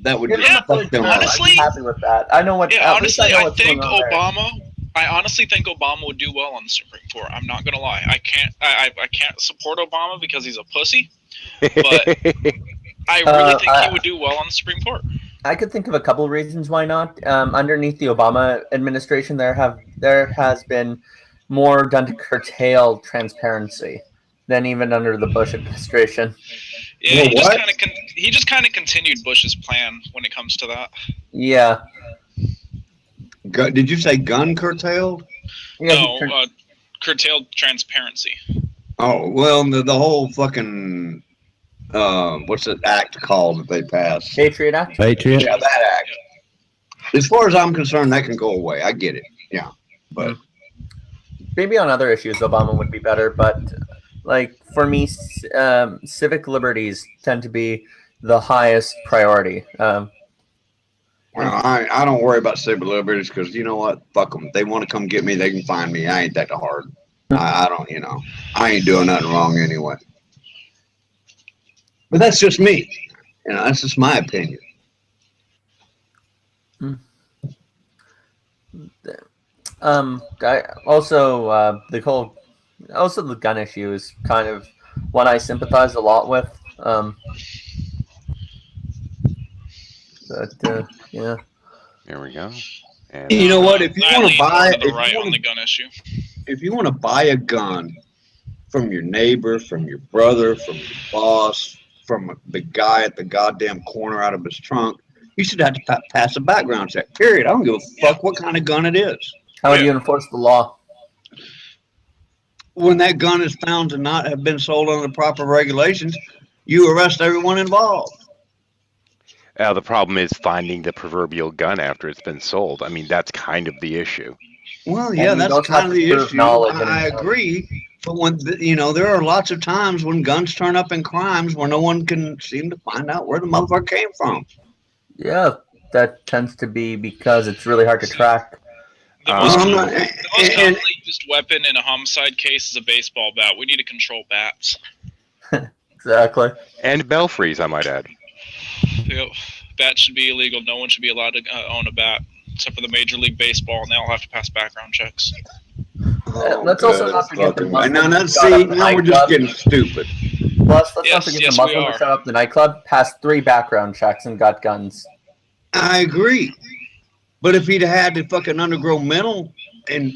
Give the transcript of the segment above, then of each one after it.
that would Yeah, just fuck them up. honestly- I'm happy with that. I know what. Yeah, at least I honestly, know I what's think going on there. Obama. I honestly think Obama would do well on the Supreme Court. I'm not gonna lie. I can't support Obama because he's a pussy, but I really think he would do well on the Supreme Court. I could think of a couple of reasons why not. Underneath the Obama administration, there has been more done to curtail transparency than even under the Bush administration. Yeah, Well, he just kind of continued Bush's plan when it comes to that. Yeah. Did you say gun curtailed? Yeah, No, curtailed transparency. Oh well, the whole fucking what's that act called that they passed? Patriot Act. Patriot. Yeah, that act. As far as I'm concerned, that can go away. I get it. Yeah, but Maybe on other issues, Obama would be better, but like for me, civic liberties tend to be the highest priority. well, I don't worry about civil liberties because you know what? Fuck them. They want to come get me. They can find me. I ain't that hard. I don't. I ain't doing nothing wrong anyway. But that's just me. That's just my opinion. The gun issue is kind of one I sympathize a lot with. Yeah. There we go. And, You know what? If you I want lean to buy, more to the right on the gun issue. if you want to buy a gun from your neighbor, from your brother, from your boss, from the guy at the goddamn corner out of his trunk, you should have to pass a background check. Period. I don't give a fuck what kind of gun it is. How would you enforce the law? When that gun is found to not have been sold under the proper regulations, you arrest everyone involved. the problem is finding the proverbial gun after it's been sold. I mean, that's kind of the issue. Well, yeah, you that's don't kind have of to the prove issue. knowledge and I intent. agree. But when there are lots of times when guns turn up in crimes where no one can seem to find out where the motherfucker came from. Yeah, that tends to be because it's really hard to track. The most, I'm com- not- the most and- commonly used weapon in a homicide case is a baseball bat. We need to control bats. Exactly. And belfries, I might add. Yep. Bats should be illegal. No one should be allowed to own a bat, except for the Major League Baseball, and they all have to pass background checks. Let's also not forget the Muslims Now, who got see, up the now we're just nightclub. getting stupid. Plus, let's not Yes, forget yes, the we Muslims are. who showed up at the nightclub, passed 3 background checks, and got guns. I agree. But if he'd had the fucking underground mental and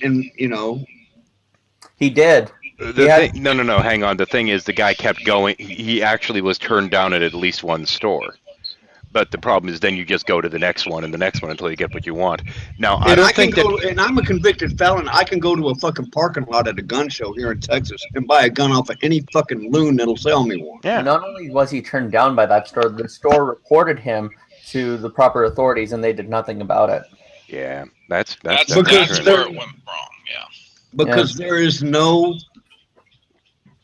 He did. No, hang on. The thing is, the guy kept going. He actually was turned down at least one store. But the problem is then you just go to the next one and the next one until you get what you want. Now, I don't think that... And I'm a convicted felon. I can go to a fucking parking lot at a gun show here in Texas and buy a gun off of any fucking loon that'll sell me one. Yeah. Not only was he turned down by that store, the store reported him to the proper authorities, and they did nothing about it. Yeah, that's That's because where it went wrong. Yeah. Because there is no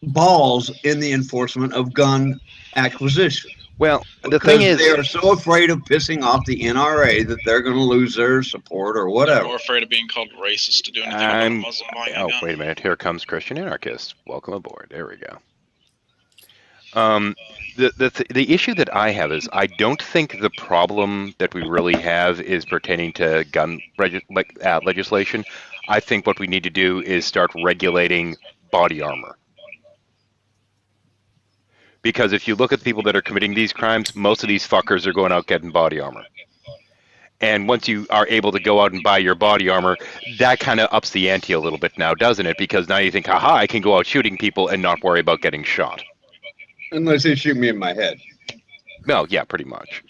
balls in the enforcement of gun acquisition. Well, the Because thing is, they are so afraid of pissing off the NRA that they're going to lose their support or whatever. More afraid of being called racist to do anything about a Muslim buying a gun. wait a minute. Here comes Christian Anarchist. Welcome aboard. There we go. The issue that I have is I don't think the problem that we really have is pertaining to gun legislation. I think what we need to do is start regulating body armor. Because if you look at the people that are committing these crimes, most of these fuckers are going out getting body armor. And once you are able to go out and buy your body armor, that kind of ups the ante a little bit now, doesn't it? Because now you think, haha, I can go out shooting people and not worry about getting shot. Unless they shoot me in my head. No, yeah, pretty much.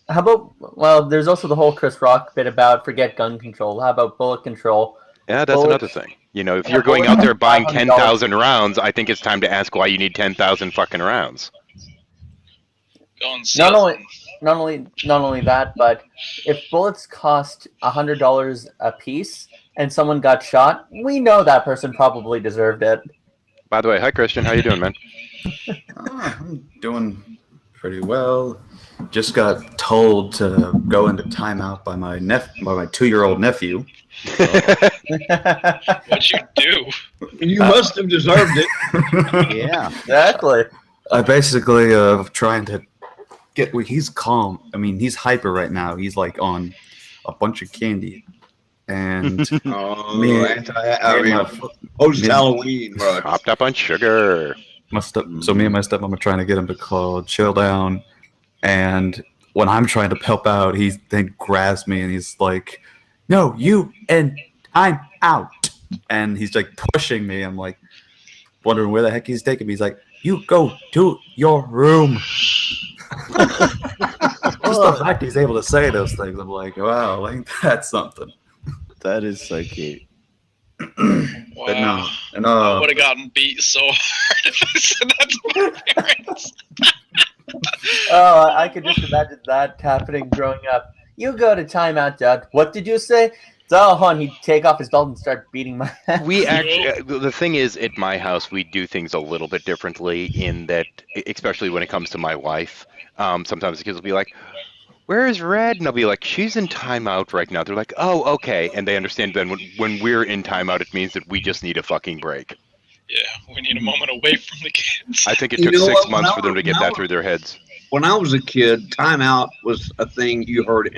How about, there's also the whole Chris Rock bit about forget gun control. How about bullet control? Yeah, that's another thing. You know, if you're going out there buying 10,000 rounds, I think it's time to ask why you need 10,000 fucking rounds. Go and Not only that, but if bullets cost $100 a piece and someone got shot, we know that person probably deserved it. By the way, hi Christian, how you doing, man? I'm doing pretty well. Just got told to go into timeout by my 2-year-old nephew. What'd you do? You must have deserved it. Yeah. Exactly. I basically trying to he's calm. I mean, he's hyper right now. He's like on a bunch of candy, and Oh, me, I me and mean, my, post me and Halloween rush. Hopped up on sugar. so me and my stepmom are trying to get him to chill down, and when I'm trying to help out, he then grabs me and he's like, "No, you and I'm out," and he's like pushing me. I'm like wondering where the heck he's taking me. He's like, "You go to your room." Just the fact he's able to say those things, I'm like, wow, ain't that something? That is so cute. But no, Wow. and I would have gotten beat so hard if I said that to my parents. Oh, I could just imagine that happening growing up. You go to timeout, Dad. What did you say? So, hon, he'd take off his belt and start beating my ass. We actually, the thing is, at my house, we do things a little bit differently in that, especially when it comes to my wife. Sometimes the kids will be like, "Where is Red?" And I'll be like, "She's in timeout right now." They're like, "Oh, okay." And they understand then when we're in timeout, it means that we just need a fucking break. Yeah, we need a moment away from the kids. I think it You took know 6 what? months for them to get that through their heads. When I was a kid, timeout was a thing you heard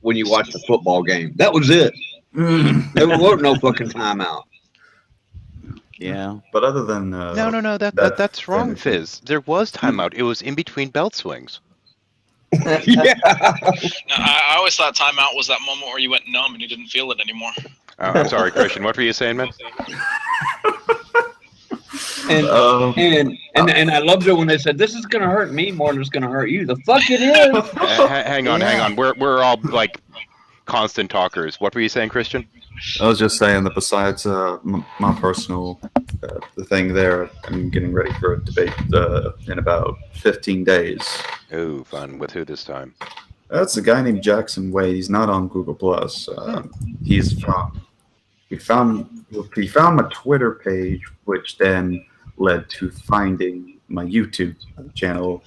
when you watched a football game. That was it. There weren't no fucking timeout. Yeah. But other than No, that's wrong, Fizz. There was timeout. It was in between belt swings. Yeah. Now, I always thought timeout was that moment where you went numb and you didn't feel it anymore. I'm sorry, Christian. What were you saying, man? And I loved it when they said, "This is gonna hurt me more than it's gonna hurt you." The fuck it is. Hang on. We're all like constant talkers. What were you saying, Christian? I was just saying that besides my personal the thing there, I'm getting ready for a debate in about 15 days. Oh, fun. With who this time? That's a guy named Jackson Wade. He's not on Google Plus. He's from. He found my Twitter page, which then led to finding my YouTube channel,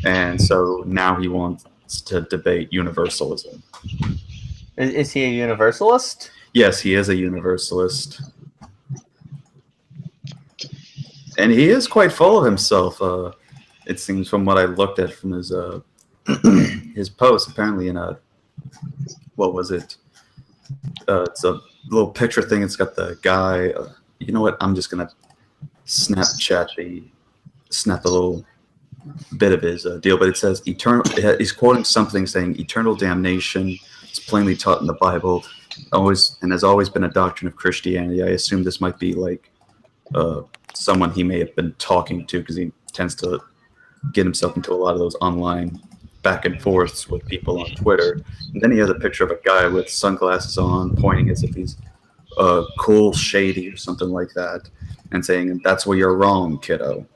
and so now he wants to debate universalism. Is he a universalist? Yes, he is a universalist, and he is quite full of himself. It seems from what I looked at from his his post. Apparently, in a what was it? It's a little picture thing. It's got the guy. You know what? I'm just gonna snap the little bit of his deal. But it says eternal. He's quoting something saying eternal damnation. It's plainly taught in the Bible. Always and has always been a doctrine of Christianity. I assume this might be like someone he may have been talking to because he tends to get himself into a lot of those online back and forths with people on Twitter. And then he has a picture of a guy with sunglasses on, pointing as if he's cool, shady, or something like that, and saying, "That's where you're wrong, kiddo."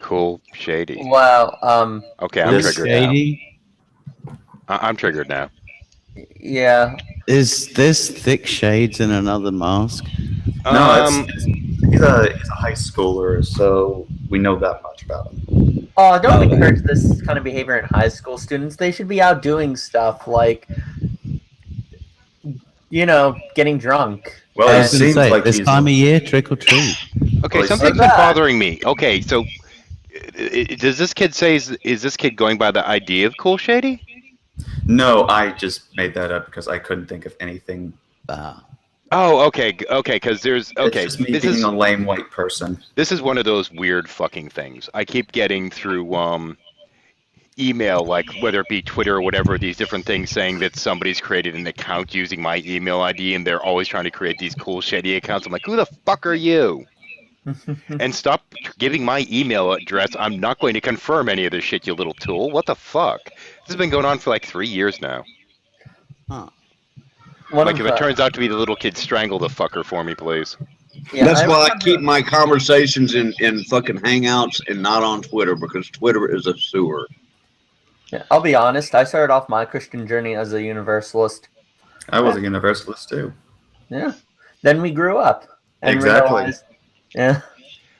Cool, shady. Wow. Okay, I'm This triggered shady. now. I'm triggered now. Yeah. Is this thick shades in another mask? No, he's a high schooler, so we know that much about him. Oh, don't encourage this kind of behavior in high school students. They should be out doing stuff like, getting drunk. Well, I it was going to seems say, like this he's time of year, trick or treat. Okay, Well, something's he's been like that. bothering me. Okay, so does this kid say is this kid going by the idea of cool shady? No, I just made that up because I couldn't think of anything. Oh, okay, because there's okay. It's just me being a lame white person. This is one of those weird fucking things I keep getting through email, like whether it be Twitter or whatever, these different things saying that somebody's created an account using my email ID and they're always trying to create these cool shady accounts. I'm like, who the fuck are you? And stop giving my email address. I'm not going to confirm any of this shit, you little tool. What the fuck? This has been going on for like 3 years now. Huh. Like, if it turns out to be the little kid, strangle the fucker for me, please. Yeah, That's why I remember- keep my conversations in fucking hangouts and not on Twitter, because Twitter is a sewer. Yeah, I'll be honest. I started off my Christian journey as a universalist. I was a universalist too. Yeah. Then we grew up and Exactly. realized. Yeah.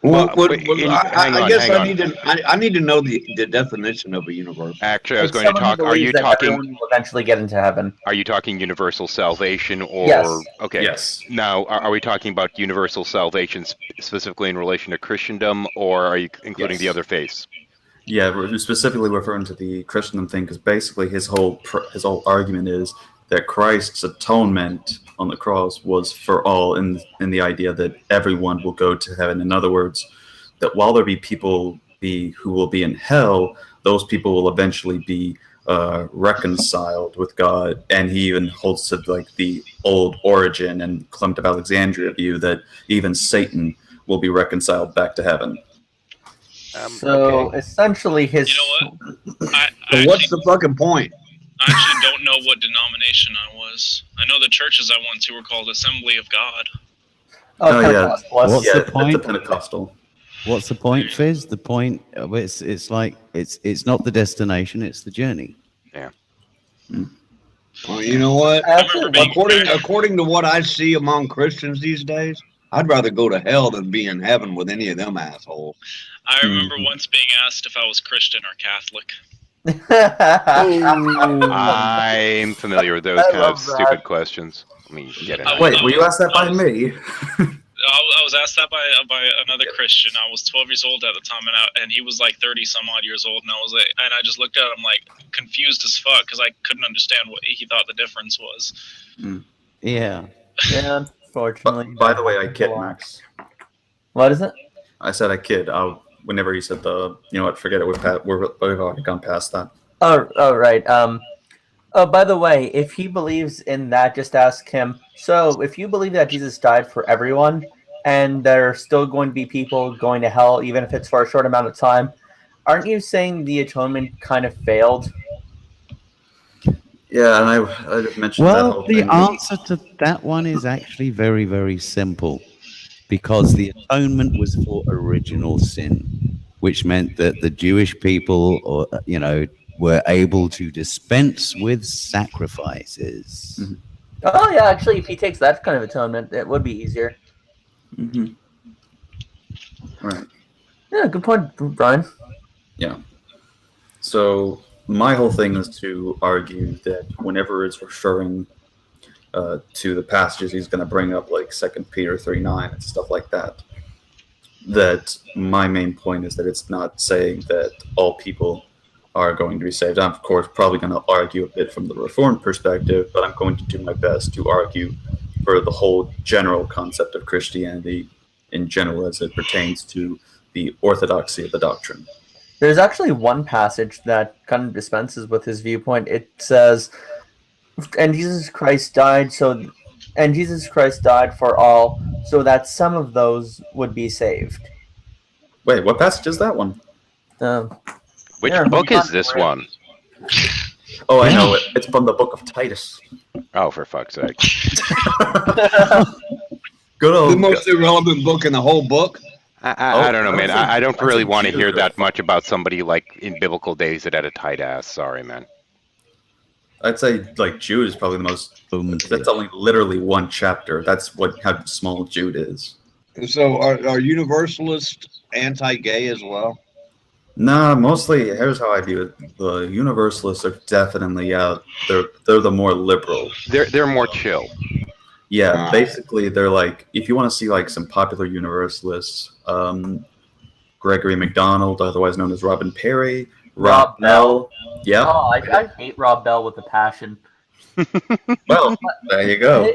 Well, hang I on, guess hang I need to know the definition of a universal. Actually, I was It's going to someone who talk. Are you believes that talking? everyone will eventually get into heaven. Are you talking universal salvation or? Yes. Okay. Yes. Now, are we talking about universal salvation specifically in relation to Christendom, or are you including Yes. the other faiths? Yeah, we're specifically referring to the Christendom thing because basically his whole argument is that Christ's atonement on the cross was for all, in the idea that everyone will go to heaven. In other words, that while there be people who will be in hell, those people will eventually be reconciled with God. And he even holds to like the old Origin and Clement of Alexandria view that even Satan will be reconciled back to heaven. So essentially, his. You know what? So what's the fucking point? I actually don't know what denomination I was. I know the churches I went to were called Assembly of God. Oh yeah. What's the point? It's a Pentecostal. What's the point, Fizz? The point of it's like it's not the destination, it's the journey. Yeah. Well, you know what? Actually, According to what I see among Christians these days, I'd rather go to hell than be in heaven with any of them assholes. I remember once being asked if I was Christian or Catholic. I'm familiar with those kind of stupid questions. Let me get it. Wait, were you asked that by me? I was asked that by another Christian. I was 12 years old at the time, and he was like 30 some odd years old, and I just looked at him like confused as fuck because I couldn't understand what he thought the difference was. Yeah. Yeah, unfortunately. By the way, I kid, Max. What is it? I said I kid. Whenever he said you know what, forget it. We've already gone past that. Oh, right. Oh, by the way, if he believes in that, just ask him. So, if you believe that Jesus died for everyone, and there are still going to be people going to hell, even if it's for a short amount of time, aren't you saying the atonement kind of failed? Yeah, and I just mentioned that Well, whole the thing. answer to that one is actually very, very simple. Because the atonement was for original sin, which meant that the Jewish people, were able to dispense with sacrifices. Mm-hmm. Oh, yeah, actually, if he takes that kind of atonement, it would be easier. Mm-hmm. Right. Yeah, good point, Brian. Yeah. So my whole thing is to argue that whenever it's referring to the passages he's going to bring up, like 2 Peter 3:9 and stuff like that, that my main point is that it's not saying that all people are going to be saved. I'm, of course, probably going to argue a bit from the Reformed perspective, but I'm going to do my best to argue for the whole general concept of Christianity in general as it pertains to the orthodoxy of the doctrine. There's actually one passage that kind of dispenses with his viewpoint. It says, and Jesus Christ died for all, so that some of those would be saved. Wait, what passage is that one? Which book is this one? Oh, I know it. It's from the book of Titus. Oh, for fuck's sake. Good old. The most irrelevant book in the whole book. I don't know, man. I don't really want to hear that much about somebody like in biblical days that had a tight ass. Sorry, man. I'd say like Jude is probably the most. That's only literally one chapter. That's how small Jude is. So are Universalists anti-gay as well? Nah, mostly. Here's how I view it: the Universalists are definitely they're the more liberal. They're more chill. Yeah, basically they're like, if you want to see like some popular Universalists, Gregory MacDonald, otherwise known as Robin Perry, Rob Bell. Yeah. Oh, I hate Rob Bell with a passion. Well, there you go.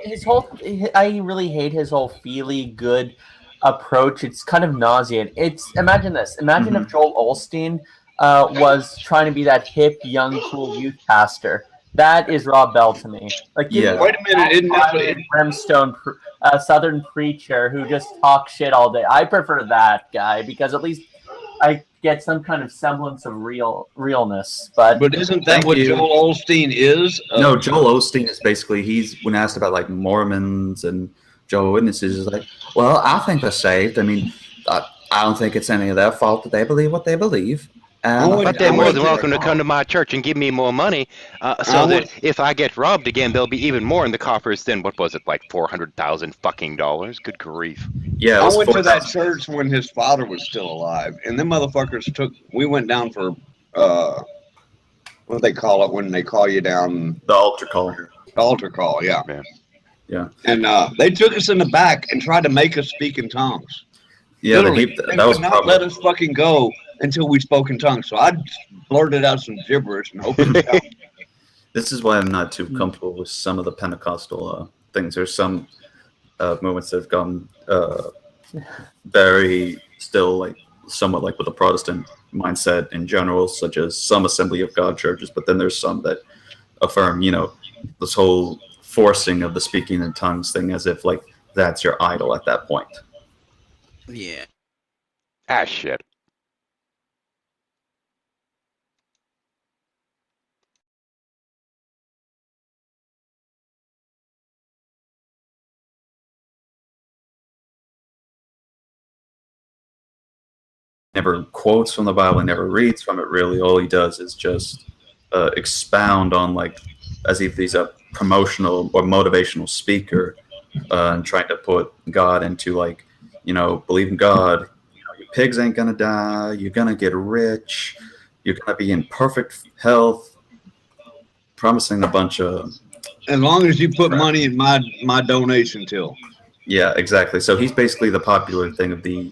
I really hate his whole feely good approach. It's kind of nauseating. Imagine this. Imagine if Joel Osteen was trying to be that hip, young, cool youth pastor. That is Rob Bell to me. Like, yeah. Wait a minute, isn't that brimstone Southern preacher who just talks shit all day? I prefer that guy because at least I get some kind of semblance of realness. But isn't that what Joel Osteen is? No, Joel Osteen is basically, when asked about like Mormons and Jehovah's Witnesses, is like, well, I think they're saved. I mean, I don't think it's any of their fault that they believe what they believe. But they're more than welcome to come to my church and give me more money, so that if I get robbed again, there'll be even more in the coffers than, what was it, like $400,000 fucking dollars? Good grief. Yeah, I went to that church when his father was still alive, and them motherfuckers we went down for, what do they call it when they call you down? The altar call. The altar call, yeah. Yeah. And they took us in the back and tried to make us speak in tongues. Yeah, they would not let us fucking go until we spoke in tongues. So I blurted out some gibberish and hope it was helpful. This is why I'm not too comfortable with some of the Pentecostal things. There's some movements that have gone very still like somewhat like with the Protestant mindset in general, such as some Assembly of God churches. But then there's some that affirm, this whole forcing of the speaking in tongues thing as if like that's your idol at that point. Yeah. Ah, shit. Never quotes from the Bible, never reads from it really. All he does is just expound on like as if he's a promotional or motivational speaker and trying to put God into like, believe in God, your pigs ain't gonna die, you're gonna get rich, you're gonna be in perfect health, promising a bunch of As long as you put crap. money in my donation till. Yeah, exactly. So he's basically the popular thing of the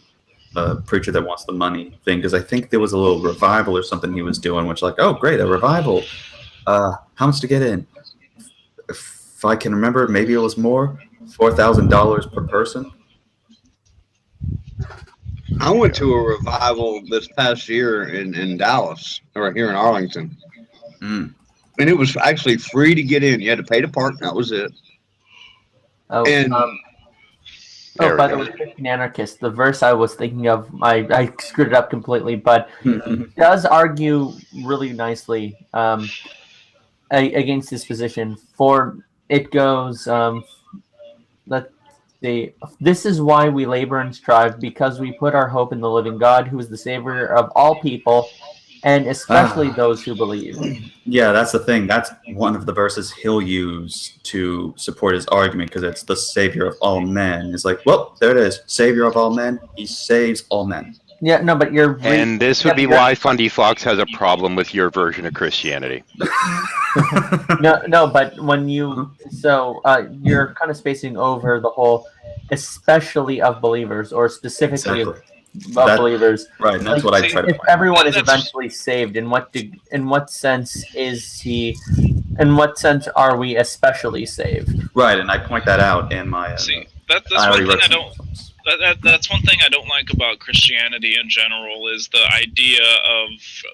preacher that wants the money thing, because I think there was a little revival or something he was doing, which like, oh great, a revival. How much to get in? If I can remember, maybe it was more, $4,000 per person. I went to a revival this past year in Dallas or here in Arlington. Mm. And it was actually free to get in. You had to pay to park, that was it. Oh, And There we by the go. way, Christian Anarchist, the verse I was thinking of, I screwed it up completely, but it does argue really nicely against this position. For it goes, let's see, this is why we labor and strive, because we put our hope in the living God, who is the Savior of all people, and especially those who believe. Yeah, that's the thing. That's one of the verses he'll use to support his argument, because it's the Savior of all men. It's like, well, there it is. Savior of all men. He saves all men. Yeah, no, but you're... And this would be why Fundy Fox has a problem with your version of Christianity. No, but when you... So, you're kind of spacing over the whole, especially of believers, or specifically Exactly. of believers. Right, and that's Like, what I try to if point out. everyone is That's- eventually saved, in what sense is he... In what sense are we especially saved? Right, and I point that out in my... See, that's I one already thing wrote I some- don't. That's one thing I don't like about Christianity in general, is the idea of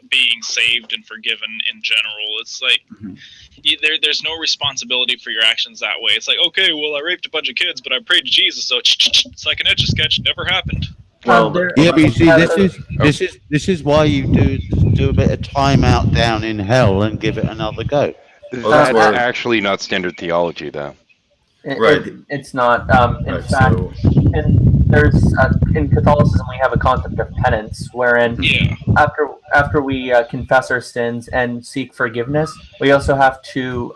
being saved and forgiven in general. It's like there's no responsibility for your actions that way. It's like, okay, well, I raped a bunch of kids, but I prayed to Jesus, so it's like an Etch-a-Sketch. Never happened. Well, Yeah, but you see, this is why you do a bit of time out down in hell and give it another go. Well, that's That's where- actually not standard theology, though. Right. It's not. In Right, fact, so- in Catholicism we have a concept of penance, wherein Yeah. after we confess our sins and seek forgiveness, we also have to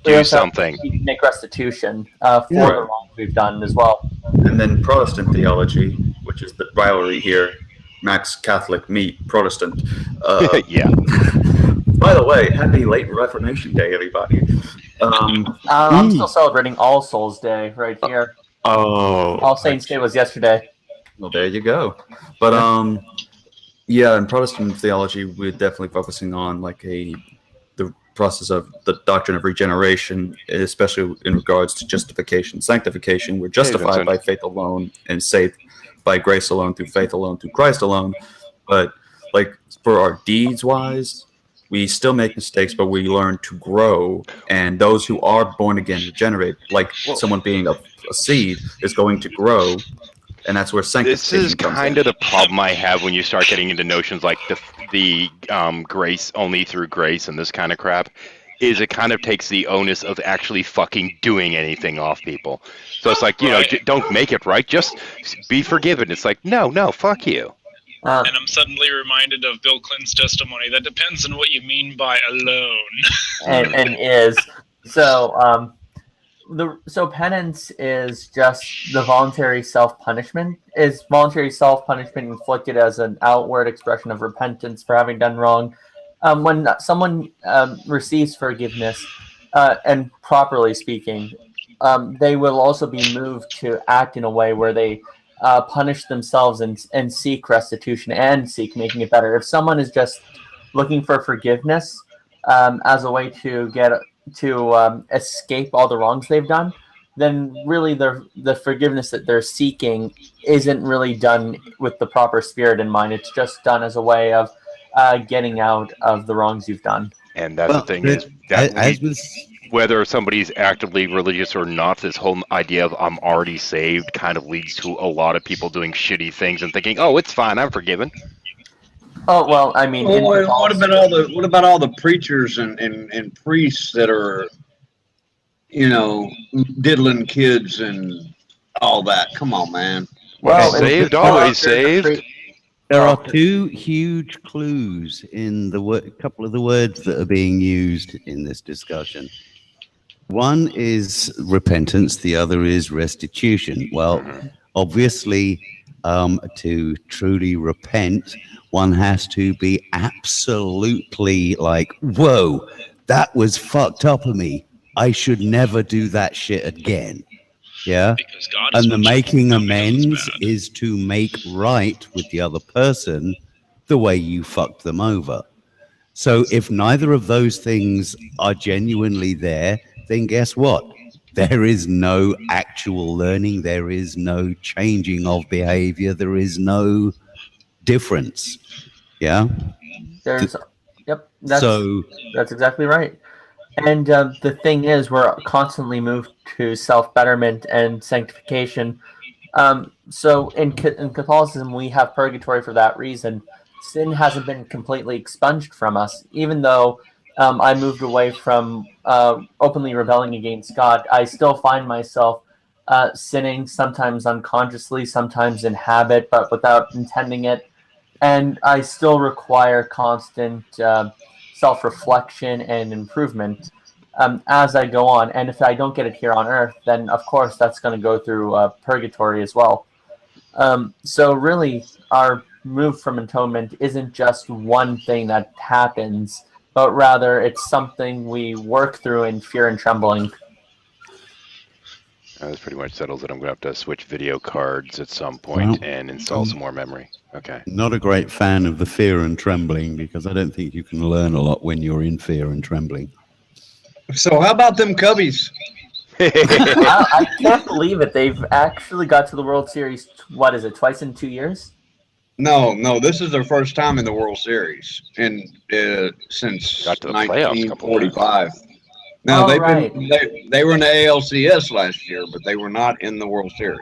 Do something. make restitution for the Right. wrong we've done as well. And then Protestant theology, which is the rivalry here, Max Catholic, me Protestant. Yeah. By the way, happy late Reformation Day, everybody. I'm still celebrating All Souls Day right here. Oh, All Saints Day was yesterday. well, there you go. But yeah, in Protestant theology, we're definitely focusing on like the process of the doctrine of regeneration, especially in regards to justification, sanctification. We're justified Vincent. by faith alone and saved by grace alone, through faith alone, through Christ alone. But like for our deeds wise, we still make mistakes, but we learn to grow. And those who are born again, regenerate, like someone being a seed, is going to grow. And that's where This sanctification is comes kind in. of the problem I have when you start getting into notions like the grace only through grace and this kind of crap. Is it kind of takes the onus of actually fucking doing anything off people. So it's like, Right. don't make it right, just be forgiven. It's like, no, fuck you. And I'm suddenly reminded of Bill Clinton's testimony. That depends on what you mean by alone. and is so. So penance is just the voluntary self-punishment. Is voluntary self-punishment inflicted as an outward expression of repentance for having done wrong? When someone receives forgiveness, and properly speaking, they will also be moved to act in a way where they punish themselves and seek restitution and seek making it better. If someone is just looking for forgiveness as a way to get to escape all the wrongs they've done, then really the forgiveness that they're seeking isn't really done with the proper spirit in mind. It's just done as a way of getting out of the wrongs you've done. And that's the Well, thing the- is that as with whether somebody's actively religious or not, this whole idea of I'm already saved kind of leads to a lot of people doing shitty things and thinking, oh, it's fine, I'm forgiven. Oh well, I mean, in What about all Catholicism, the preachers and priests that are, diddling kids and all that? Come on, man. well, in Saved, Catholicism, always saved. there are well, two huge clues in the couple of the words that are being used in this discussion. One is repentance, the other is restitution. Well, obviously, to truly repent, one has to be absolutely like, whoa, that was fucked up of me. I should never do that shit again. Yeah. Because God is And the making watching. Nobody knows amends bad. is to make right with the other person the way you fucked them over. So if neither of those things are genuinely there, then guess what? There is no actual learning. There is no changing of behavior. There is no difference. Yeah. there's, yep, that's So exactly right. And the thing is, we're constantly moved to self betterment and sanctification. So in Catholicism, we have purgatory for that reason. Sin hasn't been completely expunged from us, even though I moved away from openly rebelling against God. I still find myself sinning, sometimes unconsciously, sometimes in habit, but without intending it. And I still require constant self reflection and improvement as I go on. And if I don't get it here on Earth, then of course that's going to go through purgatory as well. So really, our move from atonement isn't just one thing that happens, but rather it's something we work through in fear and trembling. This pretty much settles it. I'm going to have to switch video cards at some point Well, and install some more memory. Okay. not a great fan of the fear and trembling because I don't think you can learn a lot when you're in fear and trembling. So how about them Cubbies? I can't believe it. They've actually got to the World Series, what is it, twice in 2 years? No, this is their first time in the World Series since Got to the playoffs a couple times. 1945. No, Oh, they've right. been they were in the ALCS last year, but they were not in the World Series.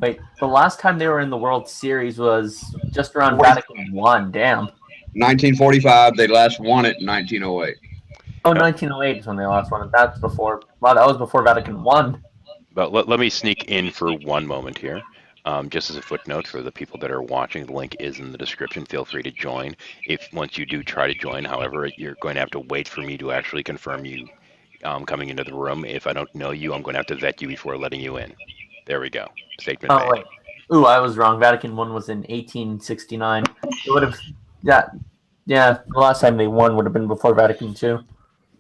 Wait, the last time they were in the World Series was just around Vatican I. Damn. 1945, they last won it in 1908. Oh, 1908 is when they last won it. That's before. Wow, that was before Vatican I. But let me sneak in for one moment here. Just as a footnote for the people that are watching, the link is in the description. Feel free to join. If once you do try to join, however, you're going to have to wait for me to actually confirm you coming into the room. If I don't know you, I'm going to have to vet you before letting you in. There we go. Statement Oh, made. wait. Ooh, I was wrong. Vatican I was in 1869. It would have. Yeah. The last time they won would have been before Vatican II.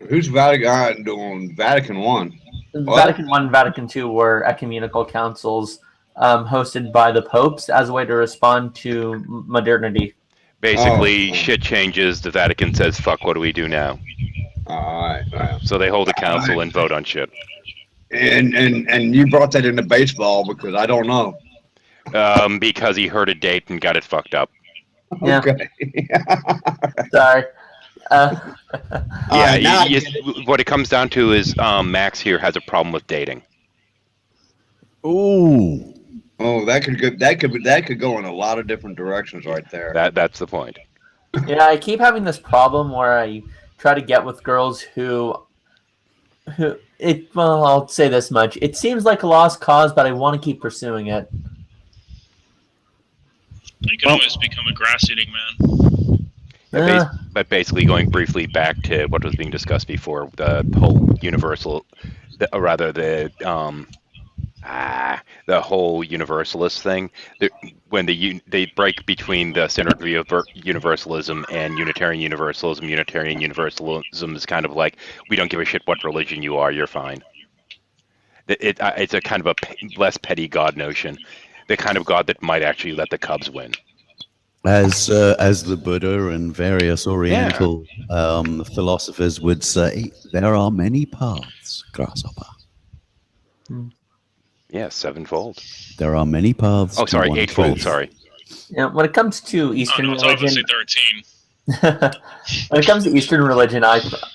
Who's Vatican doing Vatican One? What? Vatican I and Vatican II were ecumenical councils hosted by the popes as a way to respond to modernity. Basically, Oh. shit changes. The Vatican says, "Fuck, what do we do now?" All right. So they hold a council and vote on shit. And you brought that into baseball because I don't know. Because he heard a date and got it fucked up. Yeah. Okay. Sorry. Yeah, now I you- get it. what it comes down to is Max here has a problem with dating. Ooh. Oh, that could go in a lot of different directions right there. That's the point. Yeah, I keep having this problem where I try to get with girls who well, I'll say this much. It seems like a lost cause, but I want to keep pursuing it. You can always become a grass-eating man. But basically, going briefly back to what was being discussed before, the whole the whole universalist thing. When they break between the standard view of universalism and Unitarian Universalism is kind of like, we don't give a shit what religion you are, you're fine. It's a kind of a less petty god notion, the kind of god that might actually let the Cubs win. As the Buddha and various Oriental philosophers would say, there are many paths, grasshopper. Yeah, sevenfold. There are many paths. Oh, to sorry, one eightfold. truth. Sorry. Yeah, when it comes to Oh, Eastern no, it's religion, obviously 13. when it comes to Eastern religion,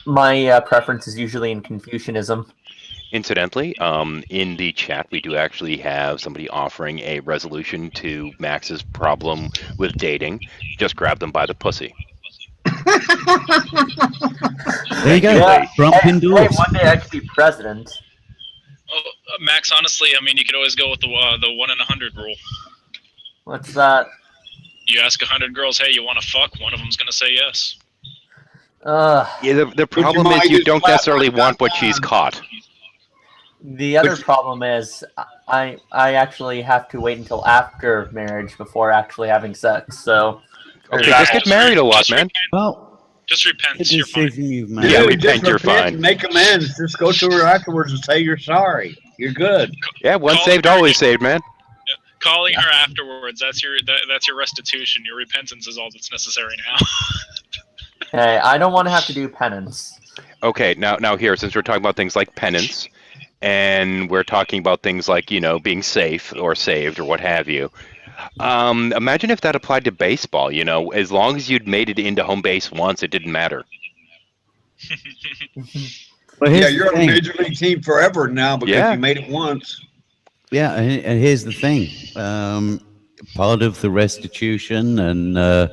my preference is usually in Confucianism. Incidentally, in the chat, we do actually have somebody offering a resolution to Max's problem with dating. Just grab them by the pussy. There you go. Yeah. Trump Hey, endorsed. one day I could be president. Oh, Max, honestly, I mean, you could always go with the 1 in 100 rule. What's that? You ask 100 girls, hey, you want to fuck? One of them's going to say yes. Yeah, the problem might is you just don't flat necessarily out want what not she's done. caught. The other problem is I actually have to wait until after marriage before actually having sex. So Okay, there's just that. get married a lot, Just man. Well, Just repent. the You're fine. decision you've made. Yeah, Dude, repent, just you're repent fine. and make amends. Just go to her afterwards and say you're sorry. You're good. Yeah, once Call saved, her- always saved, man. Calling her afterwards, that's your restitution. Your repentance is all that's necessary now. Hey, I don't want to have to do penance. Okay, now here, since we're talking about things like penance, and we're talking about things like, being safe or saved or what have you. Imagine if that applied to baseball, as long as you'd made it into home base once, it didn't matter. Well, Yeah, here's you're the on a thing. major league team forever now because Yeah. you made it once. Yeah, and here's the thing. Part of the restitution and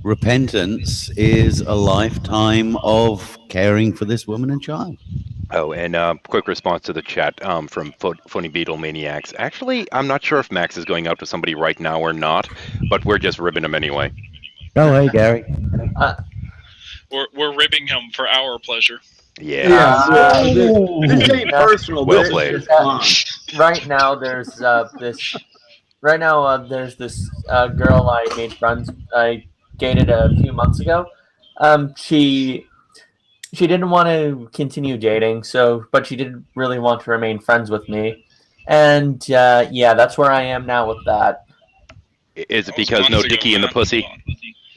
repentance is a lifetime of caring for this woman and child. Oh, and quick response to the chat from Phony Beetle Maniacs. Actually, I'm not sure if Max is going out to somebody right now or not, but we're just ribbing him anyway. Oh, hey, Gary. We're ribbing him for our pleasure. Yeah. This ain't personal. Well This played. is just fun. Right now, there's this. Right now, there's this girl I made friends. I dated a few months ago. She didn't want to continue dating, but she did really want to remain friends with me, and yeah, that's where I am now with that. Is it That was because no months ago, dicky in the man. pussy?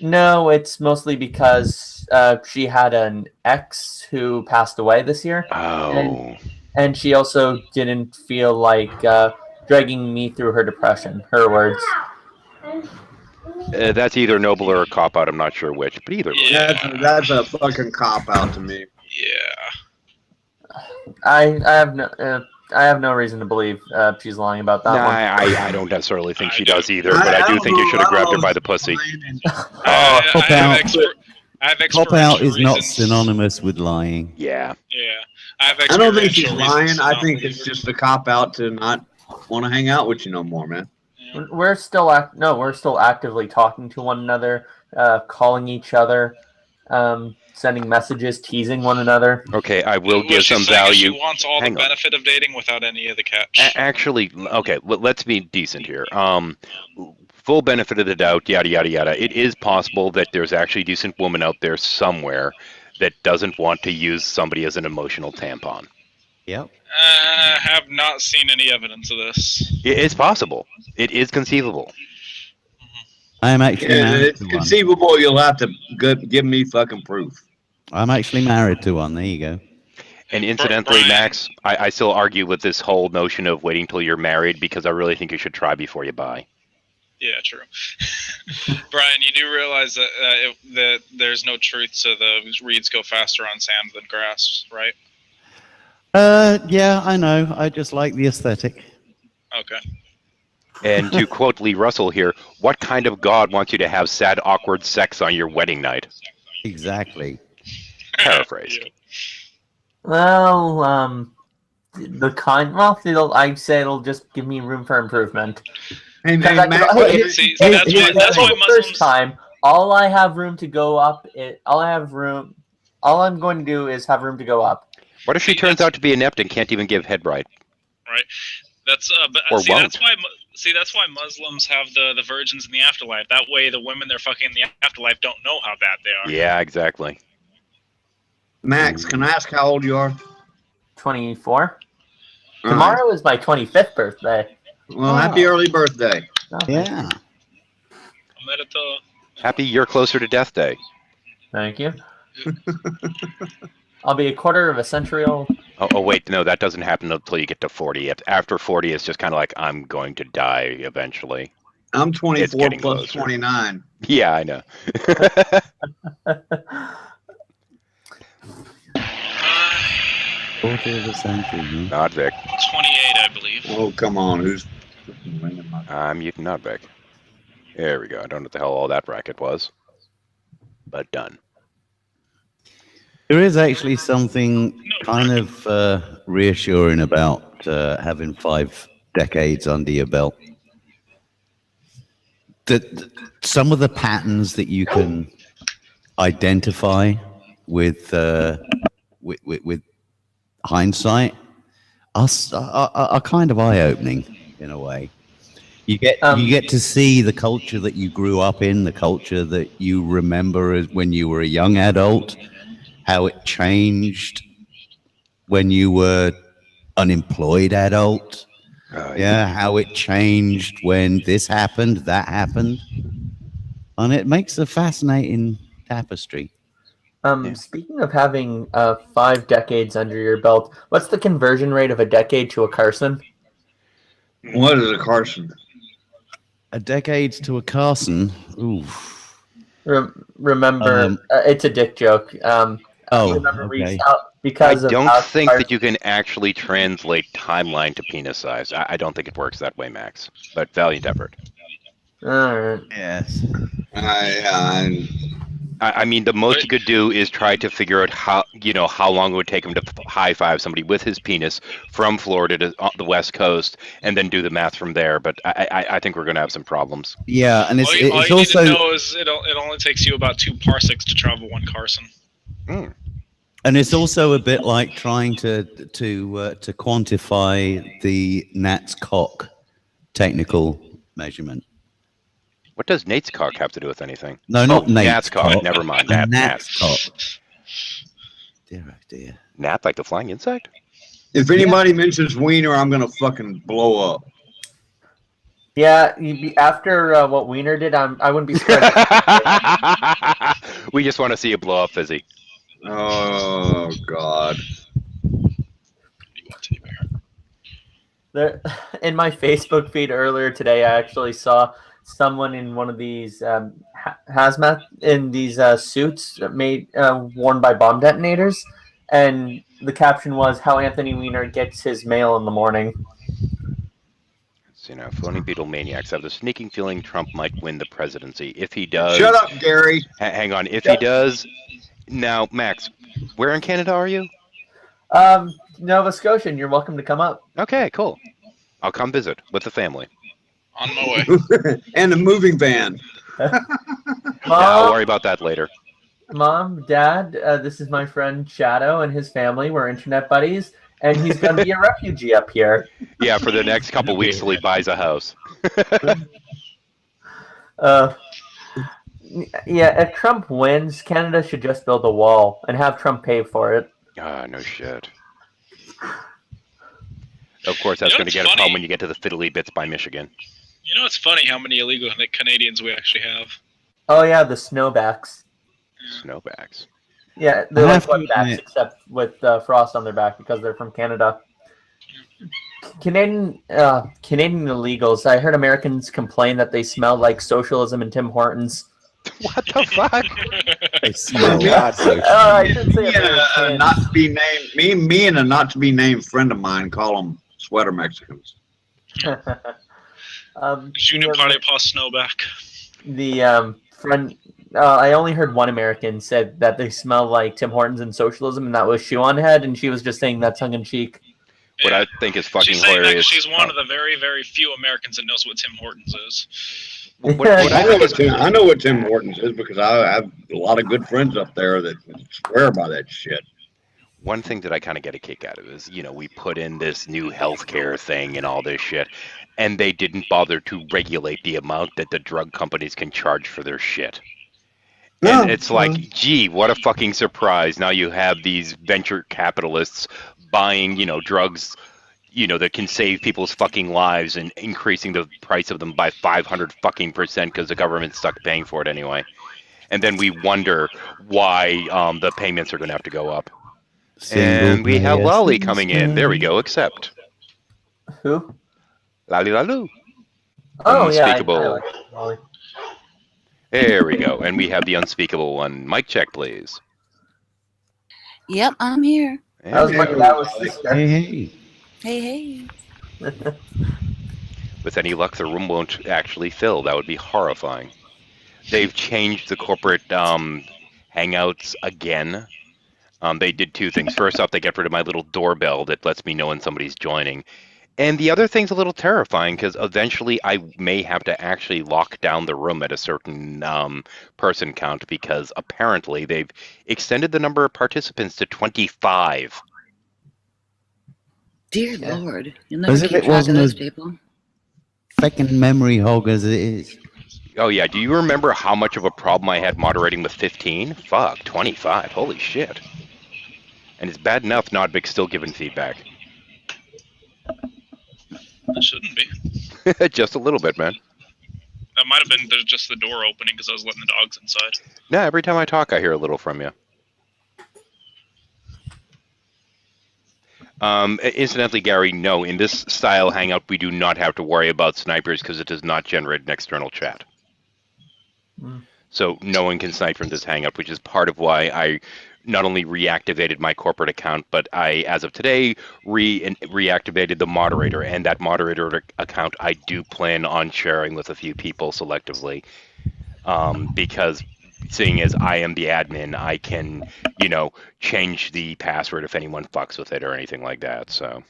No, it's mostly because she had an ex who passed away this year, Oh. and she also didn't feel like dragging me through her depression. Her words. That's either noble or a cop out. I'm not sure which, but either way. Yeah. That's a fucking cop out to me. Yeah. I have no reason to believe she's lying about that Nah, one. I don't necessarily think she I do. does either, but I do think you should have grabbed her by the pussy. I Cop have out. I have Cop out is not reasons. synonymous with lying. Yeah. Yeah. I have I don't think she's experiential lying. reasons to I not think believe it's her. just a cop out to not want to hang out with you no more, man. We're still we're still actively talking to one another, calling each other, sending messages, teasing one another. Okay, I will What give she's some saying is value. She wants all Hang the on. benefit of dating without any of the catch. Actually, okay, let's be decent here. Full benefit of the doubt, yada, yada, yada. It is possible that there's actually a decent woman out there somewhere that doesn't want to use somebody as an emotional tampon. Yep. Have not seen any evidence of this. It's possible. It is conceivable. I am actually Yeah, married it's to one. conceivable. You'll have to give me fucking proof. I'm actually married to one. There you go. And incidentally, Brian. Max, I still argue with this whole notion of waiting till you're married because I really think you should try before you buy. Yeah, true. Brian, you do realize that that there's no truth to the reeds go faster on sand than grass, right? Yeah, I know. I just like the aesthetic. Okay. And to quote Lee Russell here, what kind of god wants you to have sad, awkward sex on your wedding night? Exactly. Paraphrased. Yeah. Well, I'd say it'll just give me room for improvement. Hey, Because man, I Max, can- hey, See, hey, that's hey, why- that's why the Muslims- first time, all I have room to go up. All I'm going to do is have room to go up. What if she turns out to be inept and can't even give head right? Right. That's but Or see, won't. that's why Muslims have the virgins in the afterlife. That way, the women they're fucking in the afterlife don't know how bad they are. Yeah, exactly. Max, can I ask how old you are? 24. All right. Tomorrow is my 25th birthday. Well, happy Wow. early birthday. Oh, thank you. Yeah. Happy you're closer to death day. Thank you. I'll be a quarter of a century old. Oh, wait, no, that doesn't happen until you get to 40. After 40, it's just kind of like, I'm going to die eventually. I'm It's 24 getting plus closer. 29. Yeah, I know. Quarter of a century. Huh? Not Vic. 28, I believe. Oh, come on. Who's ringing my... I'm muting not Vic. There we go. I don't know what the hell all that bracket was. But done. There is actually something kind of reassuring about having 5 decades under your belt. That some of the patterns that you can identify with hindsight are kind of eye-opening in a way. You get to see the culture that you grew up in, the culture that you remember as when you were a young adult, how it changed when you were unemployed adult. Yeah, how it changed when this happened, that happened. And it makes a fascinating tapestry. Speaking of having 5 decades under your belt, what's the conversion rate of a decade to a Carson? What is a Carson? A decade to a Carson. Ooh. Remember, it's a dick joke. Remember okay. because I of don't how think Carson- that you can actually translate timeline to penis size. I don't think it works that way, Max. But valiant effort. All right. Yes. I mean, the most you could do is try to figure out how long it would take him to high five somebody with his penis from Florida to the West Coast, and then do the math from there. But I think we're going to have some problems. Yeah, and All it's you also need to know is it only takes you about 2 parsecs to travel 1 Carson. and it's also a bit like trying to quantify the Nat's cock technical measurement. What does Nate's cock have to do with anything? No, not Nate's Nat's cock. cock. Never mind. Nat's cock. Dear, oh dear. Nat, like the flying insect? If anybody mentions wiener, I'm going to fucking blow up. Yeah, after what Wiener did, I wouldn't be surprised. We just want to see you blow up, Fizzy. Oh, God. There, in my Facebook feed earlier today, I actually saw someone in one of these hazmat in these suits made worn by bomb detonators, and the caption was how Anthony Weiner gets his mail in the morning. So, phony beetle maniacs have the sneaking feeling Trump might win the presidency. If he does, Shut up, Gary. hang on. If he does, now Max, where in Canada are you? Nova Scotia, and you're welcome to come up. Okay, cool. I'll come visit with the family. On my way. And a moving van. I'll worry about that later. Mom, Dad, this is my friend Shadow and his family. We're internet buddies, and he's going to be a refugee up here. Yeah, for the next couple weeks till he buys a house. Yeah, if Trump wins, Canada should just build a wall and have Trump pay for it. No shit. Of course, that's going to get a problem when you get to the fiddly bits by Michigan. You know, it's funny how many illegal Canadians we actually have. Oh yeah, the snowbacks. Snowbacks. Yeah, they're like wetbacks, except with frost on their back because they're from Canada. Canadian illegals. I heard Americans complain that they smell like socialism and Tim Hortons. What the fuck? They smell I should say American. Not to be named. Me and a not to be named friend of mine call them sweater Mexicans. Junior Party Pass Snowback. The friend. I only heard one American said that they smell like Tim Hortons and socialism, and that was Shoe Head, and she was just saying that tongue in cheek. What I think is fucking she's saying hilarious. That she's one of the very, very few Americans that knows what Tim Hortons is. I know what Tim Hortons is because I have a lot of good friends up there that swear by that shit. One thing that I kind of get a kick out of is, we put in this new healthcare thing and all this shit, and they didn't bother to regulate the amount that the drug companies can charge for their shit. And it's like, gee, what a fucking surprise. Now you have these venture capitalists buying, drugs, that can save people's fucking lives and increasing the price of them by 500% because the government's stuck paying for it anyway. And then we wonder why the payments are going to have to go up. Single And we have player Lolly coming in. There we system. go. Accept. Who? Lolly Lalu. Oh yeah, I Unspeakable. like Molly. There we go. And we have the unspeakable one. Mic check, please. Yep, I'm here. That was my And that was sister. Hey. Hey, hey. with any luck, the room won't actually fill. That would be horrifying. They've changed the corporate hangouts again. They did two things. First off, they got rid of my little doorbell that lets me know when somebody's joining. And the other thing's a little terrifying because eventually I may have to actually lock down the room at a certain person count because apparently they've extended the number of participants to 25. Dear Yeah. Lord. You'll never As if keep it track of wasn't those as- people. Fucking memory hog as it is. Oh yeah, do you remember how much of a problem I had moderating with 15? Fuck, 25. Holy shit. And it's bad enough Nodvik still giving feedback. It shouldn't be. Just a little bit, man. That might have been just the door opening because I was letting the dogs inside. No, every time I talk, I hear a little from you. Incidentally, Gary, no, in this style hangout, we do not have to worry about snipers because it does not generate an external chat. Mm. So no one can snipe from this hangout, which is part of why I not only reactivated my corporate account, but I, as of today, reactivated the moderator. And that moderator account I do plan on sharing with a few people selectively. Because seeing as I am the admin, I can, change the password if anyone fucks with it or anything like that. So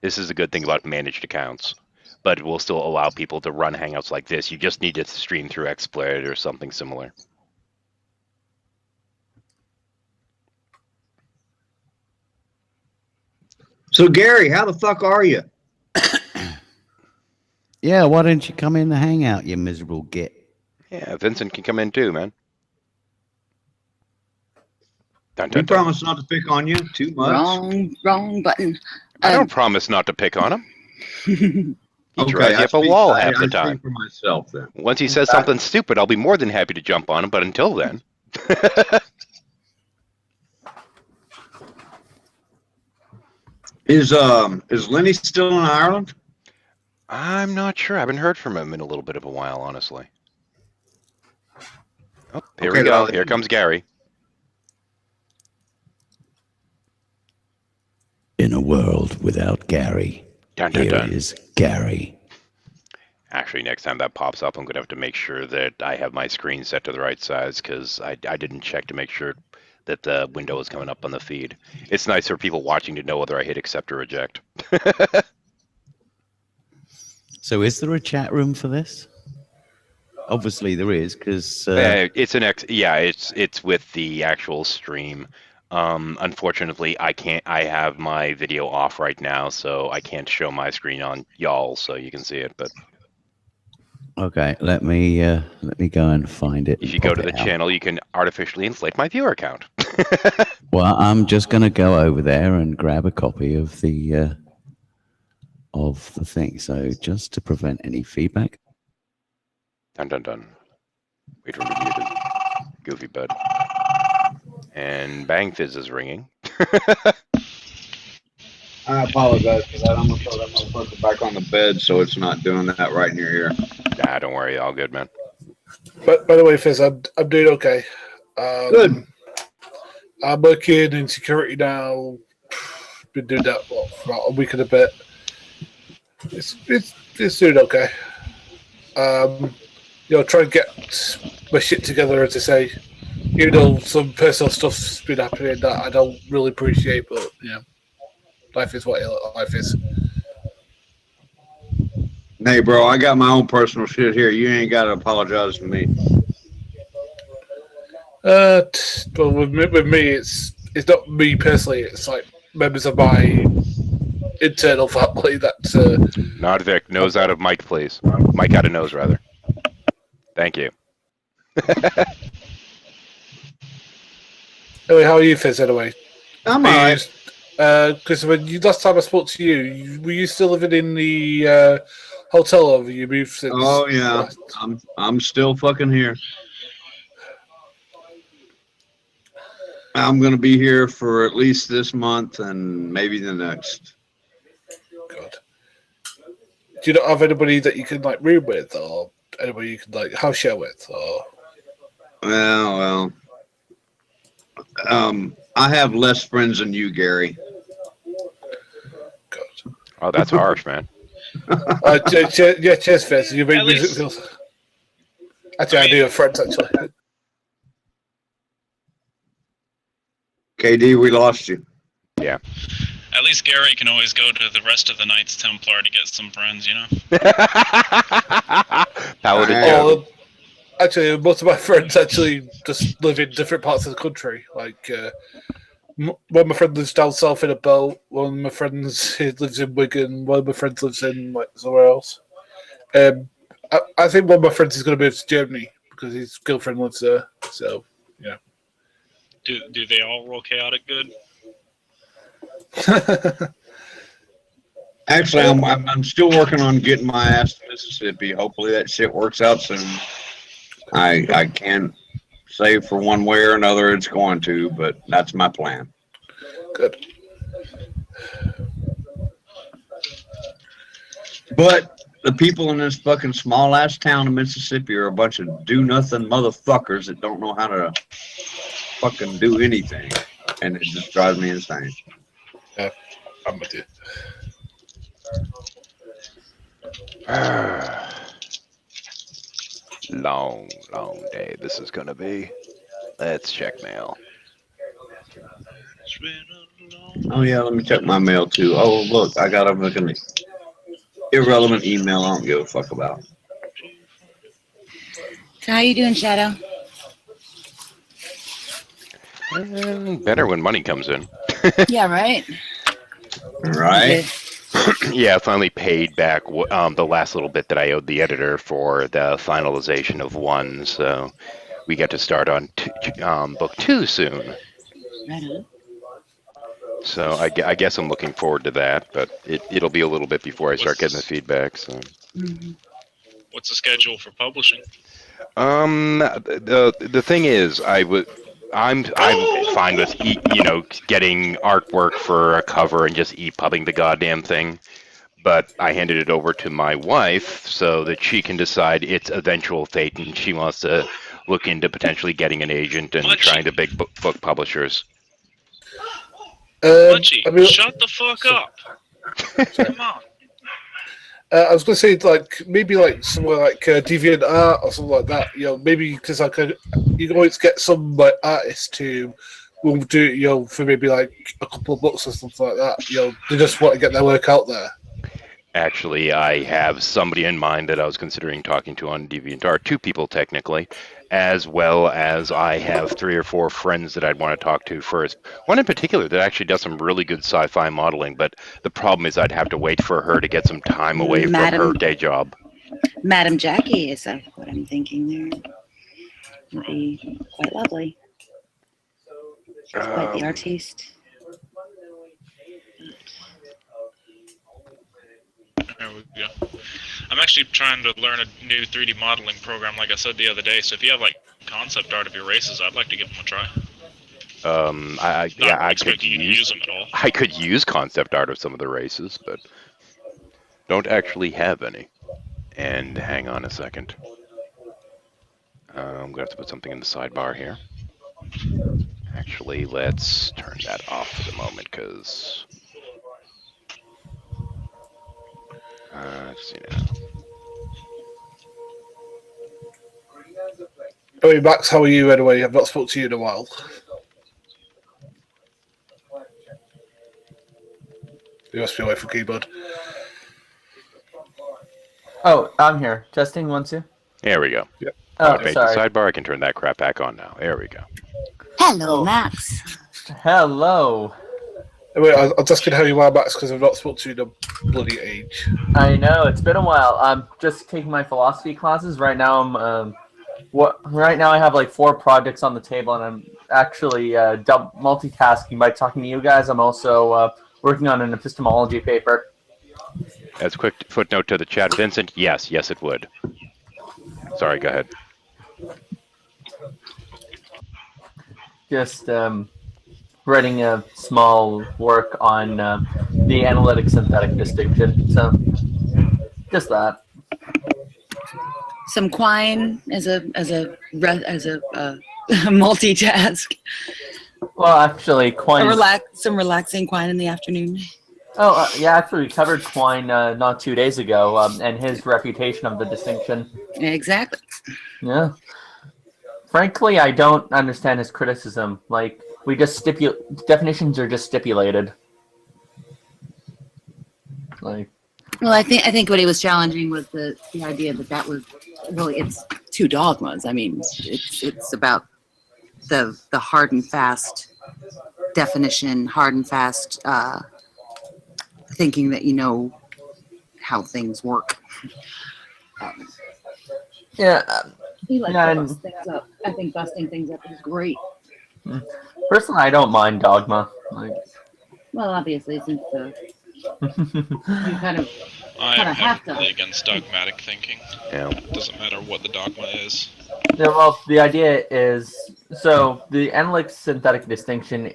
this is a good thing about managed accounts. But it will still allow people to run hangouts like this. You just need to stream through XSplit or something similar. So Gary, how the fuck are you? Yeah, why don't you come in the hangout, you miserable git? Yeah, Vincent can come in too, man. Dun, We dun, dun. promise not to pick on you too much. Wrong button. I don't promise not to pick on him. He Okay, drives you I up a speak- wall I- half the I time. speak for myself then. Once he says something stupid, I'll be more than happy to jump on him, but until then. Is Lenny still in Ireland? I'm not sure. I haven't heard from him in a little bit of a while, honestly. Oh, here we Okay, go. well, Here comes Gary. In a world without Gary, Dun, dun, here dun. is Gary. Actually, next time that pops up, I'm going to have to make sure that I have my screen set to the right size because I didn't check to make sure that the window is coming up on the feed. It's nice for people watching to know whether I hit accept or reject. So is there a chat room for this? Obviously there is, because It's it's with the actual stream. Unfortunately, I have my video off right now, so I can't show my screen on y'all so you can see it. But okay, let me go and find it. if and you go pop to it the out. channel, you can artificially inflate my viewer count. Well, I'm just going to go over there and grab a copy of the thing. So just to prevent any feedback. Dun dun dun. Wait for him to mute his goofy bud. And Bang Fizz is ringing. I apologize for that. I'm gonna throw that motherfucker back on the bed so it's not doing that right in your ear. Nah, don't worry, all good, man. But by the way, Fizz, I'm doing okay. Good. I'm working in security now. Been doing that for about a week and a bit. It's doing okay. Try and get my shit together, as I say. Even though some personal stuff's been happening that I don't really appreciate, but life is what life is. Hey, bro, I got my own personal shit here. You ain't got to apologize to me. But with me, it's not me personally. It's like members of my internal family that. Not Vic. Nose out of mic, please. Mic out of nose, rather. Thank you. Anyway, how are you, Fizz? Anyway, I'm are all you, right. Because when last time I spoke to you, were you still living in the hotel, or have you moved since? Oh yeah, last? I'm still fucking here. I'm gonna be here for at least this month and maybe the next. God. Do you not have anybody that you can like room with, or anybody you can like house share with, or? Well, I have less friends than you, Gary. God. Oh, that's harsh, man. Yeah, cheers, Fizz. You make At music least- feels. Actually, I do have friends actually. KD, we lost you. Yeah. At least Gary can always go to the rest of the Knights Templar to get some friends, you know? Paladin Alright. Joe. Actually, most of my friends actually just live in different parts of the country. Like, one of my friends lives down south in a boat. One of my friends lives in Wigan. One of my friends lives in like somewhere else. I think one of my friends is going to move to Germany because his girlfriend lives there. So, yeah. Do they all roll chaotic good? Actually, I'm still working on getting my ass to Mississippi. Hopefully that shit works out soon. I can't say for one way or another it's going to, but that's my plan. Good. But the people in this fucking small ass town of Mississippi are a bunch of do nothing motherfuckers that don't know how to fucking do anything, and it just drives me insane. I'm with you. Long day this is gonna be. Let's check mail. It's been a long- Oh yeah, let me check my mail too. Oh look, I got a fucking irrelevant email I don't give a fuck about. So how you doing, Shadow? Better when money comes in. Yeah, right. Right? Yeah, I finally paid back the last little bit that I owed the editor for the finalization of 1, so we get to start on book 2 soon. Right on. So I guess I'm looking forward to that, but it'll be a little bit before I start getting the feedback. So, Mm-hmm. What's the schedule for publishing? the thing is, I'm fine with getting artwork for a cover and just EPUBing the goddamn thing. But I handed it over to my wife so that she can decide its eventual fate, and she wants to look into potentially getting an agent and trying to big book publishers. Munchie, I mean, shut the fuck up. Come on. I was going to say, like, maybe like somewhere like Deviant Art or something like that. Maybe because I could, you can always get some like artists to will do it, for maybe like a couple of books or something like that. They just want to get their work out there. Actually, I have somebody in mind that I was considering talking to on DeviantArt, 2 people technically, as well as I have 3 or 4 friends that I'd want to talk to first. One in particular that actually does some really good sci-fi modeling, but the problem is I'd have to wait for her to get some time away from her day job. Madam Jackie is what I'm thinking there. Would be quite lovely. She's quite the artiste. There we go. I'm actually trying to learn a new 3D modeling program, like I said the other day. So if you have like concept art of your races, I'd like to give them a try. I could use them at all. I could use concept art of some of the races, but don't actually have any. And hang on a second. I'm gonna have to put something in the sidebar here. Actually, let's turn that off for the moment, because let's see now. Hey, Max, how are you anyway? I've not spoken to you in a while. You must be away from keyboard. Oh, I'm here. Testing 1, 2. There we go. Yep. Oh, Okay, sorry. the sidebar. I can turn that crap back on now. There we go. Hello, Max. Hello. Anyway, I was asking how you are, Max, because I've not spoken to you in a bloody age. I know, it's been a while. I'm just taking my philosophy classes. Right now I'm Right now I have like 4 projects on the table, and I'm actually multitasking by talking to you guys. I'm also working on an epistemology paper. As a quick footnote to the chat, Vincent, yes, it would. Sorry, go ahead. Just writing a small work on the analytic synthetic distinction. So just that. Some quine as a multitask. Well, actually, Quine. Some relaxing quine in the afternoon. Oh, yeah, actually, we covered Quine not 2 days ago, and his refutation of the distinction. Exactly. Yeah. Frankly, I don't understand his criticism. Like, we just definitions are just stipulated. Like. Well, I think what he was challenging was the idea that was really, it's 2 dogmas. I mean, it's about the hard and fast definition, hard and fast thinking that you know how things work. Yeah. He likes Yeah, to bust things up. I think busting things up is great. Personally, I don't mind dogma. Like. Well, obviously, since you kind of I am have to. heavily against dogmatic thinking. Yeah. It doesn't matter what the dogma is. Yeah, well, the idea is, so the analytic synthetic distinction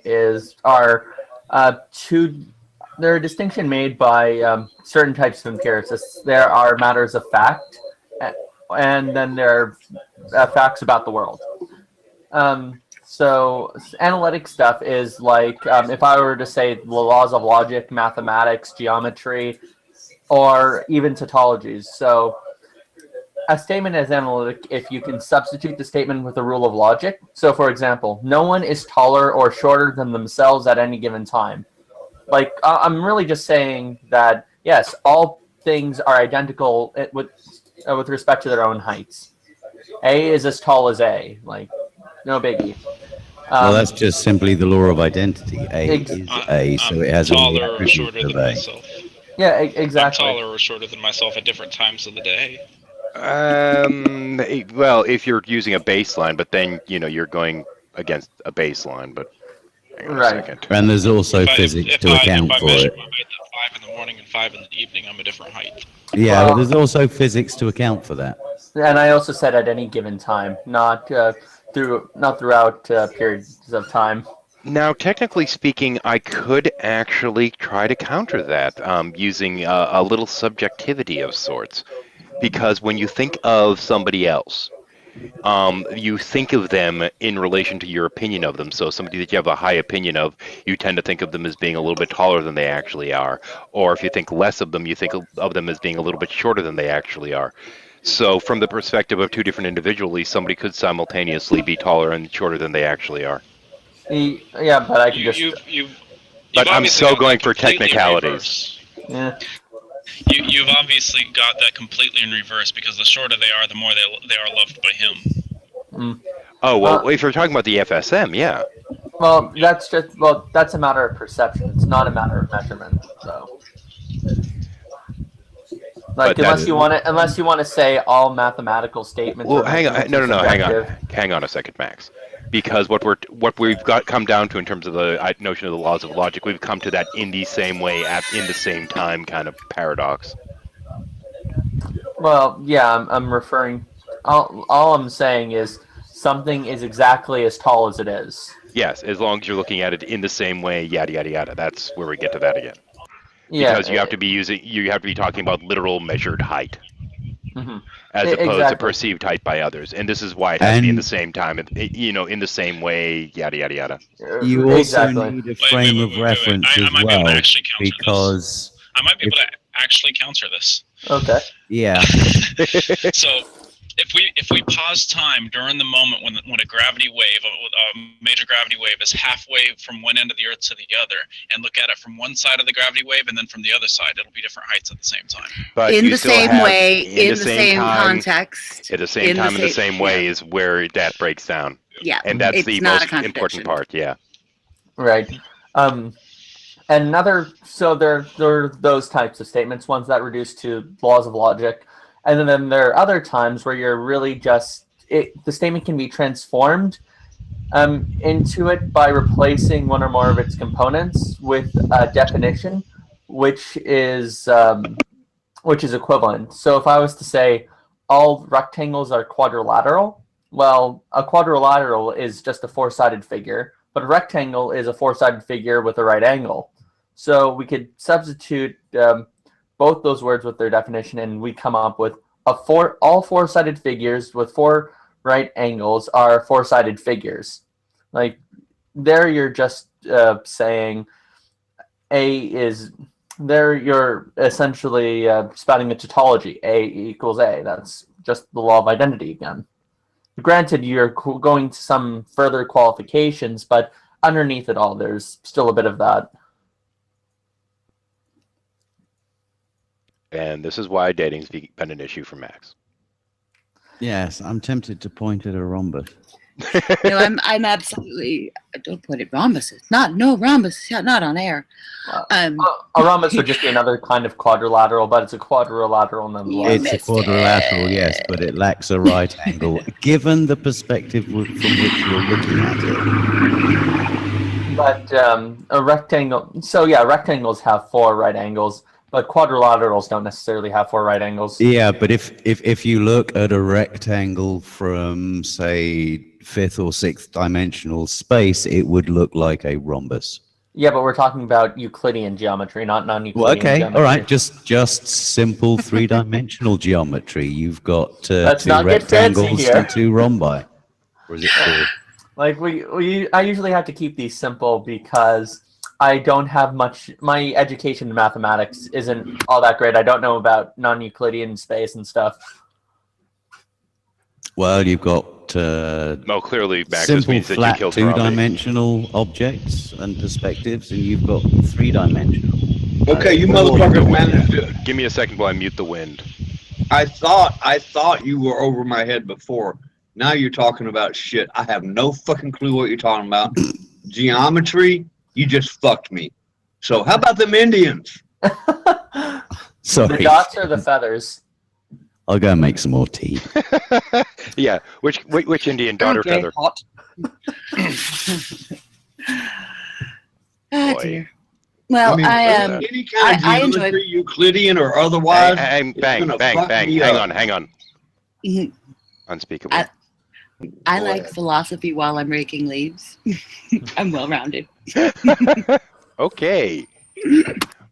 they're a distinction made by certain types of empiricists. There are matters of fact, and then there are facts about the world. So analytic stuff is like, if I were to say the laws of logic, mathematics, geometry, or even tautologies. So a statement is analytic if you can substitute the statement with a rule of logic. So, for example, no one is taller or shorter than themselves at any given time. Like, I'm really just saying that, yes, all things are identical with respect to their own heights. A is as tall as A. Like, no biggie. Well, that's just simply the law of identity. A is A, so it has all the taller or shorter attributes than of A. myself. Yeah, exactly. I'm taller or shorter than myself at different times of the day. Well, if you're using a baseline, but then you're going against a baseline. But hang on a second. And there's also physics to account for it. If I measure my height at 5 in the morning and 5 in the evening, I'm a different height. Yeah, well, there's also physics to account for that. And I also said at any given time, not throughout periods of time. Now, technically speaking, I could actually try to counter that using a little subjectivity of sorts. Because when you think of somebody else, you think of them in relation to your opinion of them. So somebody that you have a high opinion of, you tend to think of them as being a little bit taller than they actually are. Or if you think less of them, you think of them as being a little bit shorter than they actually are. So from the perspective of 2 different individuals, somebody could simultaneously be taller and shorter than they actually are. Yeah, but I can But I'm so going for technicalities. Yeah. You've obviously got that completely in reverse, because the shorter they are, the more they are loved by him. Oh, well, if you're talking about the FSM, yeah. Well, that's a matter of perception. It's not a matter of measurement. So, like, unless you want to say all mathematical statements. Well, hang on, hang on a second, Max. Because what we've got come down to in terms of the notion of the laws of logic, we've come to that in the same way, in the same time kind of paradox. Well, yeah, I'm referring. All I'm saying is something is exactly as tall as it is. Yes, as long as you're looking at it in the same way, yada yada yada. That's where we get to that again. Yeah, because you have to be talking about literal measured height. As opposed to perceived height by others, and this is why it has to be in the same time, in the same way, yada yada yada. You also need a frame of reference as well, because I might be able to actually counter this. Okay. Yeah. So, if we pause time during the moment when a gravity wave, a major gravity wave, is halfway from one end of the Earth to the other, and look at it from one side of the gravity wave and then from the other side, it'll be different heights at the same time. But in the same way, in the same time, context, at the same time, in the same way is where that breaks down. Yeah, and that's it's the not most important part. Yeah. Right. So there are those types of statements, ones that reduce to laws of logic. And then there are other times where you're really just the statement can be transformed into it by replacing one or more of its components with a definition, which is equivalent. So if I was to say all rectangles are quadrilateral, well, a quadrilateral is just a four-sided figure, but a rectangle is a four-sided figure with a right angle. So we could substitute both those words with their definition, and we come up with all four-sided figures with four right angles are four-sided figures. Like there, you're just saying A is there. You're essentially spouting a tautology. A equals A. That's just the law of identity again. Granted, you're going to some further qualifications, but underneath it all, there's still a bit of that. And this is why dating's been an issue for Max. Yes, I'm tempted to point at a rhombus. No, I'm absolutely. Don't put it rhombuses. No rhombus. Not on air. A rhombus would just be another kind of quadrilateral, but it's a quadrilateral nonetheless. It's a quadrilateral, yes, but it lacks a right angle, given the perspective from which you're looking at it. But a rectangle. So yeah, rectangles have four right angles, but quadrilaterals don't necessarily have four right angles. Yeah, but if you look at a rectangle from, say, fifth or sixth dimensional space, it would look like a rhombus. Yeah, but we're talking about Euclidean geometry, not non-Euclidean Well, okay, geometry. all right, just simple three-dimensional geometry. You've got Let's two not get fancy rectangles here. and two rhombi. Or is it four? Like I usually have to keep these simple because I don't have much. My education in mathematics isn't all that great. I don't know about non-Euclidean space and stuff. Well, you've got No, clearly, Max, this simple means that you flat killed Robbie. two-dimensional objects and perspectives, and you've got three-dimensional. Okay, you motherfuckers managed to. Give me a second while I mute the wind. I thought you were over my head before. Now you're talking about shit. I have no fucking clue what you're talking about. Geometry, you just fucked me. So how about them Indians? Sorry. The dots are the feathers. I'll go and make some more tea. Yeah, which Indian daughter Okay, feather? hot. Ah, Boy. dear. Well, I am. Any kind of I geometry, enjoy- Euclidean or otherwise. Bang, it's bang, gonna bang, fuck bang. me Hang up. on, hang on. Mhm. Unspeakable. I Go like ahead. philosophy while I'm raking leaves. I'm well-rounded. Okay.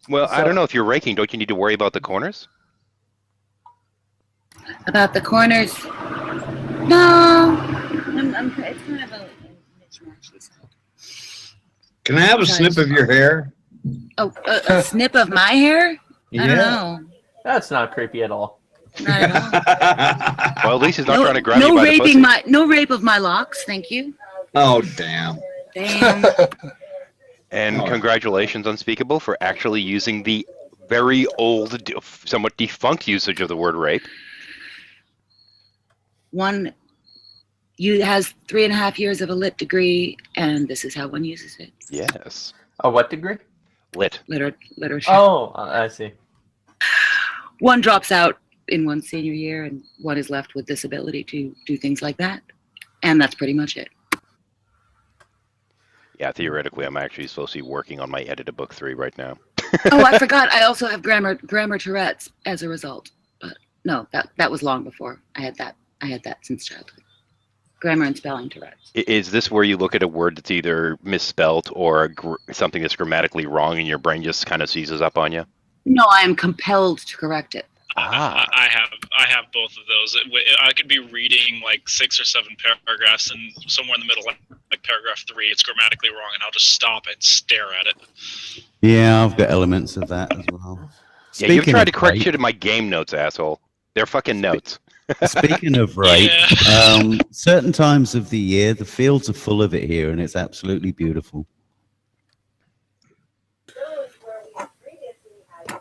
Well, I don't know if you're raking. Don't you need to worry about the corners? About the corners, no. It's kind of a mismatchy side. Can I have a snip of your hair? Oh, a snip of my hair? I don't know. That's not creepy at all. Not at all. Well, at least he's not trying to grab you No by the pussy. no rape of my locks, thank you. Oh, damn. Damn. And Oh. congratulations, Unspeakable, for actually using the very old, somewhat defunct usage of the word rape. One has 3.5 years of a lit degree, and this is how one uses it. Yes. A what degree? Lit. Literature. Oh, I see. One drops out in one senior year, and one is left with this ability to do things like that. And that's pretty much it. Yeah, theoretically, I'm actually supposed to be working on my edited book 3 right now. Oh, I forgot. I also have grammar Tourette's as a result. But no, that was long before I had that. I had that since childhood. Grammar and spelling Tourette's. Is this where you look at a word that's either misspelt or something that's grammatically wrong and your brain just kind of seizes up on you? No, I am compelled to correct it. Ah. I have both of those. I could be reading like 6 or 7 paragraphs, and somewhere in the middle, like paragraph 3, it's grammatically wrong, and I'll just stop and stare at it. Yeah, I've got elements of that as well. Yeah, you've tried to of correct rape- shit in my game notes, asshole. They're fucking notes. Speaking of rape, Yeah. certain times of the year, the fields are full of it here, and it's absolutely beautiful.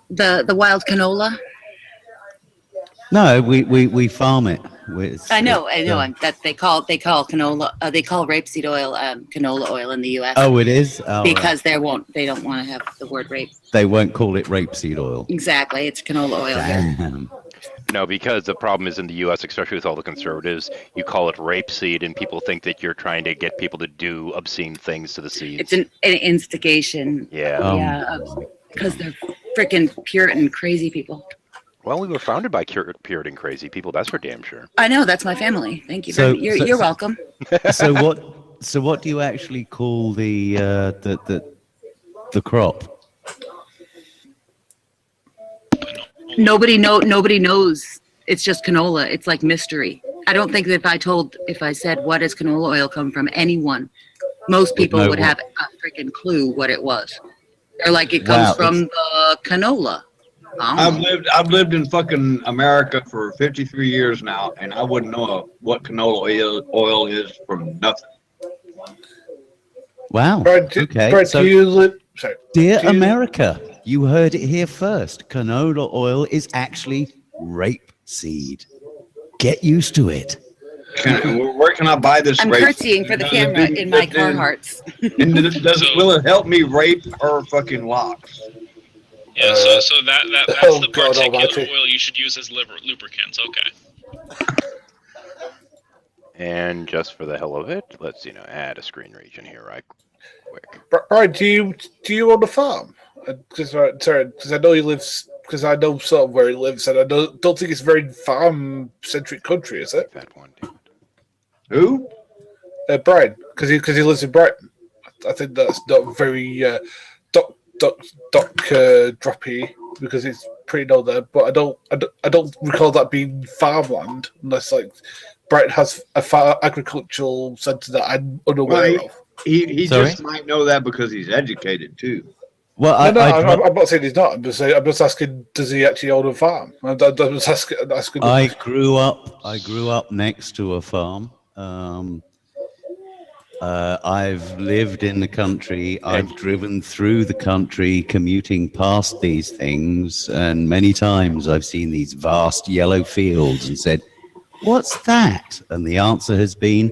The wild canola. No, we farm it. I know. That they call canola. They call rapeseed oil canola oil in the U.S. Oh, it is? Oh, right. because they don't want to have the word rape. They won't call it rapeseed oil. Exactly, it's canola oil. Damn. No, because the problem is in the U.S., especially with all the conservatives, you call it rapeseed, and people think that you're trying to get people to do obscene things to the seeds. It's an instigation. Yeah. Yeah, because they're freaking Puritan crazy people. Well, we were founded by Puritan crazy people. That's for damn sure. I know, that's my family. Thank you. You're welcome. So what do you actually call the crop? Nobody knows. It's just canola. It's like mystery. I don't think that if I said what does canola oil come from, anyone, most people would have a freaking clue what it was. They're like, it comes from the canola. I've lived in fucking America for 53 years now, and I wouldn't know what canola oil is from nothing. Wow. Brad, Okay. Brad, So, do you live? Sorry. dear America, you heard it here first. Canola oil is actually rapeseed. Get used to it. Where can I buy this? I'm rape? curtsying for the camera in my Carhartts. And will it help me rape her fucking locks? Yeah, so that's the particular almighty. oil you should use as lubricants. Okay. And just for the hell of it, let's add a screen region here right quick. Brian, do you own a farm? Because I know he lives. Because I know sort of where he lives, and I don't think it's a very farm-centric country, is it? That one, dude. Who? Brian, because he lives in Brighton. I think that's not very droppy because it's pretty low there. But I don't recall that being farmland unless like Brighton has a agricultural centre that I'm unaware of. He just might know that because he's educated too. Well, I'm not saying he's not. I'm just asking, does he actually own a farm? I'm just asking. I grew up next to a farm. I've lived in the country. I've driven through the country, commuting past these things, and many times I've seen these vast yellow fields and said, "What's that?" And the answer has been,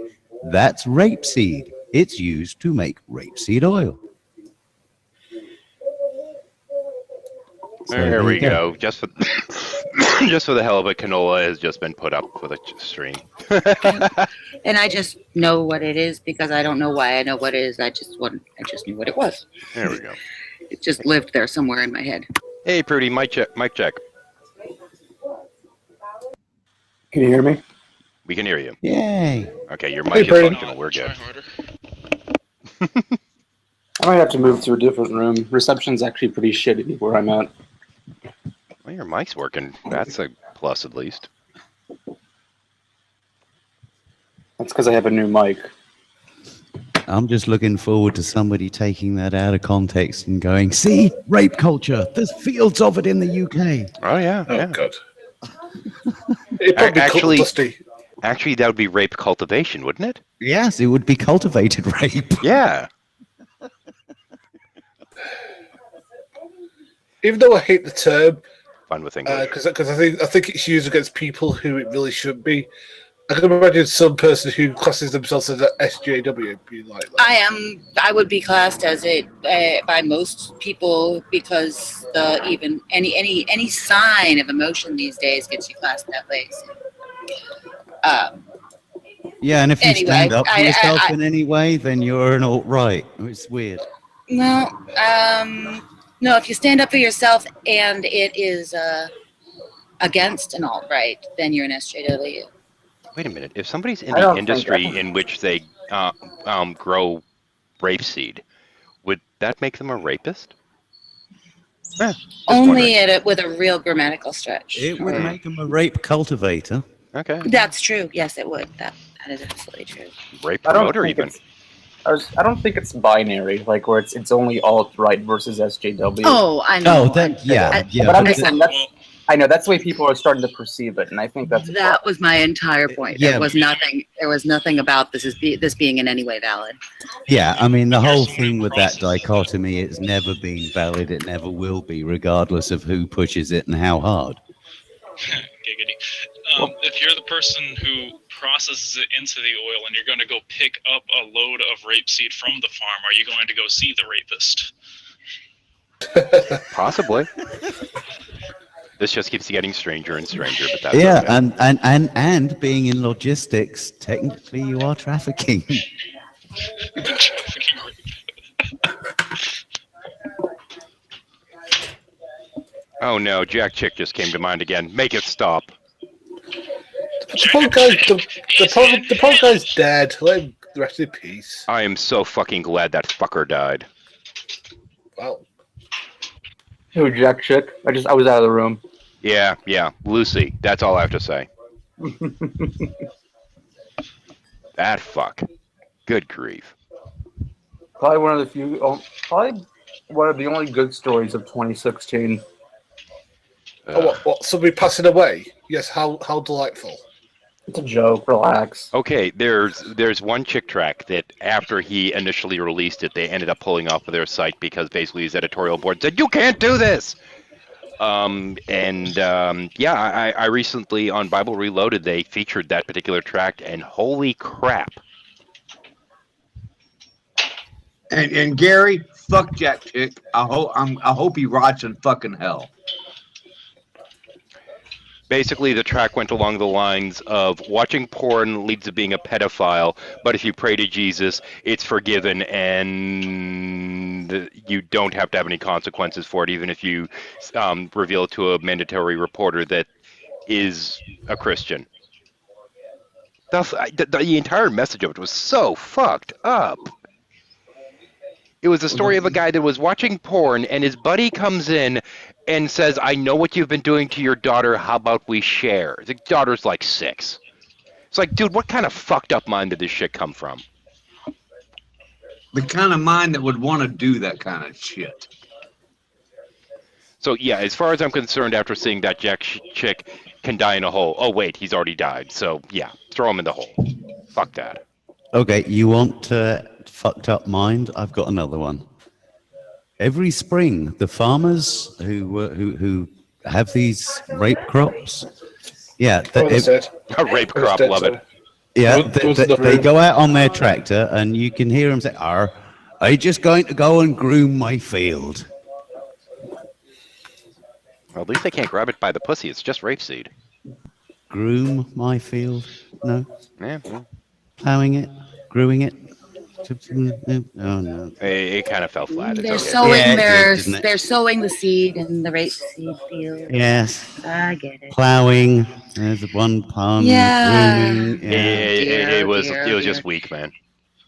"That's rapeseed. It's used to make rapeseed oil." There we go. Just for the hell of it, canola has just been put up for the stream. And I just know what it is because I don't know why I know what it is. I just knew what it was. There we go. It just lived there somewhere in my head. Hey, Prudy, mic check. Can you hear me? We can hear you. Yay! Okay, your mic is functional. We're good. I might have to move to a different room. Reception's actually pretty shitty where I'm at. Well, your mic's working. That's a plus at least. That's because I have a new mic. I'm just looking forward to somebody taking that out of context and going, "See, rape culture. There's fields of it in the UK." Oh yeah. Oh yeah. god. It probably Actually, that would be rape cultivation, wouldn't it? Yes, it would be cultivated rape. Yeah. Even though I hate the term, Fun with English. because I think it's used against people who it really shouldn't be. I can imagine some person who classes themselves as an SJW being like that. I would be classed as it by most people because even any sign of emotion these days gets you classed that way. So, Yeah, and if you Anyway, stand up for I- yourself I- in any way, then you're an alt-right. It's weird. no, if you stand up for yourself and it is against an alt-right, then you're an SJW. Wait a minute. If somebody's in I the don't industry think- in which they grow rapeseed, would that make them a rapist? Just Only wondering. with a real grammatical stretch. It would make them a rape cultivator. Okay. That's true. Yes, it would. That is absolutely true. Rape I don't promoter think even. I don't think it's binary, like where it's only alt-right versus SJW. Oh, I know. Oh, that yeah. But I'm just I- saying I know that's the way people are starting to perceive it, and I think that's That was my entire point. Yeah. There was nothing about this being in any way valid. Yeah, I mean, the whole There's thing with that process. dichotomy, it's never been valid. It never will be, regardless of who pushes it and how hard. Giggity. If you're the person who processes it into the oil and you're going to go pick up a load of rapeseed from the farm, are you going to go see the rapist? Possibly. This just keeps getting stranger and stranger, but that's Yeah, okay. and being in logistics, technically you are trafficking. Trafficking rape. Oh no, Jack Chick just came to mind again. Make it stop. The poor guy's dead. Let him rest in peace. I am so fucking glad that fucker died. Wow. Who, Jack Chick? I was out of the room. Yeah, Lucy. That's all I have to say. That fuck. Good grief. Probably one of the few, probably one of the only good stories of 2016. What? Somebody passing away? Yes. How delightful. It's a joke. Relax. Okay, there's one Chick track that after he initially released it, they ended up pulling off of their site because basically his editorial board said, "You can't do this." I recently on Bible Reloaded they featured that particular track, and holy crap! And Gary, fuck Jack Chick. I hope he rots in fucking hell. Basically, the track went along the lines of watching porn leads to being a pedophile, but if you pray to Jesus, it's forgiven, and you don't have to have any consequences for it, even if you reveal to a mandatory reporter that is a Christian. The entire message of it was so fucked up. It was the story of a guy that was watching porn, and his buddy comes in and says, "I know what you've been doing to your daughter. How about we share?" The daughter's like 6. It's like, dude, what kind of fucked up mind did this shit come from? The kind of mind that would want to do that kind of shit. So yeah, as far as I'm concerned, after seeing that, Jack Chick can die in a hole. Oh wait, he's already died. So yeah, throw him in the hole. Fuck that. Okay, you want fucked up mind? I've got another one. Every spring, the farmers who have these rape crops, a rape crop, love it. Yeah, they go out on their tractor, and you can hear them say, "Are just going to go and groom my field?" Well, at least they can't grab it by the pussy. It's just rapeseed. Groom my field? No. Yeah. Plowing it, growing it. Oh no. It kind of fell flat. They're It's okay. sowing Yeah, they're sowing the seed in the rapeseed field. Yes. I get it. Plowing. There's one pun. Yeah. Grooming, yeah. It was just weak, man.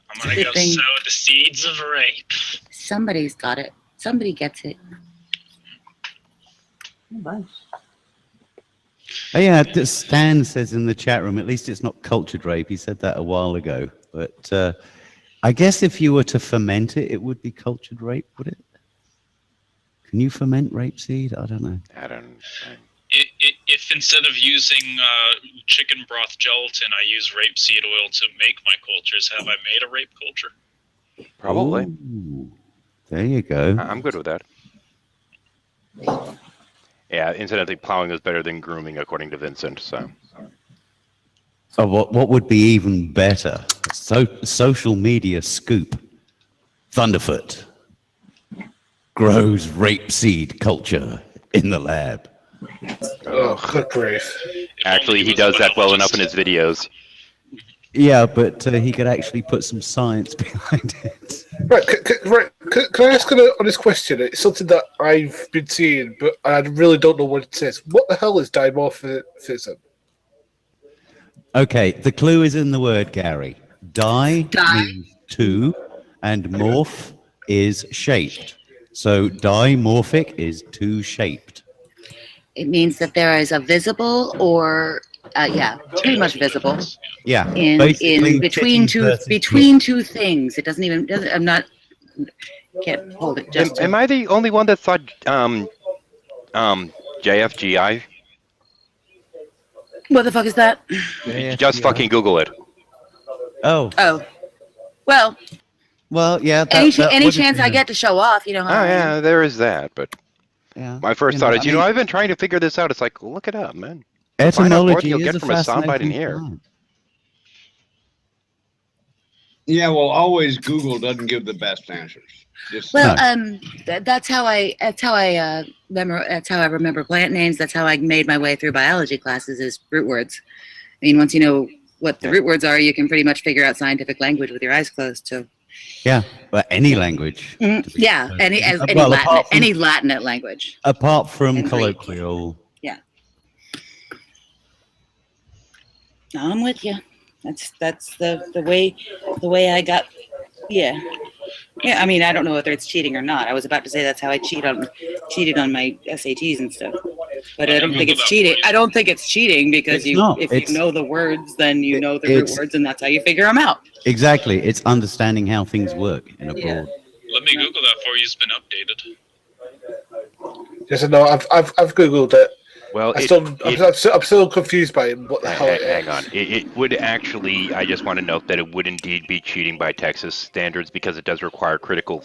I'm gonna go sow the seeds of rape. Somebody's got it. Somebody gets it. Oh, yeah, Stan says in the chat room, at least it's not cultured rape. He said that a while ago. But I guess if you were to ferment it, it would be cultured rape, would it? Can you ferment rapeseed? I don't know. I don't. If instead of using chicken broth gelatin, I use rapeseed oil to make my cultures, have I made a rape culture? Probably. Ooh, there you go. I'm good with that. Yeah, incidentally, plowing is better than grooming, according to Vincent. So. Oh, what would be even better? Social media scoop. Thunderfoot grows rapeseed culture in the lab. Oh, good grief. Actually, he does that well enough in his videos. Yeah, but he could actually put some science behind it. Right, can I ask an honest question? It's something that I've been seeing, but I really don't know what it is. What the hell is dimorphism? Okay, the clue is in the word, Gary. Di means two, and morph is shaped. So dimorphic is two-shaped. It means that there is a visible or pretty much visible. Yeah, In between two things. It doesn't even. I'm not. Can't hold it. Just. Am I the only one that thought JFGI? What the fuck is that? Just fucking Google it. Oh. Well, yeah. Any chance I get to show off, you know. Oh yeah, there is that. But yeah, my first thought is, I've been trying to figure this out. It's like, look it up, man. Etymology you'll is get a from a soundbite in fascinating here. plant. Yeah, well, always Google doesn't give the best answers. Just Well, No. that's how I remember plant names. That's how I made my way through biology classes is root words. I mean, once you know what the root words are, you can pretty much figure out scientific language with your eyes closed. So Yeah, but any language. to be yeah, perfect. any Latin language. Apart from And Greek. colloquial. No, I'm with you. That's the way I got. Yeah. Yeah, I mean, I don't know whether it's cheating or not. I was about to say that's how I cheated on my SATs and stuff. But I don't think it's cheating. I don't think it's cheating because if you know the words, then you know the root words, and that's how you figure them out. Exactly. It's understanding how things work in a broad. Let me Google that for you. It's been updated. Yes, no, I've Googled it. Well, I'm still confused by what the hell it is. Hang on. It would actually, I just want to note that it would indeed be cheating by Texas standards because it does require critical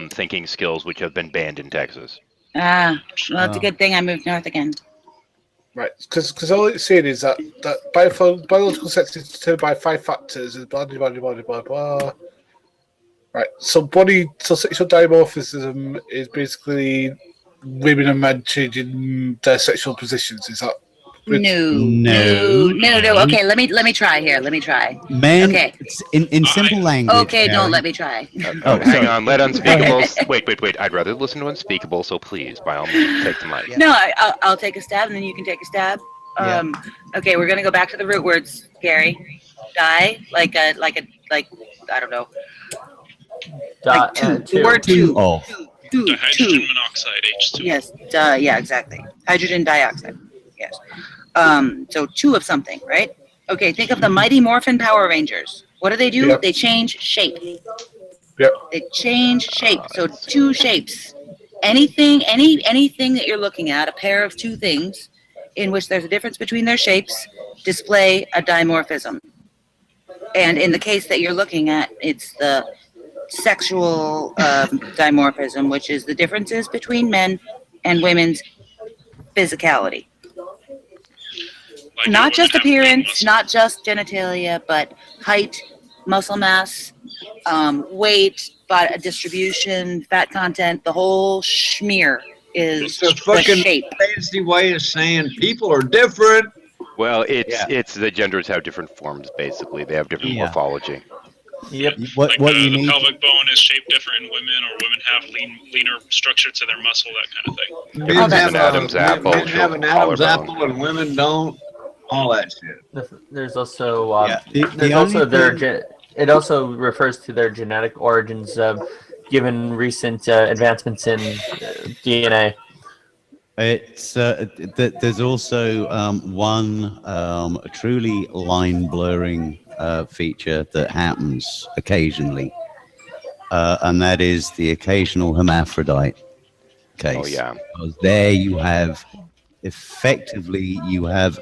thinking skills, which have been banned in Texas. Well, it's a good thing I moved north again. Right, because all it's saying is that biological sex is determined by 5 factors, and blah, blah, blah, blah, blah, blah. Right, so sexual dimorphism is basically women and men changing their sexual positions. Is that? No. Okay, let me try here. Let me try. Men, okay. In simple language. Okay, don't let me try. Hang on. Let Unspeakables. Wait. I'd rather listen to Unspeakable, so please, by all means, take the mic. No, I'll take a stab, and then you can take a stab. Okay, we're gonna go back to the root words, Gary. Die, like I don't know. Like two. The word two. Oh. The hydrogen monoxide, H2. Yes. Yeah. Exactly. Hydrogen dioxide. Yes. So 2 of something, right? Okay. Think of the Mighty Morphin Power Rangers. What do? Yep. They change shape. Yep. They change shape. So 2 shapes. Anything that you're looking at, a pair of 2 things, in which there's a difference between their shapes, display a dimorphism. And in the case that you're looking at, it's the sexual dimorphism, which is the differences between men and women's physicality. Like Not just appearance, not just genitalia, but height, muscle mass, weight, distribution, fat content, the whole schmear is it's a the fucking shape. fancy way of saying people are different. Well, it's the genders have different forms, basically. They have different morphology. Yep. What you the need? pelvic bone is shaped different in women, or women have leaner structure to their muscle, that kind of thing. Men have an Adam's apple, Men have an Adam's collarbone. apple, and women don't. All that shit. There's also it also refers to their genetic origins, given recent advancements in DNA. It's there's also one truly line blurring feature that happens occasionally, and that is the occasional hermaphrodite case. Oh yeah. Because there you have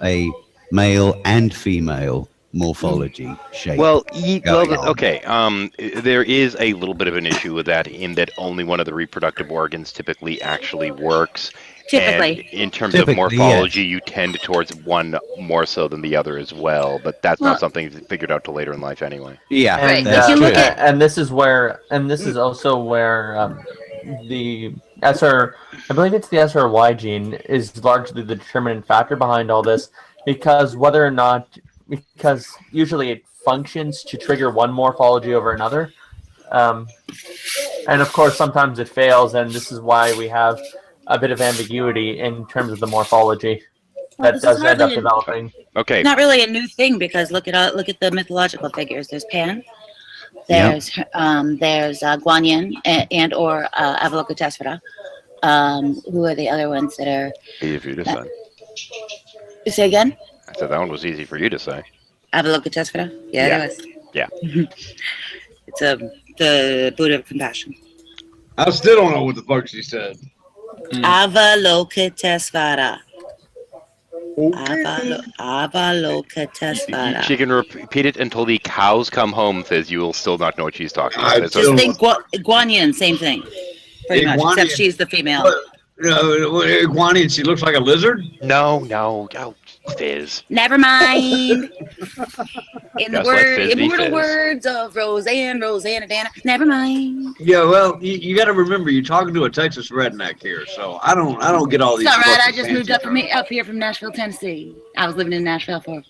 a male and female morphology shape. Well, okay. There is a little bit of an issue with that, in that only one of the reproductive organs typically actually works. Typically. And in terms of morphology, you tend towards one more so than the other as well. But that's not something figured out till later in life, anyway. Yeah, And, that's true. and this is also where the SR, I believe it's the SRY gene, is largely the determinant factor behind all this, because usually it functions to trigger one morphology over another, and of course sometimes it fails, and this is why we have a bit of ambiguity in terms of the morphology that does end up developing. Okay. Not really a new thing, because look at the mythological figures. There's Pan. There's Guanyin and or Avalokitesvara. Who are the other ones that are? Easy for you to say. Say again? I said that one was easy for you to say. Avalokitesvara? Yeah, it was. Yeah. It's the Buddha of compassion. I still don't know what the fuck she said. Avalokitesvara. Avalokitesvara. She can repeat it until the cows come home, Fizz. You will still not know what she's talking about. Just think Guanyin, same thing. Pretty much, except she's the female. Guanyin, she looks like a lizard? No. Fizz. Never mind. In the Just let Fizz be immortal Fizz. words of Rosanna Dana. Never mind. Yeah, well, you got to remember you're talking to a Texas redneck here, so I don't get all It's these. all right. I fucking just fancy moved up terms. up here from Nashville, Tennessee. I was living in Nashville for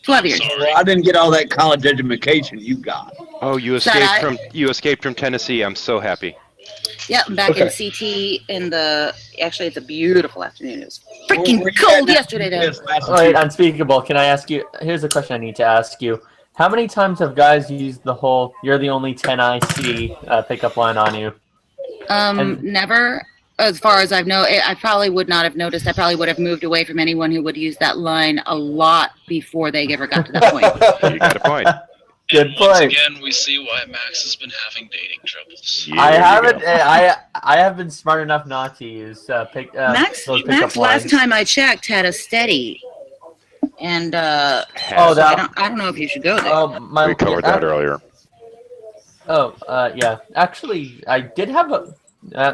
12 years. Sorry. Well, I didn't get all that college education you got. Oh, you Sorry, escaped from Tennessee. I'm so happy. Yep, I'm back in Okay. CT in the. Actually, it's a beautiful afternoon. It was Where freaking you cold at now? yesterday. Though. Yes, All right, Massachusetts. unspeakable. Can I ask you? Here's a question I need to ask you. How many times have guys used the whole "you're the only 10 I see" pickup line on you? Never. As far as I've known, I probably would not have noticed. I probably would have moved away from anyone who would use that line a lot before they ever got to that point. You got a point. Good And once point. again, we see why Max has been having dating troubles. I There you haven't. go. I have been smart enough not to use Max, those pickup Max, lines. last time I checked, had a steady, and Oh, I that. don't know if you should go there. Oh, my. We covered that earlier. Oh, yeah. Actually, I did have a.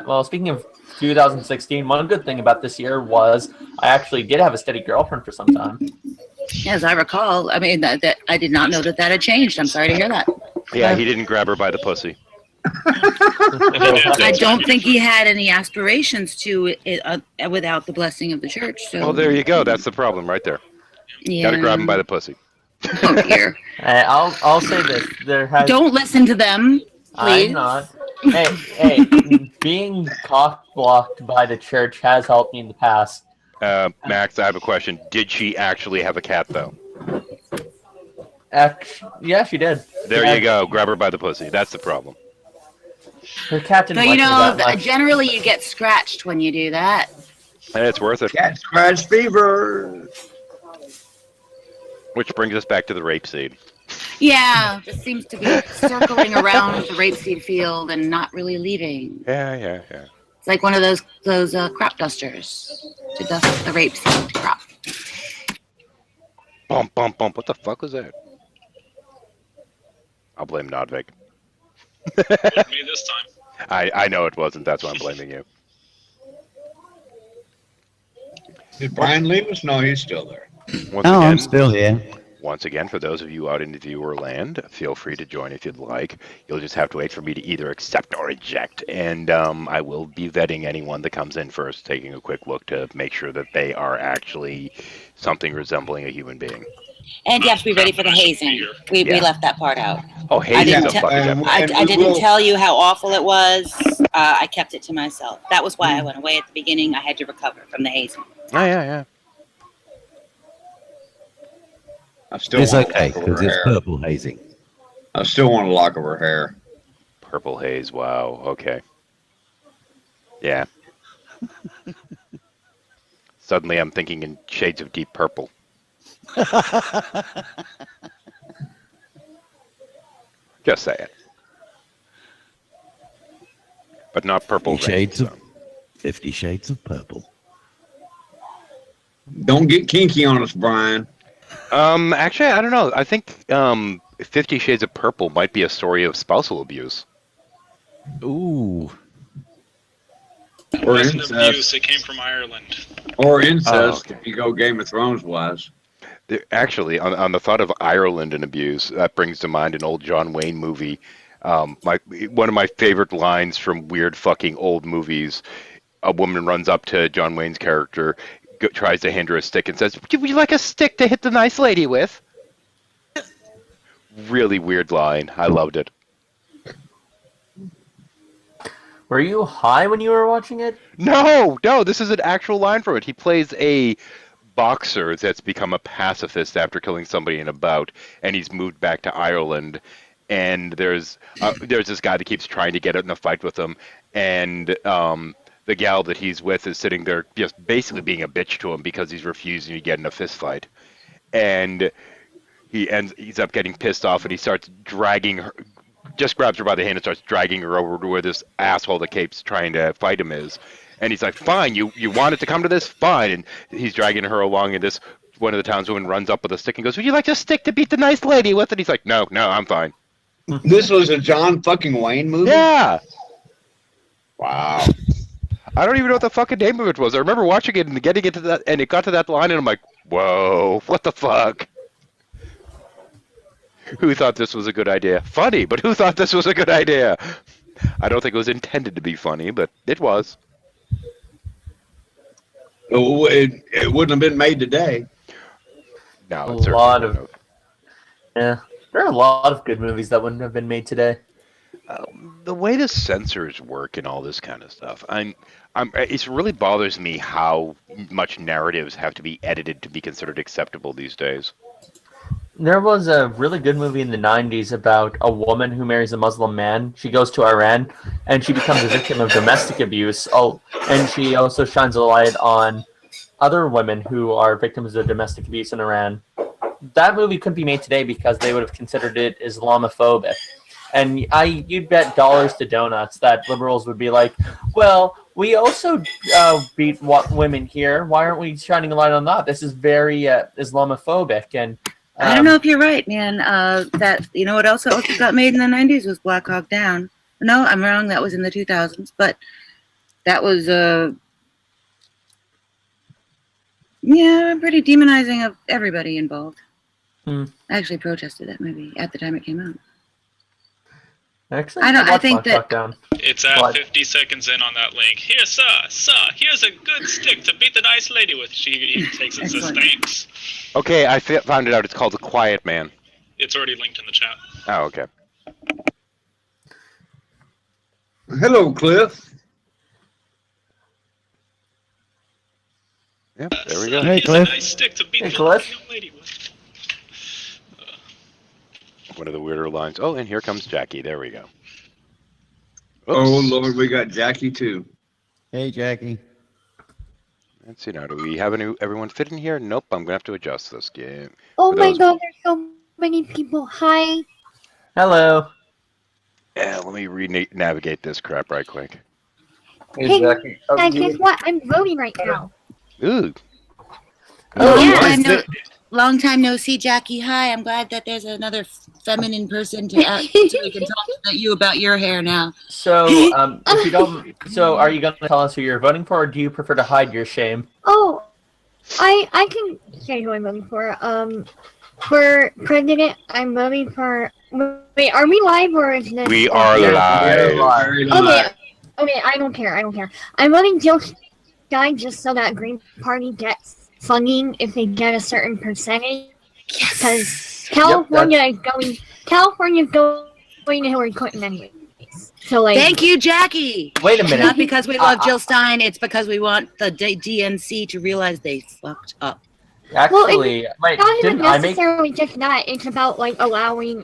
Well, speaking of 2016, one good thing about this year was I actually did have a steady girlfriend for some time. As I recall, I mean that I did not know that had changed. I'm sorry to hear that. Yeah, he didn't grab her by the pussy. I don't think he had any aspirations to it without the blessing of the church. So, Well, there you go. That's the problem right there. yeah. Gotta grab him by the pussy. Oh dear! I'll say this: there has. Don't listen to them, please. I'm not. Hey, being cock blocked by the church has helped me in the past. Max, I have a question. Did she actually have a cat, though? Yeah, she did. There you go. Grab her by the pussy. That's the problem. Her cat didn't But you like me know, that much. generally you get scratched when you do that. And it's worth it. Cat scratch fever. Which brings us back to the rapeseed. Yeah, just seems to be circling around the rapeseed field and not really leaving. Yeah. It's like one of those crop dusters to dust the rapeseed crop. Bump. What the fuck was that? I'll blame Nodvig. Wasn't me this time. I know it wasn't. That's why I'm blaming you. Did Brian leave us? No, he's still there. Once No, again, I'm still here. Once again, for those of you out in viewer land, feel free to join if you'd like. You'll just have to wait for me to either accept or reject, and I will be vetting anyone that comes in first, taking a quick look to make sure that they are actually something resembling a human being. And you have to be ready for the hazing. We Yeah. left that part out. Oh, I hazing's didn't a te- fucking and- definite. I we didn't will- tell you how awful it was. I kept it to myself. That was why I went away at the beginning. I had to recover from the hazing. Oh, yeah. I still It's want a okay lock of because her it's hair. purple hazing. I still want a lock of her hair. Purple haze, wow, okay. Yeah. Suddenly I'm thinking in shades of deep purple. Just say it. But not purple 50 rain, shades so. of 50 Shades of Purple. Don't get kinky on us, Brian. Actually, I don't know. I think 50 Shades of Purple might be a story of spousal abuse. Ooh. It Or wasn't incest. abuse. It came from Ireland. Or incest, okay. if you go Game of Thrones wise. Actually, on the thought of Ireland and abuse, that brings to mind an old John Wayne movie. One of my favorite lines from weird fucking old movies. A woman runs up to John Wayne's character, tries to hand her a stick, and says, "Would you like a stick to hit the nice lady with?" Really weird line. I loved it. Were you high when you were watching it? No, this is an actual line from it. He plays a boxer that's become a pacifist after killing somebody in a bout, and he's moved back to Ireland. And there's this guy that keeps trying to get in a fight with him, and the gal that he's with is sitting there just basically being a bitch to him because he's refusing to get in a fist fight. And he's up getting pissed off, and he starts dragging her, just grabs her by the hand and starts dragging her over to where this asshole that keeps trying to fight him is. And he's like, "Fine, you wanted to come to this? Fine." And he's dragging her along, and this one of the townswomen runs up with a stick and goes, "Would you like a stick to beat the nice lady with?" And he's like, No, I'm fine. This was a John fucking Wayne movie? Yeah. Wow. I don't even know what the fucking name of it was. I remember watching it and getting into that, and it got to that line, and I'm like, Whoa, what the fuck? Who thought this was a good idea? Funny, but who thought this was a good idea? I don't think it was intended to be funny, but it was. Oh, it wouldn't have been made today. No, A it certainly lot wouldn't of yeah. There are a lot of good movies that wouldn't have been made today. have. The way the censors work and all this kind of stuff, it really bothers me how much narratives have to be edited to be considered acceptable these days. There was a really good movie in the 90s about a woman who marries a Muslim man. She goes to Iran and she becomes a victim of domestic abuse. Oh, and she also shines a light on other women who are victims of domestic abuse in Iran. That movie couldn't be made today because they would have considered it Islamophobic. And you'd bet dollars to donuts that liberals would be like, well, we also beat women here. Why aren't we shining a light on that? This is very Islamophobic. And I don't know if you're right, man. That you know what else got made in the 90s was Black Hawk Down. No, I'm wrong. That was in the 2000s, but that was pretty demonizing of everybody involved. I actually protested that movie at the time it came out. Actually, I think that down. It's at 50 seconds in on that link. Here, sir, here's a good stick to beat the nice lady with. He takes it and says, thanks. Okay, I found it out. It's called The Quiet Man. It's already linked in the chat. Oh, okay. Hello, Cliff. Yep, there we go. Hey, Here's Cliff. a nice stick to beat Hey, the Cliff. young lady with. One of the weirder lines. Oh, and here comes Jackie. There we go. Oops. Oh, Lord, we got Jackie, too. Hey, Jackie. Let's see now. Do we have everyone fit in here? Nope. I'm gonna have to adjust this game. Oh For my those- god, there's so many people. Hi. Hello. Yeah, let me navigate this crap right quick. Hey, Jackie. guess what? I'm voting right now. Ooh. Oh, long time no see, Jackie. Hi, I'm glad that there's another feminine person to we can talk to you about your hair now. So, if you don't, are you going to tell us who you're voting for, or do you prefer to hide your shame? Oh, I can say who I'm voting for. For president, I'm voting for. Wait, are we live or is this? We are Yes, live. Very Okay, live. okay, I don't care. I'm voting Jill Stein just so that Green Party gets funding if they get a certain percentage. Because California is going to Hillary Clinton anyways. So like, Thank you, Jackie. Wait a minute. Not because we love Jill Stein, it's because we want the DNC to realize they fucked up. Actually, wait, not even didn't I make? necessarily just that. It's about like allowing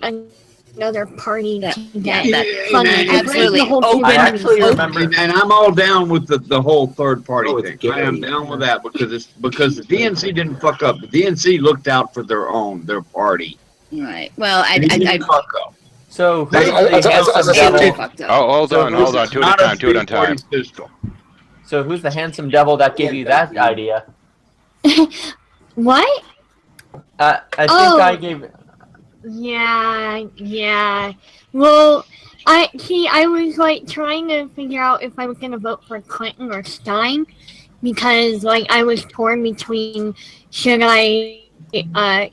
another party to get that funding. Yeah, and bring absolutely. the whole Open- I community actually vote. remember. And I'm all down with the whole third party Oh, it's thing. I am gay. down with that because the DNC didn't fuck up. The DNC looked out for their party. Right. Well, And he didn't fuck up. So, who's Hey, the as a handsome kid- devil? fucked up. Oh, hold So on. who's- Two at a Not time. Two at a three-party time. system. So, who's the handsome devil that gave you that idea? What? I think Oh. I gave. Yeah. Well, I was like trying to figure out if I was gonna vote for Clinton or Stein because like I was torn between should I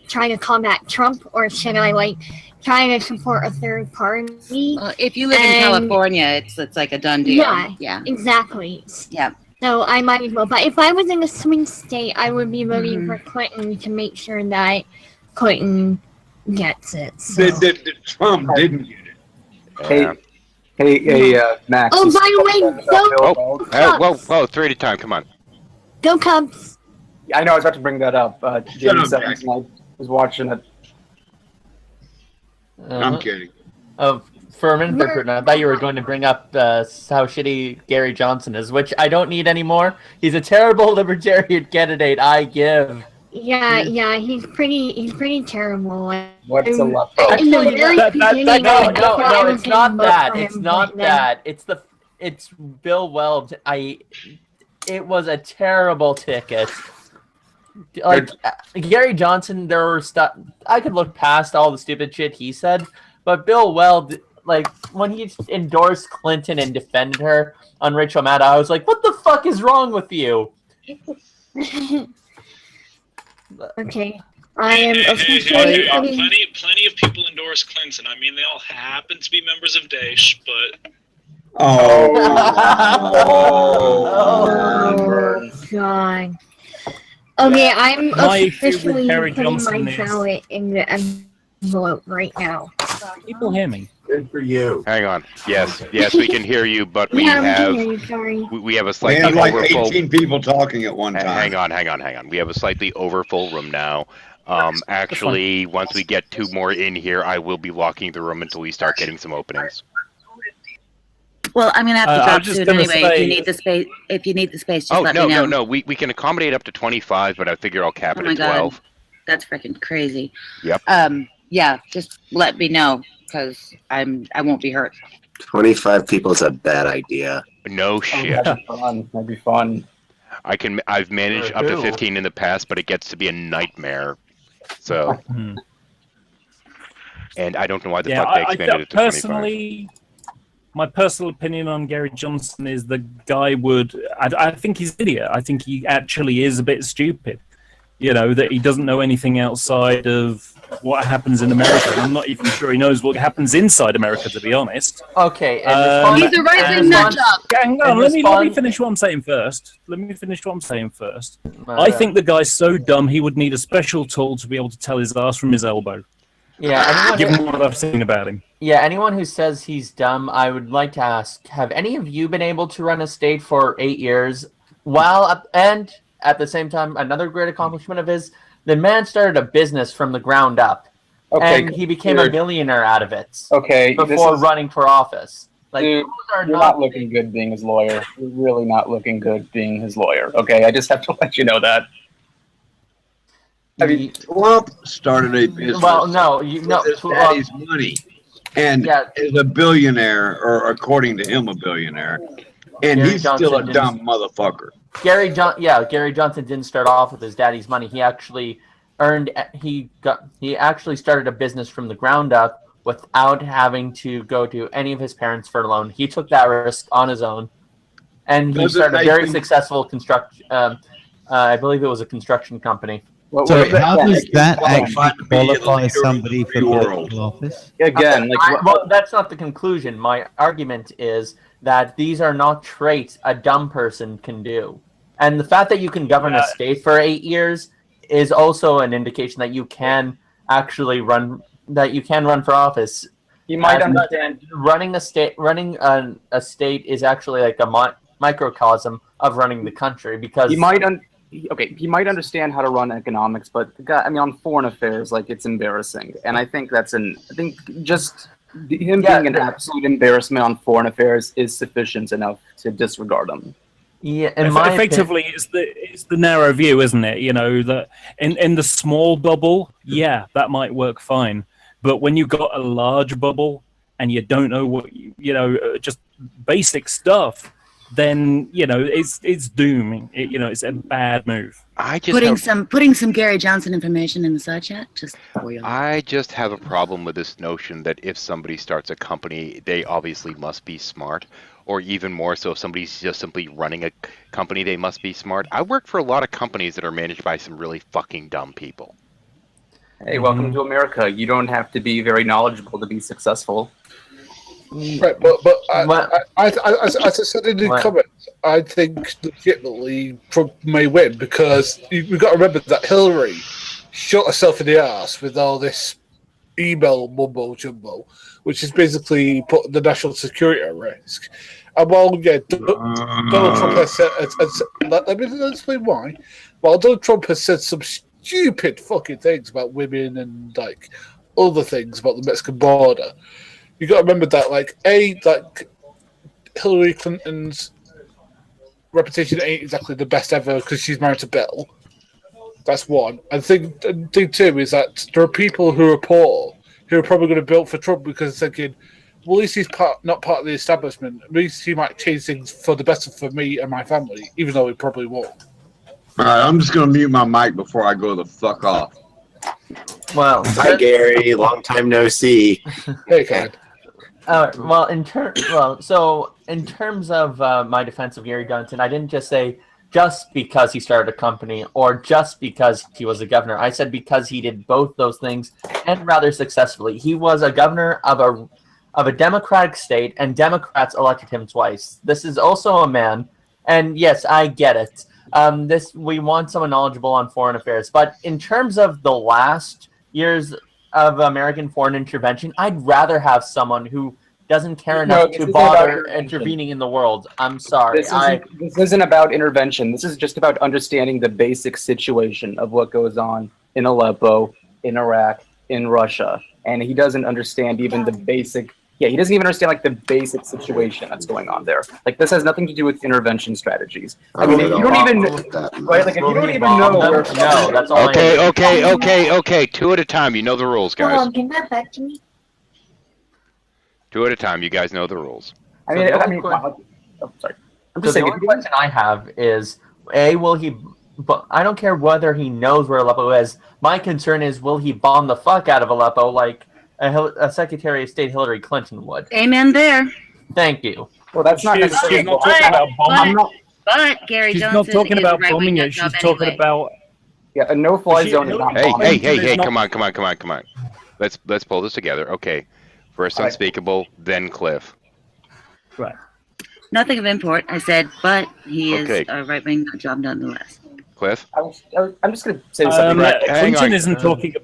try to combat Trump or should I like try to support a third party? Well, if you live in And- California, it's like a done deal. Yeah. Exactly. Yeah. So I might as well. But if I was in a swing state, I would be voting Mhm. for Clinton to make sure that Clinton gets it. So. The Trump didn't get it. Hey, Yeah. hey, Max. Oh, you by the way, said about don't- Bill Weld. Whoa, three at a time. Come on. Go Cubs! I know I was about to bring that up. Jamie up, said Jack. this and I was watching it. I'm kidding. Oh, for a minute there, I thought you were going to bring up how shitty Gary Johnson is, which I don't need anymore. He's a terrible libertarian candidate. I give. Yeah, he's pretty terrible. What's a left? In the very beginning, I thought I was it's not gonna vote that. for It's him, not but then- that. It's Bill Weld. It was a terrible ticket. Like Gary Johnson, there were stuff I could look past all the stupid shit he said, but Bill Weld, like when he endorsed Clinton and defended her on Rachel Maddow, I was like, "What the fuck is wrong with you?" Okay. I am Hey, officially putting. plenty of people endorse Clinton. I mean, they all happen to be members of Daesh, but Oh, Oh, God. Okay, I'm My issue with officially Gary putting Johnson my is- ballot in the envelope right now. People hear me. Good for you. Hang on. Yes, we can hear you, but we Yeah, we can have hear you, sorry. we have a we slightly have like overfull. 18 people talking at one time. Hang on. We have a slightly overfull room now. Actually, once we get 2 more in here, I will be locking the room until we start getting some openings. Well, I'm gonna have to I drop was just soon gonna anyway. If say- you need the space, just Oh, let me know. no. We can accommodate up to 25, but I figure I'll cap Oh it my at God. 12. That's freaking crazy. Yep. Yeah, just let me know because I won't be hurt. 25 people is a bad idea. No Oh, shit. that'd be fun. That'd be fun. I've managed up to 15 in the past, but it gets to be a nightmare. So, Hmm. and I don't know why the Yeah, fuck they I expanded it to 25. personally, my personal opinion on Gary Johnson is the guy would. I think he's an idiot. I think he actually is a bit stupid. You know, that he doesn't know anything outside of what happens in America. And I'm not even sure he knows what happens inside America, to be honest. Okay. He's a right-wing nutjob. Hang on, let me finish what I'm saying first. I think the guy's so dumb he would need a special tool to be able to tell his ass from his elbow. Yeah, Given what I've seen about him. Yeah, anyone who says he's dumb, I would like to ask, have any of you been able to run a state for 8 years and at the same time, another great accomplishment of his, the man started a business from the ground up. Okay, and he became a millionaire out of it. Okay, Before running for office. Like, dude, you're not looking good being his lawyer. You're really not looking good being his lawyer. Okay, I just have to let you know that. I mean, Trump started a business. Well, no, with his daddy's money, and is a billionaire, or according to him, a billionaire, and Gary he's Johnson still a didn't- dumb motherfucker. Gary Johnson didn't start off with his daddy's money. He actually actually started a business from the ground up without having to go to any of his parents for a loan. He took that risk on his own, and he started a very successful construction. I believe it was a construction company. So how does that actually qualify somebody for political office? Again, well, that's not the conclusion. My argument is that these are not traits a dumb person can do. And the fact that you can govern a state for 8 years is also an indication that you can actually run for office. You might understand running a state is actually like a microcosm of running the country, because he might understand how to run economics, but the guy, on foreign affairs, like, it's embarrassing. And I think just him being an absolute embarrassment on foreign affairs is sufficient enough to disregard him. Yeah, effectively, it's the narrow view, isn't it? You know, that in the small bubble, yeah, that might work fine. But when you've got a large bubble and you don't know what just basic stuff, then it's dooming. It's a bad move. Putting some Gary Johnson information in the side chat just for you. I just have a problem with this notion that if somebody starts a company, they obviously must be smart, or even more so, if somebody's just simply running a company, they must be smart. I work for a lot of companies that are managed by some really fucking dumb people. Hey, welcome to America. You don't have to be very knowledgeable to be successful. Right, but as I said in the comments, I think legitimately Trump may win, because we've got to remember that Hillary shot herself in the ass with all this email mumbo jumbo, which is basically put the national security at risk. And while Donald Trump has said, let me explain why. While Donald Trump has said some stupid fucking things about women and like other things about the Mexican border, you got to remember that Hillary Clinton's reputation ain't exactly the best ever because she's married to Bill. That's one. And thing two is that there are people who are poor who are probably going to vote for Trump because they're thinking, well, at least he's not part of the establishment. At least he might change things for the better for me and my family, even though he probably won't. All right, I'm just going to mute my mic before I go the fuck off. Well, hi Gary, long time no see. Hey, Ken. In terms of my defense of Gary Johnson, I didn't just say just because he started a company or just because he was a governor. I said because he did both those things and rather successfully. He was a governor of a democratic state, and Democrats elected him twice. This is also a man, and yes, I get it. We want someone knowledgeable on foreign affairs, but in terms of the last years of American foreign intervention, I'd rather have someone who doesn't care enough to bother intervening in the world. I'm sorry. This isn't about intervention. This is just about understanding the basic situation of what goes on in Aleppo, in Iraq, in Russia. And he doesn't understand even the basic... Yeah, he doesn't even understand like the basic situation that's going on there. Like this has nothing to do with intervention strategies. I mean, if you don't even right, like if you don't even know, no, that's all. Okay. 2 at a time. You know the rules, guys. Give that back to me. 2 at a time. You guys know the rules. Sorry. I'm just saying. The only question I have is, will he? But I don't care whether he knows where Aleppo is. My concern is, will he bomb the fuck out of Aleppo like a Secretary of State Hillary Clinton would? Amen there. Thank you. Well, that's not necessarily. She's not talking about bombing. But Gary She's Johnson not talking is about right bombing wing it. She's nut job talking anyway. about. Yeah, a no-fly zone is not bombing. Hey! Come on. Let's pull this together. Okay, first unspeakable, then Cliff. Right. Nothing of import, I said, but he is Okay. a right wing nut job nonetheless. Cliff. I'm just going to say something. Hang Clinton on. isn't talking.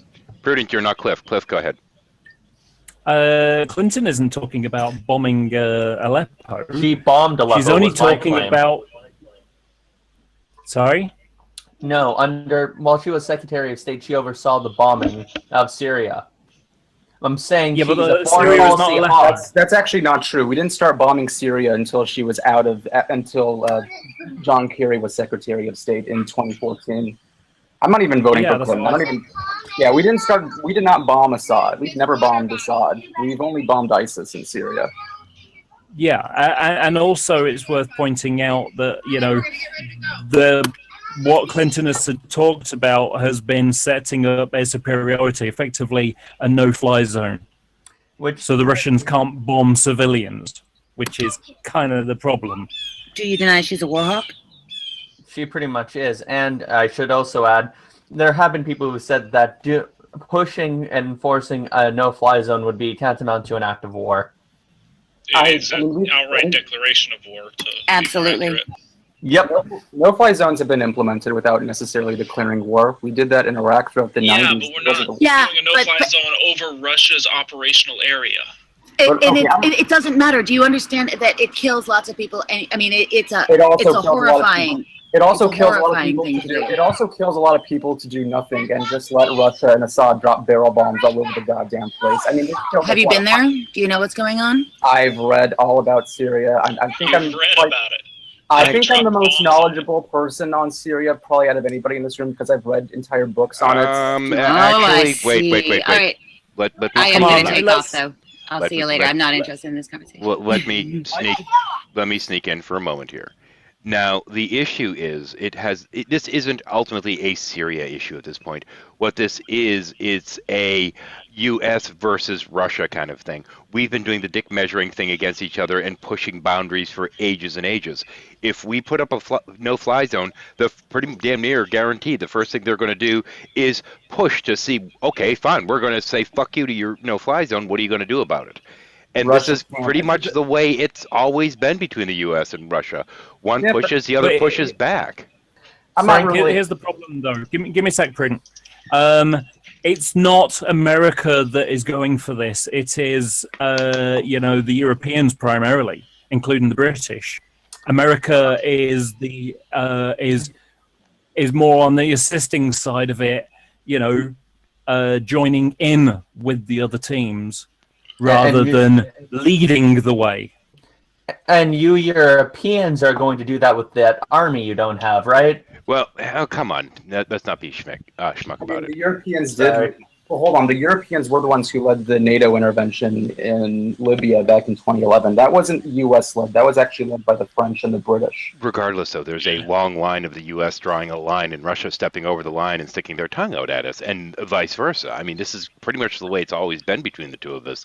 Prudent, you're not Cliff. Cliff, go ahead. Clinton isn't talking about bombing Aleppo. She bombed Aleppo. She's only was my talking claim. about. Sorry. No, while she was Secretary of State, she oversaw the bombing of Syria. I'm saying she's a foreign Syria was policy not hawk. That's actually not true. We didn't start bombing Syria until she was until John Kerry was Secretary of State in 2014. I'm not even voting for Clinton. I don't even. Yeah, we did not bomb Assad. We've never bombed Assad. We've only bombed ISIS in Syria. Yeah, and also it's worth pointing out that what Clinton has talked about has been setting up a superiority, effectively a no-fly zone, so the Russians can't bomb civilians, which is kind of the problem. Do you deny she's a war hawk? She pretty much is, and I should also add, there have been people who said that pushing and enforcing a no-fly zone would be tantamount to an act of war. It's an outright declaration of war. Absolutely. Yep. No-fly zones have been implemented without necessarily declaring war. We did that in Iraq throughout the 90s. Yeah, but we're not doing a no-fly zone over Russia's operational area. It doesn't matter. Do you understand that it kills lots of people? And I mean, it's a horrifying. It also kills a lot of horrifying people thing to to do. do. It also kills a lot of people to do nothing and just let Russia and Assad drop barrel bombs all over the goddamn place. I mean, Have you been there? Do you know what's going on? I've read all about Syria. I think I'm the most knowledgeable person on Syria, probably out of anybody in this room, because I've read entire books on it. Actually, wait. All right. Let me I am going to take off, though. I'll see you later. I'm not interested in this conversation. Let me sneak in for a moment here. Now, the issue is, this isn't ultimately a Syria issue at this point. What this is, it's a U.S. versus Russia kind of thing. We've been doing the dick measuring thing against each other and pushing boundaries for ages and ages. If we put up a no-fly zone, the pretty damn near guaranteed the first thing they're going to do is push to see, okay, fine, we're going to say fuck you to your no-fly zone. What are you going to do about it? And this is pretty much the way it's always been between the U.S. and Russia. One pushes, the other pushes back. Here's the problem, though. Give me a sec, Prudent. It's not America that is going for this. It is, the Europeans primarily, including the British. America is is more on the assisting side of it. Joining in with the other teams rather than leading the way. And you Europeans are going to do that with that army you don't have, right? Well, come on. Let's not be schmuck about it. The Europeans did. Well, hold on. The Europeans were the ones who led the NATO intervention in Libya back in 2011. That wasn't U.S.-led. That was actually led by the French and the British. Regardless, though, there's a long line of the U.S. drawing a line and Russia stepping over the line and sticking their tongue out at us, and vice versa. I mean, this is pretty much the way it's always been between the two of us.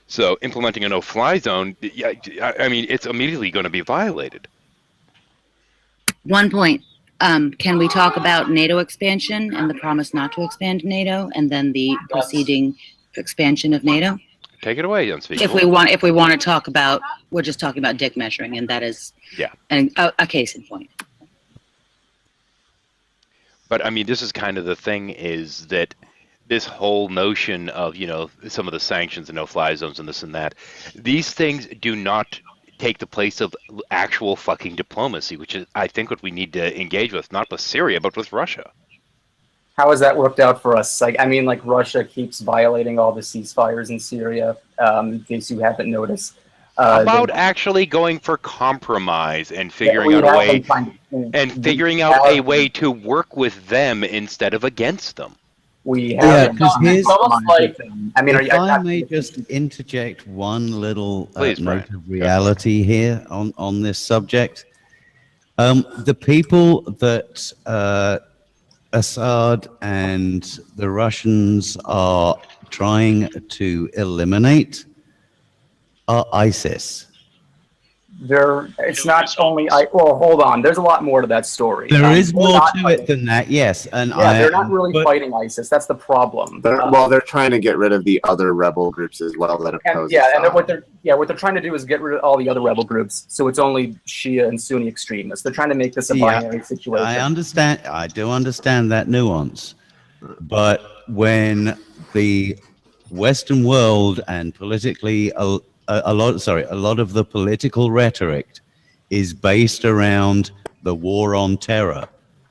So implementing a no-fly zone, I mean, it's immediately going to be violated. One point. Can we talk about NATO expansion and the promise not to expand NATO, and then the proceeding expansion of NATO? Take it away, Unspeakable. If we want to talk about, we're just talking about dick measuring, and that is a case in point. But I mean, this is kind of the thing, is that this whole notion of, you know, some of the sanctions and no-fly zones and this and that, these things do not take the place of actual fucking diplomacy, which is, I think, what we need to engage with, not with Syria, but with Russia. How has that worked out for us? Like, I mean, like, Russia keeps violating all the ceasefires in Syria, in case you haven't noticed. About actually going for compromise and figuring out a way, figuring out a way to work with them instead of against them. We have. Because here's, I mean, if I may just interject one little Please, note of reality here on this subject. The people that Assad and the Russians are trying to eliminate are ISIS. It's not only. Well, hold on. There's a lot more to that story. There is more to it than that, yes. And they're not really fighting ISIS. That's the problem. They're trying to get rid of the other rebel groups as well that oppose. And what they're trying to do is get rid of all the other rebel groups. So it's only Shia and Sunni extremists. They're trying to make this a binary situation. I understand. I do understand that nuance, but when the Western world and politically a lot of the political rhetoric is based around the war on terror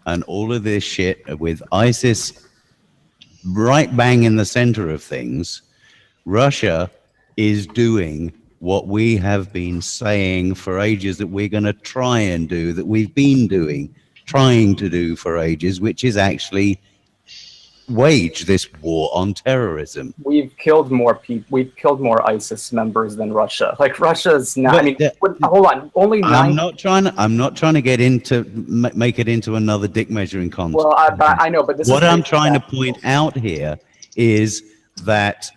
and all of this shit with ISIS right bang in the center of things. Russia is doing what we have been saying for ages that we're going to try and do, that we've been trying to do for ages, which is actually wage this war on terrorism. We've killed more people. We've killed more ISIS members than Russia. Like, Russia's not. Hold on. Only 9. I'm not trying to get into make it into another dick measuring contest. Well, I know, but what I'm trying to point out here is that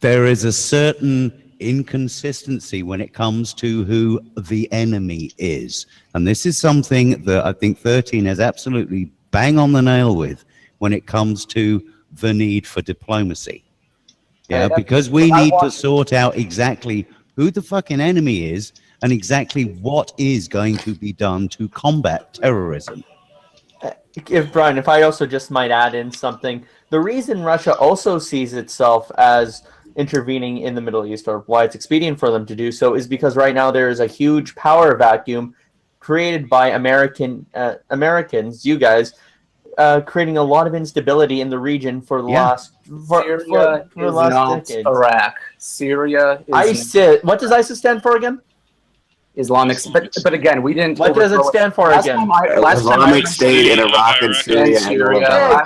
there is a certain inconsistency when it comes to who the enemy is, and this is something that I think 13 has absolutely bang on the nail with when it comes to the need for diplomacy. Yeah, because we need to sort out exactly who the fucking enemy is and exactly what is going to be done to combat terrorism. If I also just might add in something, the reason Russia also sees itself as intervening in the Middle East, or why it's expedient for them to do so, is because right now there is a huge power vacuum created by Americans, you guys, creating a lot of instability in the region for the last decade. Iraq. Syria is ISIS. What does ISIS stand for again? Islamic. But again, we didn't. What does it stand for again? Islamic State in Iraq and Syria.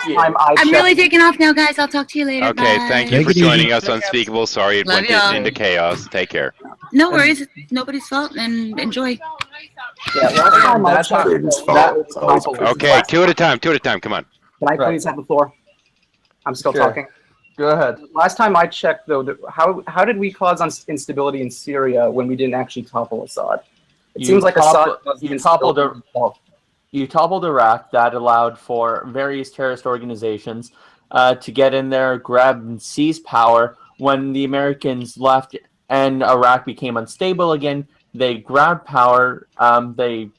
I'm really taking off now, guys. I'll talk to you later. Okay, Bye. thank you for joining us, Unspeakable. Sorry it went into chaos. Take care. No worries. It's nobody's fault, and enjoy. Okay, two at a time. Come on. Can I please have the floor? I'm still talking. Go ahead. Last time I checked, though, how did we cause instability in Syria when we didn't actually topple Assad? It seems like Assad you toppled Iraq. That allowed for various terrorist organizations to get in there, grab and seize power. When the Americans left and Iraq became unstable again, they grabbed power. They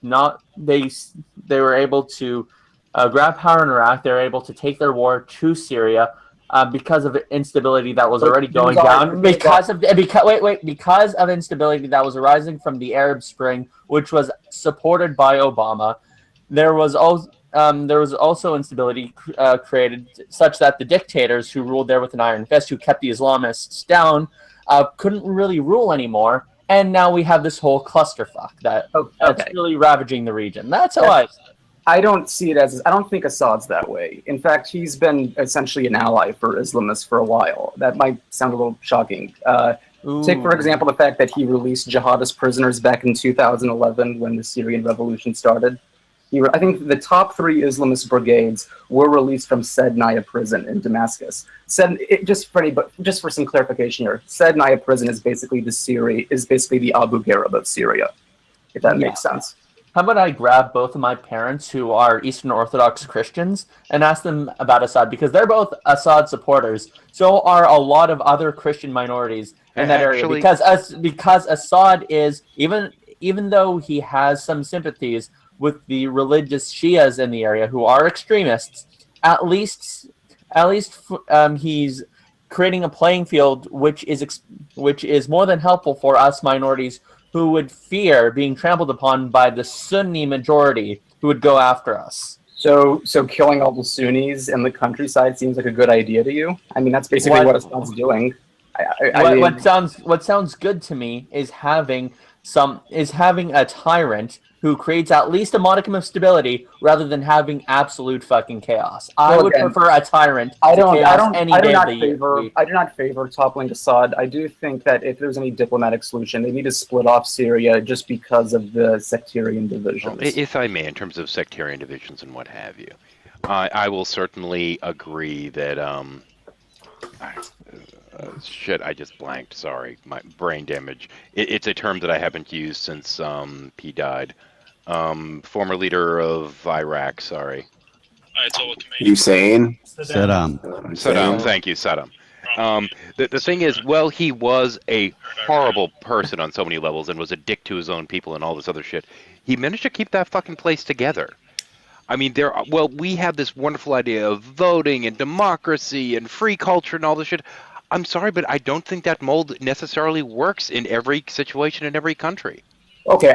were able to grab power in Iraq. They were able to take their war to Syria. Because of instability that was already going down, because of instability that was arising from the Arab Spring, which was supported by Obama, there was also instability created such that the dictators who ruled there with an iron fist, who kept the Islamists down, couldn't really rule anymore, and now we have this whole clusterfuck that's really ravaging the region. That's how I don't see it as. I don't think Assad's that way. In fact, he's been essentially an ally for Islamists for a while. That might sound a little shocking. Take, for example, the fact that he released jihadist prisoners back in 2011 when the Syrian revolution started. I think the top 3 Islamist brigades were released from Sednaya prison in Damascus. Just for some clarification here, Sednaya prison is basically the Abu Ghraib of Syria, if that makes sense. How about I grab both of my parents, who are Eastern Orthodox Christians, and ask them about Assad, because they're both Assad supporters. So are a lot of other Christian minorities in that area. Actually- Because Assad is, even though he has some sympathies with the religious Shias in the area who are extremists, at least he's creating a playing field which is more than helpful for us minorities who would fear being trampled upon by the Sunni majority who would go after us. So killing all the Sunnis in the countryside seems like a good idea to you? I mean, that's basically what Assad's doing. What sounds good to me is having a tyrant who creates at least a modicum of stability rather than having absolute fucking chaos. I would prefer a tyrant to chaos any day of the year. I do not favor toppling Assad. I do think that if there's any diplomatic solution, they need to split off Syria just because of the sectarian divisions. Well, if I may, in terms of sectarian divisions and what have you, I will certainly agree that shit, I just blanked. Sorry, my brain damage. It's a term that I haven't used since P died. Former leader of Iraq. Sorry. Hussein. Saddam. Thank you, Saddam. The thing is, well, he was a horrible person on so many levels and was a dick to his own people and all this other shit. He managed to keep that fucking place together. I mean, we have this wonderful idea of voting and democracy and free culture and all this shit. I'm sorry, but I don't think that mold necessarily works in every situation in every country. Okay,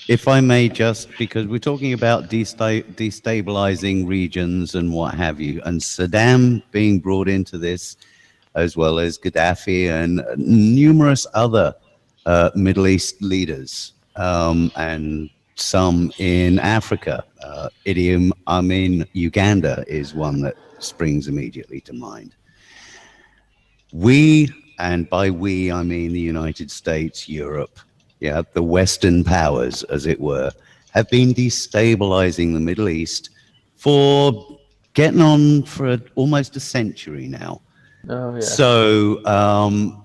if I may, just because we're talking about destabilizing regions and what have you, and Saddam being brought into this, as well as Gaddafi and numerous other Middle East leaders, and some in Africa. Uganda is one that springs immediately to mind. We, and by we I mean the United States, Europe, the Western powers, as it were, have been destabilizing the Middle East for getting on for almost a century now. Oh, yeah. So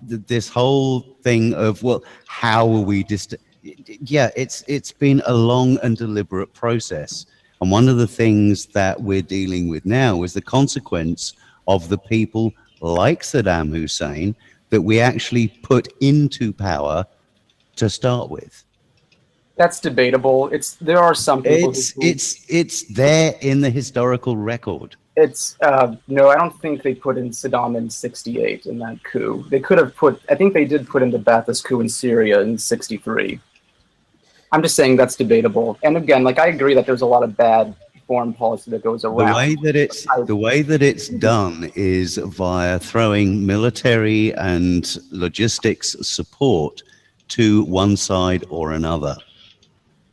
this whole thing of, well, how are we it's been a long and deliberate process. And one of the things that we're dealing with now is the consequence of the people like Saddam Hussein that we actually put into power to start with. That's debatable. There are some people. It's there in the historical record. No, I don't think they put in Saddam in '68 in that coup. They could have I think they did put in the Ba'athist coup in Syria in '63. I'm just saying that's debatable. And again, I agree that there's a lot of bad foreign policy that goes around. The way that it's done is via throwing military and logistics support to one side or another.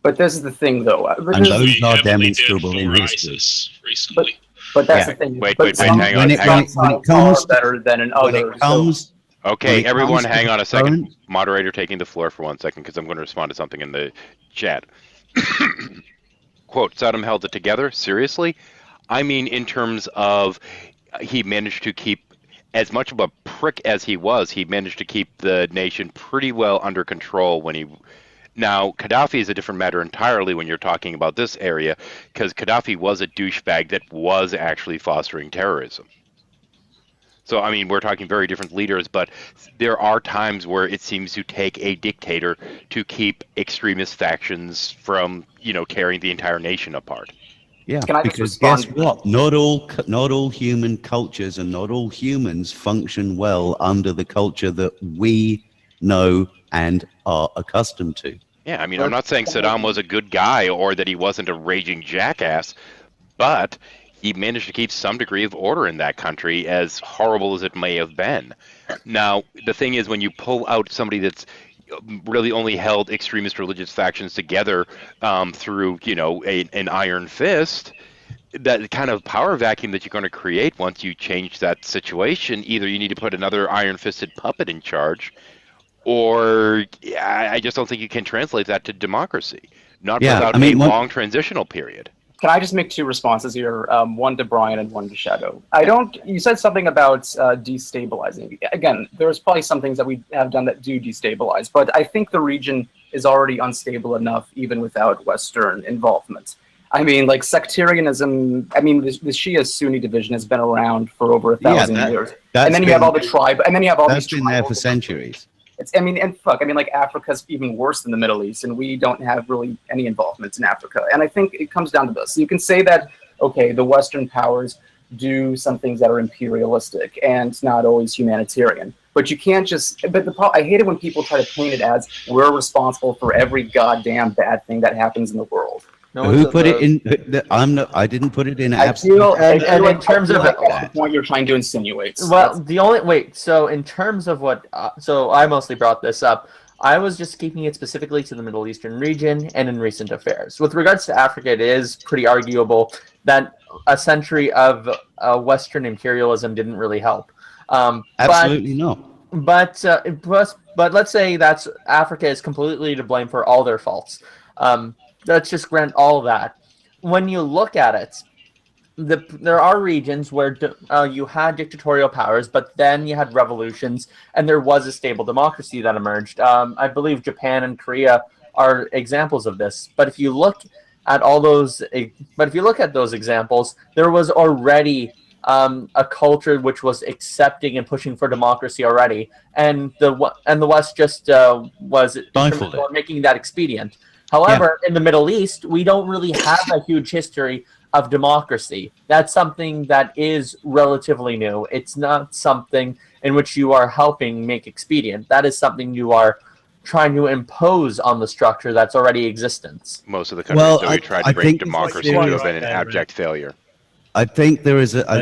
But this is the thing, though. And those are demonstrable in history. Recently. But that's the thing. Wait, hang on. When it comes better than in others. Okay, everyone, hang on a second. Moderator taking the floor for 1 second because I'm going to respond to something in the chat. Quote, Saddam held it together? Seriously? I mean, in terms of he managed to keep, as much of a prick as he managed to keep the nation pretty well under control when he... Now, Gaddafi is a different matter entirely when you're talking about this area, because Gaddafi was a douchebag that was actually fostering terrorism. So, I mean, we're talking very different leaders, but there are times where it seems to take a dictator to keep extremist factions from, tearing the entire nation apart. Yeah, because guess what? Not all human cultures and not all humans function well under the culture that we know and are accustomed to. Yeah, I mean, I'm not saying Saddam was a good guy or that he wasn't a raging jackass, but he managed to keep some degree of order in that country, as horrible as it may have been. Now, the thing is, when you pull out somebody that's really only held extremist religious factions together through, an iron fist, that kind of power vacuum that you're going to create once you change that situation, either you need to put another iron-fisted puppet in charge, or I just don't think you can translate that to democracy, without a long transitional period. Can I just make two responses here? One to Brian and one to Shadow. You said something about destabilizing. Again, there's probably some things that we have done that do destabilize, but I think the region is already unstable enough even without Western involvement. I mean, like sectarianism. I mean, the Shia-Sunni division has been around for over 1,000 years, and then you have all the tribe, and then you have all these. That's been there for centuries. I mean, and fuck, I mean, like Africa's even worse than the Middle East, and we don't have really any involvement in Africa. And I think it comes down to this. You can say that, okay, the Western powers do some things that are imperialistic and not always humanitarian. But you can't just. But I hate it when people try to paint it as we're responsible for every goddamn bad thing that happens in the world. No, who put it in? I'm not. I didn't put it in. I feel, and in terms of that's the point you're trying to insinuate. Well, the only wait. So in terms of what, so I mostly brought this up. I was just keeping it specifically to the Middle Eastern region and in recent affairs. With regards to Africa, it is pretty arguable that a century of Western imperialism didn't really help. Absolutely not. But let's say that's Africa is completely to blame for all their faults. Let's just grant all that. When you look at it, there are regions where you had dictatorial powers, but then you had revolutions, and there was a stable democracy that emerged. I believe Japan and Korea are examples of this. But if you look at those examples, there was already a culture which was accepting and pushing for democracy already, and the West just was making that expedient. However, in the Middle East, we don't really have a huge history of democracy. That's something that is relatively new. It's not something in which you are helping make expedient. That is something you are trying to impose on the structure that's already existence. Most of the countries that we tried to bring democracy to have been an abject failure. I think there is a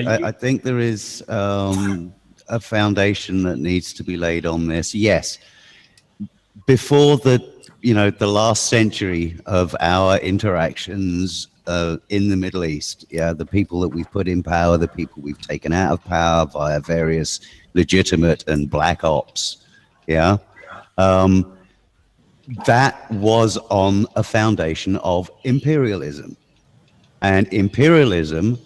foundation that needs to be laid on this. Yes, before the last century of our interactions in the Middle East, the people that we've put in power, the people we've taken out of power via various legitimate and black ops, that was on a foundation of imperialism. And imperialism,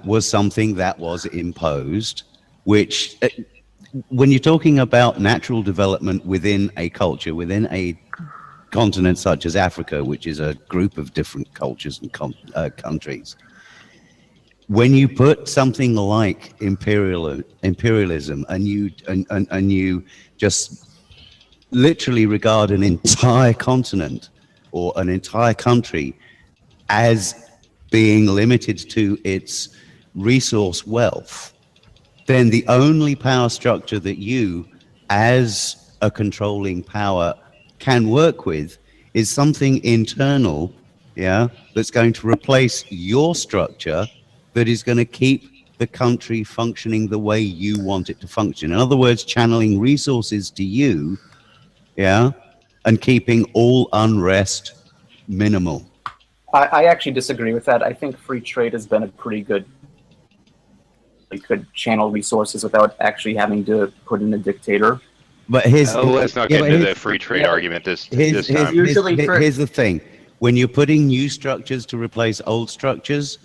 was something that was imposed, which, when you're talking about natural development within a culture, within a continent such as Africa, which is a group of different cultures and countries, when you put something like imperialism and you just literally regard an entire continent or an entire country as being limited to its resource wealth, then the only power structure that you, as a controlling power, can work with is something internal, that's going to replace your structure, that is going to keep the country functioning the way you want it to function. In other words, channeling resources to you, and keeping all unrest minimal. I actually disagree with that. I think free trade has been a pretty good. We could channel resources without actually having to put in a dictator. But let's not get into the free trade argument this time. Here's the thing. When you're putting new structures to replace old structures,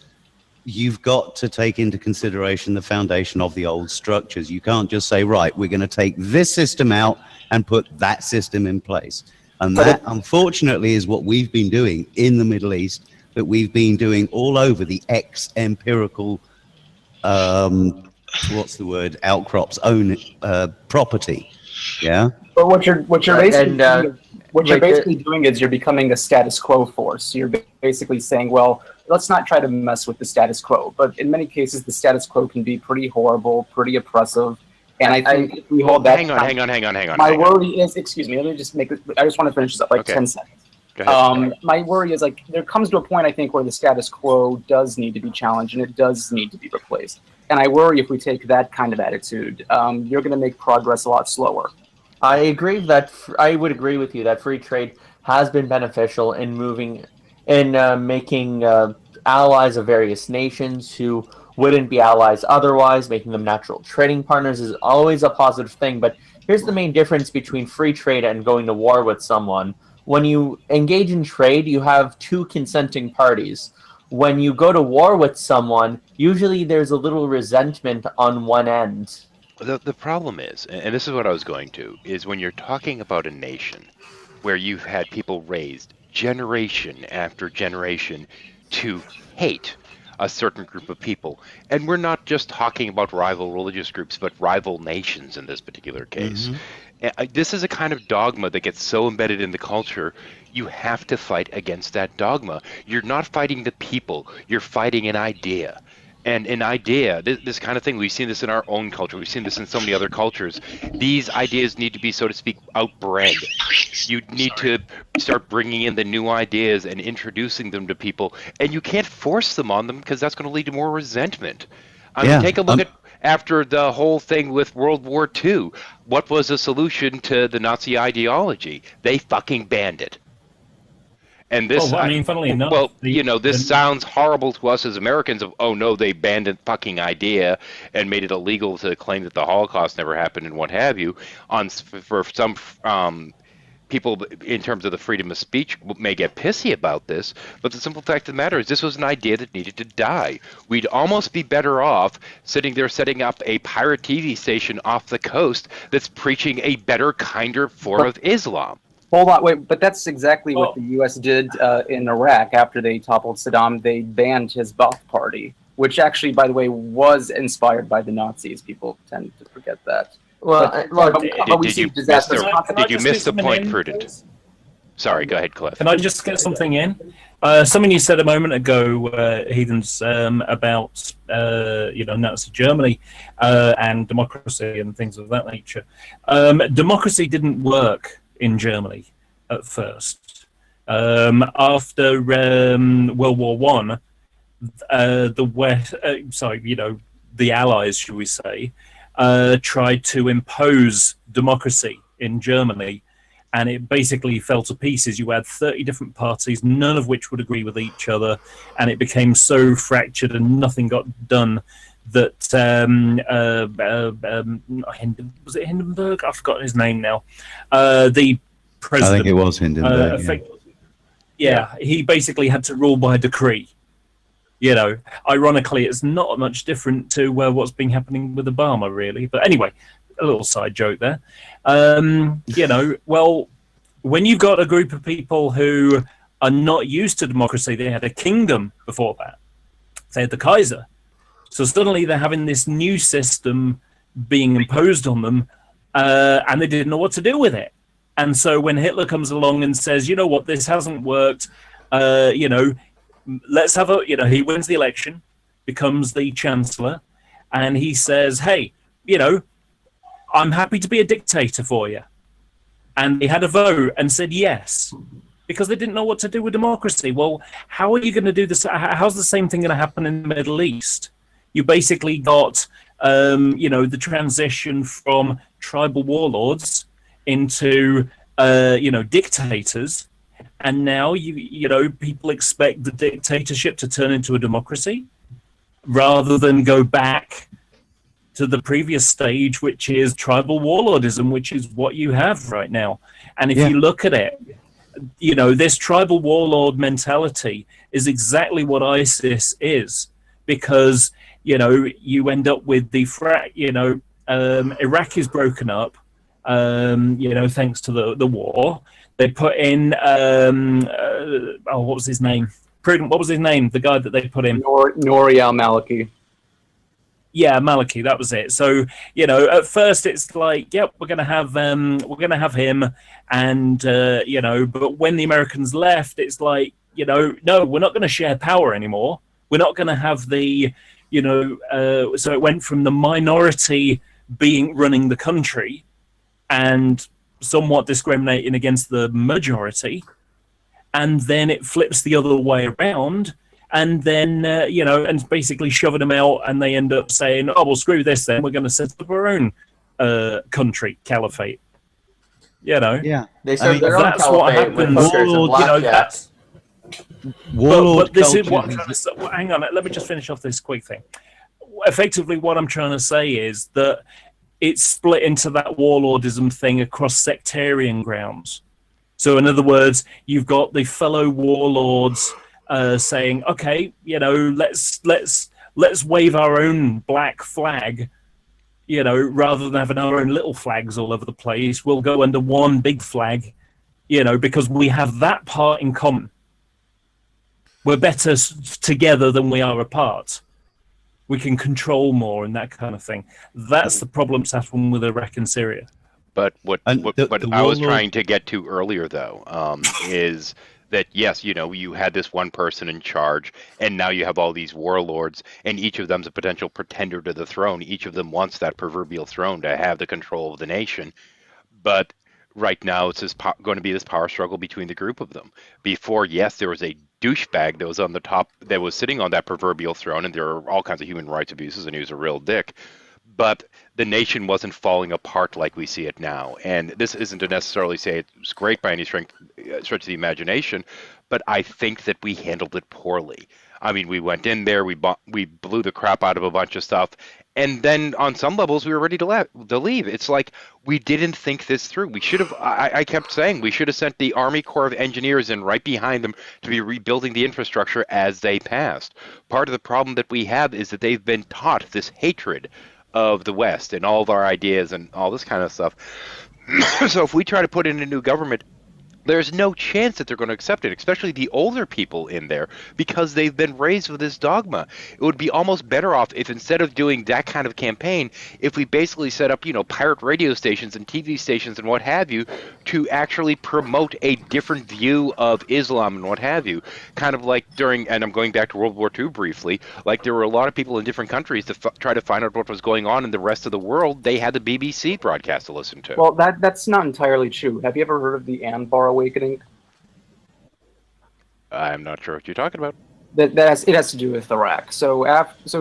you've got to take into consideration the foundation of the old structures. You can't just say, right, we're going to take this system out and put that system in place. And that, unfortunately, is what we've been doing in the Middle East, that we've been doing all over the ex-empirical, outcrops own property. Yeah. But what you're basically doing is you're becoming a status quo force. You're basically saying, well, let's not try to mess with the status quo. But in many cases, the status quo can be pretty horrible, pretty oppressive. And I think if we hold that. Hang on. My worry is, excuse me, let me just make it. I just want to finish this up, 10 seconds. Go ahead. My worry is, there comes to a point, I think, where the status quo does need to be challenged and it does need to be replaced. And I worry if we take that kind of attitude, you're going to make progress a lot slower. I would agree with you that free trade has been beneficial in making allies of various nations who wouldn't be allies otherwise. Making them natural trading partners is always a positive thing. But here's the main difference between free trade and going to war with someone. When you engage in trade, you have two consenting parties. When you go to war with someone, usually there's a little resentment on one end. The problem is, and this is what I was going to, is when you're talking about a nation, where you've had people raised generation after generation to hate a certain group of people. And we're not just talking about rival religious groups, but rival nations in this particular case. This is a kind of dogma that gets so embedded in the culture, you have to fight against that dogma. You're not fighting the people, you're fighting an idea. And an idea, this kind of thing, we've seen this in our own culture, we've seen this in so many other cultures. These ideas need to be, so to speak, outbred. You need to start bringing in the new ideas and introducing them to people, and you can't force them on them because that's going to lead to more resentment. I mean, take a look at after the whole thing with World War II. What was the solution to the Nazi ideology? They fucking banned it. And this, well, I mean, funnily enough, well, this sounds horrible to us as Americans. Of no, they banned a fucking idea and made it illegal to claim that the Holocaust never happened and what have you. For some people, in terms of the freedom of speech, may get pissy about this, but the simple fact of the matter is this was an idea that needed to die. We'd almost be better off sitting there setting up a pirate TV station off the coast that's preaching a better, kinder form of Islam. Hold on, wait, but that's exactly what the U.S. did in Iraq after they toppled Saddam. They banned his Ba'ath Party, which actually, by the way, was inspired by the Nazis. People tend to forget that. Well, did you miss the point, Prudent? Sorry, go ahead, Cliff. Can I just get something in? Something you said a moment ago, Heathens, about Nazi Germany and democracy and things of that nature. Democracy didn't work in Germany at first. After World War One, the West, the Allies, should we say, tried to impose democracy in Germany, and it basically fell to pieces. You had 30 different parties, none of which would agree with each other, and it became so fractured and nothing got done that was it Hindenburg? I've forgotten his name now. The president. I think it was Hindenburg. He basically had to rule by decree. Ironically, it's not much different to what's been happening with Obama, really. But anyway, a little side joke there. Well, when you've got a group of people who are not used to democracy, they had a kingdom before that. They had the Kaiser. So suddenly they're having this new system being imposed on them, and they didn't know what to do with it. And so when Hitler comes along and says, you know what, this hasn't worked, let's have he wins the election, becomes the chancellor, and he says, hey, I'm happy to be a dictator for you. And they had a vote and said yes, because they didn't know what to do with democracy. Well, how are you going to do this? How's the same thing going to happen in the Middle East? You basically got, the transition from tribal warlords into, dictators. And now, people expect the dictatorship to turn into a democracy rather than go back to the previous stage, which is tribal warlordism, which is what you have right now. And if you look at it, this tribal warlord mentality is exactly what ISIS is, because, you end up with the Iraq is broken up, thanks to the war. They put in, what was his name? Prudent, what was his name? The guy that they put in? Nouri al-Maliki. Yeah, Maliki, that was it. So, at first it's like, yep, we're gonna have him, and but when the Americans left, it's like, no, we're not gonna share power anymore. We're not gonna have the, so it went from the minority running the country and somewhat discriminating against the majority, and then it flips the other way around. And then, and basically shoving them out, and they end up saying, oh, well, screw this then. We're going to set up our own country, caliphate. Yeah. They started their own that's what happens. But this is what I'm trying to say. Well, hang on, let me just finish off this quick thing. Effectively, what I'm trying to say is that it's split into that warlordism thing across sectarian grounds. So, in other words, you've got the fellow warlords saying, okay, let's wave our own black flag, rather than having our own little flags all over the place. We'll go under one big flag, because we have that part in common. We're better together than we are apart. We can control more and that kind of thing. That's the problem that's happening with Iraq and Syria. But what the I was warlord- trying to get to earlier, though, is that yes, you had this one person in charge, and now you have all these warlords, and each of them's a potential pretender to the throne. Each of them wants that proverbial throne to have the control of the nation. But right now, it's going to be this power struggle between the group of them. Before, yes, there was a douchebag that was on the top, that was sitting on that proverbial throne, and there are all kinds of human rights abuses, and he was a real dick. But the nation wasn't falling apart like we see it now. And this isn't to necessarily say it's great by any stretch of the imagination, but I think that we handled it poorly. I mean, we went in there, we blew the crap out of a bunch of stuff, and then on some levels we were ready to leave. It's like we didn't think this through. We should have. I kept saying we should have sent the Army Corps of Engineers in right behind them to be rebuilding the infrastructure as they passed. Part of the problem that we have is that they've been taught this hatred of the West and all of our ideas and all this kind of stuff. So if we try to put in a new government, there's no chance that they're going to accept it, especially the older people in there, because they've been raised with this dogma. It would be almost better off if instead of doing that kind of campaign, if we basically set up, pirate radio stations and TV stations and what have you, to actually promote a different view of Islam and what have you. Kind of like during, and I'm going back to World War II briefly, like there were a lot of people in different countries to try to find out what was going on in the rest of the world. They had the BBC broadcast to listen to. Well, that's not entirely true. Have you ever heard of the Anbar Awakening? I'm not sure what you're talking about. It has to do with Iraq. So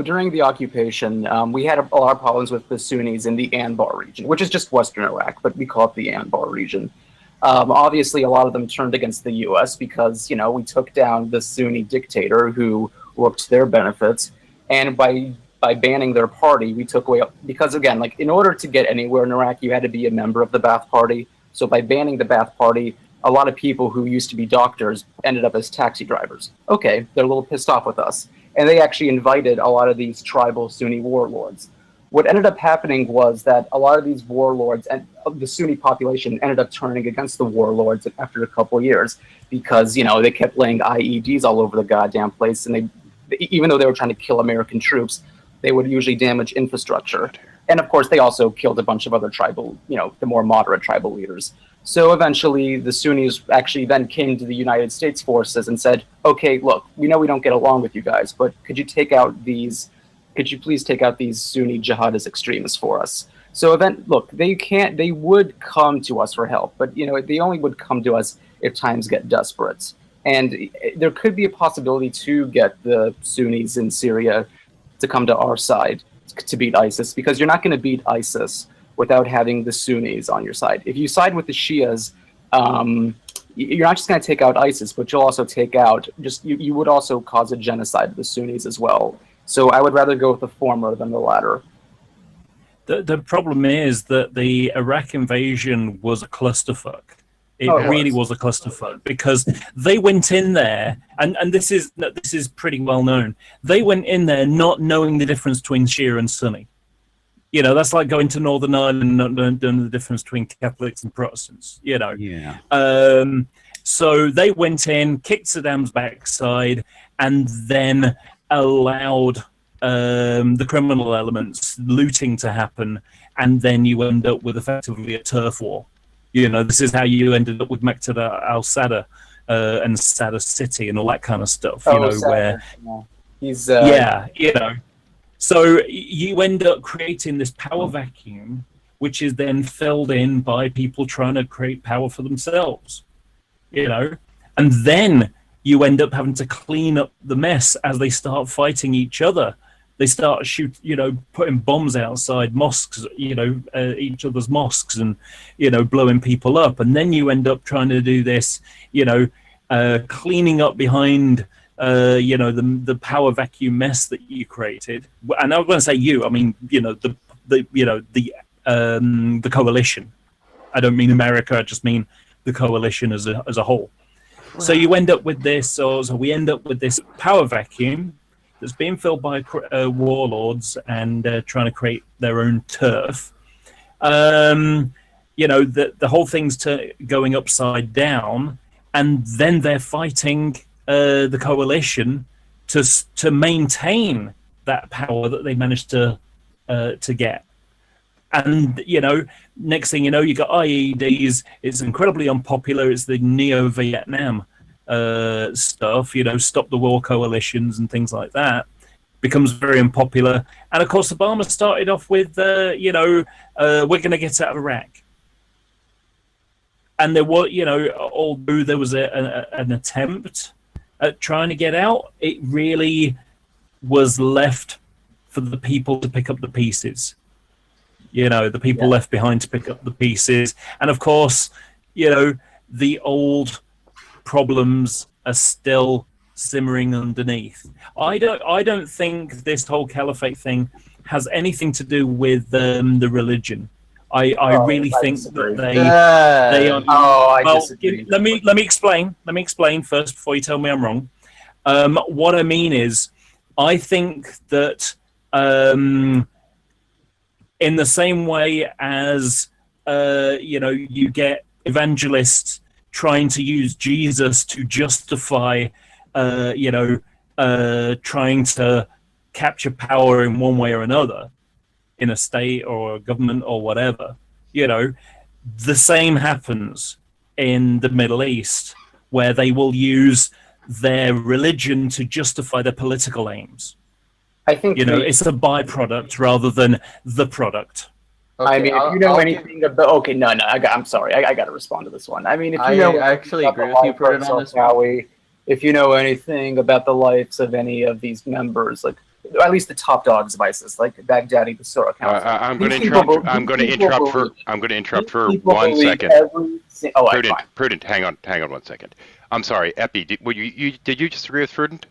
during the occupation, we had a lot of problems with the Sunnis in the Anbar region, which is just western Iraq, but we call it the Anbar region. Obviously, a lot of them turned against the U.S. because we took down the Sunni dictator who worked to their benefits, and by banning their party, we took away, because again, like in order to get anywhere in Iraq, you had to be a member of the Ba'ath Party. So by banning the Ba'ath Party, a lot of people who used to be doctors ended up as taxi drivers. Okay, they're a little pissed off with us. And they actually invited a lot of these tribal Sunni warlords. What ended up happening was that a lot of these warlords and the Sunni population ended up turning against the warlords after a couple of years because, they kept laying IEDs all over the goddamn place. And even though they were trying to kill American troops, they would usually damage infrastructure. And of course, they also killed a bunch of other tribal, the more moderate tribal leaders. So eventually, the Sunnis actually then came to the United States forces and said, okay, look, we know we don't get along with you guys, but could you please take out these Sunni jihadist extremists for us? So they would come to us for help, but they only would come to us if times get desperate. And there could be a possibility to get the Sunnis in Syria to come to our side to beat ISIS, because you're not going to beat ISIS without having the Sunnis on your side. If you side with the Shias, you're not just going to take out ISIS, but you'll also take out, you would also cause a genocide of the Sunnis as well. So I would rather go with the former than the latter. The problem is that the Iraq invasion was a clusterfuck. It really was a clusterfuck because they went in there, and this is pretty well known. They went in there not knowing the difference between Shia and Sunni. That's like going to Northern Ireland and not knowing the difference between Catholics and Protestants. Yeah. So they went in, kicked Saddam's backside, and then allowed the criminal elements, looting to happen, and then you end up with effectively a turf war. This is how you ended up with Muqtada al-Sadr and Sadr City and all that kind of stuff. So you end up creating this power vacuum, which is then filled in by people trying to create power for themselves. And then you end up having to clean up the mess as they start fighting each other. They start putting bombs outside mosques, each other's mosques, and blowing people up. And then you end up trying to do this, cleaning up behind, the power vacuum mess that you created. And I was going to say you, I mean, the coalition. I don't mean America. I just mean the coalition as a whole. Wow. So you end up with this. So we end up with this power vacuum that's being filled by warlords and trying to create their own turf. the whole thing's going upside down, and then they're fighting the coalition to maintain that power that they managed to get. And next thing you know, you got IEDs. It's incredibly unpopular. It's the neo-Vietnam stuff. Stop the war coalitions and things like that. Becomes very unpopular. And of course, Obama started off with, we're going to get out of Iraq. And there were, although there was an attempt at trying to get out, it really was left for the people to pick up the pieces. The people left behind to pick up the pieces. And of course, the old problems are still simmering underneath. I don't think this whole caliphate thing has anything to do with the religion. I really think that they are. Disagree. Let me explain. Let me explain first before you tell me I'm wrong. What I mean is, I think that in the same way as you get evangelists trying to use Jesus to justify trying to capture power in one way or another in a state or a government or whatever, the same happens in the Middle East, where they will use their religion to justify their political aims. I think it's a byproduct rather than the product. Okay, I mean, if you know anything about, I'm sorry, I got to respond to this one. I mean, if you know, I actually agree with you, Prudent, on this one. If you know anything about the lives of any of these members, like at least the top dogs of ISIS, like Baghdadi, the Sura Council. I'm going to interrupt for 1 second. Prudent, hang on 1 second. I'm sorry, Epi, did you just agree with Prudent?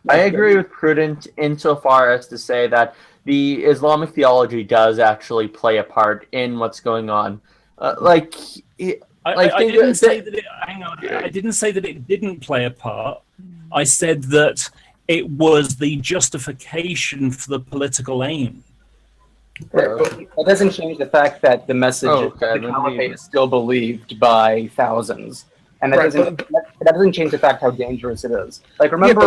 I agree with Prudent insofar as to say that the Islamic theology does actually play a part in what's going on. I didn't say that I didn't say that it didn't play a part. I said that it was the justification for the political aim. That doesn't change the fact that the message of the caliphate is still believed by thousands. And that doesn't change the fact how dangerous it is. Like, remember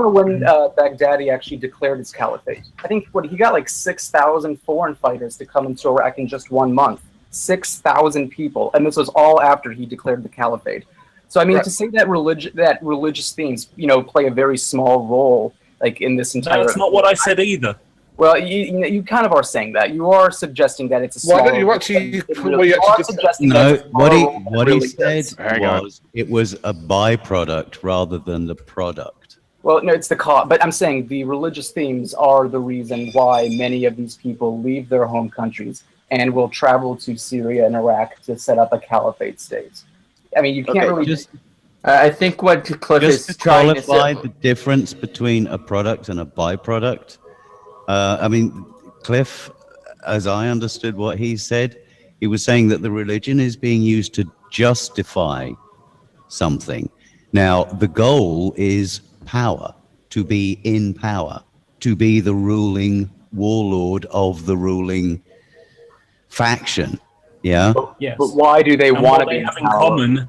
when Baghdadi actually declared his caliphate? I think he got like 6,000 foreign fighters to come into Iraq in just 1 month. 6,000 people, and this was all after he declared the caliphate. So, I mean, to say that religious themes, play a very small role, like in this entire. That's not what I said either. Well, you kind of are saying that. You are suggesting that it's a small. Why don't you actually? What he said was it was a byproduct rather than the product. Well, no, it's the cause. But I'm saying the religious themes are the reason why many of these people leave their home countries and will travel to Syria and Iraq to set up a caliphate state. I mean, you can't really. I think what Cliff is trying to qualify the difference between a product and a byproduct. I mean, Cliff, as I understood what he said, he was saying that the religion is being used to justify something. Now, the goal is power, to be in power, to be the ruling warlord of the ruling faction. Yeah. Yes. But why do they want to be in common?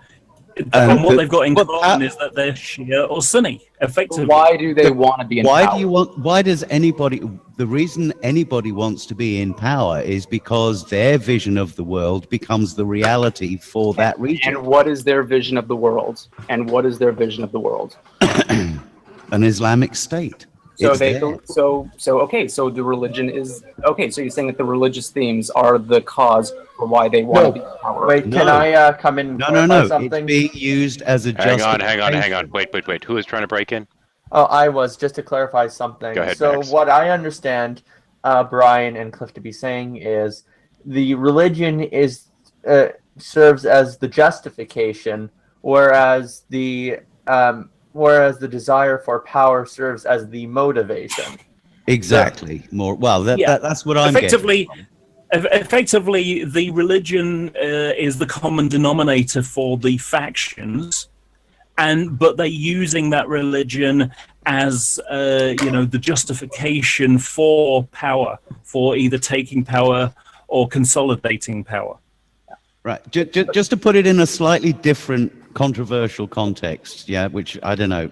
And what they've got in common is that they're Shia or Sunni, effectively. But why do they want to be in power? Why does anybody? The reason anybody wants to be in power is because their vision of the world becomes the reality for that region. And what is their vision of the world? An Islamic state. So so the religion is okay. So you're saying that the religious themes are the cause for why they want to be in power. Wait, can I come in? No. Something? It's being used as a justification. Hang on. Wait. Who is trying to break in? Oh, I was, just to clarify something. Go ahead, so Max. what I understand Brian and Cliff to be saying is the religion serves as the justification, whereas the desire for power serves as the motivation. Exactly. That's what I'm getting. Effectively, the religion is the common denominator for the factions, but they're using that religion as the justification for power, for either taking power or consolidating power. Right. Just to put it in a slightly different controversial context, yeah, which I don't know,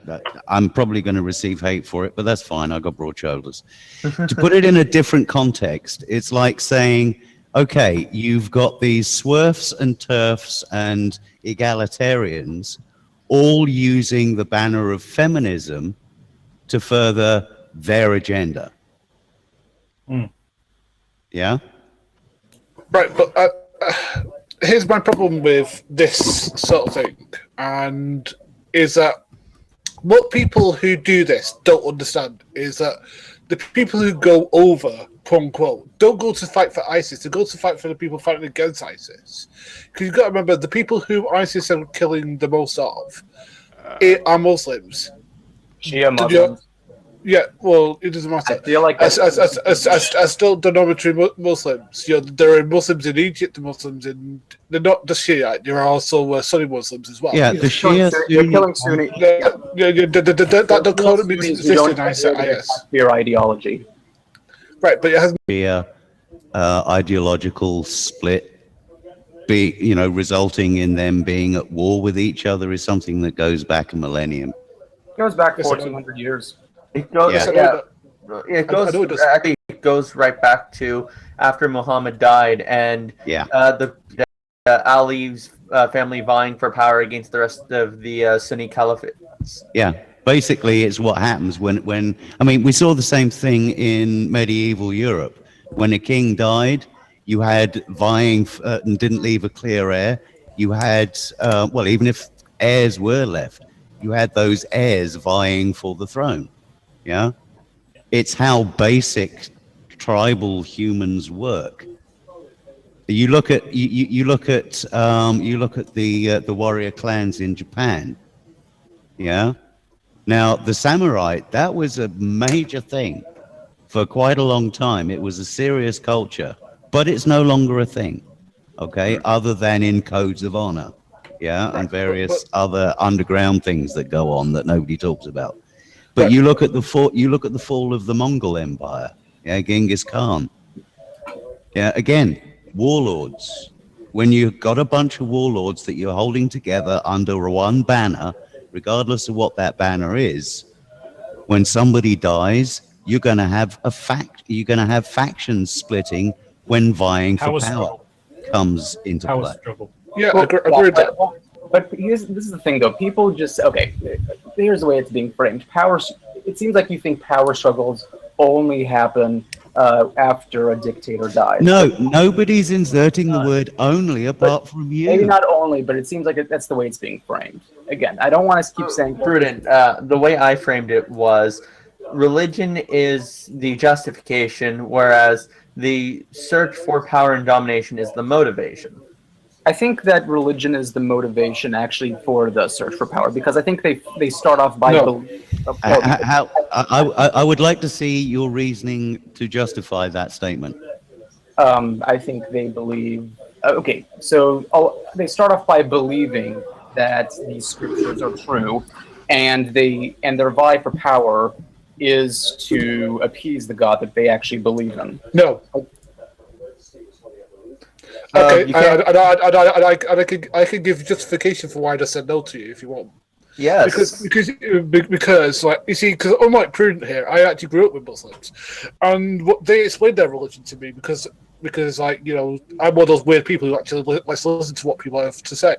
I'm probably going to receive hate for it, but that's fine. I got broad shoulders. To put it in a different context, it's like saying, okay, you've got these swerfs and turfs and egalitarians all using the banner of feminism to further their agenda. Yeah? Right, but here's my problem with this sort of thing, and is that what people who do this don't understand is that the people who go over, quote unquote, don't go to fight for ISIS, they go to fight for the people fighting against ISIS. Because you've got to remember, the people who ISIS are killing the most of are Muslims. Shia Muslims. Yeah, well, it doesn't matter. I feel like as still denominatory Muslims, there are Muslims in Egypt, Muslims in they're not just Shiite. There are also Sunni Muslims as well. Yeah, the Shia You're killing Sunni. That don't exist in IS. Your ideology, right? But it has be a ideological split, resulting in them being at war with each other is something that goes back a millennium. it goes back 1,400 years. It goes, Yeah. It goes right back to after Muhammad died, and the Ali's family vying for power against the rest of the Sunni Caliphate. Yeah, basically, it's what happens when I mean, we saw the same thing in medieval Europe. When a king died, you had vying and didn't leave a clear heir. You had, even if heirs were left, you had those heirs vying for the throne. Yeah, it's how basic tribal humans work. You look at the warrior clans in Japan. Yeah, now the samurai, that was a major thing for quite a long time. It was a serious culture, but it's no longer a thing. Okay, other than in codes of honor. Yeah, and various other underground things that go on that nobody talks about. But you look at the fall of the Mongol Empire, yeah, Genghis Khan. Yeah, again, warlords. When you've got a bunch of warlords that you're holding together under one banner, regardless of what that banner is, when somebody dies, you're going to have factions splitting when vying for power comes into play. Struggle. Yeah, I agree with that. But this is the thing, though. People just here's the way it's being framed. Power. It seems like you think power struggles only happen after a dictator dies. No, nobody's inserting the word only apart from you. Maybe not only, but it seems like that's the way it's being framed. Again, I don't want to keep saying prudent. The way I framed it was, religion is the justification, whereas the search for power and domination is the motivation. I think that religion is the motivation actually for the search for power, because I think they start off by I would like to see your reasoning to justify that statement. I think they believe. They start off by believing that these scriptures are true, and their vie for power is to appease the God that they actually believe in. No. Okay, I could give justification for why I just said no to you if you want. Yes. Because like you see, because unlike Prudent here, I actually grew up with Muslims, and they explained their religion to me because like I'm one of those weird people who actually likes to listen to what people have to say.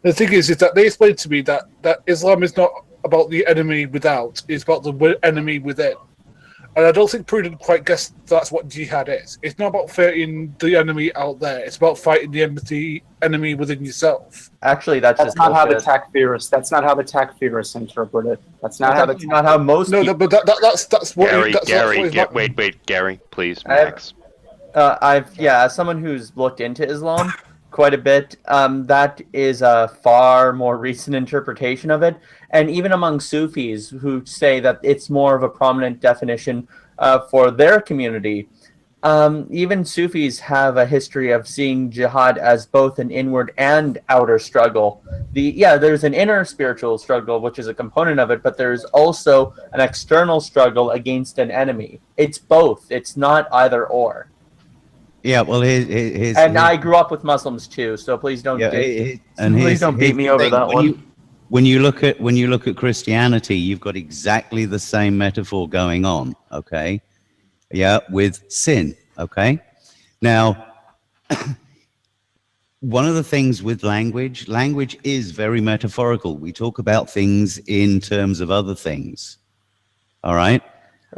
The thing is that they explained to me that Islam is not about the enemy without; it's about the enemy within. And I don't think Prudent quite guessed that's what jihad is. It's not about fighting the enemy out there. It's about fighting the enemy within yourself. Actually, that's not how the takfirists. That's not how the takfirists interpret it. That's not how not how most. No, but that's what. Wait, Gary, please, Max. As someone who's looked into Islam quite a bit, that is a far more recent interpretation of it. And even among Sufis who say that it's more of a prominent definition for their community, even Sufis have a history of seeing jihad as both an inward and outer struggle. There's an inner spiritual struggle, which is a component of it, but there's also an external struggle against an enemy. It's both. It's not either or. Yeah, well, here's And I grew up with Muslims too, so please don't please don't beat me over that one. When you look at Christianity, you've got exactly the same metaphor going on. Okay, yeah, with sin. Okay, now. One of the things with language is very metaphorical. We talk about things in terms of other things. All right?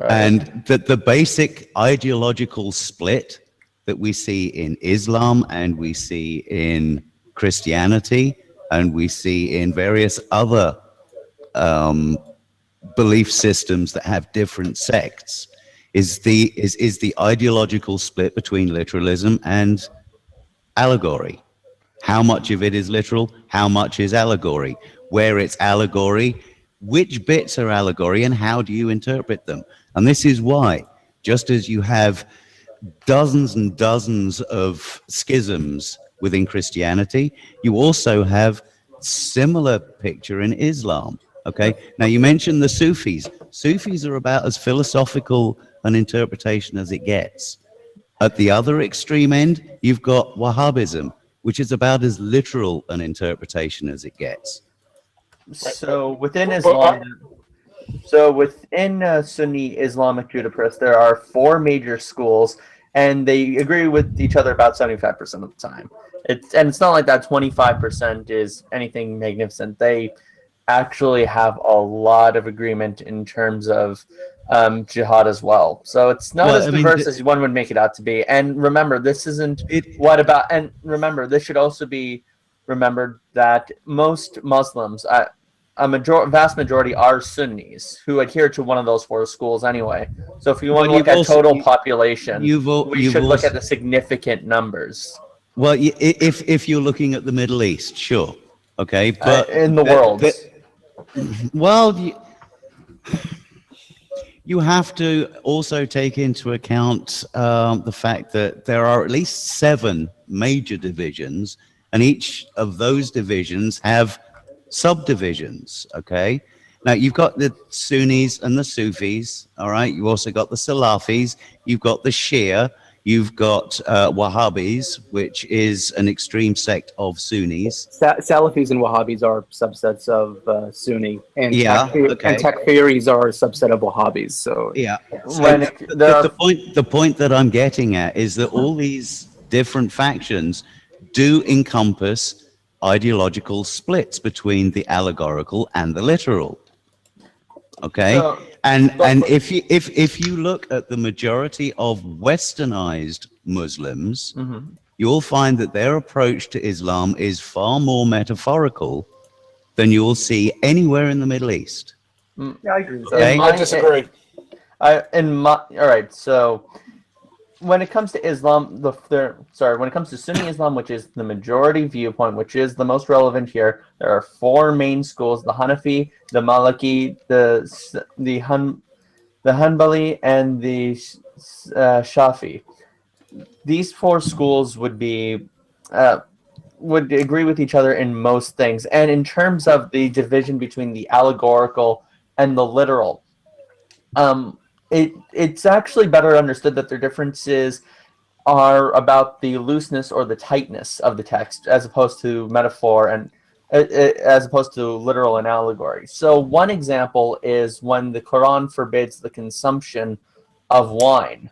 And the basic ideological split that we see in Islam and we see in Christianity and we see in various other belief systems that have different sects is the ideological split between literalism and allegory. How much of it is literal? How much is allegory? Where it's allegory, which bits are allegory, and how do you interpret them? And this is why, just as you have dozens and dozens of schisms within Christianity, you also have similar picture in Islam. Okay, now you mentioned the Sufis. Sufis are about as philosophical an interpretation as it gets. At the other extreme end, you've got Wahhabism, which is about as literal an interpretation as it gets. So within Islam, Sunni Islamic Judaism, there are 4 major schools, and they agree with each other about 75% of the time. It's not like that 25% is anything magnificent. They actually have a lot of agreement in terms of jihad as well. So it's not as diverse as one would make it out to be. And remember, this isn't and remember, this should also be remembered that most Muslims, vast majority are Sunnis who adhere to one of those 4 schools anyway. So if you want to look at total population, we should look at the significant numbers. Well, if you're looking at the Middle East, sure. Okay, but in the world. Well, you have to also take into account the fact that there are at least 7 major divisions, and each of those divisions have subdivisions. Okay, now you've got the Sunnis and the Sufis. All right, you also got the Salafis. You've got the Shia. You've got Wahhabis, which is an extreme sect of Sunnis. Salafis and Wahhabis are subsets of Sunni, and Yeah, and Takfiris are a subset of Wahhabis. So yeah, the point that I'm getting at is that all these different factions do encompass ideological splits between the allegorical and the literal. Okay, and if you look at the majority of westernized Muslims, you'll find that their approach to Islam is far more metaphorical than you'll see anywhere in the Middle East. Yeah, I agree. Okay? I disagree. All right, so when it comes to Islam, when it comes to Sunni Islam, which is the majority viewpoint, which is the most relevant here, there are 4 main schools: the Hanafi, the Maliki, the Hanbali, and the Shafi. These 4 schools would agree with each other in most things. And in terms of the division between the allegorical and the literal, it's actually better understood that their differences are about the looseness or the tightness of the text, as opposed to metaphor and as opposed to literal and allegory. So one example is when the Quran forbids the consumption of wine.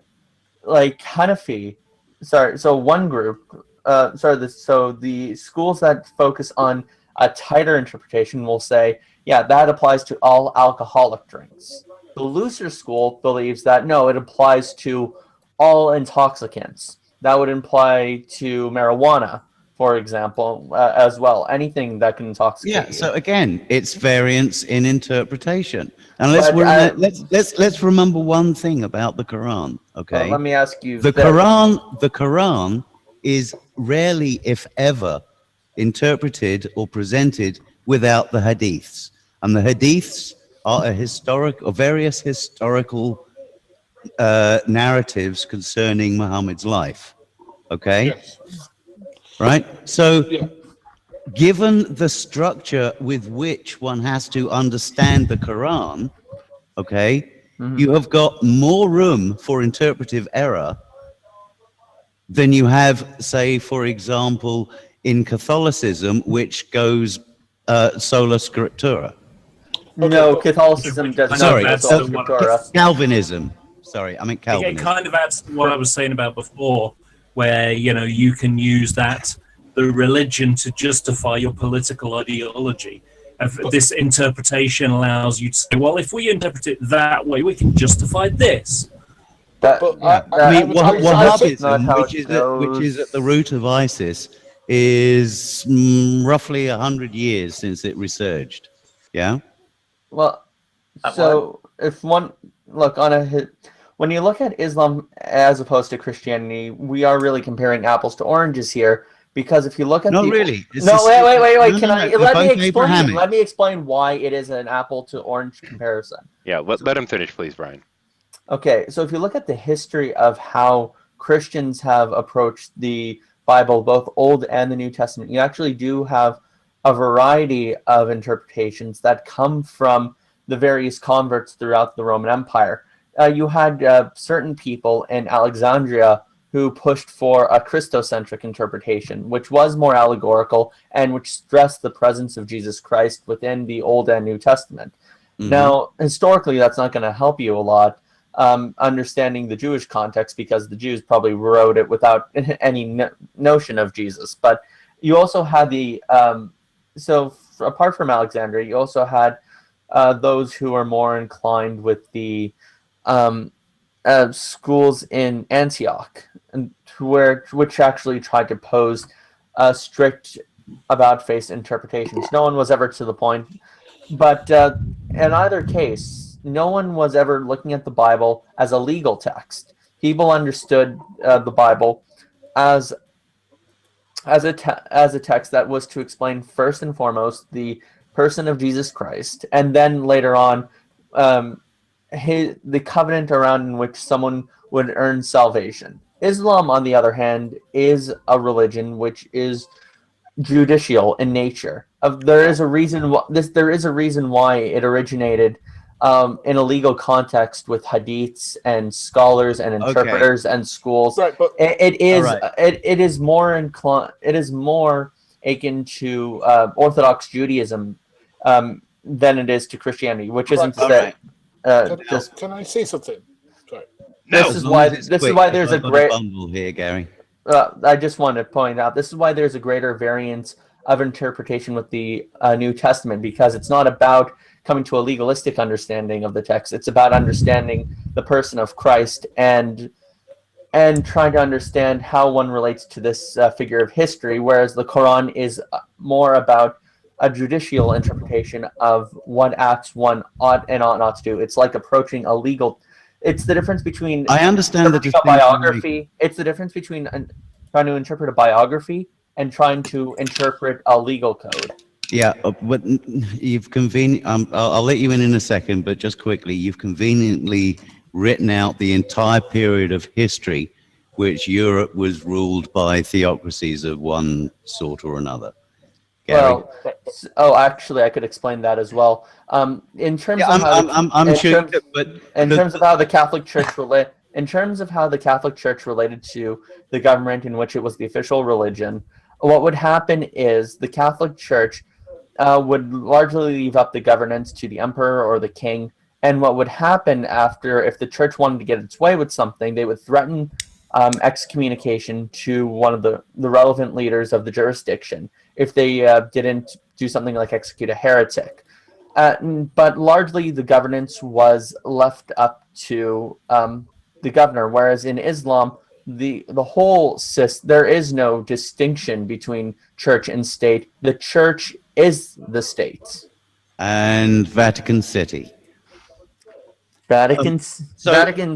Like Hanafi, so one group, the schools that focus on a tighter interpretation will say, yeah, that applies to all alcoholic drinks. The looser school believes that, no, it applies to all intoxicants. That would imply to marijuana, for example, as well. Anything that can intoxicate. Yeah. So again, it's variance in interpretation. And let's remember one thing about the Quran. Okay. Well, let me ask you. The Quran is rarely, if ever, interpreted or presented without the hadiths, and the hadiths are various historical narratives concerning Muhammad's life. Okay. Yes. Right. So, given the structure with which one has to understand the Quran, okay, you have got more room for interpretive error than you have, say, for example, in Catholicism, which goes sola scriptura. No, but- Catholicism does not Sorry, go sola scriptura. Calvinism. Sorry, I meant It Calvinism. kind of adds to what I was saying about before, where you can use the religion to justify your political ideology. This interpretation allows you to say, well, if we interpret it that way, we can justify this. I mean, Wahhabism, how which it is at the root of ISIS, is roughly 100 years since it resurged. Yeah. Well, so if one look on when you look at Islam as opposed to Christianity, we are really comparing apples to oranges here. Because if you look at Not really. It's no, a- wait. no, Can no, I no, let they're me both explain? Abrahamic. Let me explain why it is an apple to orange comparison. Yeah, let him finish, please, Brian. Okay, so if you look at the history of how Christians have approached the Bible, both Old and the New Testament, you actually do have a variety of interpretations that come from the various converts throughout the Roman Empire. You had certain people in Alexandria who pushed for a Christocentric interpretation, which was more allegorical and which stressed the presence of Jesus Christ within the Old and New Testament. Mhm. Now, historically, that's not going to help you a lot. Understanding the Jewish context, because the Jews probably wrote it without any notion of Jesus. But you also had apart from Alexandria, you also had those who are more inclined with the schools in Antioch, and which actually tried to pose strict about-face interpretations. No one was ever to the point, but in either case, no one was ever looking at the Bible as a legal text. People understood the Bible as a text that was to explain first and foremost the person of Jesus Christ, and then later on the covenant around in which someone would earn salvation. Islam, on the other hand, is a religion which is judicial in nature. There is a reason why it originated in a legal context with hadiths and scholars and interpreters and schools. Right, but It is All right. it is more akin to Orthodox Judaism than it is to Christianity, which isn't to Right, say can I say something? Sorry. this is why there's a great bundle here, Gary. I just want to point out this is why there's a greater variance of interpretation with the New Testament, because it's not about coming to a legalistic understanding of the text. It's about understanding the person of Christ and trying to understand how one relates to this figure of history, whereas the Quran is more about a judicial interpretation of what acts one ought and ought not to do. It's like approaching a legal. It's the difference between I understand the interpreting a distinction you're biography. It's the difference between trying to interpret a biography and trying to interpret a legal code. Yeah, but you've I'll let you in a second, but just quickly, you've conveniently written out the entire period of history which Europe was ruled by theocracies of one sort or another. Gary? Well, actually, I could explain that as well. In terms of how the Catholic Church related to the government in which it was the official religion, what would happen is the Catholic Church would largely leave up the governance to the emperor or the king. And what would happen if the church wanted to get its way with something, they would threaten excommunication to one of the relevant leaders of the jurisdiction if they didn't do something like execute a heretic. But largely the governance was left up to the governor, whereas in Islam, there is no distinction between church and state. The church is the state. And Vatican City. Vatican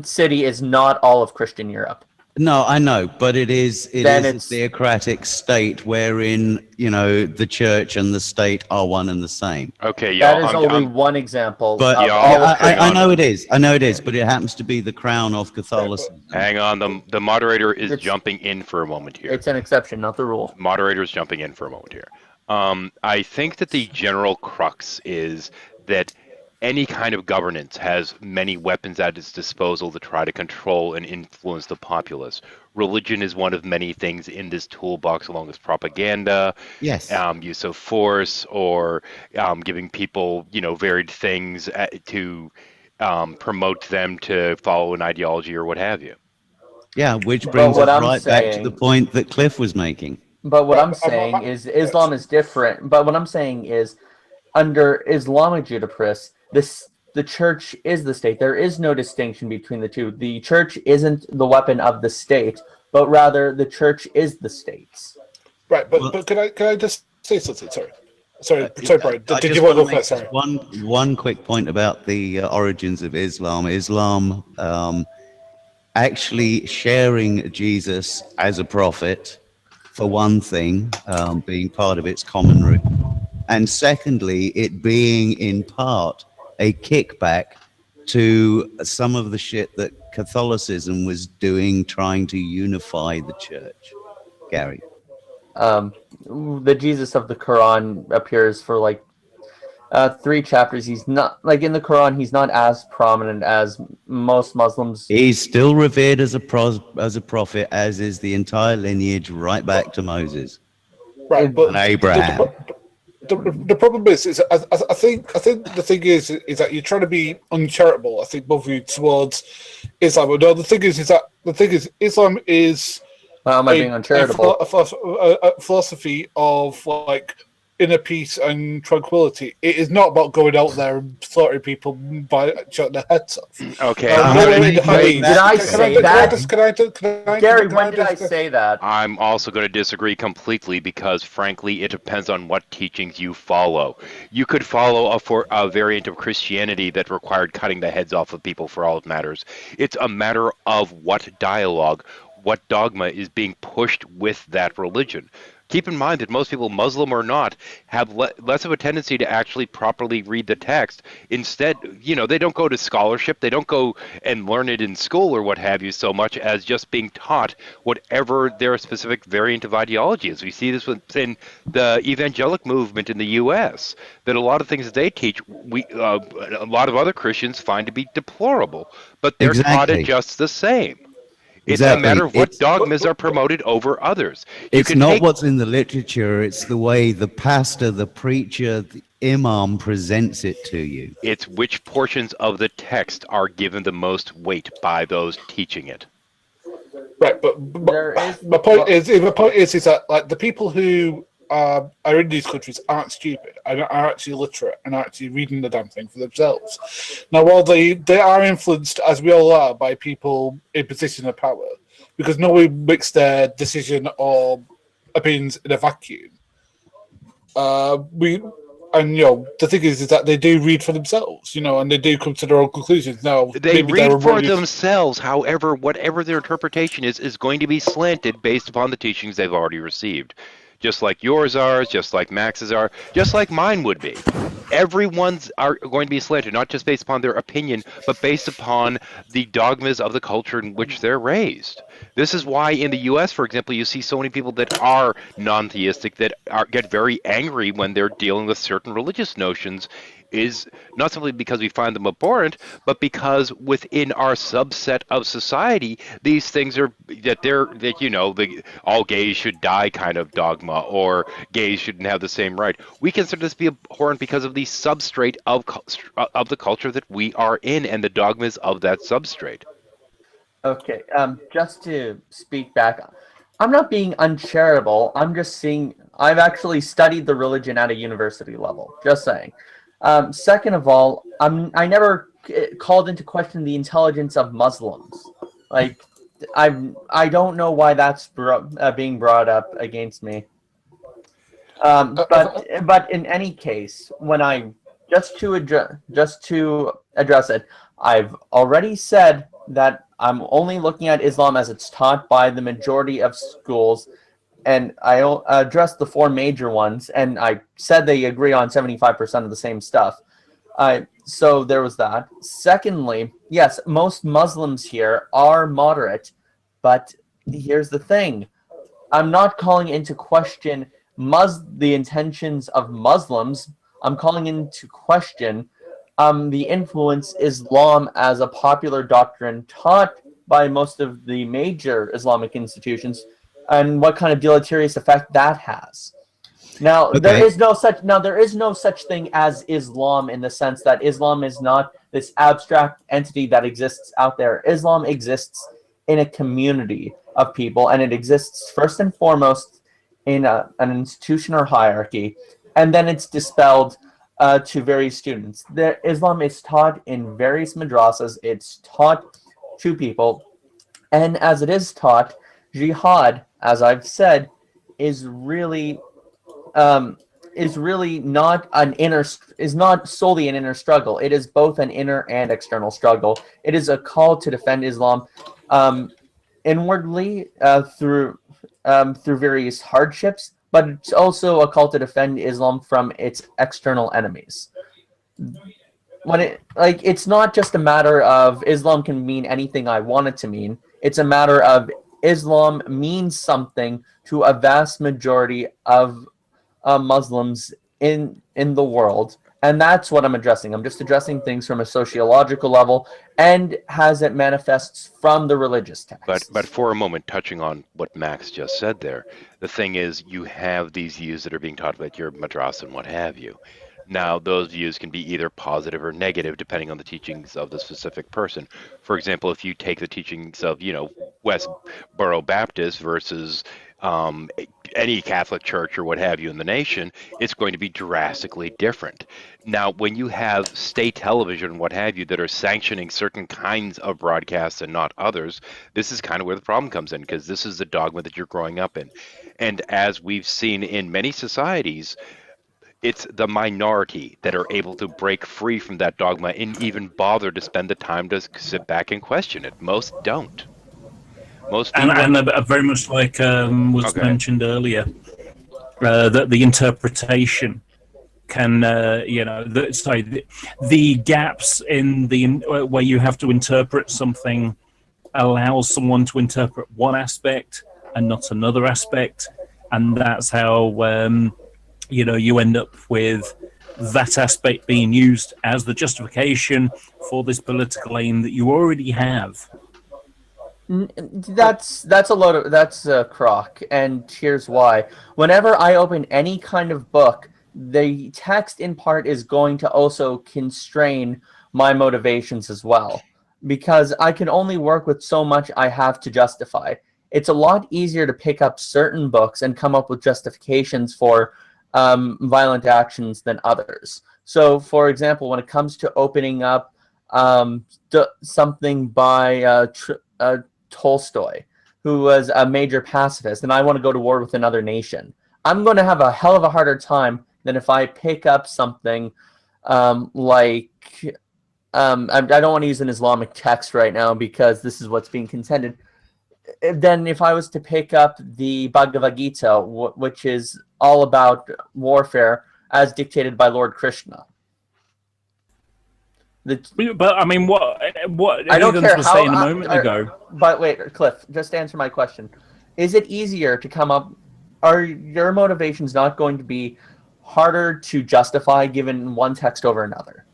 City is not all of Christian Europe. No, I know, but it is a theocratic state wherein, the church and the state are one and the same. Okay, y'all. That is only one example. But I know it is, but it happens to be the crown of Catholicism. Hang on, the moderator is jumping in for a moment here. It's an exception, not the rule. Moderator is jumping in for a moment here. I think that the general crux is that any kind of governance has many weapons at its disposal to try to control and influence the populace. Religion is one of many things in this toolbox, along with propaganda, Yes. use of force, or giving people, varied things to promote them to follow an ideology or what have you. Yeah, which brings what us I'm right back to the saying- point that Cliff was making. But what Right, I'm saying is Islam is different. But what I'm saying is, under Islamic Judaism, the church is the state. There is no distinction between the two. The church isn't the weapon of the state, but rather the church is the state's. Right, but can I just say something? Sorry, Brian. I Did just you want to go make first? Sorry. one quick point about the origins of Islam. Islam actually sharing Jesus as a prophet, for one thing, being part of its common root, and secondly, it being in part a kickback to some of the shit that Catholicism was doing, trying to unify the church. Gary. The Jesus of the Quran appears for like 3 chapters. He's not like in the Quran. He's not as prominent as most Muslims. He's still revered as a prophet, as is the entire lineage right back to Moses, Right, but and Abraham. The problem is I think the thing is that you're trying to be uncharitable. I think both of you towards Islam. No, the thing is Islam is. How am I being uncharitable? A philosophy of like inner peace and tranquility. It is not about going out there and slaughtering people by shutting their heads off. Okay. Did I say that? Gary, when did I say that? I'm also going to disagree completely because, frankly, it depends on what teachings you follow. You could follow a variant of Christianity that required cutting the heads off of people for all it matters. It's a matter of what dialogue, what dogma is being pushed with that religion. Keep in mind that most people, Muslim or not, have less of a tendency to actually properly read the text. Instead, they don't go to scholarship, they don't go and learn it in school or what have you so much as just being taught whatever their specific variant of ideology is. We see this within the evangelic movement in the U.S., that a lot of things that they teach, a lot of other Christians find to be deplorable, but they're taught it just the same. It's a matter of what dogmas are promoted over others. It's not what's in the literature, it's the way the pastor, the preacher, the imam presents it to you. It's which portions of the text are given the most weight by those teaching it. Right, but my point is that like the people who are in these countries aren't stupid and are actually literate and are actually reading the damn thing for themselves. Now, while they are influenced, as we all are, by people in position of power, because nobody makes their decision or opinions in a vacuum. The thing is that they do read for themselves, and they do come to their own conclusions. Now, they read for themselves. However, whatever their interpretation is going to be slanted based upon the teachings they've already received. Just like yours are, just like Max's are, just like mine would be. Everyone's are going to be slanted, not just based upon their opinion, but based upon the dogmas of the culture in which they're raised. This is why in the U.S., for example, you see so many people that are non-theistic that get very angry when they're dealing with certain religious notions, is not simply because we find them abhorrent, but because within our subset of society, these things are the all gays should die kind of dogma, or gays shouldn't have the same right. We consider this to be abhorrent because of the substrate of the culture that we are in and the dogmas of that substrate. Okay, just to speak back, I'm not being uncharitable. I'm just seeing. I've actually studied the religion at a university level. Just saying. Second of all, I never called into question the intelligence of Muslims. Like, I don't know why that's being brought up against me. But in any case, when I just to address it, I've already said that I'm only looking at Islam as it's taught by the majority of schools. And I addressed the 4 major ones, and I said they agree on 75% of the same stuff. So there was that. Secondly, yes, most Muslims here are moderate, but here's the thing. I'm not calling into question the intentions of Muslims. I'm calling into question the influence Islam as a popular doctrine taught by most of the major Islamic institutions, and what kind of deleterious effect that has. Now, there is no such thing as Islam in the sense that Islam is not this abstract entity that exists out there. Islam exists in a community of people, and it exists first and foremost in an institution or hierarchy, and then it's dispelled to various students. Islam is taught in various madrasas. It's taught to people, and as it is taught, jihad, as I've said, is really not solely an inner struggle. It is both an inner and external struggle. It is a call to defend Islam inwardly through various hardships, but it's also a call to defend Islam from its external enemies. It's not just a matter of Islam can mean anything I want it to mean. It's a matter of Islam means something to a vast majority of Muslims in the world, and that's what I'm addressing. I'm just addressing things from a sociological level and as it manifests from the religious text. But for a moment, touching on what Max just said there, the thing is, you have these views that are being taught about your madrasa and what have you. Now, those views can be either positive or negative depending on the teachings of the specific person. For example, if you take the teachings of, Westboro Baptist versus any Catholic church or what have you in the nation, it's going to be drastically different. Now, when you have state television and what have you that are sanctioning certain kinds of broadcasts and not others, this is kind of where the problem comes in, because this is the dogma that you're growing up in. And as we've seen in many societies, it's the minority that are able to break free from that dogma and even bother to spend the time to sit back and question it. Most don't. Most people... and very much like was mentioned earlier, that the interpretation can, the gaps in where you have to interpret something allows someone to interpret one aspect and not another aspect, and that's how you end up with that aspect being used as the justification for this political aim that you already have. That's crock, and here's why. Whenever I open any kind of book, the text in part is going to also constrain my motivations as well, because I can only work with so much I have to justify. It's a lot easier to pick up certain books and come up with justifications for violent actions than others. So, for example, when it comes to opening up something by Tolstoy, who was a major pacifist, and I want to go to war with another nation, I'm going to have a hell of a harder time than if I pick up something I don't want to use an Islamic text right now because this is what's being contended. Then if I was to pick up the Bhagavad Gita, which is all about warfare as dictated by Lord Krishna. But I mean, what I don't care was how, saying a moment ago. But wait, Cliff, just answer my question. Is it easier to come up? Are your motivations not going to be harder to justify given one text over another?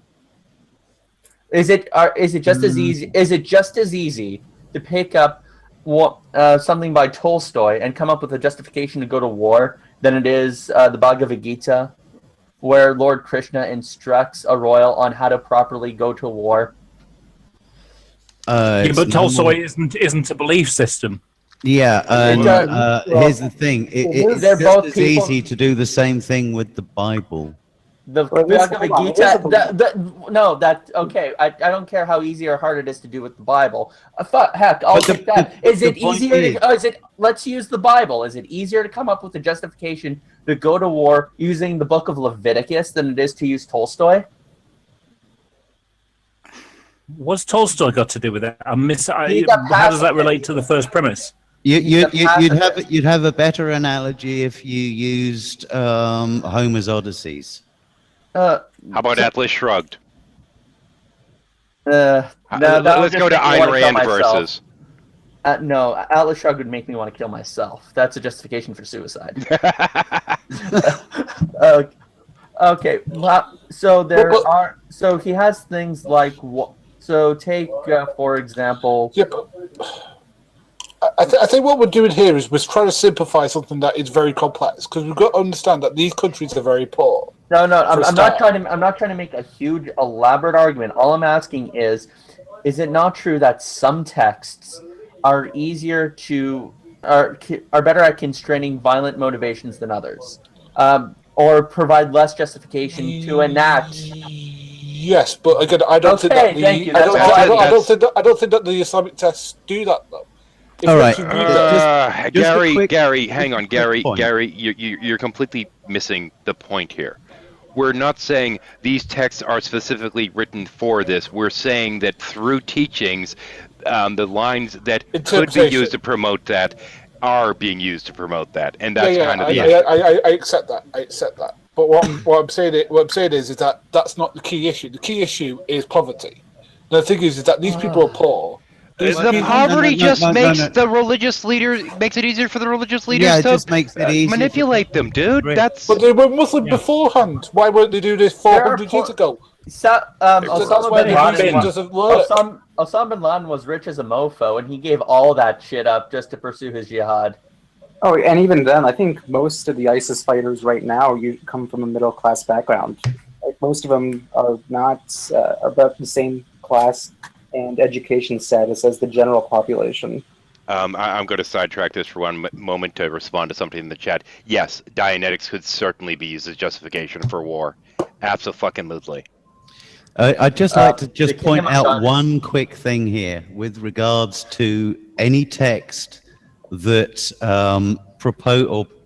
Is it just as easy? Is it just as easy to pick up something by Tolstoy and come up with a justification to go to war than it is the Bhagavad Gita, where Lord Krishna instructs a royal on how to properly go to war? But Tolstoy isn't a belief system. Yeah, here's the thing. It's just as easy to do the same thing with the Bible. The Bhagavad Gita. Okay. I don't care how easy or hard it is to do with the Bible. Heck, I'll take that. Is it easier? Let's use the Bible. Is it easier to come up with a justification to go to war using the book of Leviticus than it is to use Tolstoy? What's Tolstoy got to do with it? How does that relate to the first premise? You'd have a better analogy if you used Homer's Odysseys. How about Atlas Shrugged? Let's go to Ayn Rand versus. No, Atlas Shrugged would make me want to kill myself. That's a justification for suicide. Okay, well, so there are. So he has things like what? So take for example. Yeah, but I think what we're doing here is we're trying to simplify something that is very complex because we've got to understand that these countries are very poor. No, I'm not trying to. I'm not trying to make a huge elaborate argument. All I'm asking is it not true that some texts are easier to are better at constraining violent motivations than others, or provide less justification to enact? Yes, but again, I don't think that thank you. I don't think that the Islamic texts do that though. All right. Gary, hang on, Gary, you're completely missing the point here. We're not saying these texts are specifically written for this. We're saying that through teachings, the lines that could be used to promote that are being used to promote that, and that's kind of I accept that. I accept that. But what I'm saying is that that's not the key issue. The key issue is poverty. The thing is that these people are poor. The poverty just makes the religious leaders makes it easier for the religious leaders to just makes it easier manipulate them, dude. But they were Muslim beforehand. Why weren't they doing this 400 years ago? Osama bin Laden was rich as a mofo, and he gave all that shit up just to pursue his jihad. Oh, and even then, I think most of the ISIS fighters right now you come from a middle class background. Like most of them are not are about the same class and education status as the general population. I'm going to sidetrack this for one moment to respond to something in the chat. Yes, Dianetics could certainly be used as justification for war. Absolutely. I'd just like to point out one quick thing here with regards to any text that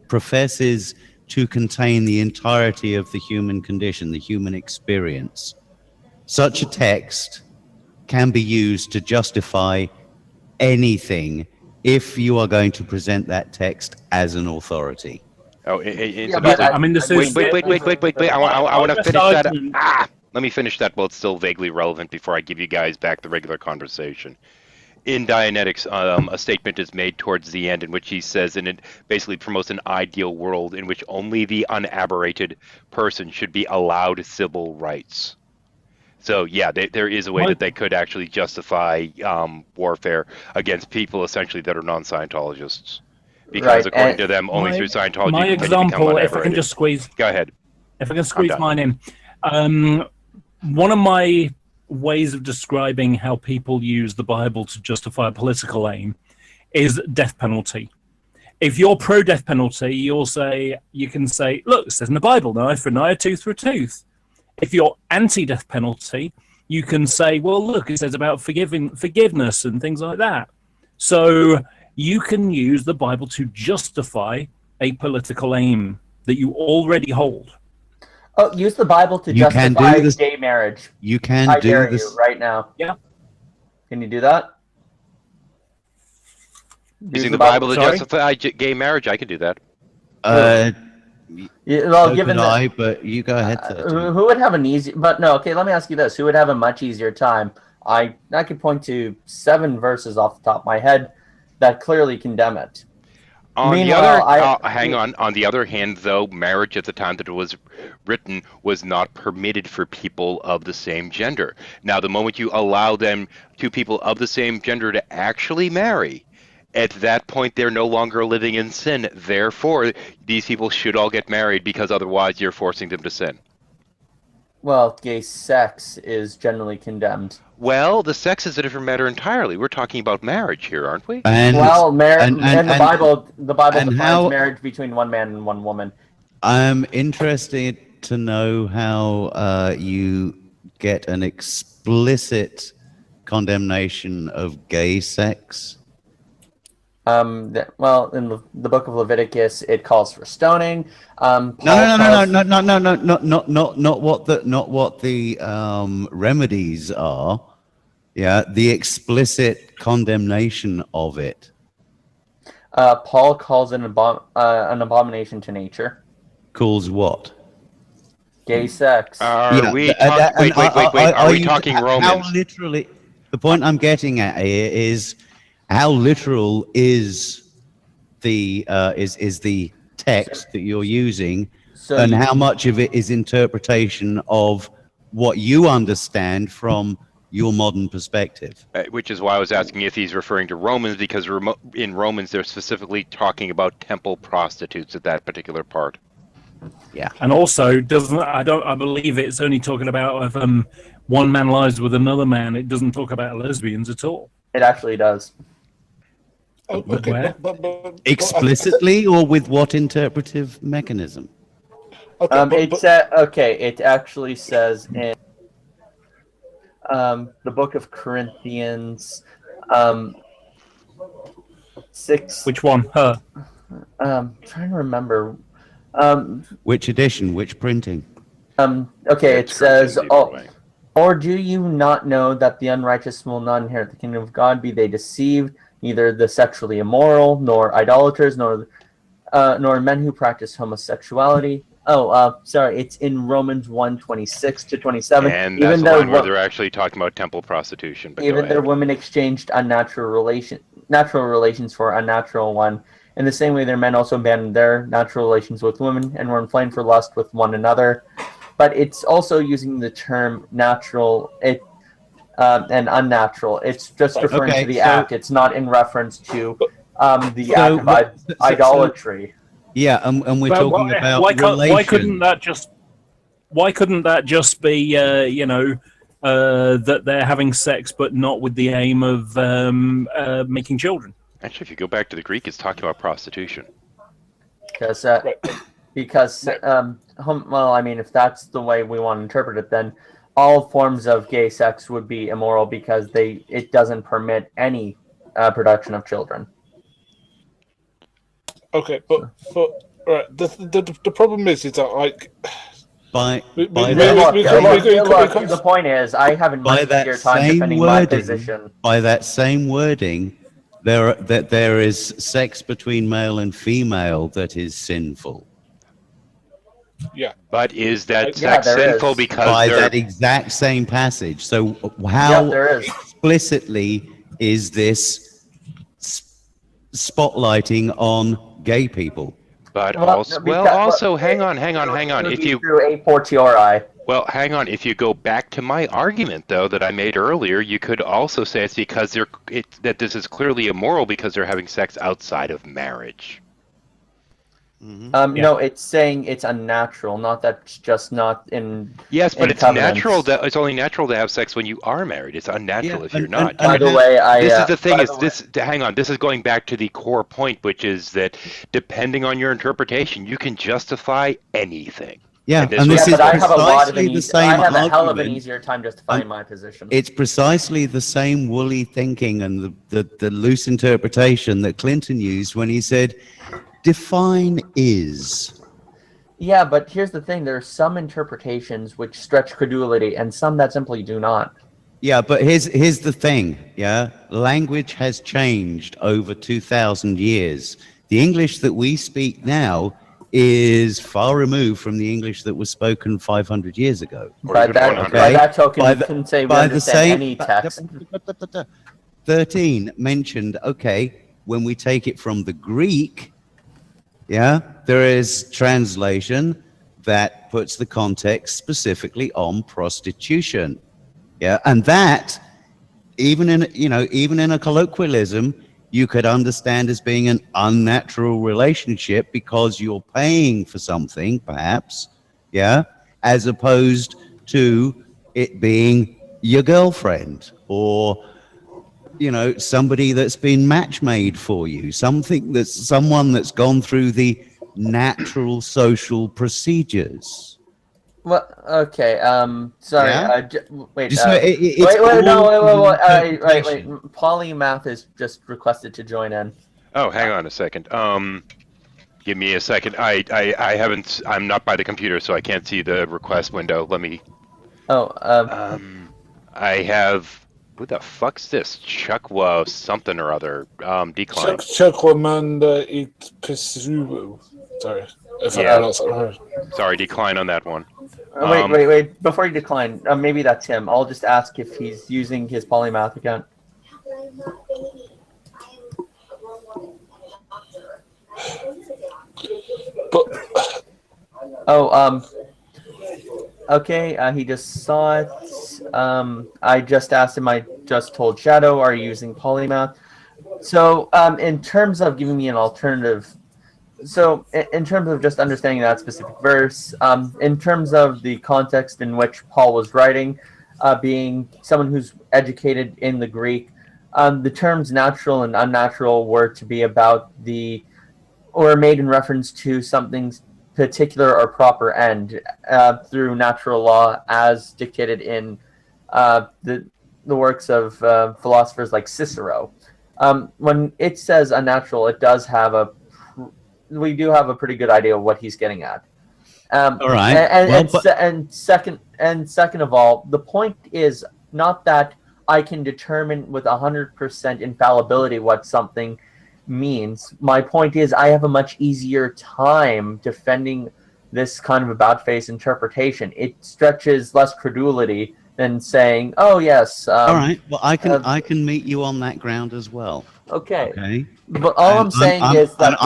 professes to contain the entirety of the human condition, the human experience. Such a text can be used to justify anything if you are going to present that text as an authority. Oh, Wait. I I want to finish that. Let me finish that while it's still vaguely relevant before I give you guys back the regular conversation. In Dianetics, a statement is made towards the end in which he says, and it basically promotes an ideal world in which only the unaberrated person should be allowed civil rights. So yeah, there is a way that they could actually justify warfare against people essentially that are non-Scientologists, because according to them, only through Scientology. My example, if I can just squeeze. Go ahead. If I can squeeze mine in, one of my ways of describing how people use the Bible to justify a political aim is death penalty. If you're pro-death penalty, you can say, look, it says in the Bible, an eye for an eye, a tooth for a tooth. If you're anti-death penalty, you can say, well, look, it says about forgiveness and things like that. So you can use the Bible to justify a political aim that you already hold. Oh, use the Bible to justify gay marriage. You can I do dare this you right now. Yeah. Can you do that? Using the Bible to justify gay marriage, I can do that. Well, given that, but you go ahead. Who would have an easy? But no, okay. Let me ask you this: who would have a much easier time? I could point to 7 verses off the top of my head that clearly condemn it. On the other hand, though, marriage at the time that it was written was not permitted for people of the same gender. Now, the moment you allow two people of the same gender to actually marry, at that point, they're no longer living in sin. Therefore, these people should all get married because otherwise you're forcing them to sin. Well, gay sex is generally condemned. Well, the sex is a different matter entirely. We're talking about marriage here, aren't we? And the Bible defines marriage between one man and one woman. I'm interested to know how you get an explicit condemnation of gay sex. Well, in the book of Leviticus, it calls for stoning. Not what the remedies are. Yeah, the explicit condemnation of it. Paul calls it an abomination to nature. Calls what? Gay sex. Wait, are we talking Romans? How literally? The point I'm getting at here is, how literal is the text that you're using and how much of it is interpretation of what you understand from your modern perspective? Which is why I was asking if he's referring to Romans, because in Romans they're specifically talking about temple prostitutes at that particular part. Yeah. And also, I believe it's only talking about if one man lies with another man. It doesn't talk about lesbians at all. It actually does. Oh, Where? but Explicitly or with what interpretive mechanism? It actually says in the book of Corinthians 6. Which one? Her. Trying to remember. Which edition? Which printing? It says, or do you not know that the unrighteous will not inherit the kingdom of God? Be they deceived, neither the sexually immoral, nor idolaters, nor men who practice homosexuality. It's in Romans 1:26-27. And that's the line where they're actually talking about temple prostitution. But even though women exchanged natural relations for unnatural one. In the same way, their men also abandoned their natural relations with women and were inflamed for lust with one another. But it's also using the term natural and unnatural. It's just referring to the act. It's not in reference to the act of idolatry. Yeah, and we're talking about relations. Why couldn't that just be that they're having sex but not with the aim of making children? Actually, if you go back to the Greek, it's talking about prostitution. Because if that's the way we want to interpret it, then all forms of gay sex would be immoral because it doesn't permit any production of children. Okay, but right, the problem is that like the point is, I haven't wasted your time defending my position. By that same wording, there is sex between male and female that is sinful. Yeah. But is that sex sinful because by that exact same passage? So how explicitly is this spotlighting on gay people? But also, hang on. If you through a fortiori. Well, hang on. If you go back to my argument, though, that I made earlier, you could also say it's because that this is clearly immoral because they're having sex outside of marriage. No, it's saying it's unnatural, not that it's just not in. Yes, but it's covenants. natural. It's only natural to have sex when you are married. It's unnatural if you're not. By the way, this is the thing. Hang on. This is going back to the core point, which is that depending on your interpretation, you can justify anything. Yeah, and this is but I have precisely I have a hell of an easier time justifying my position. It's precisely the same woolly thinking and the loose interpretation that Clinton used when he said, define is. Yeah, but here's the thing. There are some interpretations which stretch credulity and some that simply do not. Yeah, but here's the thing, yeah? Language has changed over 2,000 years. The English that we speak now is far removed from the English that was spoken 500 years ago. By that token, you can say we understand any text. 13 mentioned, when we take it from the Greek, yeah, there is translation that puts the context specifically on prostitution. Yeah, and that even in a colloquialism, you could understand as being an unnatural relationship because you're paying for something, perhaps, yeah, as opposed to it being your girlfriend or somebody that's been match made for you, someone that's gone through the natural social procedures. Well, okay. Sorry. Yeah? Wait. Just Wait. Polymath is just requested to join in. Oh, hang on a second. Give me a second. I haven't. I'm not by the computer, so I can't see the request window. Let me. I have. Who the fuck's this? Chukwa something or other. Decline. Chukwamanda Ikpisuwu. Sorry. Sorry, decline on that one. Wait. Before you decline, maybe that's him. I'll just ask if he's using his polymath account. But Oh, okay, he just saw it. I just asked him, I just told Shadow, are you using polymath? So, in terms of giving me an alternative, so in terms of just understanding that specific verse, in terms of the context in which Paul was writing, being someone who's educated in the Greek, the terms natural and unnatural were to be about or made in reference to something's particular or proper end through natural law as dictated in the works of philosophers like Cicero. When it says unnatural, it does have we do have a pretty good idea of what he's getting at. All right. And second of all, the point is not that I can determine with 100% infallibility what something means. My point is I have a much easier time defending this kind of about-face interpretation. It stretches less credulity than saying, "Oh yes." All right. Well, I can meet you on that ground as well. Okay. Okay. But all I'm saying is that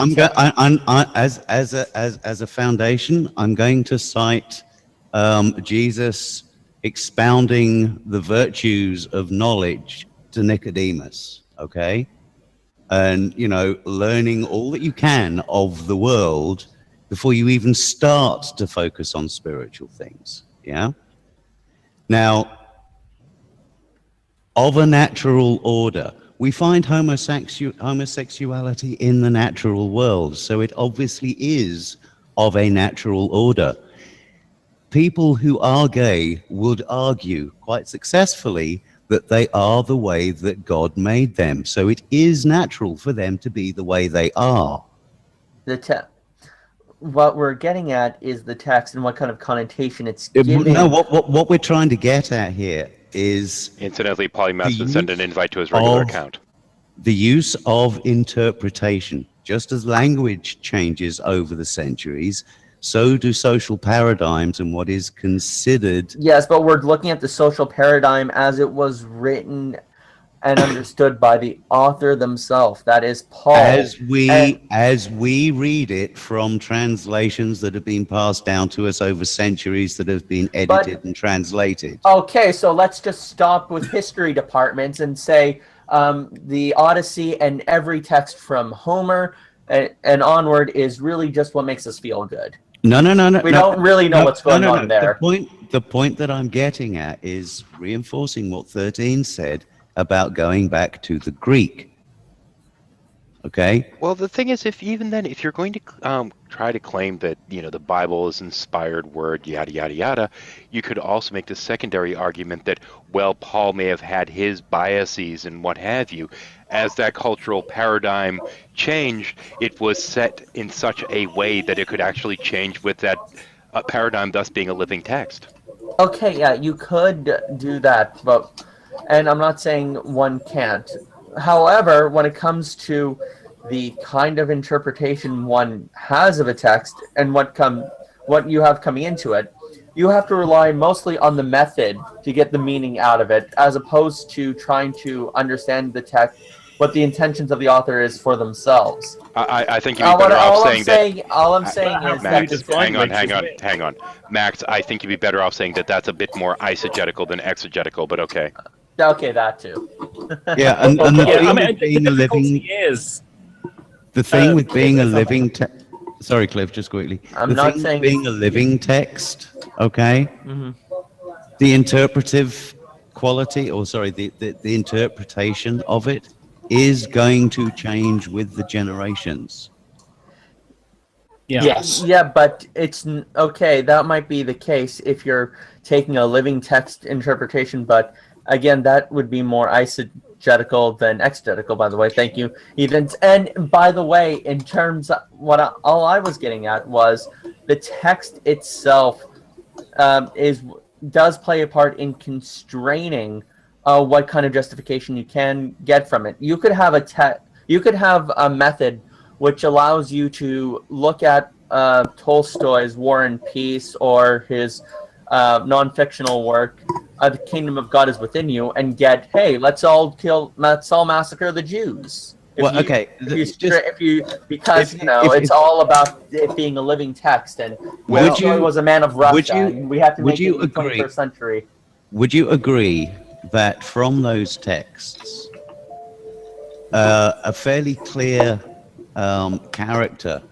as a foundation, I'm going to cite Jesus expounding the virtues of knowledge to Nicodemus. Okay. And, learning all that you can of the world before you even start to focus on spiritual things. Yeah. Now, of a natural order, we find homosexuality in the natural world. So it obviously is of a natural order. People who are gay would argue quite successfully that they are the way that God made them. So it is natural for them to be the way they are. What we're getting at is the text and what kind of connotation it's giving. No, what we're trying to get at here is... Incidentally, Polymath would send an invite to his regular account. The use of interpretation. Just as language changes over the centuries, so do social paradigms and what is considered... Yes, but we're looking at the social paradigm as it was written and understood by the author themselves. That is Paul. As we read it from translations that have been passed down to us over centuries that have been edited and translated. Okay, so let's just stop with history departments and say the Odyssey and every text from Homer and onward is really just what makes us feel good. No. We don't really know what's going on there. The point that I'm getting at is reinforcing what 13 said about going back to the Greek. Okay? Well, the thing is, if you're going to try to claim that, the Bible is inspired word, yada, yada, yada, you could also make the secondary argument that, well, Paul may have had his biases and what have you. As that cultural paradigm changed, it was set in such a way that it could actually change with that paradigm, thus being a living text. Okay, yeah, you could do that, and I'm not saying one can't. However, when it comes to the kind of interpretation one has of a text and what you have coming into it, you have to rely mostly on the method to get the meaning out of it, as opposed to trying to understand the text, what the intentions of the author is for themselves. I think you'd be better off saying that. All I'm saying is Max, that... hang on. Max, I think you'd be better off saying that that's a bit more eisegetical than exegetical, but okay. Okay, that too. Yeah, and the thing with being a living... The thing with being a living text... Sorry, Cliff, just quickly. I'm not saying... being a living text, okay? Mm-hmm. The interpretive quality, the interpretation of it is going to change with the generations. Yeah. Yes. Yeah, but it's... Okay, that might be the case if you're taking a living text interpretation, but... Again, that would be more eisegetical than exegetical, by the way. Thank you, Ethan. And by the way, in terms of all I was getting at was the text itself does play a part in constraining what kind of justification you can get from it. You could have a method which allows you to look at Tolstoy's War and Peace or his non-fictional work, The Kingdom of God is Within You, and get, hey, let's all massacre the Jews. Well, okay. Because it's all about it being a living text, and Tolstoy was a man of Russia, and we have to make it in the 21st century. Would you agree that from those texts, a fairly clear character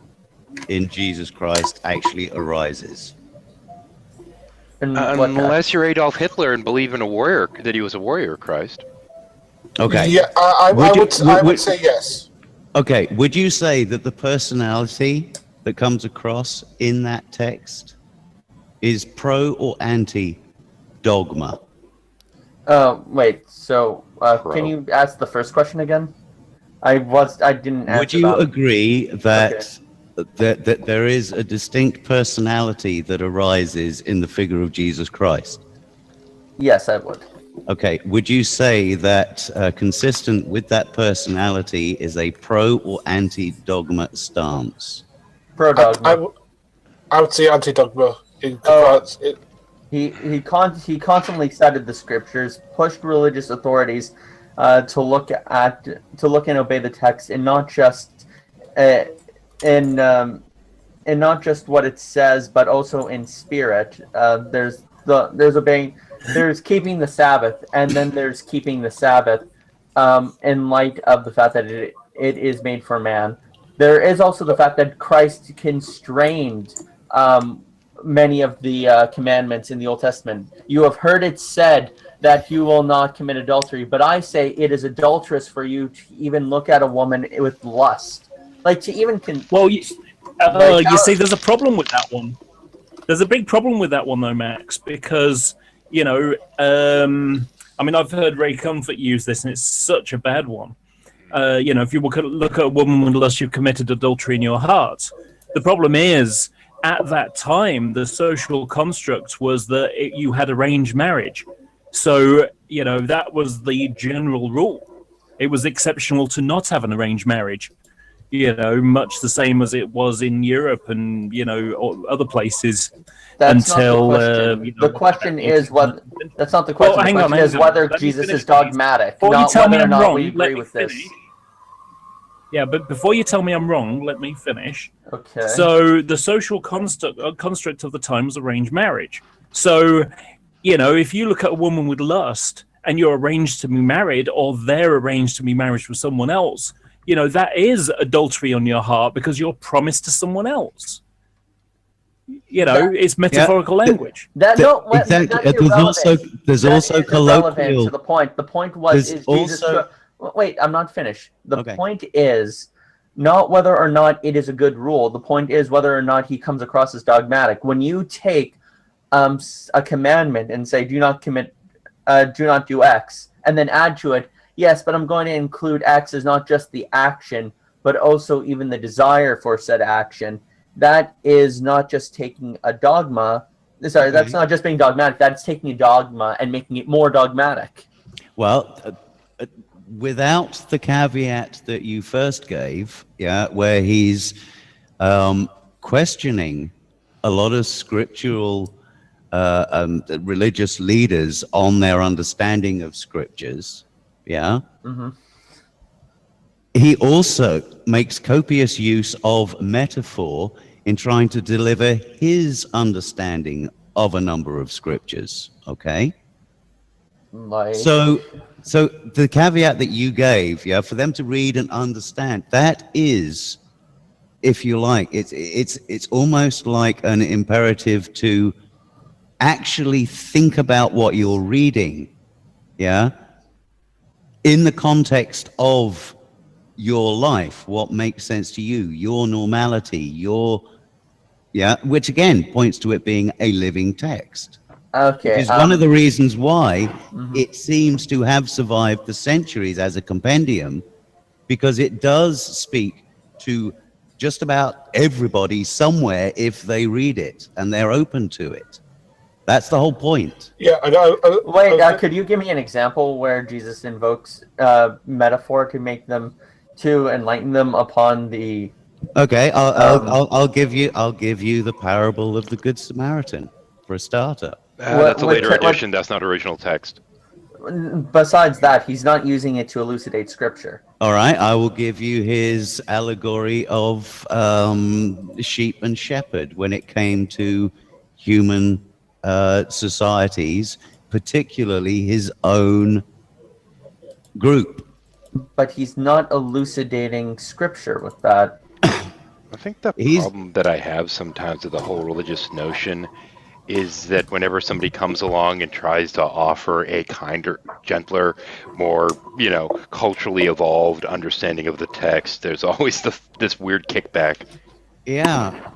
in Jesus Christ actually arises? Unless you're Adolf Hitler and believe in that he was a warrior Christ. Okay. Yeah, I would say yes. Okay. Would you say that the personality that comes across in that text is pro or anti dogma? Wait. So, can you ask the first question again? I didn't. Would you agree that that there is a distinct personality that arises in the figure of Jesus Christ? Yes, I would. Okay. Would you say that consistent with that personality is a pro or anti-dogma stance? Pro dogma. I would say anti-dogma. He constantly cited the scriptures, pushed religious authorities to look and obey the text, and not just and not just what it says, but also in spirit. There's keeping the Sabbath, and then there's keeping the Sabbath in light of the fact that it is made for man. There is also the fact that Christ constrained many of the commandments in the Old Testament. You have heard it said that you will not commit adultery, but I say it is adulterous for you to even look at a woman with lust. Like to even you see, there's a problem with that one. There's a big problem with that one, though, Max, because I've heard Ray Comfort use this, and it's such a bad one. If you look at a woman with lust, you've committed adultery in your heart. The problem is, at that time, the social construct was that you had arranged marriage. So, that was the general rule. It was exceptional to not have an arranged marriage. Much the same as it was in Europe and, other places. That's until not the question. The question is what. That's not the question. The question is whether Jesus is dogmatic, not whether or not we agree with this. Yeah, but before you tell me I'm wrong, let me finish. Okay. So the social construct of the time was arranged marriage. So, if you look at a woman with lust and you're arranged to be married, or they're arranged to be married with someone else, that is adultery on your heart because you're promised to someone else. It's metaphorical language. There's also colloquial. To the point. The point was Jesus. Wait, I'm not finished. The point is not whether or not it is a good rule. The point is whether or not he comes across as dogmatic. When you take a commandment and say, do not do X, and then add to it, yes, but I'm going to include X as not just the action, but also even the desire for said action. That is not just taking a dogma. Sorry, that's not just being dogmatic. That's taking a dogma and making it more dogmatic. Well, without the caveat that you first gave, where he's questioning a lot of scriptural religious leaders on their understanding of scriptures, Mm-hmm. He also makes copious use of metaphor in trying to deliver his understanding of a number of scriptures. Okay. So the caveat that you gave, for them to read and understand, that is, if you like, it's almost like an imperative to actually think about what you're reading, in the context of your life, what makes sense to you, your normality, which again points to it being a living text. Okay. Which is one of the reasons why it seems to have survived the centuries as a compendium, because it does speak to just about everybody somewhere if they read it and they're open to it. That's the whole point. Yeah, Wait, could you give me an example where Jesus invokes metaphor to enlighten them upon the? Okay, I'll give you the parable of the Good Samaritan for a starter. That's a later edition. That's not original text. besides that, he's not using it to elucidate scripture. All right, I will give you his allegory of sheep and shepherd when it came to human societies, particularly his own group. But he's not elucidating scripture with that. I think the problem that I have sometimes with the whole religious notion is that whenever somebody comes along and tries to offer a kinder, gentler, more, culturally evolved understanding of the text, there's always this weird kickback. Yeah,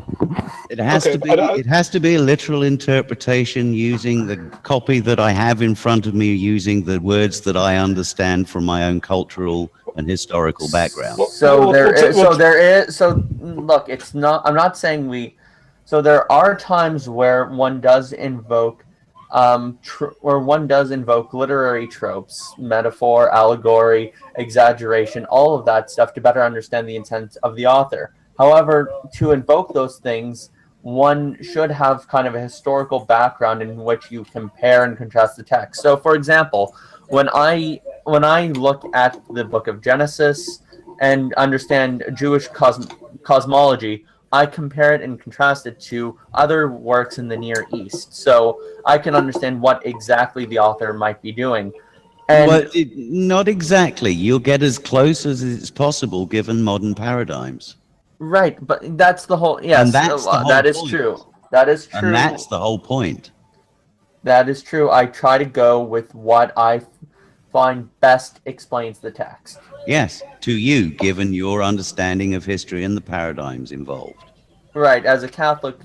it has to be. It has to be a literal interpretation using the copy that I have in front of me, using the words that I understand from my own cultural and historical background. So look, it's not. I'm not saying we. So there are times where one does invoke, literary tropes, metaphor, allegory, exaggeration, all of that stuff to better understand the intent of the author. However, to invoke those things, one should have kind of a historical background in which you compare and contrast the text. So, for example, when I look at the book of Genesis and understand Jewish cosmology, I compare it and contrast it to other works in the Near East, so I can understand what exactly the author might be doing. And not exactly. You'll get as close as it's possible given modern paradigms. Right, but that's the whole. Yes, that is true. That is true. And that's the whole point. That is true. I try to go with what I find best explains the text. Yes, to you, given your understanding of history and the paradigms involved. Right. As a Catholic,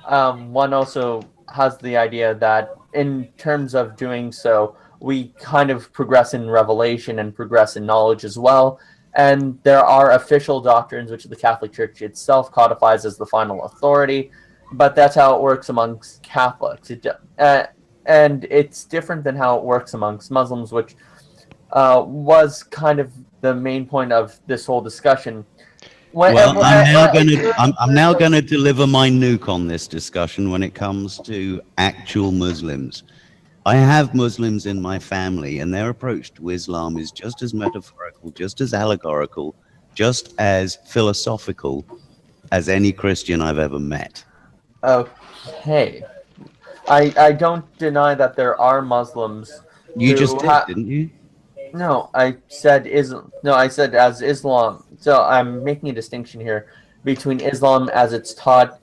one also has the idea that in terms of doing so, we kind of progress in revelation and progress in knowledge as well. And there are official doctrines which the Catholic Church itself codifies as the final authority, but that's how it works amongst Catholics. And it's different than how it works amongst Muslims, which was kind of the main point of this whole discussion. I'm now going to deliver my nuke on this discussion when it comes to actual Muslims. I have Muslims in my family, and their approach to Islam is just as metaphorical, just as allegorical, just as philosophical as any Christian I've ever met. Okay. I don't deny that there are Muslims. You just did, didn't you? No, I said Islam. No, I said as Islam. So I'm making a distinction here between Islam as it's taught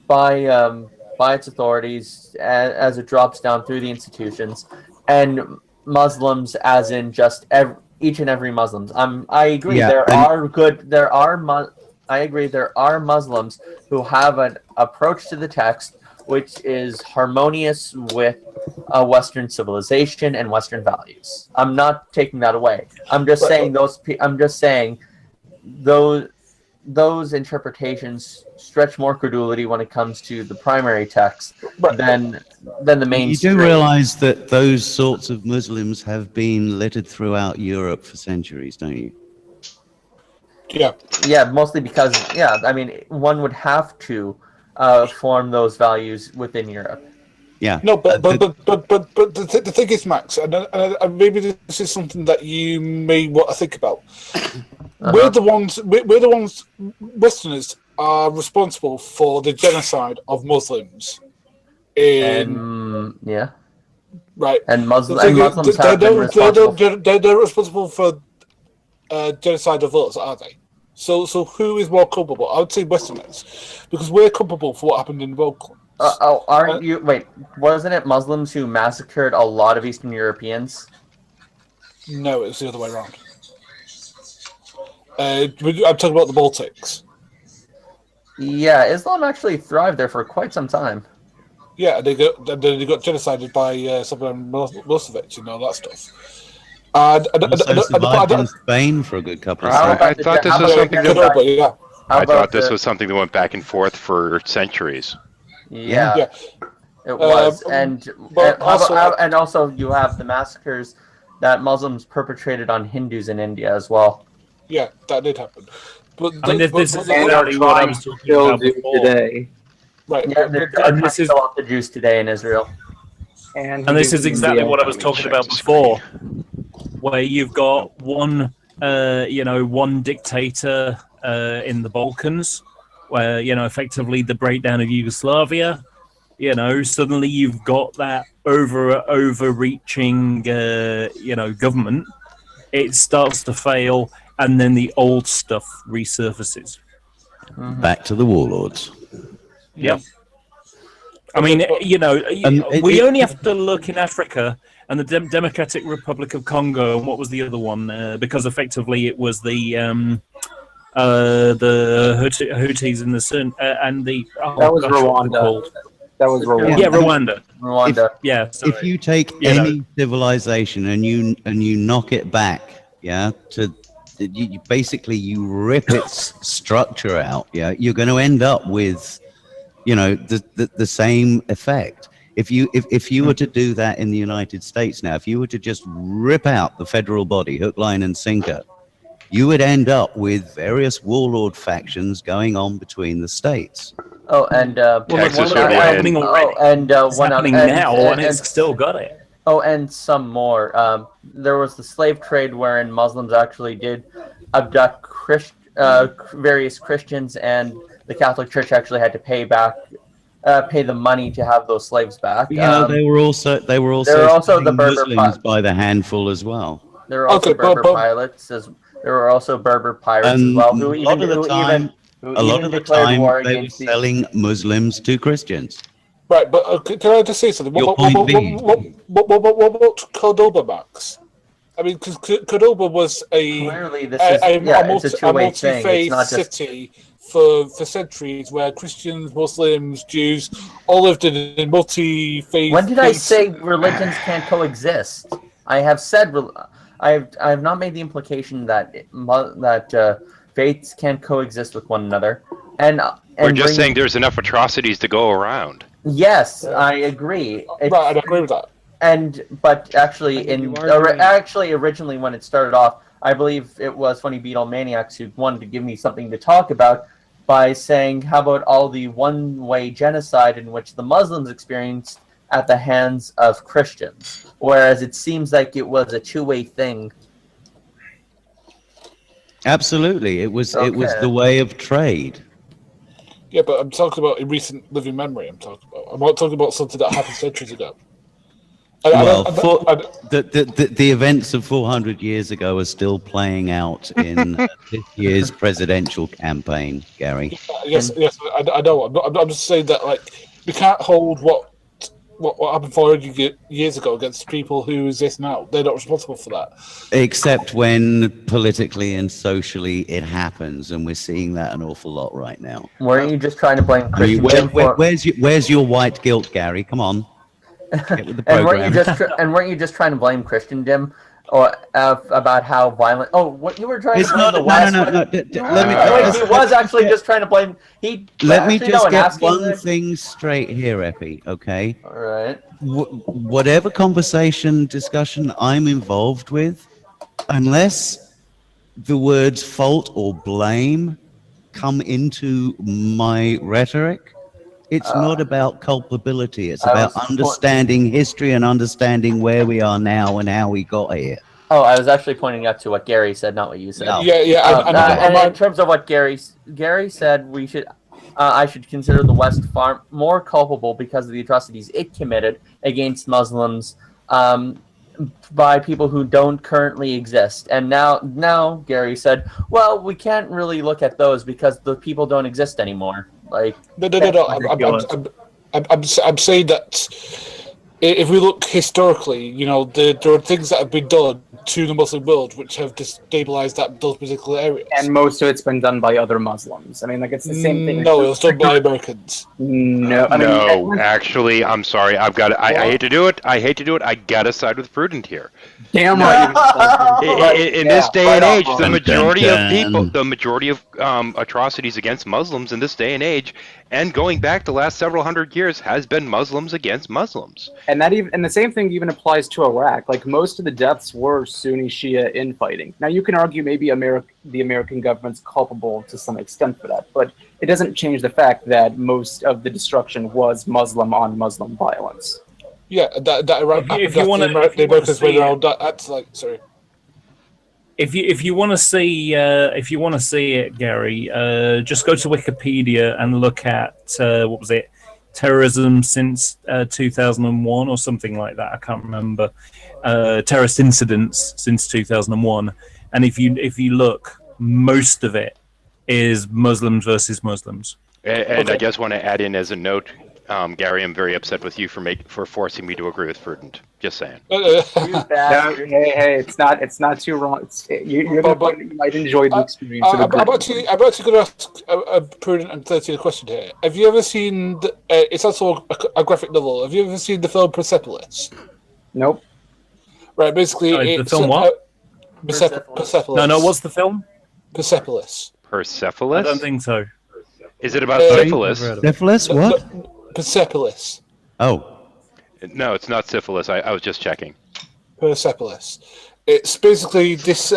by its authorities as it drops down through the institutions, and Muslims as in just each and every Muslims. I agree. I agree. There are Muslims who have an approach to the text which is harmonious with Western civilization and Western values. I'm not taking that away. I'm just saying those interpretations stretch more credulity when it comes to the primary text than the mainstream. You do realize that those sorts of Muslims have been littered throughout Europe for centuries, don't you? Yeah, mostly because one would have to form those values within Europe. Yeah. No, but the thing is, Max, and maybe this is something that you may want to think about. We're the ones. Westerners are responsible for the genocide of Muslims. Right. And Muslims have been responsible. They're responsible for genocide of us, are they? So who is more culpable? I would say Westerners, because we're culpable for what happened in the Balkans. Wait, wasn't it Muslims who massacred a lot of Eastern Europeans? No, it was the other way around. I'm talking about the Baltics. Yeah, Islam actually thrived there for quite some time. Yeah, they got genocided by Slobodan Milosevic and all that stuff. And survived in Spain for a good couple of I thought this was something that something that went back and forth for centuries. Yeah. It was, and also you have the massacres that Muslims perpetrated on Hindus in India as well. Yeah, that did happen. But this is exactly what I was talking about before. Today. Right. Yeah, they're trying to kill off the Jews today in Israel. And this is exactly what I was talking about before, where you've got one dictator in the Balkans, where, effectively the breakdown of Yugoslavia, suddenly you've got that overreaching, government. It starts to fail, and then the old stuff resurfaces. Back to the warlords. Yep. I mean, we only have to look in Africa and the Democratic Republic of Congo, and what was the other one? Because effectively it was the Houthis in the sun and the that was Rwanda. That was Rwanda. Yeah, Rwanda. If you take any civilization and you knock it back, you rip its structure out, you're going to end up with, the same effect. If you were to do that in the United States now, if you were to just rip out the federal body, hook, line, and sinker, you would end up with various warlord factions going on between the states. Oh, and Texas one already. happening already. It's happening now, and it's still got it. Oh, and some more. There was the slave trade wherein Muslims actually did abduct various Christians, and the Catholic Church actually had to pay the money to have those slaves back. They were also the Berber Muslims by the handful as well. There were also Berber pilots. There were also Berber pirates as well. A lot of the time, they were selling Muslims to Christians. Right, but can I just say something? What Cordoba, Max? I mean, because Cordoba was a multi-faith city for centuries, where Christians, Muslims, Jews all lived in multi-faith. When did I say religions can't coexist? I have said I have not made the implication that faiths can coexist with one another. And we're just saying there's enough atrocities to go around. Yes, I agree. Right, I agree with that. But actually, originally when it started off, I believe it was Funny Beetle Maniacs who wanted to give me something to talk about by saying, how about all the one-way genocide in which the Muslims experienced at the hands of Christians, whereas it seems like it was a two-way thing. Absolutely, it was the way of trade. Yeah, but I'm talking about in recent living memory. I'm not talking about something that happened centuries ago. The events of 400 years ago are still playing out in this year's presidential campaign, Gary. Yes, I know. I'm just saying that we can't hold what happened 400 years ago against people who exist now. They're not responsible for that. Except when politically and socially it happens, and we're seeing that an awful lot right now. Weren't you just trying to blame Christian? Where's your white guilt, Gary? Come on. Get with the program. weren't you just trying to blame Christendom or about how violent? Oh, what you were trying to blame the West? No. He was actually just trying to blame. Let me just get one thing straight here, Epi. Okay. All right. Whatever discussion I'm involved with, unless the words fault or blame come into my rhetoric, it's not about culpability. It's about understanding history and understanding where we are now and how we got here. Oh, I was actually pointing out to what Gary said, not what you said. Yeah. In terms of what Gary said, I should consider the West far more culpable because of the atrocities it committed against Muslims by people who don't currently exist. And now Gary said, well, we can't really look at those because the people don't exist anymore. No. I'm saying that if we look historically, there are things that have been done to the Muslim world which have destabilized those particular areas. And most of it's been done by other Muslims. I mean, it's the same thing. No, it was done by Americans. No, Actually, I'm sorry. I hate to do it. I gotta side with Prudent here. Damn right. In this day and age, the majority of atrocities against Muslims in this day and age, and going back the last several hundred years, has been Muslims against Muslims. And the same thing even applies to Iraq. Most of the deaths were Sunni Shia infighting. Now you can argue maybe the American government's culpable to some extent for that, but it doesn't change the fact that most of the destruction was Muslim on Muslim violence. Yeah, that If you want to, the Americans went around. That's like sorry. If you want to see it, Gary, just go to Wikipedia and look at what was it, terrorism since 2001 or something like that. I can't remember. Terrorist incidents since 2001, and if you look, most of it is Muslims versus Muslims. And I just want to add in as a note, Gary, I'm very upset with you for forcing me to agree with Verdant. Just saying. Hey, it's not too wrong. You're the one that you might enjoy the experience. I'm actually going to ask a Prudent and 13 a question here. Have you ever seen? It's also a graphic novel. Have you ever seen the film Persepolis? Nope. Right, basically, the film what? Persepolis. No. What's the film? Persepolis. Persepolis? I don't think so. Is it about syphilis? Syphilis? What? Persepolis. Oh. No, it's not syphilis. I was just checking. Persepolis. It's basically this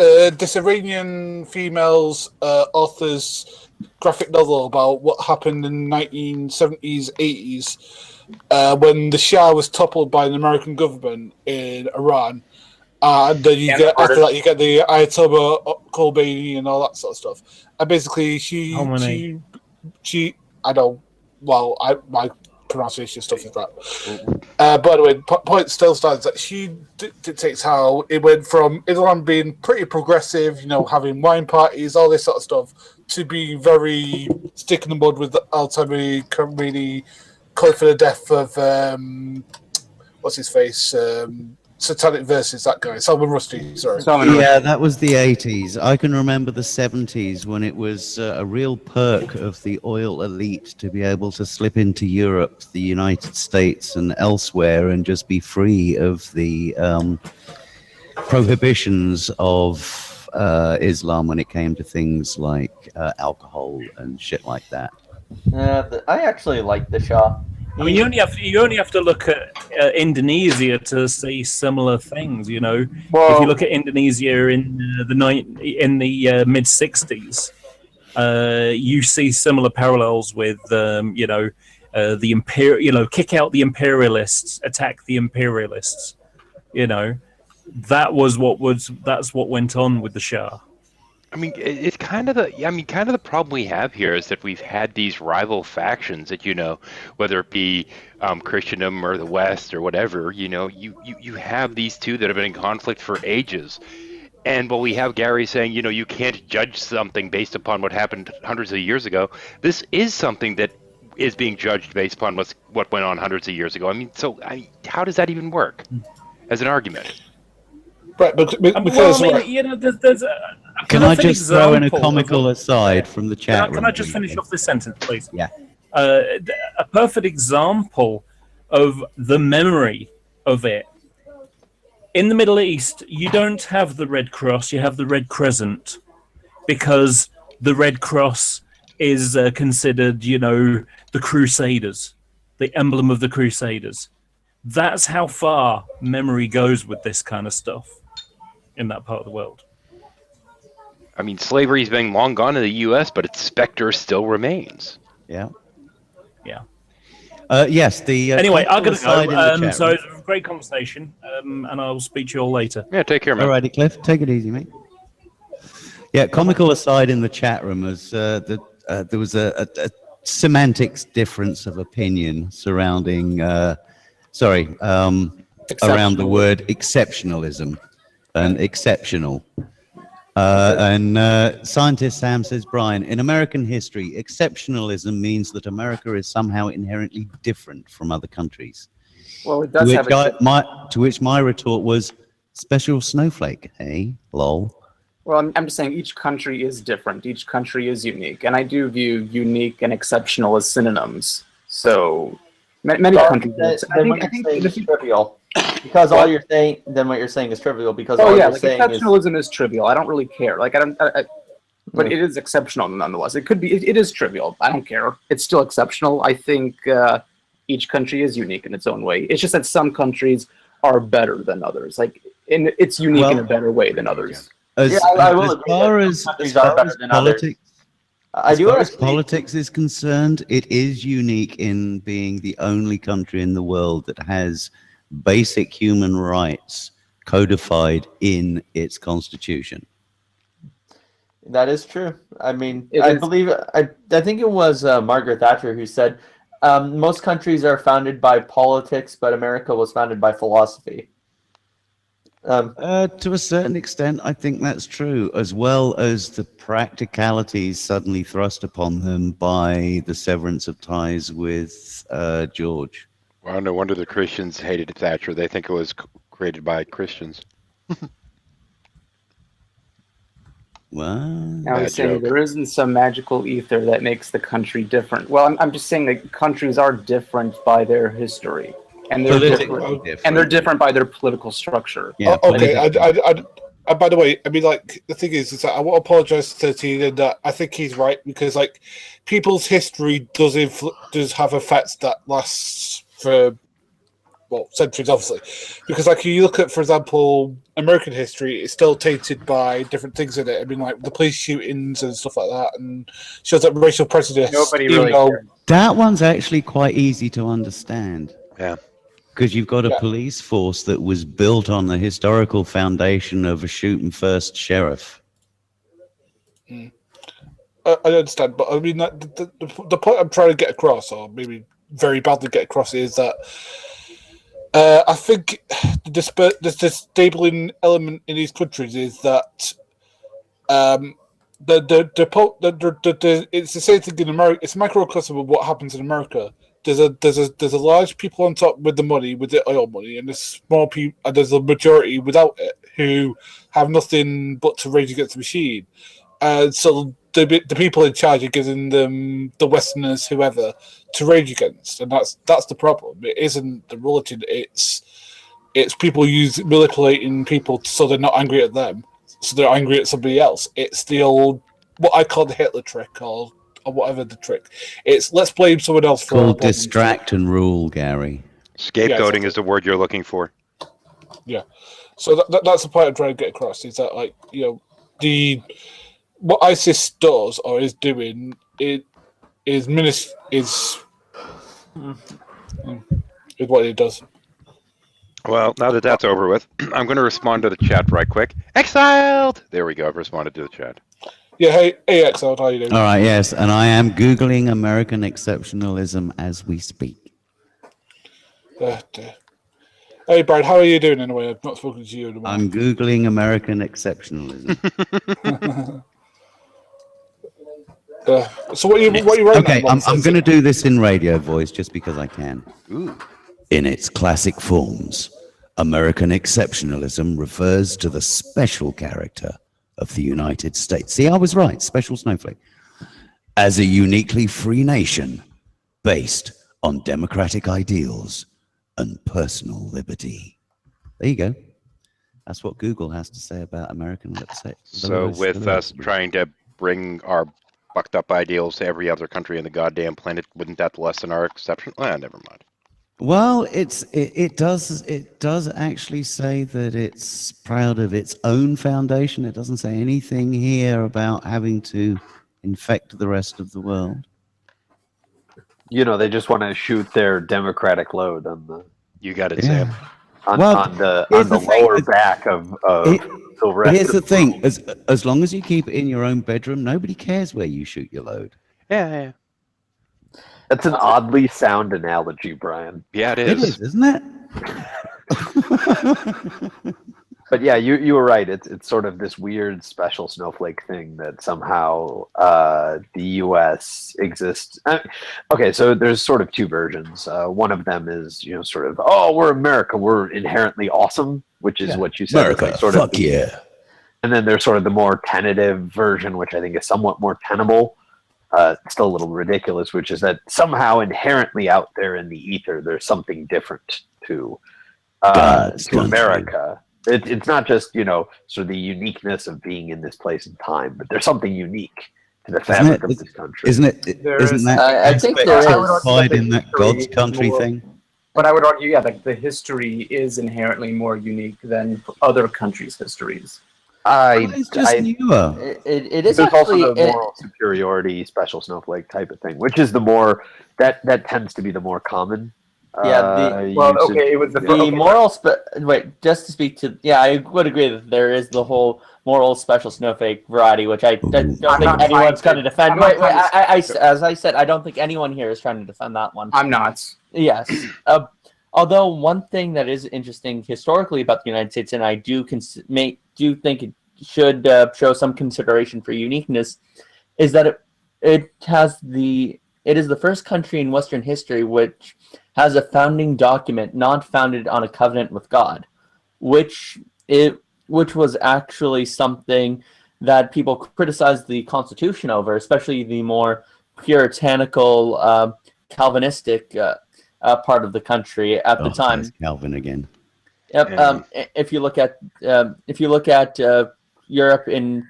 Iranian female's author's graphic novel about what happened in the 1970s, 80s, when the Shah was toppled by an American government in Iran. And then after that you get the Ayatollah Khomeini and all that sort of stuff. And basically she I don't. Well, my pronunciation stuff is that. By the way, point still stands that she dictates how it went from Islam being pretty progressive, having wine parties, all this sort of stuff, to be very stick in the mud with Al-Tamimi, Khomeini, calling for the death of what's his face. Satanic Verses, that guy, Salman Rushdie, sorry. Yeah, that was the 80s. I can remember the 70s when it was a real perk of the oil elite to be able to slip into Europe, the United States, and elsewhere and just be free of the prohibitions of Islam when it came to things like alcohol and shit like that. I actually like the Shah. I mean, you only have to look at Indonesia to see similar things. Well, if you look at Indonesia in the mid '60s, you see similar parallels with the kick out the imperialists, attack the imperialists. That's what went on with the Shah. I mean, it's kind of the problem we have here is that we've had these rival factions that, whether it be Christendom or the West or whatever, you have these two that have been in conflict for ages. And while we have Gary saying, you can't judge something based upon what happened hundreds of years ago, this is something that is being judged based upon what went on hundreds of years ago. I mean, how does that even work as an argument? Right, because there's Can I just throw in a comical aside from the chat room? Can I just finish off this sentence, please? Yeah. A perfect example of the memory of it. In the Middle East, you don't have the Red Cross, you have the Red Crescent, because the Red Cross is considered, the Crusaders, the emblem of the Crusaders. That's how far memory goes with this kind of stuff in that part of the world. I mean, slavery's been long gone in the U.S., but its specter still remains. Yeah. Yeah. Yes. Anyway, I'm going to go. So it's a great conversation, and I'll speak to you all later. Yeah, take care, man. Alrighty, Cliff. Take it easy, mate. Yeah, comical aside in the chat room was there was a semantics difference of opinion surrounding, around the word exceptionalism and exceptional. Scientist Sam says, Brian, in American history, exceptionalism means that America is somehow inherently different from other countries. Well, it does to which my retort was, special snowflake, hey? Lol. Well, I'm just saying each country is different. Each country is unique. And I do view unique and exceptional as synonyms. So many countries... I think it's trivial. Because all you're saying, then what you're saying is trivial. Because all you're saying exceptionalism is trivial. I don't really care. But it is exceptional nonetheless. It is trivial. I don't care. It's still exceptional. I think each country is unique in its own way. It's just that some countries are better than others. It's unique in a better way than others. As far as politics is concerned, it is unique in being the only country in the world that has basic human rights codified in its constitution. That is true. I mean, It I is- believe I think it was Margaret Thatcher who said most countries are founded by politics, but America was founded by philosophy. To a certain extent, I think that's true, as well as the practicalities suddenly thrust upon them by the severance of ties with George. Well, no wonder the Christians hated Thatcher. They think it was created by Christians. Well, Now Bad he's saying joke. there isn't some magical ether that makes the country different. Well, I'm just saying that countries are different by their history, and they're politically different, and they're different by their political structure. Yeah, Okay. politically. By the way, I mean, like, the thing is that I want to apologize to Tina that I think he's right, because, like, people's history does have effects that lasts for, well, centuries, obviously. Because, like, you look at, for example, American history, it's still tainted by different things in it. I mean, like, the police shootings and stuff like that, and shows like racial prejudice. Nobody even really though- cares. That one's actually quite easy to understand. Yeah. Because you've got a Yeah. police force that was built on the historical foundation of a shooting first sheriff. I understand, but I mean, the point I'm trying to get across, or maybe very badly get across, is that I think the disabling element in these countries is that it's the same thing in America. It's a microcosm of what happens in America. There's a large people on top with the money, with the oil money, and there's small people, and there's a majority without it who have nothing but to rage against the machine. And so the people in charge are giving them the Westerners, whoever, to rage against, and that's the problem. It isn't the religion; it's people manipulating people so they're not angry at them, so they're angry at somebody else. It's the old, what I call the Hitler trick, or whatever the trick. It's let's blame someone else for Called distract and rule, Gary. Scapegoating is the word you're looking for. Yeah, so that's the point I'm trying to get across. Is that, like, you know, what ISIS does or is doing is what it does. Well, now that that's over with, I'm going to respond to the chat right quick. Exiled! There we go. I've responded to the chat. Yeah, hey Exiled, how you doing? All right, yes, and I am Googling American exceptionalism as we speak. Hey, Brad, how are you doing anyway? I've not spoken to you in a while. I'm Googling American exceptionalism. So what are you writing? Okay, I'm going to do this in radio voice just because I can. Ooh. In its classic forms, American exceptionalism refers to the special character of the United States. See, I was right, special snowflake. As a uniquely free nation based on democratic ideals and personal liberty. There you go. That's what Google has to say about American exceptionalism. So with us trying to bring our fucked up ideals to every other country on the goddamn planet, wouldn't that lessen our exception? Never mind. Well, it does actually say that it's proud of its own foundation. It doesn't say anything here about having to infect the rest of the world. You know, they just want to shoot their democratic load on the. You got it, Sam. On the thing, lower back of the rest. Here's the of thing: as long as you keep it in your own bedroom, nobody cares where you shoot your load. Yeah. That's an oddly sound analogy, Brian. Yeah, it It is, isn't it? But yeah, you were right. It's sort of this weird special snowflake thing that somehow the U.S. exists. Okay, so there's sort of two versions. One of them is, you know, sort of, oh, we're America, we're inherently awesome, which is what you said. America, like sort fuck of, yeah. And then there's sort of the more tentative version, which I think is somewhat more tenable. Still a little ridiculous, which is that somehow inherently out there in the ether, there's something different to America. It's not just, you know, sort of the uniqueness of being in this place and time, but there's something unique to the fabric of this country. Isn't it? Isn't that I think there is. implied in that God's country thing? But I would argue, yeah, that the history is inherently more unique than other countries' histories. It's just newer. It is There's actually also the moral superiority, special snowflake type of thing, which is the more that tends to be the more common Well, okay, it was the The moral wait, just to speak to I would agree that there is the whole moral special snowflake variety, which I don't think anyone's trying to defend. Wait, as I said, I don't think anyone here is trying to defend that one. I'm not. Yes. Although one thing that is interesting historically about the United States, and I do think it should show some consideration for uniqueness, is that it is the first country in Western history which has a founding document not founded on a covenant with God, which was actually something that people criticized the Constitution over, especially the more puritanical, Calvinistic part of the country at the time. There's Calvin again. Yep. If you look at Europe in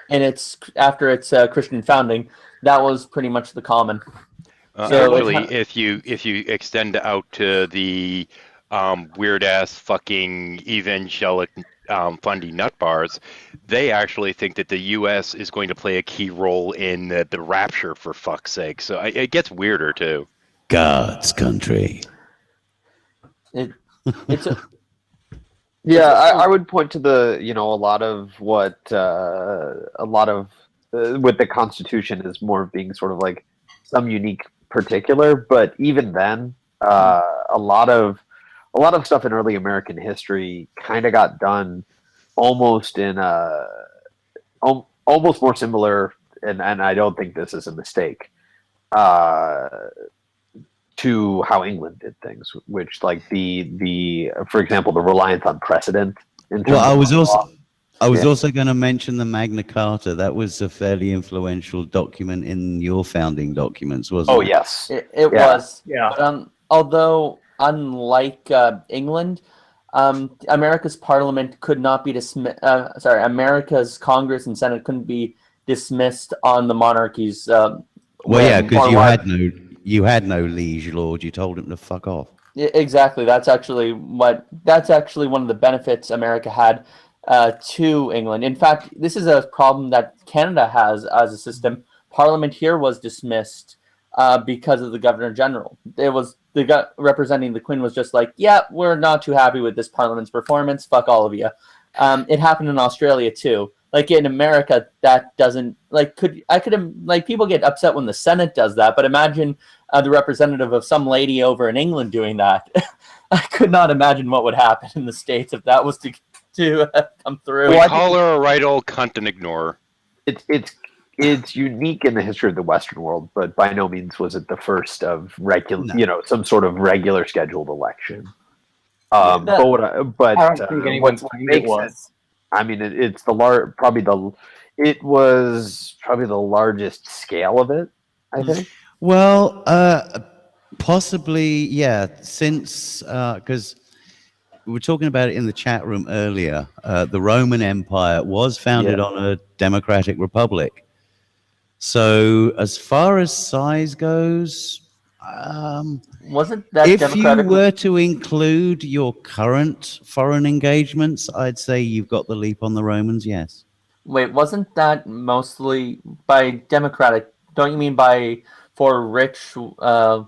its after its Christian founding, that was pretty much the common. Actually, if you extend out to the weird ass fucking evangelical fundy nut bars, they actually think that the U.S. is going to play a key role in the rapture, for fuck's sake. So it gets weirder too. God's country. It's a, Yeah, I would point to the, a lot of what with the Constitution is more being sort of like some unique particular, but even then, a lot of stuff in early American history kind of got done almost in almost more similar, and I don't think this is a mistake, to how England did things, which like the for example, the reliance on precedent. Well, I was also going to mention the Magna Carta. That was a fairly influential document in your founding documents, wasn't it? Oh yes, it was. Yeah. But, although unlike England, America's Parliament could not be dismissed. America's Congress and Senate couldn't be dismissed on the monarchy's. Well, yeah, because you had no liege lord. You told him to fuck off. Exactly. That's actually one of the benefits America had to England. In fact, this is a problem that Canada has as a system. Parliament here was dismissed because of the Governor General. It was the representing the Queen was just like, yeah, we're not too happy with this Parliament's performance. Fuck all of you. It happened in Australia too. Like in America, that doesn't people get upset when the Senate does that, but imagine the representative of some lady over in England doing that. I could not imagine what would happen in the States if that was to come through. We call her a right old cunt and ignore her. It's unique in the history of the Western world, but by no means was it the first of regular, some sort of regular scheduled election. I don't think anyone's claimed it was. I mean, it was probably the largest scale of it, I think. Well, possibly, yeah. Since because we were talking about it in the chat room earlier, the Roman Empire was founded on a democratic republic. So, as far as size goes, wasn't that if democratic? you were to include your current foreign engagements, I'd say you've got the leap on the Romans. Yes. Wait, wasn't that mostly by democratic? Don't you mean for rich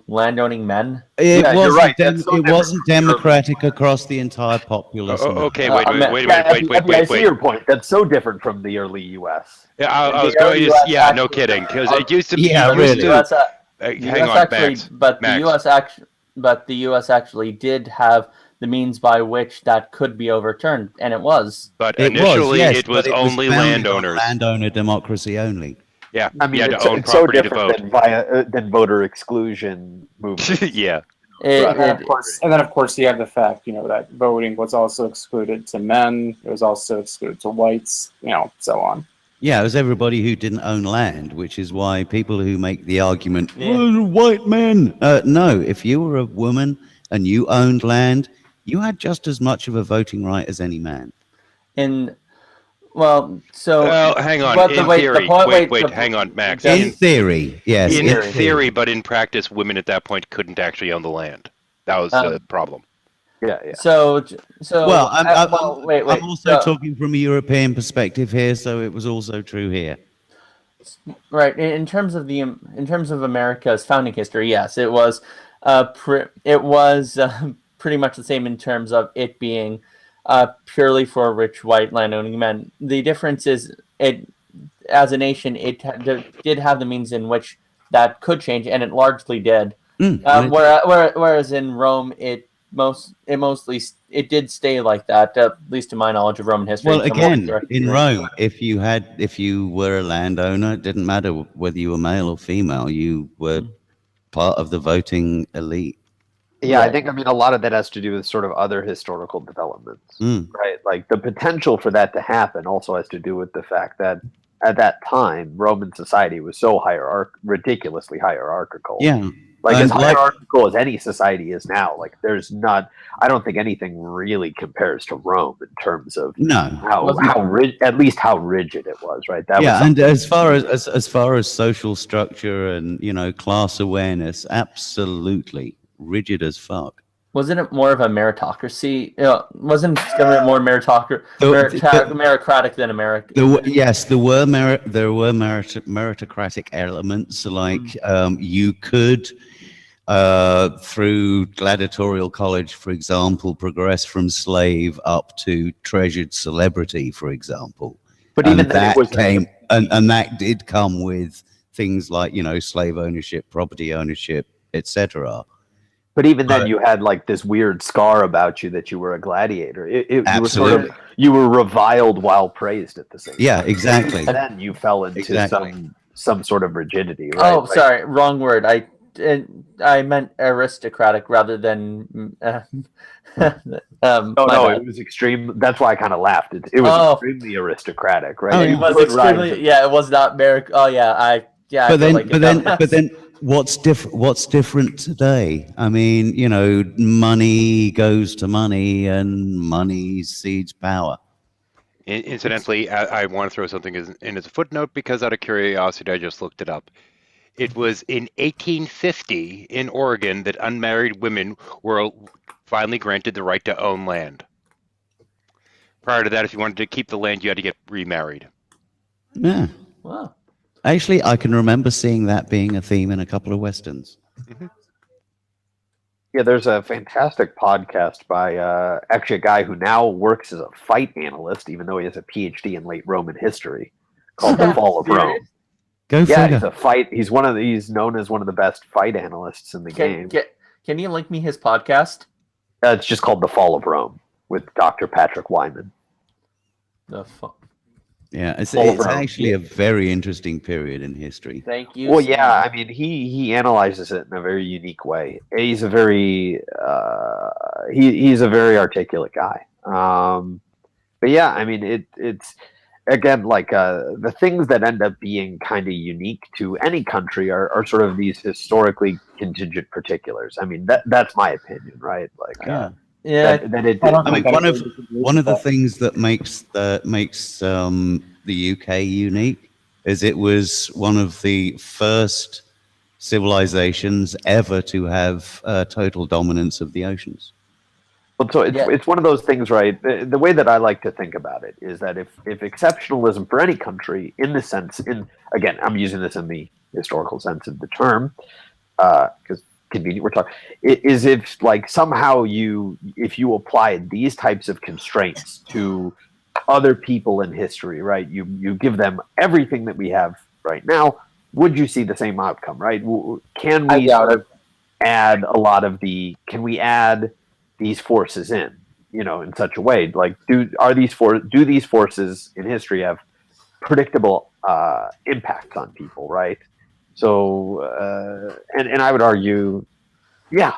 landowning men? It wasn't, you're right. It wasn't democratic across the entire populace. Okay, wait. I see your point. That's so different from the early U.S. Yeah, I was going to. No kidding. Because it used to be. Yeah, really. Hang on, Max. But the U.S. actually did have the means by which that could be overturned, and it was. But initially, it was only landowners. Landowner democracy only. Yeah, I mean, it's so different than voter exclusion movements. Yeah. And then, of course, you have the fact, that voting was also excluded to men. It was also excluded to whites, so on. Yeah, it was everybody who didn't own land, which is why people who make the argument, well, white men. No, if you were a woman and you owned land, you had just as much of a voting right as any man. Hang on. Hang on, Max. In theory, yes. In theory, but in practice, women at that point couldn't actually own the land. That was the problem. Yeah. Well, I'm also talking from a European perspective here, so it was also true here. Right. In terms of America's founding history, yes, it was It was pretty much the same in terms of it being purely for rich white landowning men. The difference is it, as a nation, did have the means in which that could change, and it largely did. Whereas in Rome, it did stay like that, at least to my knowledge of Roman history. Well, again, in Rome, if you were a landowner, it didn't matter whether you were male or female, you were part of the voting elite. Yeah, I think, I mean, a lot of that has to do with sort of other historical developments, right? Like the potential for that to happen also has to do with the fact that at that time, Roman society was so ridiculously hierarchical. Yeah. Like as hierarchical as any society is now. Like there's not, I don't think anything really compares to Rome in terms of at least how rigid it was, right? That was and as far as social structure and class awareness, absolutely rigid as fuck. Wasn't it more of a meritocracy? Wasn't government more meritocratic than American? Yes, there were meritocratic elements. Like you could, through gladiatorial college, for example, progress from slave up to treasured celebrity, for example. But even that came, and that did come with things like slave ownership, property ownership, etc. But even then, you had like this weird scar about you that you were a gladiator. Absolutely. You were reviled while praised at the same time. Yeah, exactly. And then you fell into some sort of rigidity, right? Oh, sorry, wrong word. I meant aristocratic rather than. It was extreme. That's why I kind of laughed. It was extremely aristocratic, right? It was extremely. Yeah, it was not merit. Oh yeah, But then. What's different today? I mean, money goes to money, and money seeds power. Incidentally, I want to throw something in as a footnote because out of curiosity, I just looked it up. It was in 1850 in Oregon that unmarried women were finally granted the right to own land. Prior to that, if you wanted to keep the land, you had to get remarried. Yeah. Wow. Actually, I can remember seeing that being a theme in a couple of Westerns. Mm-hmm. Yeah, there's a fantastic podcast by actually a guy who now works as a fight analyst, even though he has a PhD in late Roman history, called The Fall of Rome. Go figure. He's he's known as one of the best fight analysts in the game. Can you link me his podcast? It's just called The Fall of Rome with Dr. Patrick Wyman. The fuck. Yeah, it's actually a very interesting period in history. Thank you. Well, yeah, I mean, he analyzes it in a very unique way. He's a very he's a very articulate guy. But yeah, I mean, it's again like the things that end up being kind of unique to any country are sort of these historically contingent particulars. I mean, that's my opinion, right? Like, yeah. I mean, one of the things that makes the UK unique is it was one of the first civilizations ever to have total dominance of the oceans. Well, so it's one of those things, right? The way that I like to think about it is that if exceptionalism for any country, in the sense, again, I'm using this in the historical sense of the term, because convenient we're talking, is if like somehow if you applied these types of constraints to other people in history, right? You give them everything that we have right now. Would you see the same outcome, right? Can we add a lot of can we add these forces in such a way? Like, do these forces in history have predictable impacts on people, right? So, and I would argue, that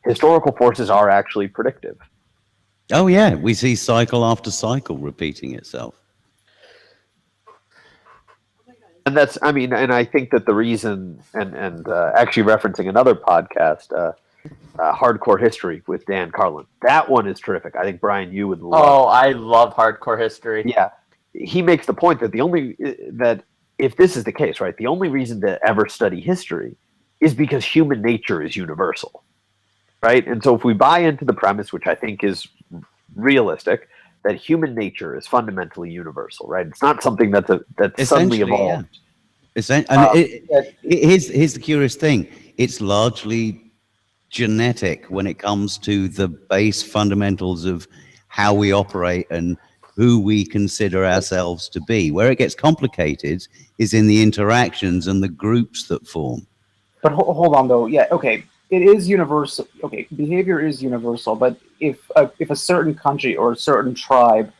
historical forces are actually predictive. Oh yeah, we see cycle after cycle repeating itself. And that's, I mean, and I think that the reason, and actually referencing another podcast, Hardcore History with Dan Carlin, that one is terrific. I think, Brian, you would love. Oh, I love Hardcore History. Yeah. He makes the point that that if this is the case, right, the only reason to ever study history is because human nature is universal, right? And so if we buy into the premise, which I think is realistic, that human nature is fundamentally universal, right? It's not something that's suddenly evolved. Here's the curious thing. It's largely genetic when it comes to the base fundamentals of how we operate and who we consider ourselves to be. Where it gets complicated is in the interactions and the groups that form. But hold on, though. Yeah, okay. It is universal. Okay, behavior is universal. But if a certain country or a certain tribe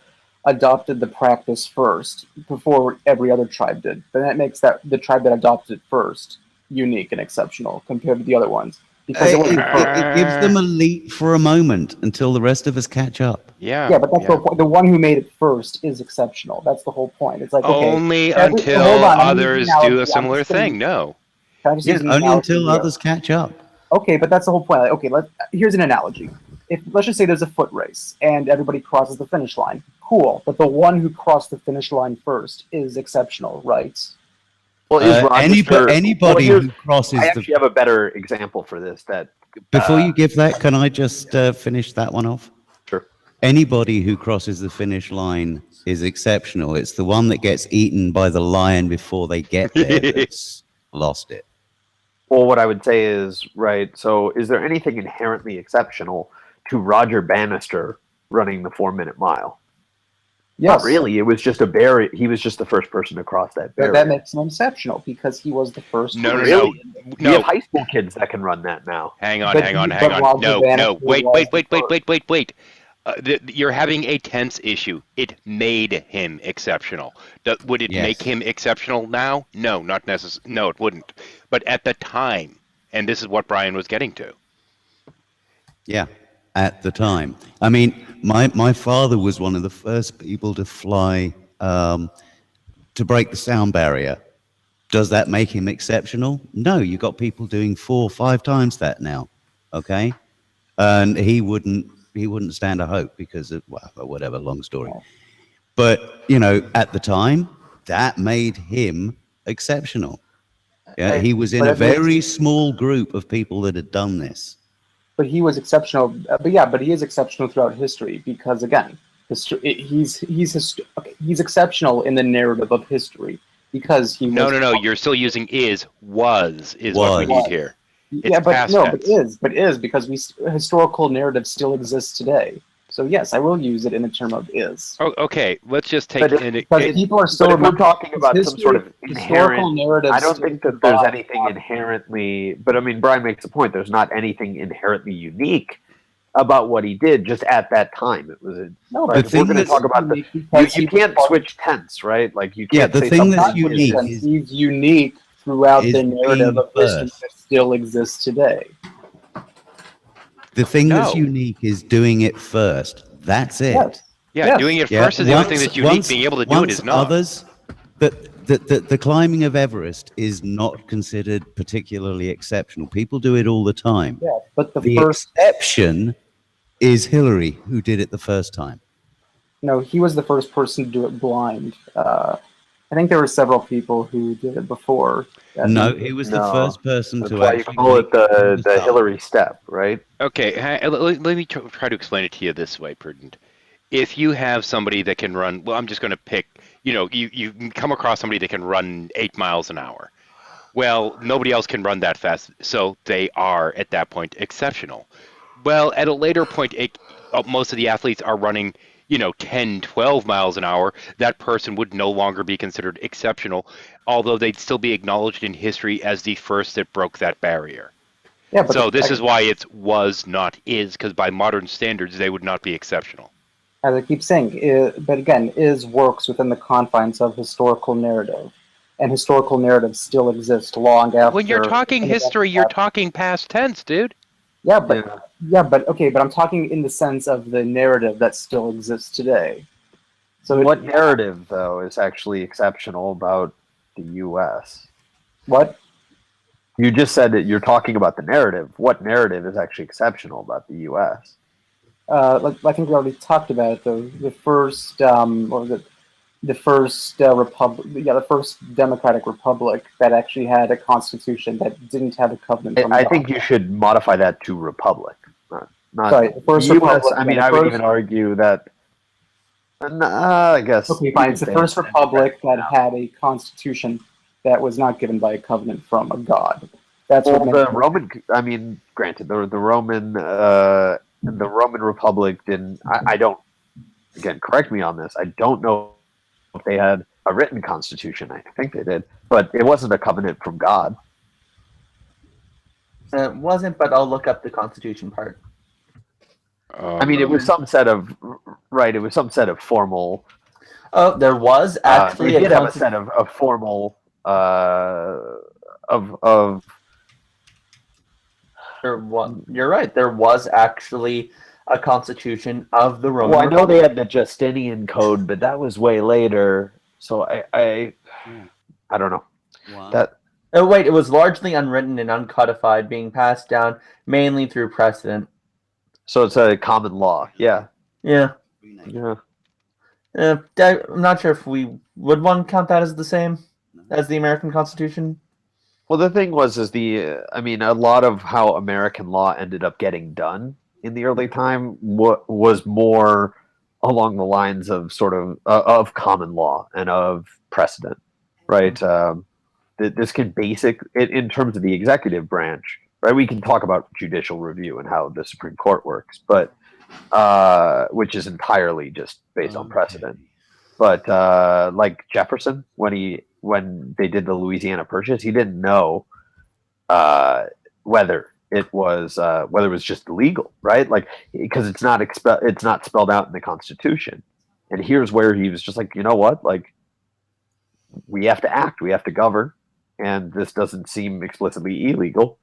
adopted the practice first before every other tribe did, then that makes the tribe that adopted it first unique and exceptional compared to the other ones. Because it gives them a leap for a moment until the rest of us catch up. Yeah. Yeah, but that's the point. The one who made it first is exceptional. That's the whole point. It's like, okay, Only hold until on, others do a similar thing. No. Only until others catch up. Okay, but that's the whole point. Like, okay, here's an analogy. Let's just say there's a foot race and everybody crosses the finish line. Cool, but the one who crossed the finish line first is exceptional, right? Well, is Rochester, anybody who crosses I actually have a better example for this. Before you give that, can I just finish that one off? Sure. Anybody who crosses the finish line is exceptional. It's the one that gets eaten by the lion before they get there that's lost it. Well, what I would say is, right, so is there anything inherently exceptional to Roger Bannister running the 4-minute mile? Yes. Not really. It was just a barrier. He was just the first person to cross that barrier. That makes him exceptional because he was the first. No. We have high school kids that can run that now. Hang on. No. Wait. You're having a tense issue. It made him exceptional. Would it make him exceptional now? No, not necessarily. No, it wouldn't. But at the time, and this is what Brian was getting to. Yeah, at the time. I mean, my father was one of the first people to fly to break the sound barrier. Does that make him exceptional? No, you got people doing 4 or 5 times that now. Okay, and he wouldn't stand a hope because of whatever, long story. But at the time, that made him exceptional. Yeah, he was in a very small group of people that had done this. But he was exceptional. But he is exceptional throughout history because, again, he's exceptional in the narrative of history because he. No. You're still using was what we need here. It's but is because historical narrative still exists today. So yes, I will use it in the term of is. Oh, okay, let's just take but people are still. But if we're talking about some sort of historical narrative, I don't think that there's anything inherently. But I mean, Brian makes a point. There's not anything inherently unique about what he did just at that time. It was right? If we're going to talk about you can't switch tense, right? Like you can't. Yeah, the thing that's unique is he's unique throughout the narrative of history that still exists today. The thing that's unique is doing it first. That's it. Yes. Yeah, doing it first is the only thing that's unique. Being able to do it is not. Others, the climbing of Everest is not considered particularly exceptional. People do it all the time. Yeah, but the first exception is Hillary, who did it the first time. No, he was the first person to do it blind. I think there were several people who did it before. No, he was the first person to actually. You call it the Hillary step, right? Okay, let me try to explain it to you this way, Prudent. If you have somebody that can run, well, I'm just going to pick, you come across somebody that can run 8 miles an hour. Well, nobody else can run that fast, so they are, at that point, exceptional. Well, at a later point, most of the athletes are running 10, 12 miles an hour, that person would no longer be considered exceptional, although they'd still be acknowledged in history as the first that broke that barrier. Yeah, but so this is why it's was, not is, because by modern standards, they would not be exceptional. As I keep saying, but again, is works within the confines of historical narrative. And historical narratives still exist long after. When you're talking history, you're talking past tense, dude. Yeah, but okay, but I'm talking in the sense of the narrative that still exists today. So what narrative though is actually exceptional about the U.S.? What? You just said that you're talking about the narrative. What narrative is actually exceptional about the U.S.? I think we already talked about it. The first, what was it? The first republic, the first democratic republic that actually had a constitution that didn't have a covenant. I think you should modify that to republic, not sorry. The first US, republic. I mean, I would even argue that. I guess. Okay, fine. It's the first republic that had a constitution that was not given by a covenant from a god. That's Well, what the makes Roman. I mean, granted, the Roman Republic didn't. I don't. Again, correct me on this. I don't know if they had a written constitution. I think they did, but it wasn't a covenant from God. It wasn't, but I'll look up the Constitution part. I mean, it was some set of right. It was some set of formal. Oh, there was actually they did have a consti- set of formal of You're right. There was actually a constitution of the Roman Well, I know they Republic. had the Justinian Code, but that was way later. So I don't know. Wow. That Oh, wait, it was largely unwritten and uncodified, being passed down mainly through precedent. so it's a common law. Yeah. Yeah. Yeah. I'm not sure if would one count that as the same as the American Constitution? Well, the thing was, I mean, a lot of how American law ended up getting done in the early time was more along the lines of sort of common law and of precedent, right? This can in terms of the executive branch, right? We can talk about judicial review and how the Supreme Court works, but which is entirely just based on precedent. But like Jefferson, when they did the Louisiana Purchase, he didn't know whether it was just legal, right? Like, because it's not spelled out in the Constitution. And here's where he was just like, you know what? Like, we have to act, we have to govern, and this doesn't seem explicitly illegal.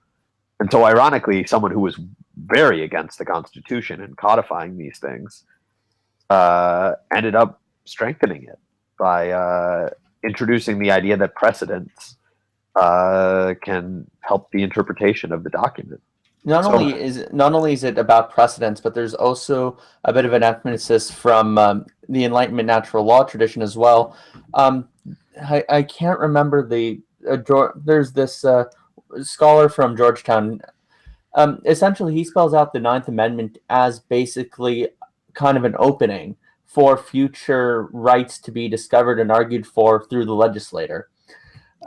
And so, ironically, someone who was very against the Constitution and codifying these things ended up strengthening it by introducing the idea that precedents can help the interpretation of the document. Not only is it about precedents, but there's also a bit of an emphasis from the Enlightenment natural law tradition as well. I can't remember there's this scholar from Georgetown. Essentially, he spells out the Ninth Amendment as basically kind of an opening for future rights to be discovered and argued for through the legislator.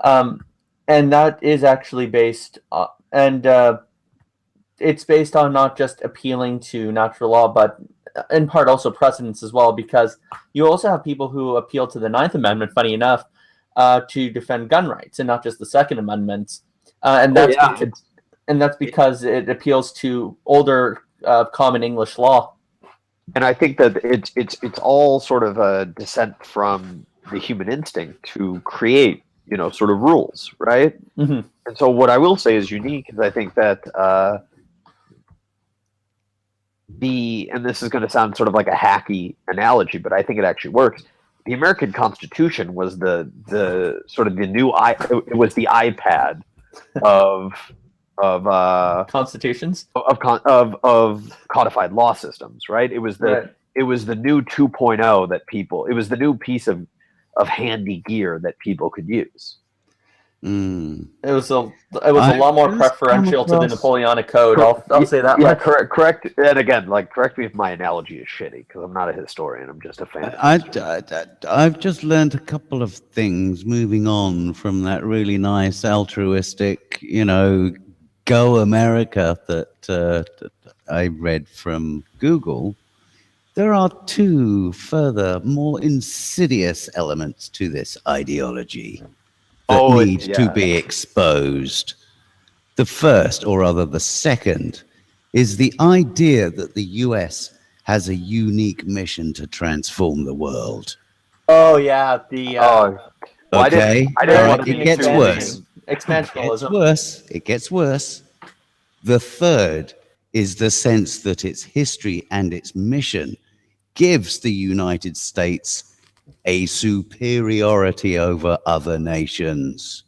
And that is actually based on, it's based on not just appealing to natural law, but in part also precedents as well, because you also have people who appeal to the Ninth Amendment, funny enough, to defend gun rights and not just the Second Amendment. And that's because it appeals to older common English law. And I think that it's all sort of a descent from the human instinct to create, sort of rules, right? Mm-hmm. And so what I will say is unique is I think that and this is going to sound sort of like a hacky analogy, but I think it actually works. The American Constitution was the sort of the new it was the iPad of constitutions of codified law systems, right? It was the new 2.0 that it was the new piece of handy gear that people could use. Mm. It was a lot more preferential to the Napoleonic Code. I'll say that much. Correct. And again, correct me if my analogy is shitty, because I'm not a historian. I'm just a fan. I've just learned a couple of things moving on from that really nice altruistic, Go America that I read from Google. There are two further, more insidious elements to this ideology that need to be exposed. The first, or rather the second, is the idea that the US has a unique mission to transform the world. Oh, yeah. Okay. It gets worse. Expansionism. It gets worse. The third is the sense that its history and its mission gives the United States a superiority over other nations.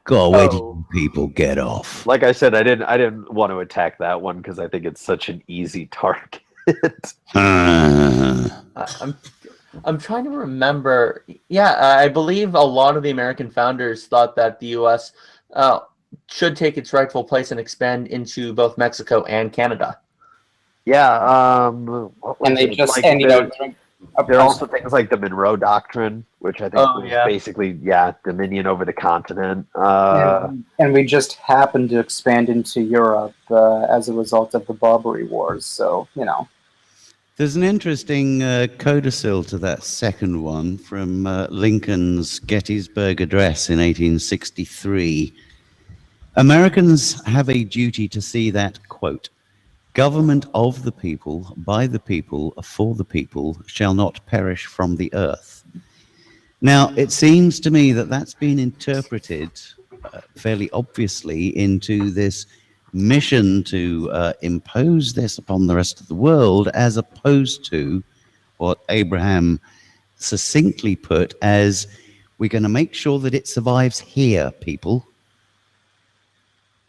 God, where do people get off? Like I said, I didn't want to attack that one because I think it's such an easy target. I'm trying to remember. Yeah, I believe a lot of the American founders thought that the U.S. Should take its rightful place and expand into both Mexico and Canada. Yeah, and they just there are also things like the Monroe Doctrine, which I think Oh, was yeah. basically dominion over the continent. And we just happened to expand into Europe as a result of the Barbary Wars. So, you know. There's an interesting codicil to that second one from Lincoln's Gettysburg Address in 1863. Americans have a duty to see that, quote, government of the people, by the people, for the people, shall not perish from the earth. Now, it seems to me that that's been interpreted fairly obviously into this mission to impose this upon the rest of the world, as opposed to what Abraham succinctly put as, we're going to make sure that it survives here, people.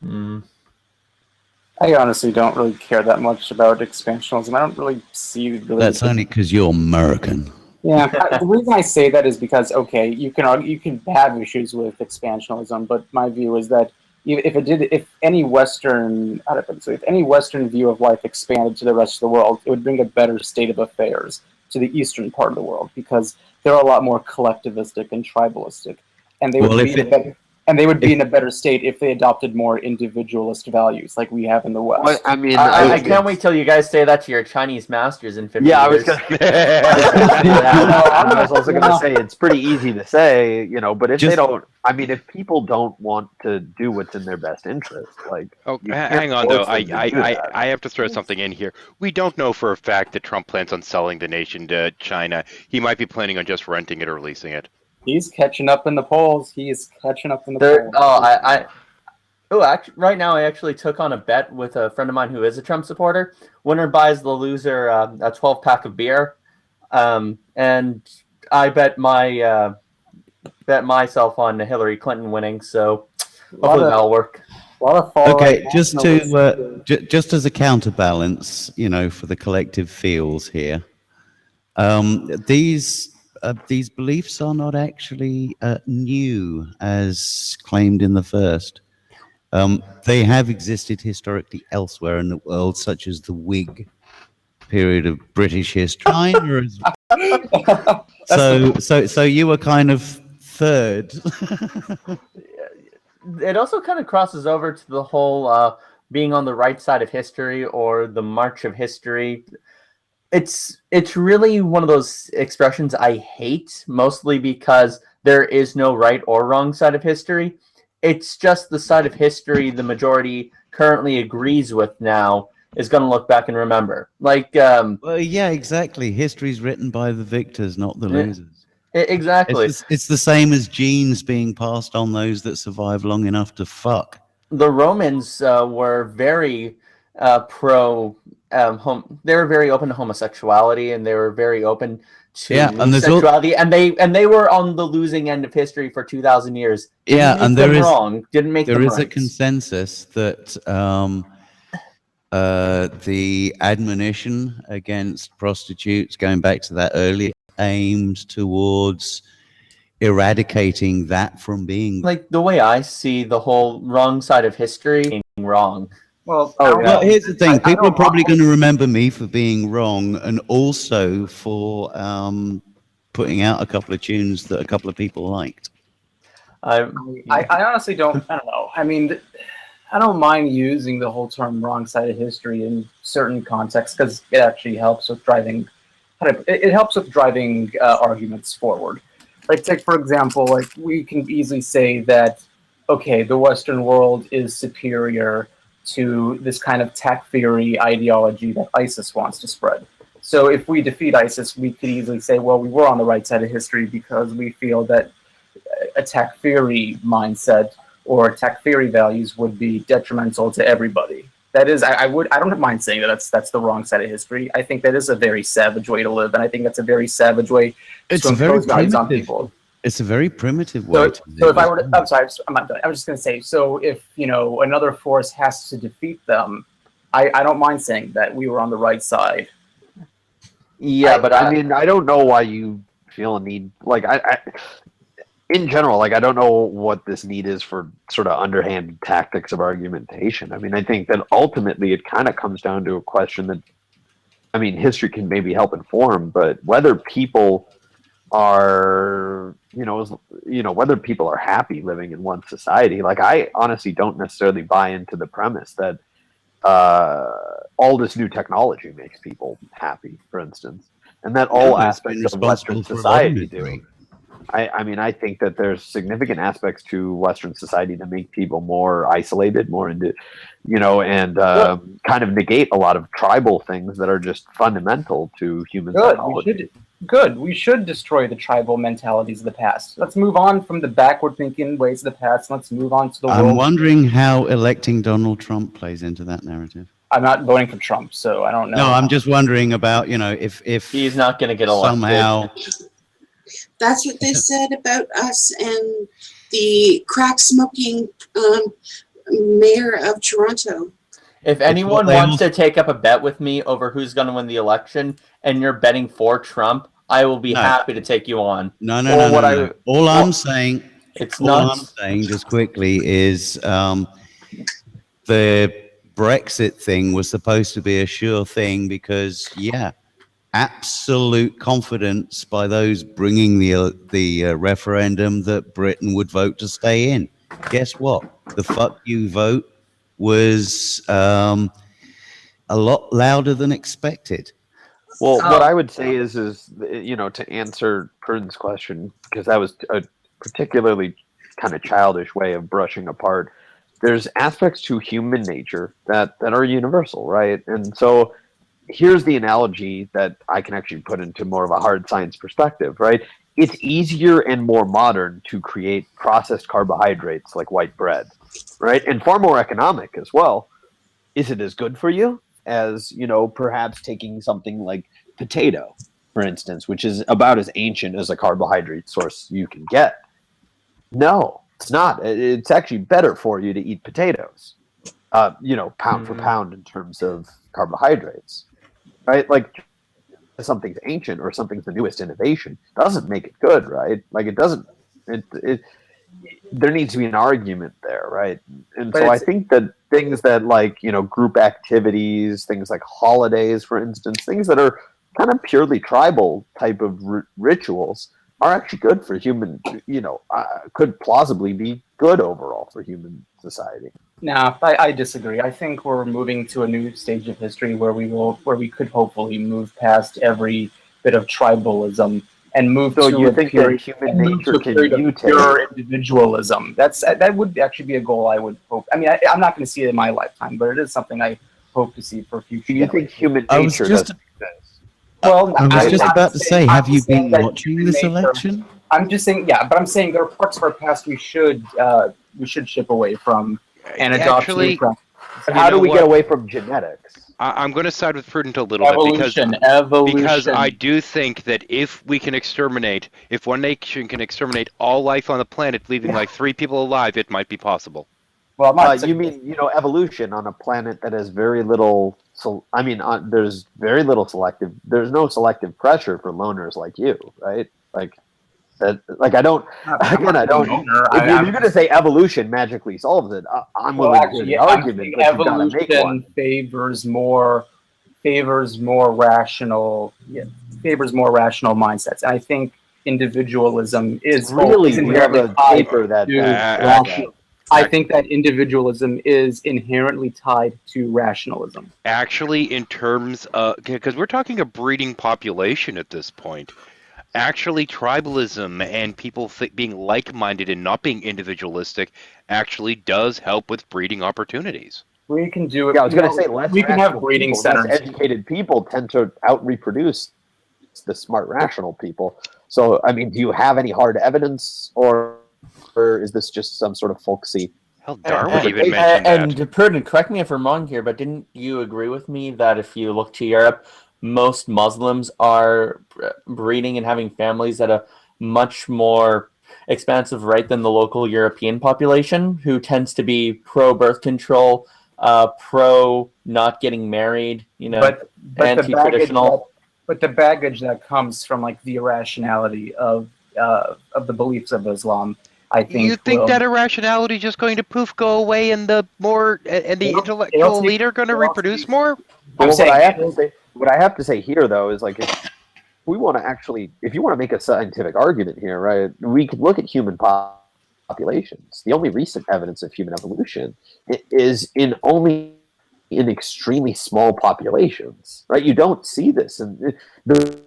I honestly don't really care that much about expansionism. I don't really see That's only because you're American. Yeah, the reason I say that is because, okay, you can have issues with expansionism, but my view is that if any Western view of life expanded to the rest of the world, it would bring a better state of affairs to the eastern part of the world, because they're a lot more collectivistic and tribalistic, and they would be in a better state if they adopted more individualist values like we have in the West. Well, I mean, I can't wait till you guys say that to your Chinese masters in 50 Yeah, I was years. gonna. I was also going to say it's pretty easy to say, but if they don't, I mean, if people don't want to do what's in their best interest, like, Hang on though, I have to throw something in here. We don't know for a fact that Trump plans on selling the nation to China. He might be planning on just renting it or leasing it. He's catching up in the polls. Actually, right now I actually took on a bet with a friend of mine who is a Trump supporter. Winner buys the loser a 12-pack of beer, and I bet myself on Hillary Clinton winning. So hopefully that'll work. Okay, just just as a counterbalance, for the collective feels here, these beliefs are not actually new as claimed in the first. They have existed historically elsewhere in the world, such as the Whig period of British history. So you were kind of third. It also kind of crosses over to the whole being on the right side of history or the march of history. It's really one of those expressions I hate, mostly because there is no right or wrong side of history. It's just the side of history the majority currently agrees with now is going to look back and remember. Well, yeah, exactly. History's written by the victors, not the losers. Exactly. It's the same as genes being passed on those that survive long enough to fuck. The Romans were very pro. They were very open to homosexuality, and they were very open to sexuality, and they were on the losing end of history for 2,000 years. And there is a consensus that the admonition against prostitutes, going back to that earlier, aimed towards eradicating that from being the way I see the whole wrong side of history being wrong. Well, here's the thing. People are probably going to remember me for being wrong, and also for putting out a couple of tunes that a couple of people liked. I honestly don't. I don't know. I mean, I don't mind using the whole term "wrong side of history" in certain contexts because it actually helps with driving. It helps with driving arguments forward. Take for example, we can easily say that, okay, the Western world is superior to this kind of takfiri ideology that ISIS wants to spread. So if we defeat ISIS, we could easily say, well, we were on the right side of history because we feel that a takfiri mindset or takfiri values would be detrimental to everybody. That is, I don't mind saying that that's the wrong side of history. I think that is a very savage way to live, and I think that's a very savage way to impose values on people. It's a very primitive way to live. So if I were to, I'm sorry, I'm not done. I was just going to say, so if, another force has to defeat them, I don't mind saying that we were on the right side. Yeah, but I mean, I don't know why you feel a need, in general, I don't know what this need is for sort of underhanded tactics of argumentation. I mean, I think that ultimately it kind of comes down to a question that, I mean, history can maybe help inform, but whether people are, whether people are happy living in one society. Like, I honestly don't necessarily buy into the premise that all this new technology makes people happy, for instance, and that all No, it's been aspects of Western responsible for a lot of society do. misery. I mean, I think that there's significant aspects to Western society that make people more isolated, more into, and kind of negate a lot of tribal things that are just fundamental to human psychology. We should destroy the tribal mentalities of the past. Let's move on from the backward thinking ways of the past. And let's move on to the world. I'm wondering how electing Donald Trump plays into that narrative. I'm not voting for Trump, so I don't know. No, I'm just wondering about, if he's not going to get elected somehow. That's what they said about us and the crack smoking mayor of Toronto. If anyone wants to take up a bet with me over who's going to win the election, and you're betting for Trump, I will be happy to take you on. No. All I'm saying, just quickly, is the Brexit thing was supposed to be a sure thing because, absolute confidence by those bringing the referendum that Britain would vote to stay in. Guess what? The fuck you vote was a lot louder than expected. Well, what I would say is to answer Pruden's question, because that was a particularly kind of childish way of brushing apart. There's aspects to human nature that are universal, right? And so here's the analogy that I can actually put into more of a hard science perspective, right? It's easier and more modern to create processed carbohydrates like white bread, right? And far more economic as well. Is it as good for you as, perhaps taking something like potato, for instance, which is about as ancient as a carbohydrate source you can get? No, it's not. It's actually better for you to eat potatoes, pound for pound in terms of carbohydrates. Right, like something's ancient or something's the newest innovation doesn't make it good, right? Like it doesn't. There needs to be an argument there, right? And so I think that things that group activities, things like holidays, for instance, things that are kind of purely tribal type of rituals are actually good for human. Could plausibly be good overall for human society. No, I disagree. I think we're moving to a new stage of history where we could hopefully move past every bit of tribalism and move to you think that human nature can mutate? Pure individualism. That would actually be a goal I would hope. I mean, I'm not going to see it in my lifetime, but it is something I hope to see for future. Do you think human nature doesn't exist? Well, I was just about to say, have you been watching this election? I'm just saying, but I'm saying there are parts of our past we should ship away from. And Actually, how do we get away from genetics? I'm going to side with Prudent a little bit because I do think that if we can exterminate, if one nation can exterminate all life on the planet, leaving like 3 people alive, it might be possible. Well, you mean evolution on a planet that has very little. There's very little selective. There's no selective pressure for loners like you, right? I don't. Again, I don't. If you're going to say evolution magically solves it, I'm willing to hear the argument. But evolution favors more rational mindsets. I think individualism is really. We have a paper that. I think that individualism is inherently tied to rationalism. Actually, in terms of, because we're talking a breeding population at this point. Actually, tribalism and people being like-minded and not being individualistic actually does help with breeding opportunities. We can do it. Yeah, I was going to say, we can have breeding centers. Educated people tend to out-reproduce the smart, rational people. So, I mean, do you have any hard evidence, or is this just some sort of folksy? Hell, Darwin even mentioned that. And Purdon, correct me if I'm wrong here, but didn't you agree with me that if you look to Europe, most Muslims are breeding and having families at a much more expansive rate than the local European population, who tends to be pro-birth control, pro not getting married, but anti-traditional. But the baggage that comes from the irrationality of the beliefs of Islam, I think. You think that irrationality is just going to go away, and the intellectual elite are going to reproduce more? Well, what I have to say here, though, is we want to actually, if you want to make a scientific argument here, right, we could look at human populations. The only recent evidence of human evolution is only in extremely small populations, right? You don't see this, and the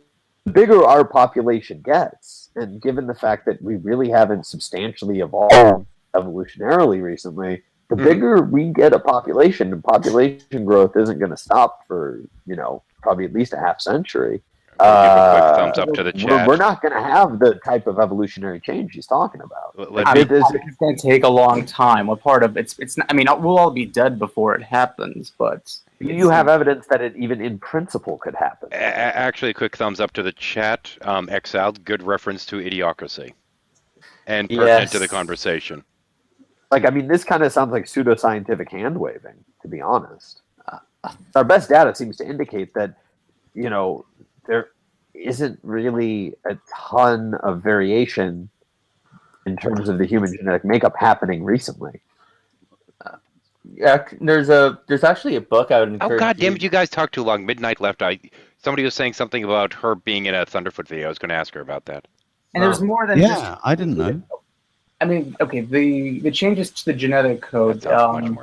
bigger our population gets, and given the fact that we really haven't substantially evolved evolutionarily recently, the bigger we get a population, and population growth isn't going to stop for, probably at least a half century. Give a quick thumbs up to the chat. We're not going to have the type of evolutionary change he's talking about. It's going to take a long time. What part of it's not, I mean, we'll all be dead before it happens, but you have evidence that it even in principle could happen. Actually, a quick thumbs up to the chat. Exiled, good reference to Idiocracy, and pertinent to the conversation. Like, I mean, this kind of sounds like pseudoscientific hand waving, to be honest. Our best data seems to indicate that, there isn't really a ton of variation in terms of the human genetic makeup happening recently. Yeah, there's actually a book I would encourage. Oh god damn it! You guys talked too long. Midnight left. Somebody was saying something about her being in a Thunderfoot video. I was going to ask her about that. And there's more than Yeah, I didn't know. I mean, okay, the changes to the genetic code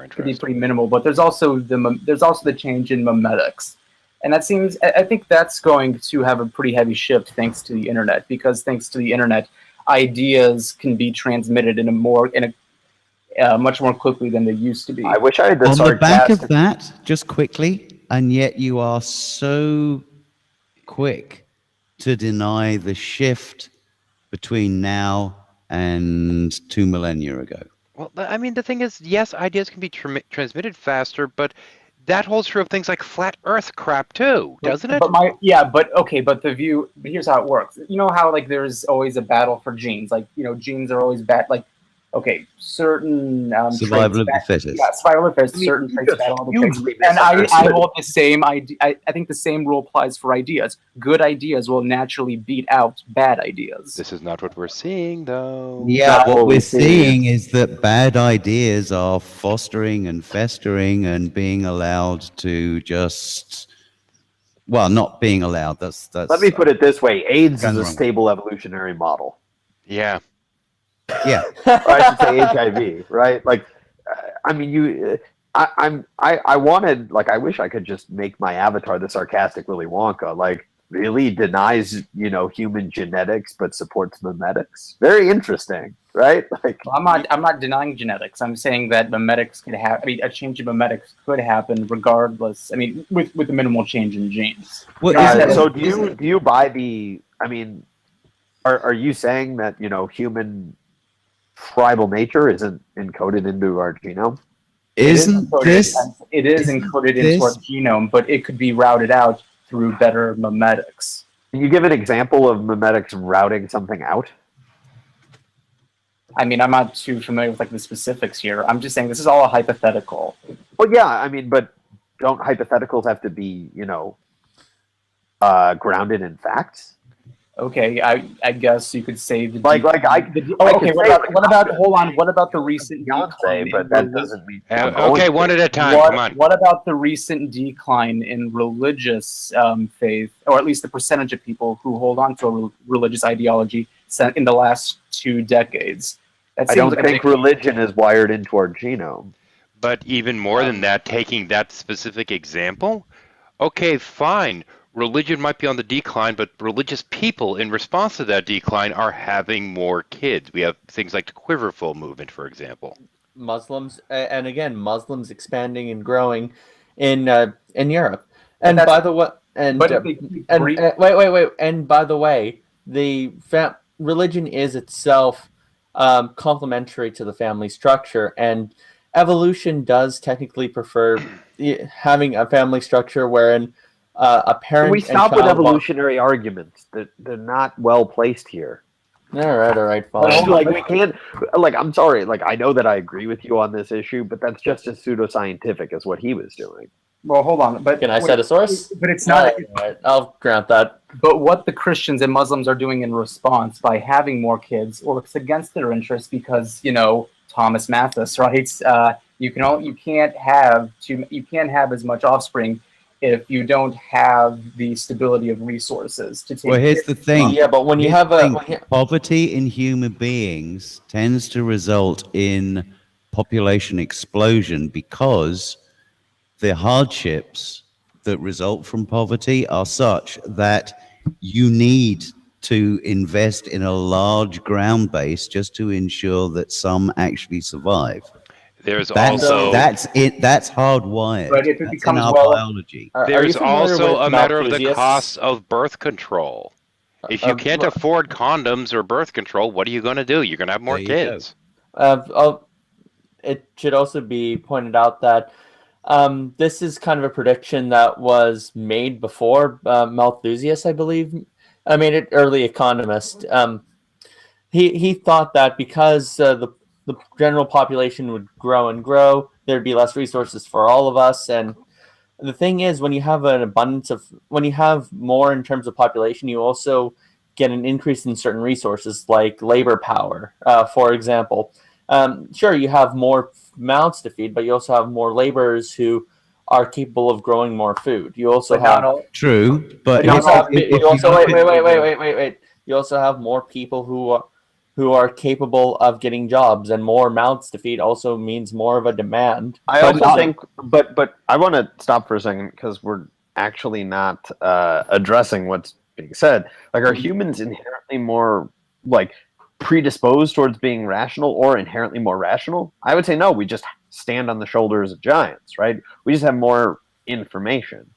could be pretty minimal, but there's also the change in memetics, and that seems, I think that's going to have a pretty heavy shift thanks to the internet, because thanks to the internet, ideas can be transmitted in a much more quickly than they used to be. I wish I had On the back of that, just quickly, and yet you are so quick to deny the shift between now and 2 millennia ago. Well, I mean, the thing is, yes, ideas can be transmitted faster, but that holds true of things like flat Earth crap too, doesn't it? But here's how it works. You know how like there's always a battle for genes, like genes are always certain survival of the fittest. Yeah, survival of the fittest. Certain traits battle of the fittest. And I hold the same idea. I think the same rule applies for ideas. Good ideas will naturally beat out bad ideas. This is not what we're seeing, though. Yeah, what we're seeing is that bad ideas are fostering and festering and being allowed to not being allowed. That's. Let me put it this way: AIDS is a stable evolutionary model. Yeah. Yeah. Or I should say HIV, right? Like, I mean, I wanted, like, I wish I could just make my avatar the sarcastic Willy Wonka, like, really denies, human genetics, but supports memetics. Very interesting, right? Like, well, I'm not denying genetics. I'm saying that memetics could have, a change in memetics could happen regardless. I mean, with the minimal change in genes. So do you buy the, I mean, are you saying that, human tribal nature isn't encoded into our genome? It is encoded into our genome, but it could be routed out through better memetics. Can you give an example of memetics routing something out? I mean, I'm not too familiar with like the specifics here. I'm just saying this is all a hypothetical. Well, yeah, I mean, but don't hypotheticals have to be, grounded in facts? Okay, I guess you could say the what about the recent decline? But that doesn't mean okay, one at a time. Come on. What about the recent decline in religious faith, or at least the percentage of people who hold on to a religious ideology in the last 2 decades? I don't think religion is wired into our genome. But even more than that, taking that specific example, okay, fine. Religion might be on the decline, but religious people, in response to that decline, are having more kids. We have things like the Quiverful movement, for example. Muslims, and again, Muslims expanding and growing in Europe. And by the way, wait. And by the way, the religion is itself complementary to the family structure, and evolution does technically prefer having a family structure wherein a parent. Can we stop with evolutionary arguments? They're not well placed here. All right, fine. Like we can't. Like I'm sorry. Like I know that I agree with you on this issue, but that's just as pseudoscientific as what he was doing. Well, hold on. But can I cite a source? But it's not. Right, I'll grant that. But what the Christians and Muslims are doing in response by having more kids works against their interests because Thomas Mathis writes, you can't have as much offspring if you don't have the stability of resources to take. Well, here's the thing. Yeah, but when you have poverty in human beings tends to result in population explosion because the hardships that result from poverty are such that you need to invest in a large ground base just to ensure that some actually survive. There's That's hardwired. But if it That's becomes in our well- biology. There's also a matter of the Malthusius? cost of birth control. If you can't afford condoms or birth control, what are you going to do? You're going to have more kids. It should also be pointed out that this is kind of a prediction that was made before Malthusius, I believe. I made it early economist. He thought that because the general population would grow and grow, there'd be less resources for all of us. And the thing is, when you have when you have more in terms of population, you also get an increase in certain resources like labor power, for example. Sure, you have more mouths to feed, but you also have more laborers who are capable of growing more food. You also True, but you also wait. You also have more people who are capable of getting jobs, and more mouths to feed also means more of a demand. I also think, but I want to stop for a second because we're actually not addressing what's being said. Like, are humans inherently more predisposed towards being rational or inherently more rational? I would say no. We just stand on the shoulders of giants, right? We just have more information.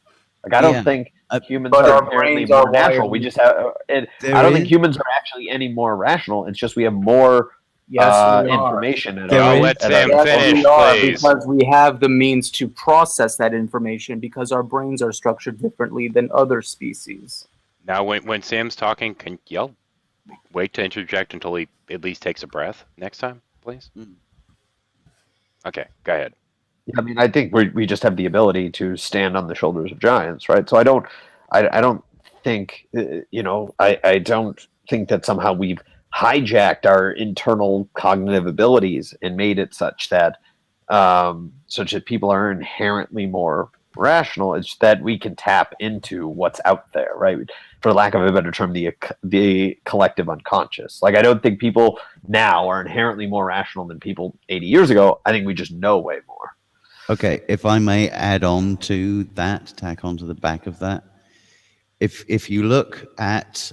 I don't think humans are inherently more natural. We just have. I don't think humans are actually any more rational. It's just we have more information. Let Sam finish, please. Because we have the means to process that information because our brains are structured differently than other species. Now, when Sam's talking, can you wait to interject until he at least takes a breath next time, please? Okay, go ahead. I mean, I think we just have the ability to stand on the shoulders of giants, right? So I don't think, I don't think that somehow we've hijacked our internal cognitive abilities and made it such that people are inherently more rational. It's that we can tap into what's out there, right? For lack of a better term, the collective unconscious. Like, I don't think people now are inherently more rational than people 80 years ago. I think we just know way more. Okay, if I may add on to that, tack onto the back of that. If you look at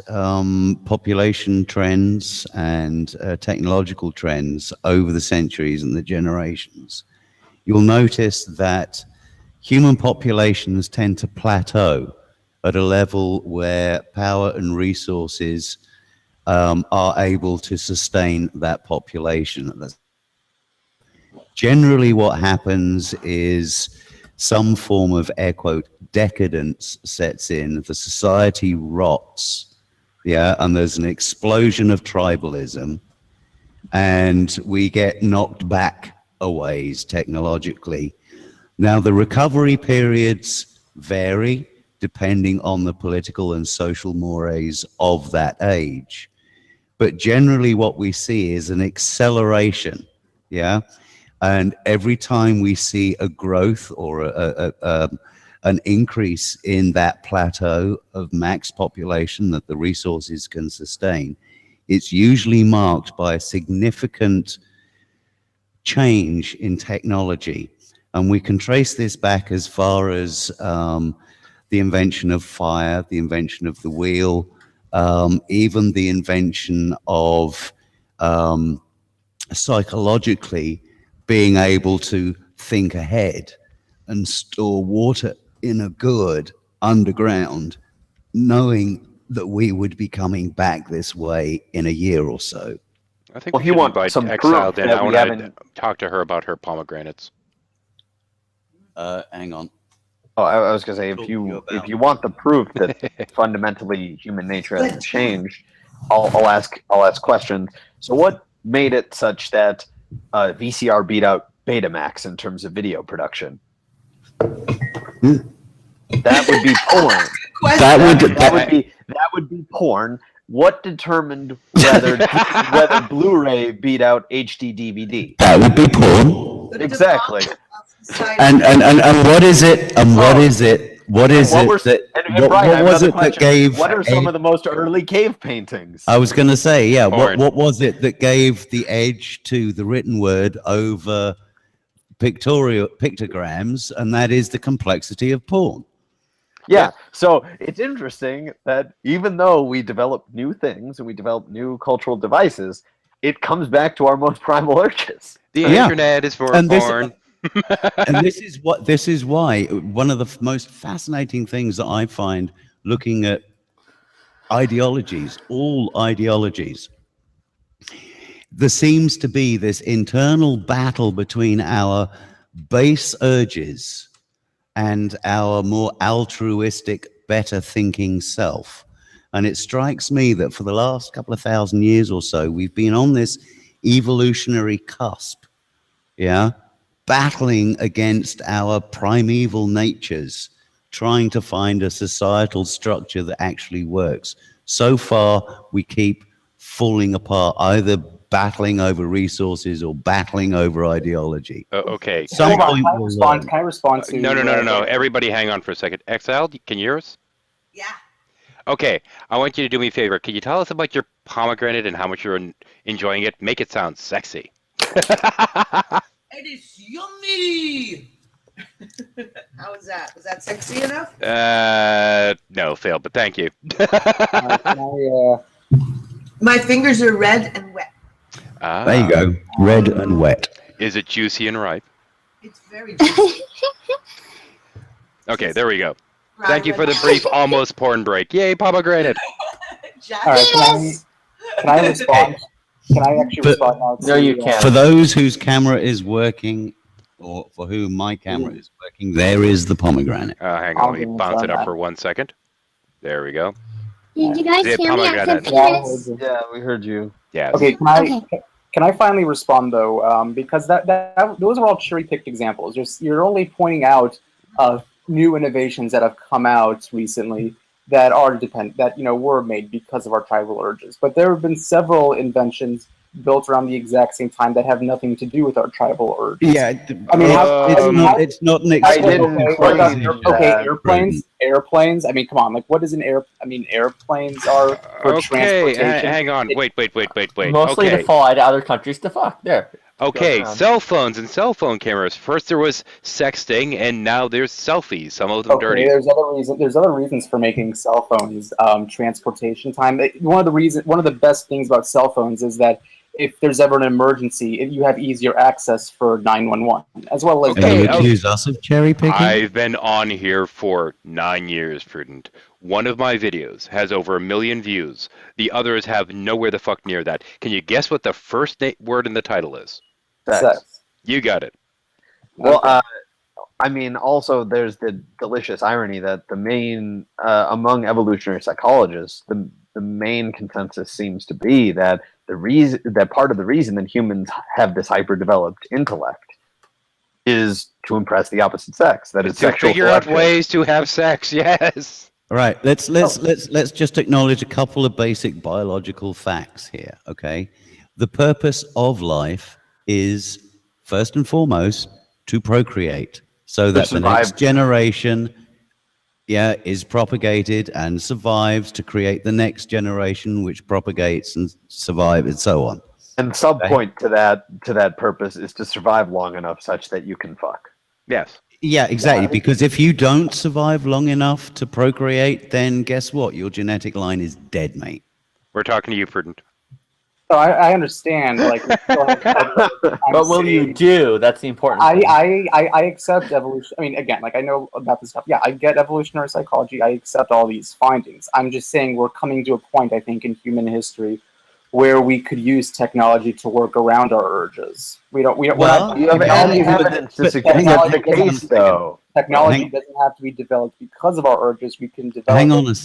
population trends and technological trends over the centuries and the generations, you'll notice that human populations tend to plateau at a level where power and resources are able to sustain that population. Generally, what happens is some form of, air quote, decadence sets in, the society rots, and there's an explosion of tribalism, and we get knocked back a ways technologically. Now, the recovery periods vary depending on the political and social mores of that age. But generally what we see is an acceleration, and every time we see a growth or an increase in that plateau of max population that the resources can sustain, it's usually marked by a significant change in technology. And we can trace this back as far as the invention of fire, the invention of the wheel, even the invention of psychologically being able to think ahead and store water in a gourd underground, knowing that we would be coming back this way in a year or so. I think we should invite Exile then. I want to talk to her about her pomegranates. Hang on. Oh, I was going to say, if you want the proof that fundamentally human nature hasn't changed, I'll ask questions. So what made it such that VCR beat out Betamax in terms of video production? That would be porn. That would be porn. What determined whether Blu-ray beat out HD DVD? That would be porn. Exactly. And what is it? And What is What it were that? and What Brian, I have was another it that question. gave? What are some of the most early cave paintings? I was going to say, yeah. Porn. What was it that gave the edge to the written word over pictograms, and that is the complexity of porn. Yeah, so it's interesting that even though we develop new things and we develop new cultural devices, it comes back to our most primal urges. The Yeah. internet is for And this- porn. And this is why one of the most fascinating things that I find looking at ideologies, all ideologies, there seems to be this internal battle between our base urges and our more altruistic, better thinking self. And it strikes me that for the last couple of thousand years or so, we've been on this evolutionary cusp, yeah, battling against our primeval natures, trying to find a societal structure that actually works. So far, we keep falling apart, either battling over resources or battling over ideology. Okay. Some Hold on, point can I we'll respond? learn. Can I respond to? No. Everybody hang on for a second. Exile, can you hear us? Yeah. Okay. I want you to do me a favor. Can you tell us about your pomegranate and how much you're enjoying it? Make it sound sexy. It is yummy. How was that? Was that sexy enough? No, failed, but thank you. My fingers are red and wet. Ah. There you go. Red and wet. Is it juicy and ripe? It's very juicy. Okay, there we go. Thank you for the brief almost porn break. Yay, pomegranate. All right, can I respond? Can I actually respond now? No, you can't. For those whose camera is working, or for whom my camera is working, there is the pomegranate. Hang on, let me bounce it up for 1 second. There we go. Did you guys The hear me at pomegranate. 50 minutes? Yeah, we heard you. Yeah. Okay, can I finally respond though? Because those are all cherry-picked examples. You're only pointing out new innovations that have come out recently that are were made because of our tribal urges. But there have been several inventions built around the exact same time that have nothing to do with our tribal urges. Yeah, I mean, it's not an airplanes. I mean, come on, like what is an air? I mean, airplanes are for Okay, transportation. hang on. Wait. Mostly Okay. to fly to other countries to fuck. There. Okay, Go around. cell phones and cell phone cameras. First there was sexting, and now there's selfies. Some of them dirty. There's other reasons for making cell phones transportation time. One of the best things about cell phones is that if there's ever an emergency, you have easier access for 911, as well as. Are you accuse us of cherry picking? I've been on here for 9 years, Prudent. One of my videos has over 1 million views. The others have nowhere the fuck near that. Can you guess what the first word in the title is? Sex. You got it. Well, I mean, also there's the delicious irony that the main among evolutionary psychologists, the main consensus seems to be that part of the reason that humans have this hyper-developed intellect is to impress the opposite sex. That is To sexual figure out selection. ways to have sex. Yes. All right, let's just acknowledge a couple of basic biological facts here, okay? The purpose of life is, first and foremost, to procreate, so that the next generation is propagated and survives to create the next generation, which propagates and survives and so on. And sub-point to that purpose is to survive long enough such that you can fuck. Yes. Yeah, exactly. Because if you don't survive long enough to procreate, then guess what? Your genetic line is dead, mate. We're talking to you, Prudent. So I understand, like. What will you do? That's the important thing. I accept evolution. I mean, again, like I know about this stuff. Yeah, I get evolutionary psychology. I accept all these findings. I'm just saying we're coming to a point, I think, in human history where we could use technology to work around our urges. We don't. Well, you have any evidence to suggest that's the case, though. Technology doesn't have to be developed because of our urges. We can develop. Hang on a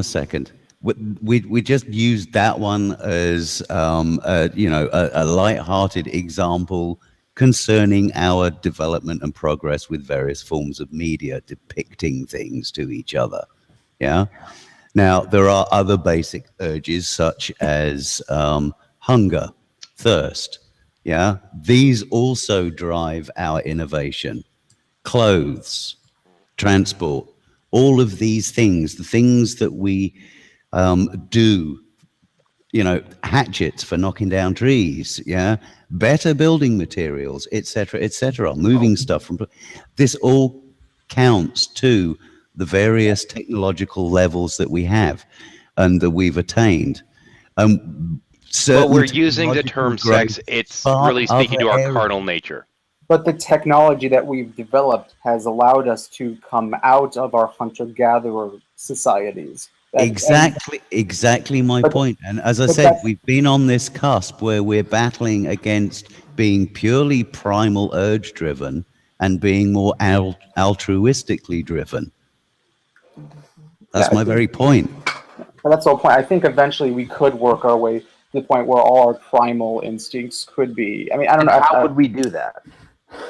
second. We just used that one as a light-hearted example concerning our development and progress with various forms of media depicting things to each other. Yeah. Now there are other basic urges such as hunger, thirst. Yeah. These also drive our innovation. Clothes, transport. all of these things, the things that we do, you know, hatchets for knocking down trees, yeah, better building materials, etc., moving stuff from this all counts to the various technological levels that we have and that we've attained. Well, we're using the term sex. It's really speaking to our carnal nature. But the technology that we've developed has allowed us to come out of our hunter-gatherer societies. Exactly my point. And as I said, we've been on this cusp where we're battling against being purely primal urge driven and being more altruistically driven. That's my very point. But that's the whole point. I think eventually we could work our way to the point where all our primal instincts could be. I mean, I don't know. How would we do that?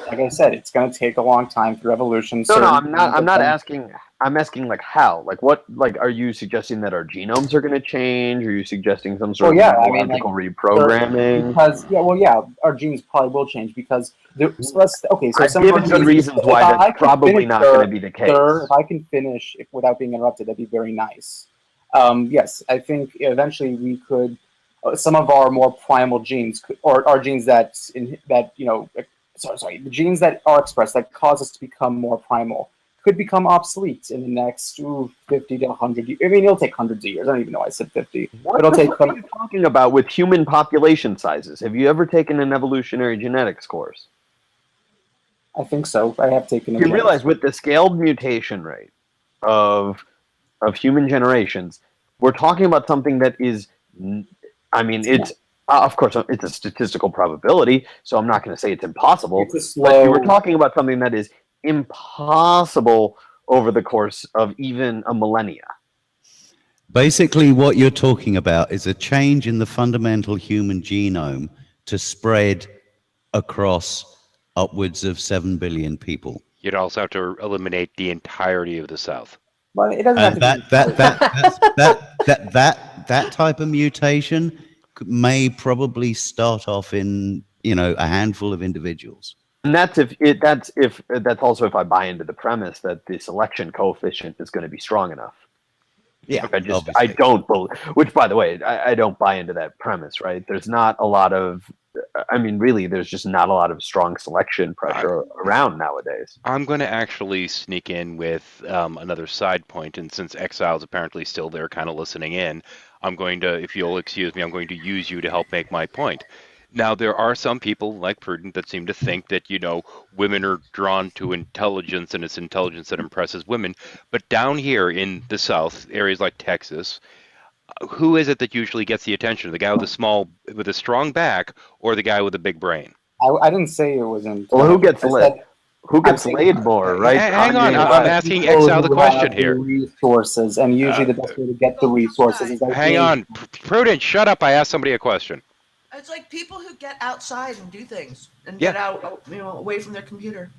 Like I said, it's going to take a long time through evolution. No, I'm not asking. I'm asking like how, like what, like are you suggesting that our genomes are going to change? Are you suggesting some sort of biological reprogramming? Because our genes probably will change because I've given good reasons why that's probably not going to be the case. If I can finish without being interrupted, that'd be very nice. Yes, I think eventually we could. Some of our more primal genes, or our genes the genes that are expressed that cause us to become more primal, could become obsolete in the next 50 to 100 years. I mean, it'll take hundreds of years. I don't even know why I said 50. What are you talking about with human population sizes? Have you ever taken an evolutionary genetics course? I think so. I have taken. You realize with the scaled mutation rate of human generations, we're talking about something that is. I mean, it's of course it's a statistical probability, so I'm not going to say it's impossible. But we're talking about something that is impossible over the course of even a millennia. Basically, what you're talking about is a change in the fundamental human genome to spread across upwards of 7 billion people. You'd also have to eliminate the entirety of the South. Well, it doesn't have to that type of mutation may probably start off in a handful of individuals. And that's also if I buy into the premise that the selection coefficient is going to be strong enough. Yeah, I don't believe. Which, by the way, I don't buy into that premise. Right? There's not a lot of. I mean, really, there's just not a lot of strong selection pressure around nowadays. I'm going to actually sneak in with another side point, and since Exile's apparently still there, kind of listening in, I'm going to, if you'll excuse me, I'm going to use you to help make my point. Now, there are some people, like Prudent, that seem to think that, women are drawn to intelligence, and it's intelligence that impresses women. But down here in the South, areas like Texas, who is it that usually gets the attention? The guy with a strong back, or the guy with a big brain? I didn't say it wasn't. Well, who gets laid? Who gets laid more, right? Hang on, I'm asking Exile the question here. Resources, and usually the best way to get the resources is. Hang on, Prudent, shut up! I asked somebody a question. It's like people who get outside and do things and get out, away from their computer.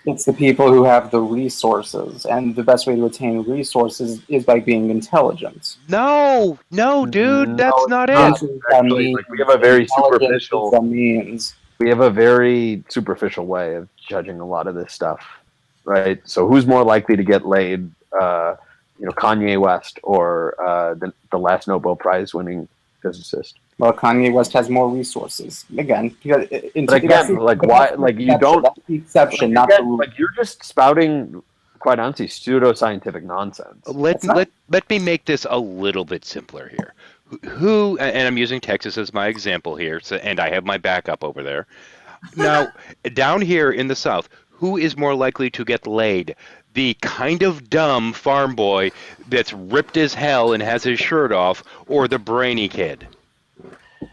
It's the people who have the resources, and the best way to attain resources is by being intelligent. No, dude, that's not it. Actually, we have a very superficial means. We have a very superficial way of judging a lot of this stuff, right? So, who's more likely to get laid? Kanye West or the last Nobel Prize winning physicist? Well, Kanye West has more resources. Again, why? Like you don't. That's the exception, not the rule. Like you're just spouting, quite honestly, pseudoscientific nonsense. Let me make this a little bit simpler here. Who? And I'm using Texas as my example here, and I have my backup over there. Now, down here in the South, who is more likely to get laid? The kind of dumb farm boy that's ripped as hell and has his shirt off, or the brainy kid?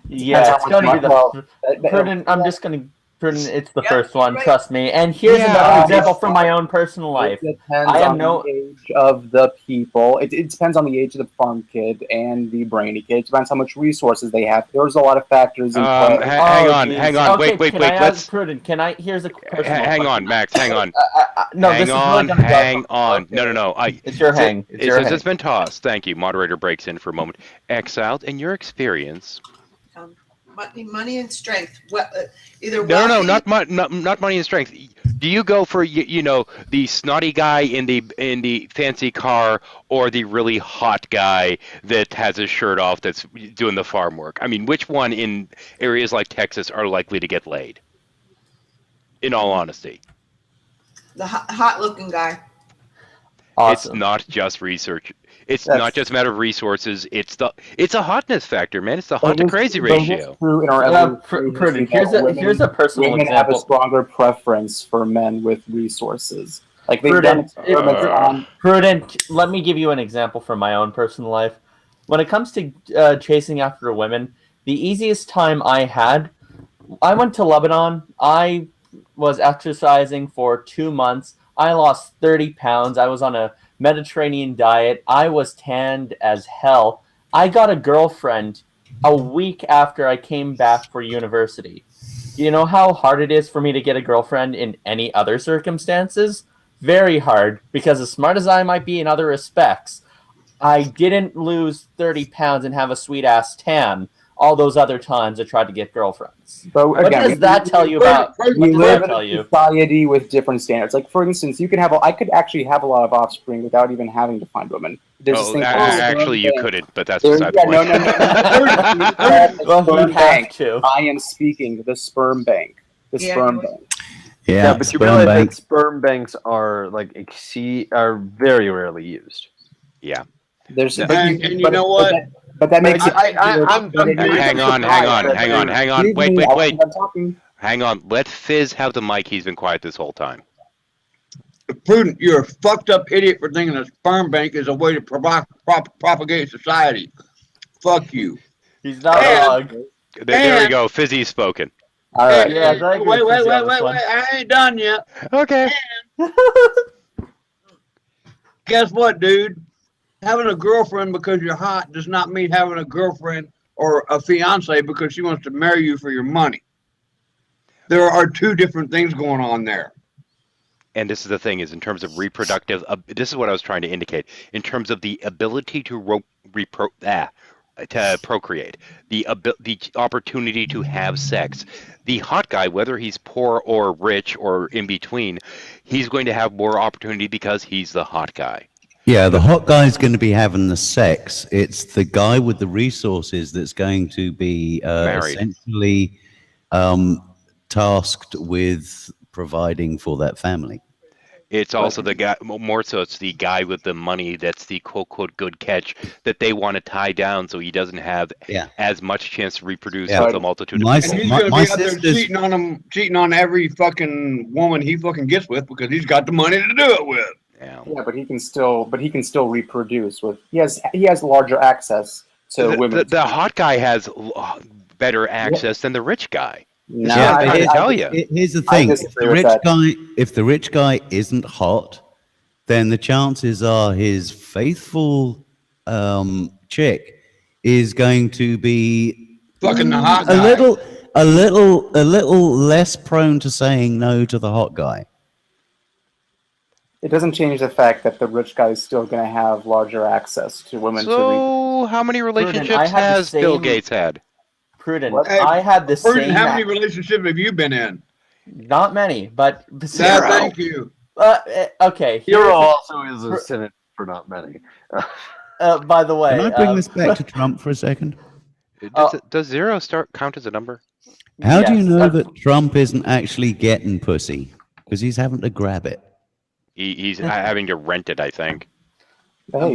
Yeah, it's going to be the Prudent. I'm just going to. Prudent, it's the first one. Right. Trust me. And here's another example from my own personal life. It depends on the age of the people. It depends on the age of the farm kid and the brainy kid. It depends how much resources they have. There's a lot of factors in play. Hang on. Okay, wait. Let's Prudent. Can I? Here's a personal. Hang on, Max. Hang on. No, hang on. No. It's your hang. It's been tossed. Thank you. Moderator breaks in for a moment. Exiled, in your experience, money and strength. Either No, wealthy. not money and strength. Do you go for the snotty guy in the fancy car, or the really hot guy that has his shirt off that's doing the farm work? I mean, which one in areas like Texas are likely to get laid? In all honesty, The hot-looking guy. Awesome. It's not just research. It's not just a matter of resources. It's a hotness factor, man. It's the hot to crazy ratio. True in our Prudent, here's a personal women have a example. stronger preference for men with resources. Like they've done Prudent, experiments on. Prudent, let me give you an example from my own personal life. When it comes to chasing after women, the easiest time I had, I went to Lebanon. I was exercising for 2 months. I lost 30 pounds. I was on a Mediterranean diet. I was tanned as hell. I got a girlfriend a week after I came back for university. You know how hard it is for me to get a girlfriend in any other circumstances? Very hard, because as smart as I might be in other respects, I didn't lose 30 pounds and have a sweet-ass tan all those other times I tried to get girlfriends. But What again, does that tell you about? We What does live that in tell a you? society with different standards. Like, for instance, you can have. I could actually have a lot of offspring without even having to find women. There's this thing called a sperm Actually, you bank. couldn't, but that's beside the point. Well, you have to. I am speaking the sperm bank. The sperm bank. Yeah, but you sperm realize bank. that sperm banks are are very rarely used. Yeah. There's, And you know what? But that makes it. I'm Hang on. Wait. Hang on. Let Fizz have the mic. He's been quiet this whole time. Prudent, you're a fucked up idiot for thinking a sperm bank is a way to propagate society. Fuck you. He's not wrong. There we go. Fizzy's spoken. All right. Yeah, I agree with Fizzy on this one. I ain't done yet. Okay. Guess what, dude? Having a girlfriend because you're hot does not mean having a girlfriend or a fiance because she wants to marry you for your money. There are two different things going on there. And this is the thing: is in terms of reproductive. This is what I was trying to indicate. In terms of the ability to procreate, the opportunity to have sex. The hot guy, whether he's poor or rich or in between, he's going to have more opportunity because he's the hot guy. Yeah, the hot guy's going to be having the sex. It's the guy with the resources that's going to be essentially tasked with providing for that family. It's also the guy, more so it's the guy with the money that's the quote good catch that they want to tie down so he doesn't have as much chance to reproduce with a multitude of people. And he's going to be out there cheating on every fucking woman he fucking gets with because he's got the money to do it with. Yeah, but he can still reproduce with. He has larger access to women. The hot guy has better access than the rich guy. No, I tell you. Here's the thing: if the rich guy isn't hot, then the chances are his faithful chick is going to be fucking the hot guy. a little less prone to saying no to the hot guy. It doesn't change the fact that the rich guy is still going to have larger access to women. So, how many relationships has Bill Gates had? Prudent, I had the same. How many relationships have you been in? Not many, but zero. Thank you. Okay. Hero also is a synonym for not many. By the way, can I bring this back to Trump for a second? Does zero count as a number? How do you know that Trump isn't actually getting pussy? Because he's having to grab it. He's having to rent it, I think. Hey,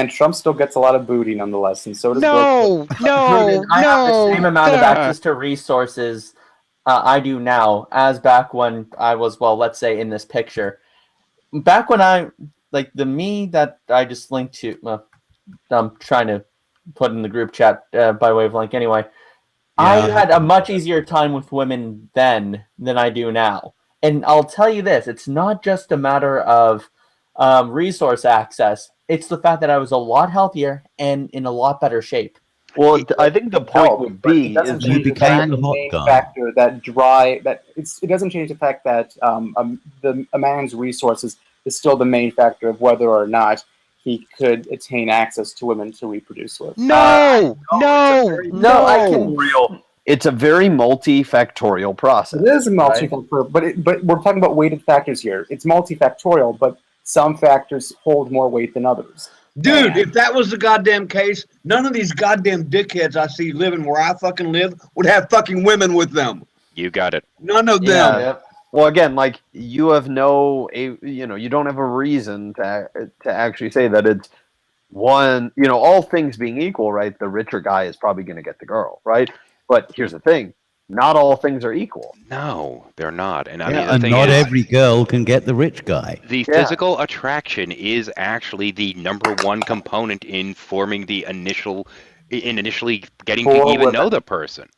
Trump still gets a lot of booty nonetheless, and so does No. I have the same amount of access to resources I do now as back when I was, well, let's say in this picture. Back when the me that I just linked to, I'm trying to put in the group chat by way of link anyway. Yeah. I had a much easier time with women then than I do now. And I'll tell you this, it's not just a matter of resource access. It's the fact that I was a lot healthier and in a lot better shape. Well, I think the point would be is you became the hot guy. Factor it doesn't change the fact that a man's resources is still the main factor of whether or not he could attain access to women to reproduce with. No. I can it's a very multifactorial process. It is right? multifactorial, but we're talking about weighted factors here. It's multifactorial, but some factors hold more weight than others. Dude, if that was the goddamn case, none of these goddamn dickheads I see living where I fucking live would have fucking women with them. You got it. None of Yeah. them. Well, again, like you have you don't have a reason to actually say that it's one. All things being equal, right? The richer guy is probably going to get the girl, right? But here's the thing: not all things are equal. No, they're not. And I Yeah, mean, the and thing not is, every girl can get the rich guy. the physical attraction is actually the number one component in forming initially getting to For even know women. the person.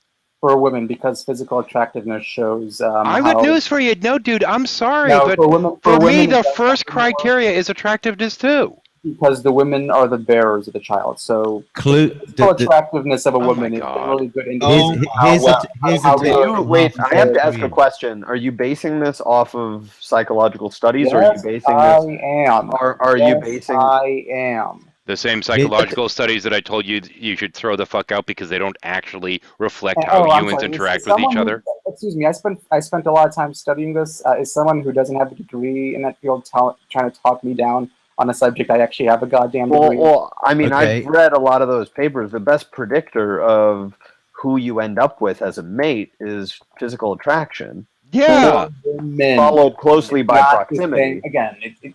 For women, because physical attractiveness shows I got news for you. No, dude, I'm sorry, No, but for women- for for me, women, the it does first criteria is attractiveness too. because the women are the bearers of the child. So Clue. physical attractiveness of a Oh woman my is God. generally a good Here's- indicator. here's a t- here's a tip good- from Wait, half I have a to ask a queen. question. Are you basing this off of psychological studies, or are you Yes, basing I this? am. Are you Yes, basing? I am. The same psychological studies that I told you you should throw the fuck out because they don't actually reflect how I'm humans sorry, interact is with someone each other. Excuse me. I spent a lot of time studying this. Is someone who doesn't have a degree in that field trying to talk me down on a subject I actually have a goddamn degree? Well, I mean, Okay. I've read a lot of those papers. The best predictor of who you end up with as a mate is physical attraction. Yeah. Men. Followed closely by Not the proximity. same-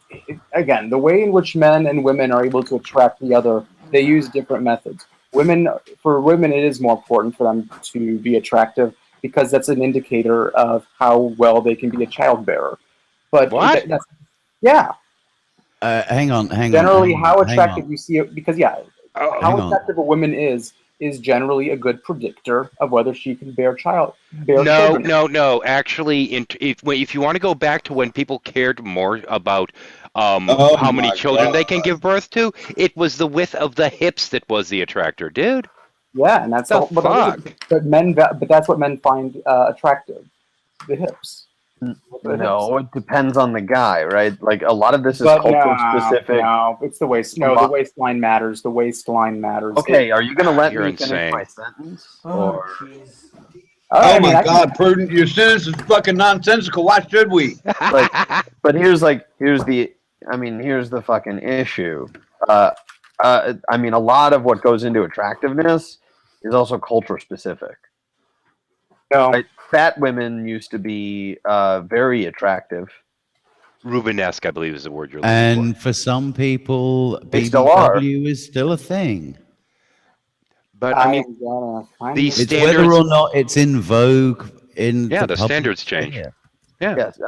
Again, the way in which men and women are able to attract the other, they use different methods. For women, it is more important for them to be attractive because that's an indicator of how well they can be a childbearer. But What? Yeah. Hang on. Generally, hang how on, hang attractive on. you see it, because hang how on. attractive a woman is generally a good predictor of whether she can bear No, children. no. Actually, if you want to go back to when people cared more about Oh how many my children God. they can give birth to, it was the width of the hips that was the attractor, dude. Yeah, and that's The the whole, fuck? but that's what men find attractive, the hips. No, it depends on the guy, right? Like a lot of this is But cultural no, specific. no, it's the waist. No, the waistline matters. The waistline matters. Okay, are you going to let You're me finish insane. my sentence? Or Oh my God, Prudent, your sentence is fucking nonsensical. Why should we? but here's the fucking issue. I mean, a lot of what goes into attractiveness is also culture specific. No. Right? Fat women used to be very attractive. Rubenesque, I believe, is the word you're looking And for some people, They still are. BBW is still a thing. But I mean, these It's standards. whether or not it's in vogue in Yeah, the public standards change. sphere. Yeah. Yes,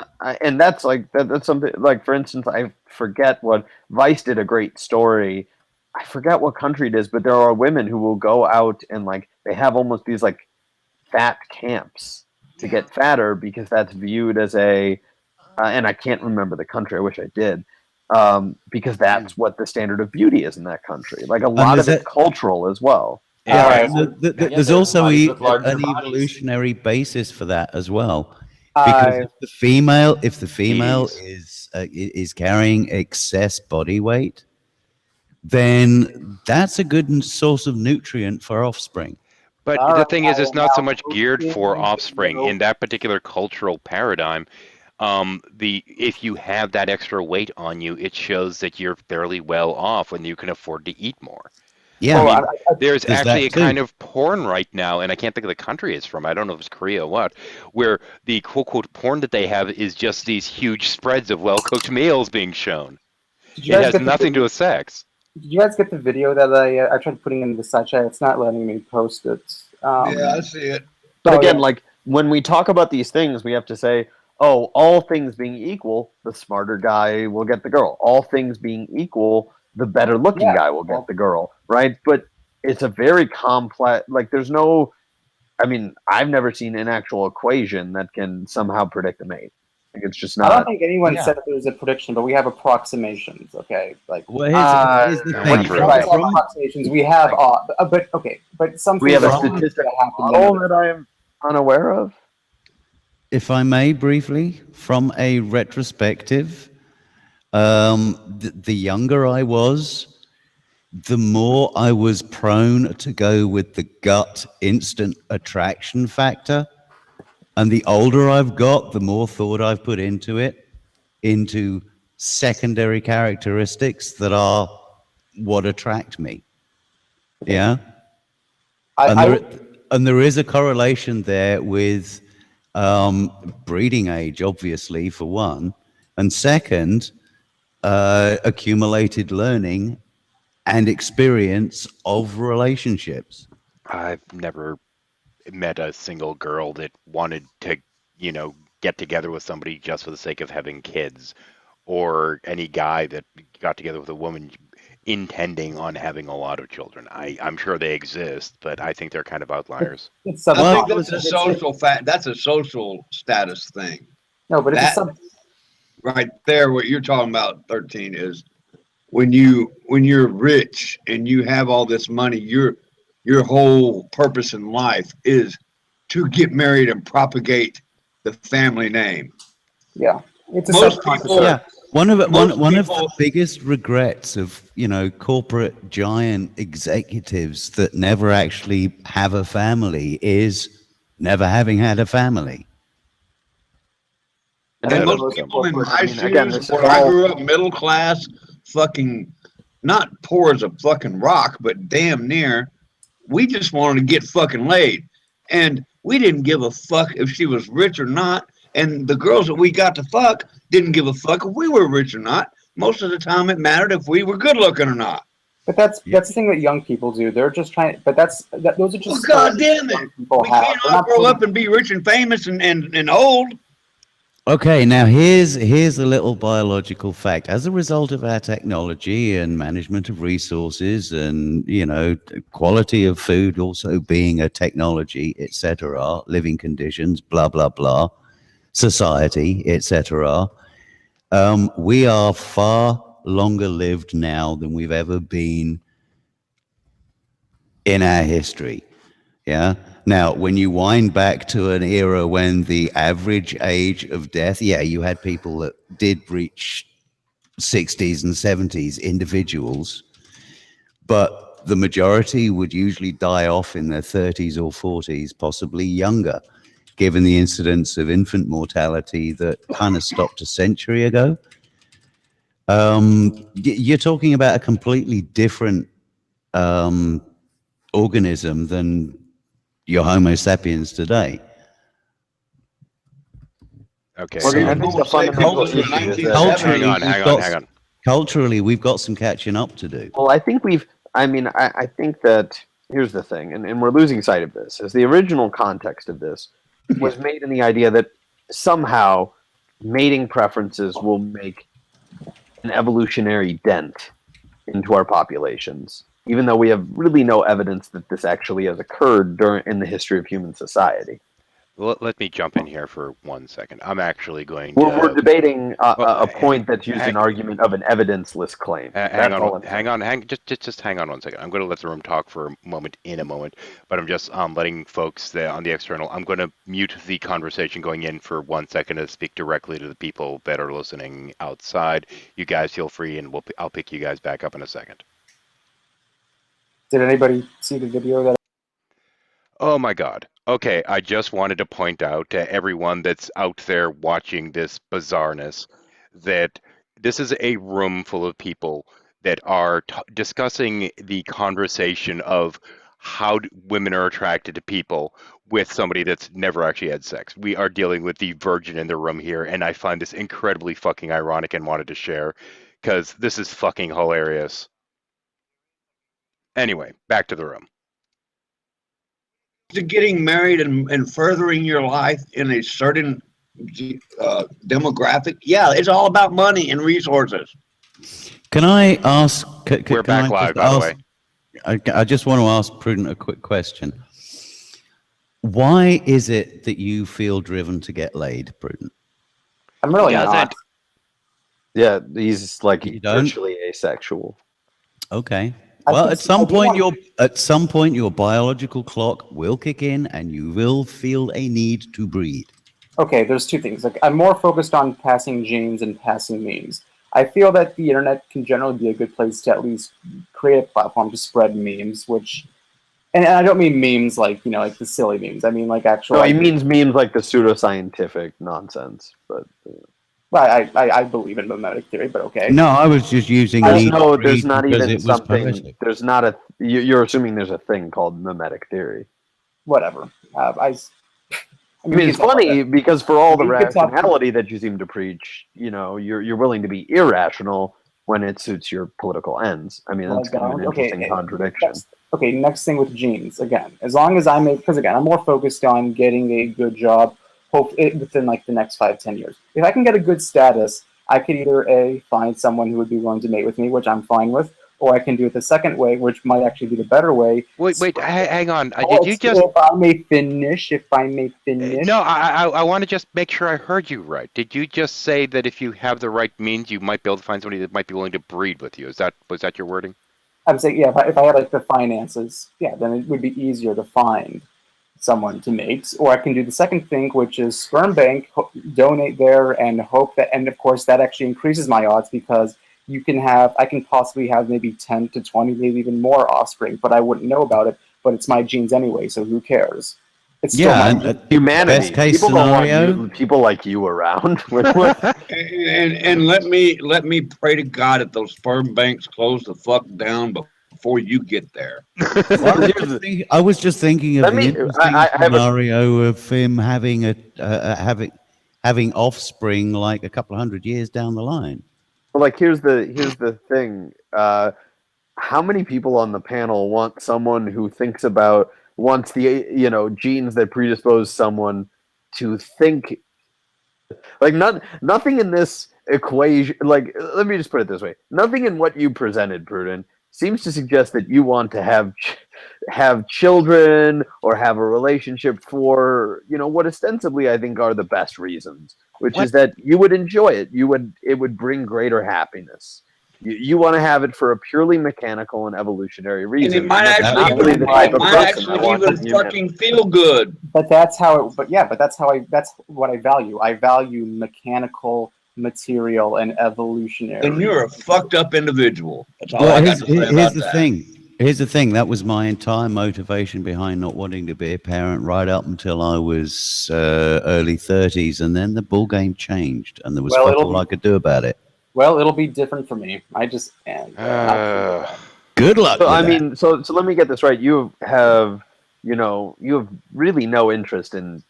and that's that's something like, for instance, I forget what Vice did a great story. I forget what country it is, but there are women who will go out and like they have almost these like fat camps to get fatter because that's viewed as a, and I can't remember the country. I wish I did, because that's what the standard of beauty is in that country. Like a lot of it's cultural as well. Yeah, there's also bodies with larger an bodies. evolutionary basis for that as well. Because if the female is carrying excess body weight, then that's a good source of nutrient for offspring. But the thing is, it's not so much geared for offspring in that particular cultural paradigm. If you have that extra weight on you, it shows that you're fairly well off when you can afford to eat more. Yeah, I mean, there's actually a that too. kind of porn right now, and I can't think of the country it's from. I don't know if it's Korea or what, where the quote quote porn that they have is just these huge spreads of well cooked meals being shown. Did It you guys has get the nothing to do video- with sex. Did you guys get the video that I tried putting into the side chat? It's not letting me post it. Yeah, I see it. But Oh, again, yeah. like when we talk about these things, we have to say, oh, all things being equal, the smarter guy will get the girl. All things being equal, the better looking guy will get the girl, right? But it's a very complex, like there's no, I mean, I've never seen an actual equation that can somehow predict a mate. Like it's just I not. don't think anyone said that there was a prediction, but we have approximations. Okay, like Well, here's the thing. we don't have approximations. We have, but some We have a things are statistical gonna happen model later. that I am unaware of. If I may briefly, from a retrospective, the younger I was, the more I was prone to go with the gut instant attraction factor. And the older I've got, the more thought I've put into it, into secondary characteristics that are what attract me. Yeah. And there is a correlation there with breeding age, obviously, for one. And second, accumulated learning and experience of relationships. I've never met a single girl that wanted to, get together with somebody just for the sake of having kids, or any guy that got together with a woman intending on having a lot of children. I'm sure they exist, but I think they're kind of outliers. I think that's a social fact. That's a social status thing. No, but it's right there. What you're talking about, 13, is when you're rich and you have all this money, your whole purpose in life is to get married and propagate the family name. Yeah, it's a most people. Yeah, one of the biggest regrets of corporate giant executives that never actually have a family is never having had a family. And most people in my shoes, where I grew up, middle class, fucking not poor as a fucking rock, but damn near. We just wanted to get fucking laid, and we didn't give a fuck if she was rich or not. And the girls that we got to fuck didn't give a fuck if we were rich or not. Most of the time, it mattered if we were good looking or not. But that's the thing that young people do. They're just trying. But those are just. Well, God damn it! We can't all grow up and be rich and famous and old. Okay, now here's a little biological fact. As a result of our technology and management of resources and, quality of food also being a technology, etc., living conditions, blah, blah, blah, society, etc., we are far longer lived now than we've ever been in our history. Yeah. Now, when you wind back to an era when the average age of death, you had people that did reach 60s and 70s, individuals, but the majority would usually die off in their 30s or 40s, possibly younger, given the incidence of infant mortality that kind of stopped a century ago. You're talking about a completely different organism than your Homo sapiens today. Okay. So I think the fundamental issue is that hang on. Culturally, we've got some catching up to do. Well, I think I think that here's the thing, and we're losing sight of this, is the original context of this was made in the idea that somehow mating preferences will make an evolutionary dent into our populations, even though we have really no evidence that this actually has occurred in the history of human society. Well, let me jump in here for 1 second. I'm actually going to... We're debating a point that's used an argument of an evidenceless claim. Hang on, just hang on 1 second. I'm going to let the room talk for a moment, but I'm just letting folks on the external. I'm going to mute the conversation going in for 1 second to speak directly to the people that are listening outside. You guys feel free, and I'll pick you guys back up in a second. Did anybody see the video that? Oh my God. Okay, I just wanted to point out to everyone that's out there watching this bizarreness that this is a room full of people that are discussing the conversation of how women are attracted to people with somebody that's never actually had sex. We are dealing with the virgin in the room here, and I find this incredibly fucking ironic and wanted to share because this is fucking hilarious. Anyway, back to the room. To getting married and furthering your life in a certain demographic, it's all about money and resources. Can I ask? We're back live, by the way. I just want to ask Prudent a quick question. Why is it that you feel driven to get laid, Prudent? I'm really not. Yeah, he's like virtually asexual. Okay. Well, at some point your biological clock will kick in, and you will feel a need to breed. Okay, there's two things. Like, I'm more focused on passing genes and passing memes. I feel that the internet can generally be a good place to at least create a platform to spread memes, which, and I don't mean memes like, like the silly memes. I mean like actual. No, he means memes like the pseudoscientific nonsense. But well, I believe in mimetic theory, but okay. No, I was just using there's need no, to there's read not because even it was something. poetic. There's not a. You're assuming there's a thing called mimetic theory. Whatever. I mean, it's funny because for all the rationality that you seem to preach, you're willing to be irrational when it suits your political ends. I mean, that's kind of an interesting contradiction. Next thing with genes. Again, as long as because again, I'm more focused on getting a good job, within like the next 5-10 years. If I can get a good status, I could either find someone who would be willing to mate with me, which I'm fine with, or I can do it the second way, which might actually be the better way. Wait, hang on. Did you just? If I may finish. No, I want to just make sure I heard you right. Did you just say that if you have the right means, you might be able to find somebody that might be willing to breed with you? Was that your wording? I'm saying, yeah, if I had like the finances, yeah, then it would be easier to find someone to mate. Or I can do the second thing, which is sperm bank, donate there, and hope that, and of course that actually increases my odds because I can possibly have maybe 10 to 20, maybe even more offspring, but I wouldn't know about it. But it's my genes anyway, so who cares? It's still humanity. Best case People scenario. don't want people like you around. and let me pray to God that those sperm banks close the fuck down before you get there. I was just thinking of the interesting scenario of him having having offspring like a couple of 100 years down the line. Well, like here's the thing. How many people on the panel want someone who wants the genes that predispose someone to think like nothing in this equation, like let me just put it this way, nothing in what you presented, Pruden, seems to suggest that you want to have children or have a relationship for what ostensibly I think are the best reasons, which is that you would enjoy it, it would bring greater happiness. You want to have it for a purely mechanical and evolutionary reason. And it might actually even fucking feel good. But that's how that's what I value. I value mechanical, material, and evolutionary. And you're a fucked up individual. That's all Well, I got to say about that. Here's the thing. That was my entire motivation behind not wanting to be a parent right up until I was early 30s. And then the ball game changed and there was fuck all I could do about it. Well, it'll be different for me. I just good luck. So I mean, so let me get this right. You have really no interest in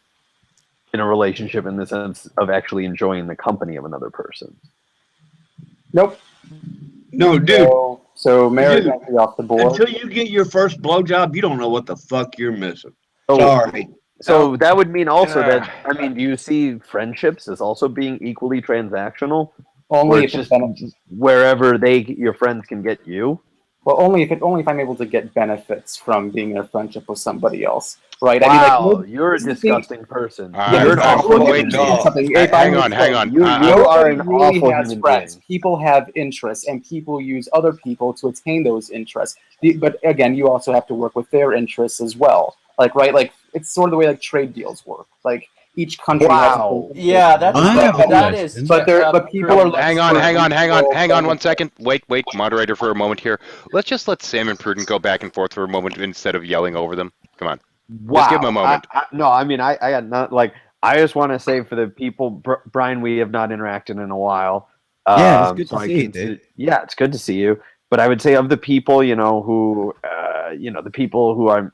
a relationship in the sense of actually enjoying the company of another person. Nope. No, dude. So marriage might be off the board. Until you get your first blowjob, you don't know what the fuck you're missing. Oh, sorry. So that would mean also that, I mean, do you see friendships as also being equally transactional? Only if just wherever your friends can get you. Well, only if I'm able to get benefits from being in a friendship with somebody else, right? Wow, I mean, you're a disgusting person. You're an awful human being. Hang on. You are an awful human being. People have interests, and people use other people to attain those interests. But again, you also have to work with their interests as well. Like, right? Like, it's sort of the way like trade deals work. Like, each country has that is. But people are. Hang on 1 second. Wait, moderator, for a moment here. Let's just let Sam and Pruden go back and forth for a moment instead of yelling over them. Come on. Wow. Just give them a moment. I got not like. I just want to say for the people, Brian, we have not interacted in a while. Yeah, it's good to see you, dude. Yeah, it's good to see you. But I would say of the people, who, the people who I'm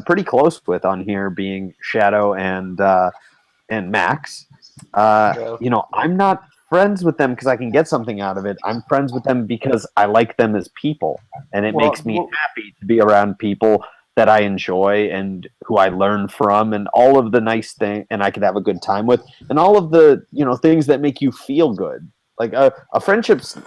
pretty close with on here, being Shadow and Max. I'm not friends with them because I can get something out of it. I'm friends with them because I like them as people, and it makes me happy to be around people that I enjoy and who I learn from, and all of the nice things, and I could have a good time with, and all of the things that make you feel good. Like a friendship's.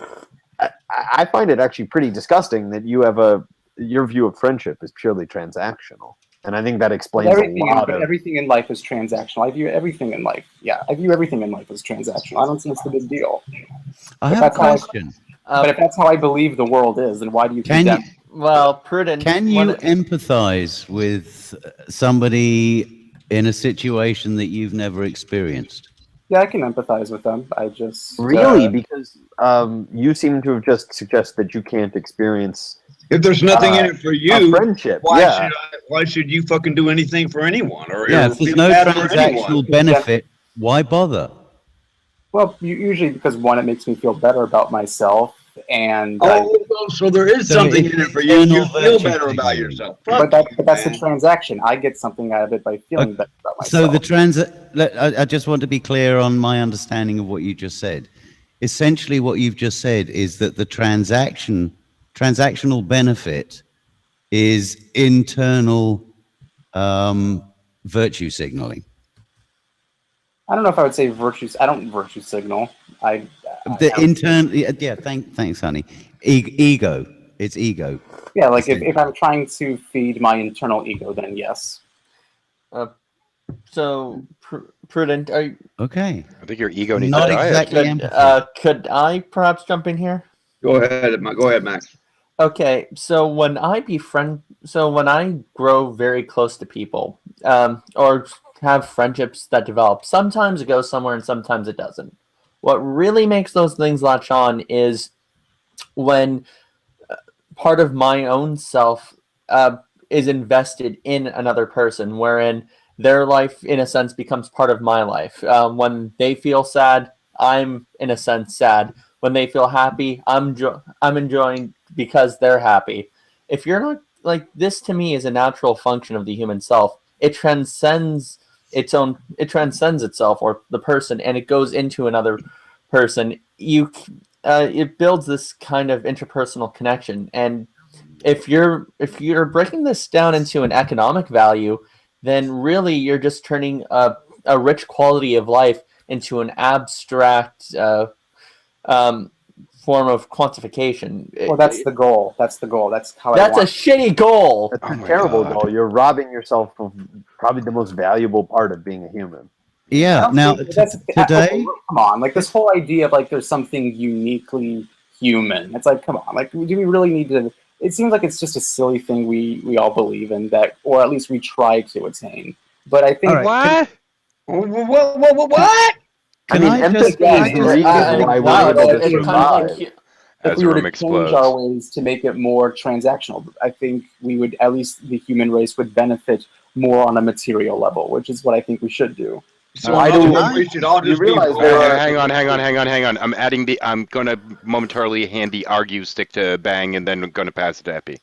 I find it actually pretty disgusting that you have your view of friendship is purely transactional, and I think that explains a lot of everything in life is transactional. I view everything in life. Yeah, I view everything in life as transactional. I don't think it's the big deal. I have a question. But if that's how I believe the world is, then why do you think that? Well, Pruden, can you empathize with somebody in a situation that you've never experienced? Yeah, I can empathize with them. I just Really, because you seem to have just suggested that you can't experience If there's nothing in it for a you, friendship. why Yeah. should why should you fucking do anything for anyone or Yeah, if there's feel no bad for anyone? transactional benefit, why bother? Well, usually because one, it makes me feel better about myself, and So there is So something it's in it for you. You internal feel virtue better about signaling. yourself. but Fuck you, that's the man. transaction. I get something out of it by feeling better about myself. So I just want to be clear on my understanding of what you just said. Essentially, what you've just said is that the transactional benefit is internal virtue signaling. I don't know if I would say virtues. I don't virtue signal. Thanks, honey. Ego. It's ego. Yeah, like if I'm trying to feed my internal ego, then yes. So, Prudent, are you... Okay. I think your ego needs Not a diet. exactly empathy. Could I perhaps jump in here? Go ahead, Max. Okay, so when I grow very close to people, or have friendships that develop, sometimes it goes somewhere and sometimes it doesn't. What really makes those things latch on is when part of my own self is invested in another person, wherein their life, in a sense, becomes part of my life. When they feel sad, I'm, in a sense, sad. When they feel happy, I'm enjoying because they're happy. If you're not like this, to me is a natural function of the human self. It transcends itself or the person, and it goes into another person. It builds this kind of interpersonal connection. And if you're breaking this down into an economic value, then really you're just turning a rich quality of life into an abstract form of quantification. Well, that's the goal. That's the goal. That's how. That's a shitty goal. That's a terrible goal. You're robbing yourself of probably the most valuable part of being a human. Yeah. Now, today, come on, like this whole idea of like there's something uniquely human. It's like, come on, like do we really need to? It seems like it's just a silly thing we all believe in, that, or at least we try to attain. But I think What? What? I mean, empathy is the reason why we're able to survive. If we were to change our ways to make it more transactional, I think we would, at least the human race would benefit more on a material level, which is what I think we should do. So we should all just realize be Hang on. I'm gonna momentarily hand the argue stick to Bang, and then I'm gonna pass it to Epi.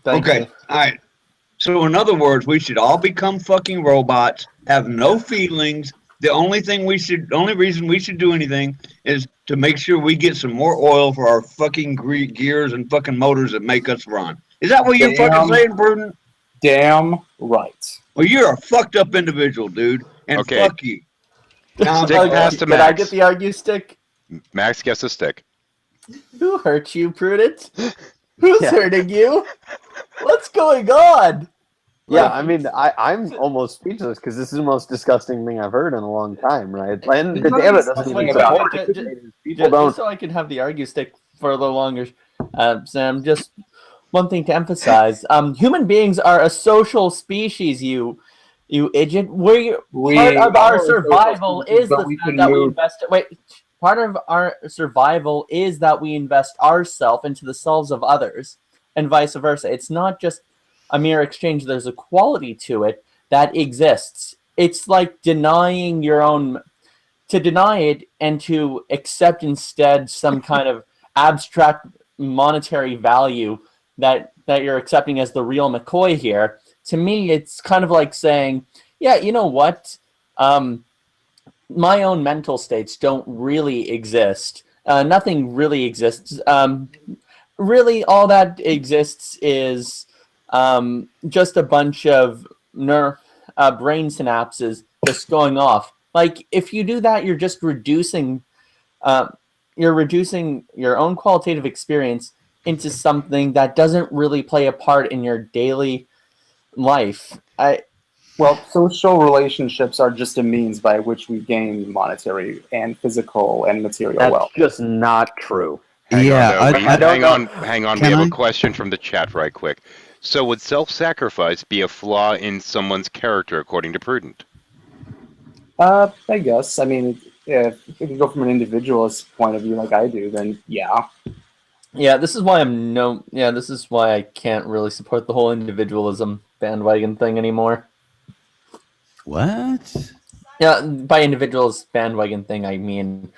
Okay, all right. So in other words, we should all become fucking robots, have no feelings. The only reason we should do anything is to make sure we get some more oil for our fucking gears and fucking motors that make us run. Is that what you're fucking saying, Pruden? Damn right. Well, you're a fucked up individual, dude, and fuck you. Now, Stick pass to Can I get Max. the argue stick? Max gets a stick. Who hurt you, Prudence? Who's hurting you? What's going on? Yeah, I mean, I'm almost speechless because this is the most disgusting thing I've heard in a long time, right? And the damn it doesn't even support it. People don't. Just so I can have the argue stick for a little longer, Sam, just one thing to emphasize. Human beings are a social species, you idiot. Part of our survival is the fact that we invest... Wait, part of our survival is that we invest ourselves into the selves of others, and vice versa. It's not just a mere exchange. There's a quality to it that exists. It's like denying your own... To deny it and to accept instead some kind of abstract monetary value that you're accepting as the real McCoy here. To me, it's kind of like saying, yeah, you know what? My own mental states don't really exist. Nothing really exists. Really, all that exists is just a bunch of brain synapses just going off. Like, if you do that, you're just reducing your own qualitative experience into something that doesn't really play a part in your daily life. Well, social relationships are just a means by which we gain monetary and physical and material wealth. That's just not true. Hang on. We have I? a question from the chat right quick. So would self-sacrifice be a flaw in someone's character, according to Prudent? I guess. I mean, Yeah, if you go from an individualist point of view like I do, then yeah. Yeah, this is why this is why I can't really support the whole individualism bandwagon thing anymore. What? Yeah, by individuals bandwagon thing, I mean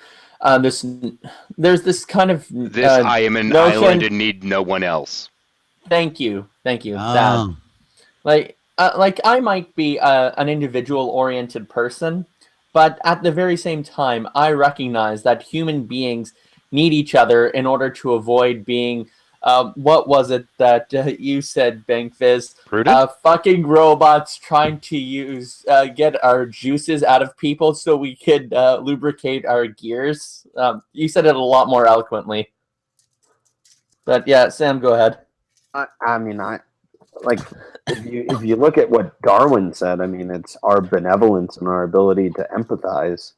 there's this kind of I am an notion. island and need no one else. Thank you. That Ah. like I might be an individual-oriented person, but at the very same time, I recognize that human beings need each other in order to avoid being. What was it that you said, Bankviz? Fucking robots trying to get our juices out of people so we could lubricate our gears. You said it a lot more eloquently. But yeah, Sam, go ahead. I mean, like if you look at what Darwin said, I mean, it's our benevolence and our ability to empathize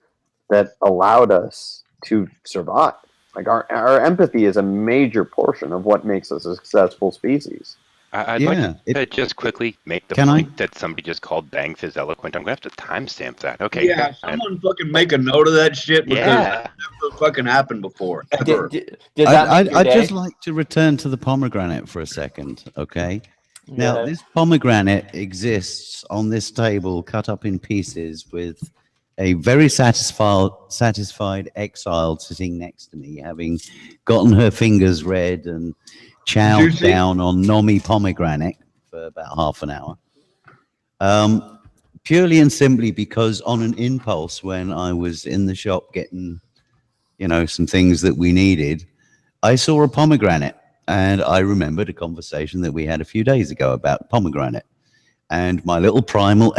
that allowed us to survive. Like our empathy is a major portion of what makes us a successful species. I'd like to just quickly make the point that somebody just called Bangfizz eloquent. I'm going to have to timestamp that. Okay. Yeah, someone fucking make a note of that shit because that never fucking happened before, ever. I'd just like to return to the pomegranate for a second, okay? Now, this pomegranate exists on this table, cut up in pieces, with a very satisfied exile sitting next to me, having gotten her fingers red and chowed down on Nomi pomegranate for about half an hour. Purely and simply because on an impulse, when I was in the shop getting, some things that we needed, I saw a pomegranate. And I remembered a conversation that we had a few days ago about pomegranate. And my little primal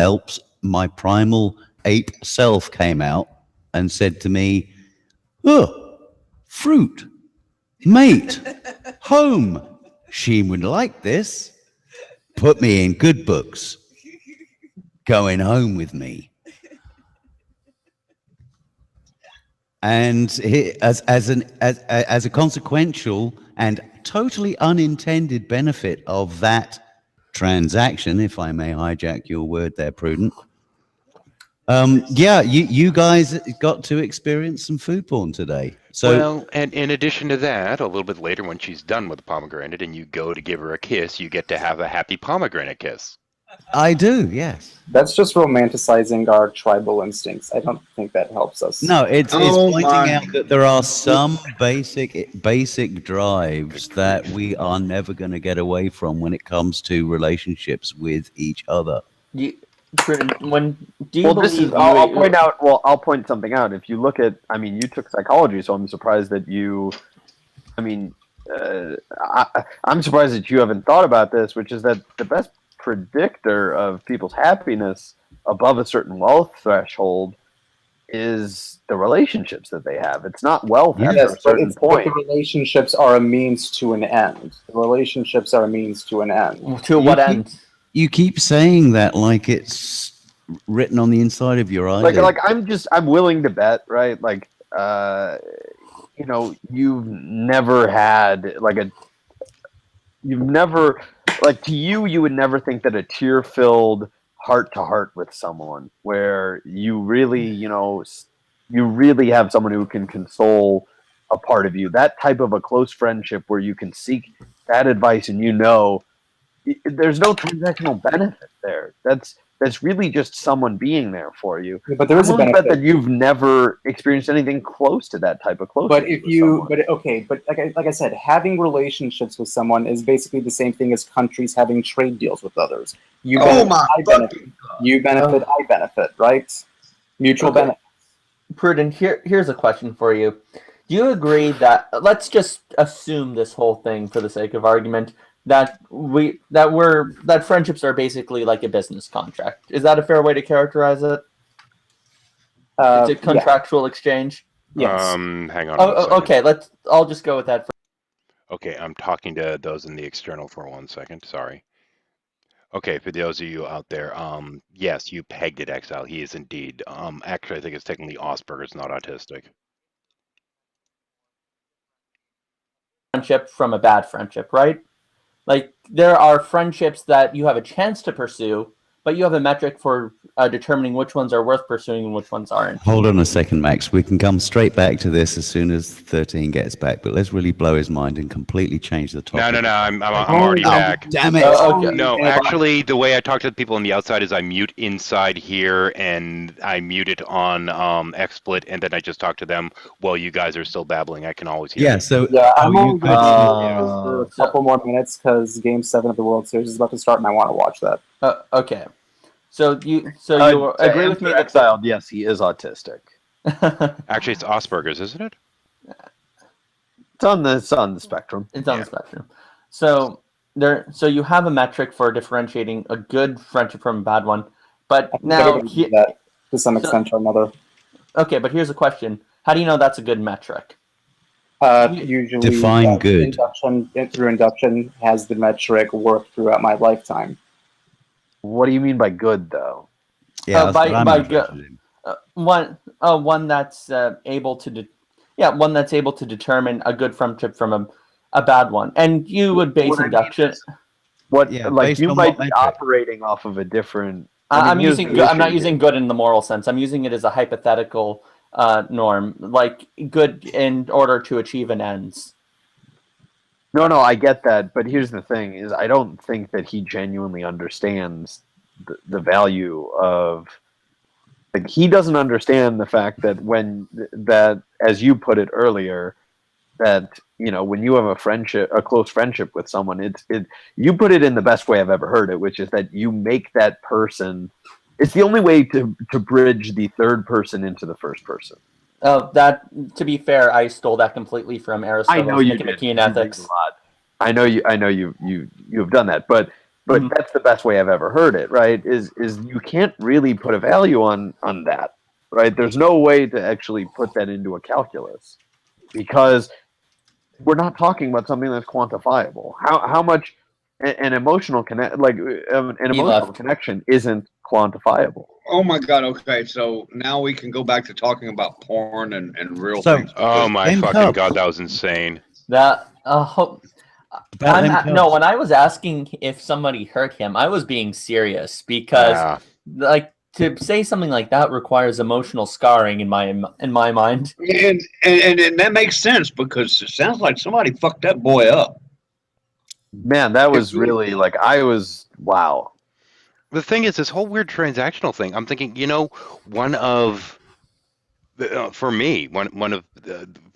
ape self came out and said to me, "Oh, fruit, mate, home. She would like this. Put me in good books. Going home with me." And as a consequential and totally unintended benefit of that transaction, if I may hijack your word there, Prudent, you guys got to experience some food porn today. So, well, and in addition to that, a little bit later when she's done with the pomegranate and you go to give her a kiss, you get to have a happy pomegranate kiss. I do, yes. That's just romanticizing our tribal instincts. I don't think that helps us. No, it's pointing out that there are some basic drives that we are never going to get away from when it comes to relationships with each other. I'll point something out. If you look at, you took psychology, so I'm surprised that you. I'm surprised that you haven't thought about this, which is that the best predictor of people's happiness above a certain wealth threshold is the relationships that they have. It's not wealth after a certain point. But the relationships are a means to an end. The relationships are a means to an end. To what end? You keep saying that like it's written on the inside of your eyelid. Like I'm willing to bet, right? Like, you've never had to you would never think that a tear-filled heart-to-heart with someone where you really have someone who can console a part of you, that type of a close friendship where you can seek that advice and there's no transactional benefit there. That's really just someone being there for you. But there is a benefit that you've never experienced anything close to that type of closeness. But like I said, having relationships with someone is basically the same thing as countries having trade deals with others. You benefit, I benefit, right? Mutual benefit. Prudent, here's a question for you. Do you agree that, let's just assume this whole thing for the sake of argument, that friendships are basically like a business contract? Is that a fair way to characterize it? It's a contractual exchange. Yes. Hang on. Okay. I'll just go with that. Okay, I'm talking to those in the external for 1 second. Sorry. Okay, for those of you out there, yes, you pegged it, Exile. He is indeed. Actually, I think it's technically Asperger's, not autistic. Friendship from a bad friendship, right? Like, there are friendships that you have a chance to pursue, but you have a metric for determining which ones are worth pursuing and which ones aren't. Hold on a second, Max. We can come straight back to this as soon as 13 gets back, but let's really blow his mind and completely change the topic. No. I'm already back. Damn it. Okay. No, actually, the way I talk to the people on the outside is I mute inside here, and I mute it on XSplit, and then I just talk to them while you guys are still babbling. I can always hear. Yeah, you. so Yeah, I'm are you only good? going to for a couple more minutes because Game 7 of the World Series is about to start, and I want to watch that. Okay. So you agree with me that Exiled, yes, he is autistic. Actually, it's Asperger's, isn't it? It's on the spectrum. It's on the spectrum. So you have a metric for differentiating a good friendship from a bad one, but now that to some extent or another. Okay, but here's a question: how do you know that's a good metric? Usually, Define good. Through induction has the metric worked throughout my lifetime. What do you mean by good, though? Yeah, by good, one that's able to one that's able to determine a good friendship from a bad one, and you would base induction. You might be operating off of a different. I'm not using good in the moral sense. I'm using it as a hypothetical norm, like good in order to achieve an ends. No, I get that, but here's the thing: is I don't think that he genuinely understands the value of. Like, he doesn't understand the fact that as you put it earlier, that when you have a close friendship with someone, you put it in the best way I've ever heard it, which is that you make that person. It's the only way to bridge the third person into the first person. That, to be fair, I stole that completely from Aristotle's I know you Nicomachean did. Ethics. I know you've done that, but that's the best way I've ever heard it. Right? Is you can't really put a value on that. Right? There's no way to actually put that into a calculus because we're not talking about something that's quantifiable. How much an emotional connection isn't quantifiable. Oh my God! Okay, so now we can go back to talking about porn and real So- things. Oh my Game fucking Cup. god, that was insane. That About them no, cups. when I was asking if somebody hurt him, I was being serious because Yeah. like to say something like that requires emotional scarring in my mind. And that makes sense because it sounds like somebody fucked that boy up. Man, that was really wow. The thing is, this whole weird transactional thing. I'm thinking, one of for me, one of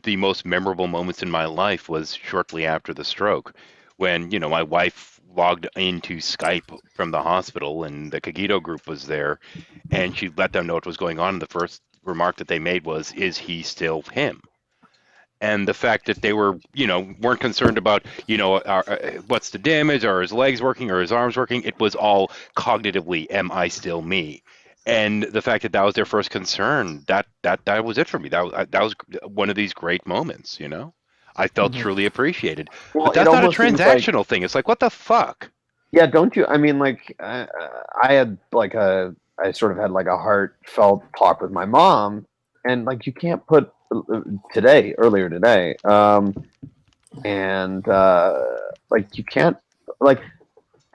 the most memorable moments in my life was shortly after the stroke, when my wife logged into Skype from the hospital, and the Cogito group was there, and she let them know what was going on. And the first remark that they made was, "Is he still him?" And the fact that they weren't concerned about, what's the damage, are his legs working, or his arms working? It was all cognitively, am I still me? And the fact that was their first concern, that was it for me. That was one of these great moments, I felt truly appreciated. Well, but that's it not a almost seems like- transactional thing. It's like, what the fuck? Yeah, don't you? I mean, I had I sort of had a heartfelt talk with my mom, and you can't put earlier today, and you can't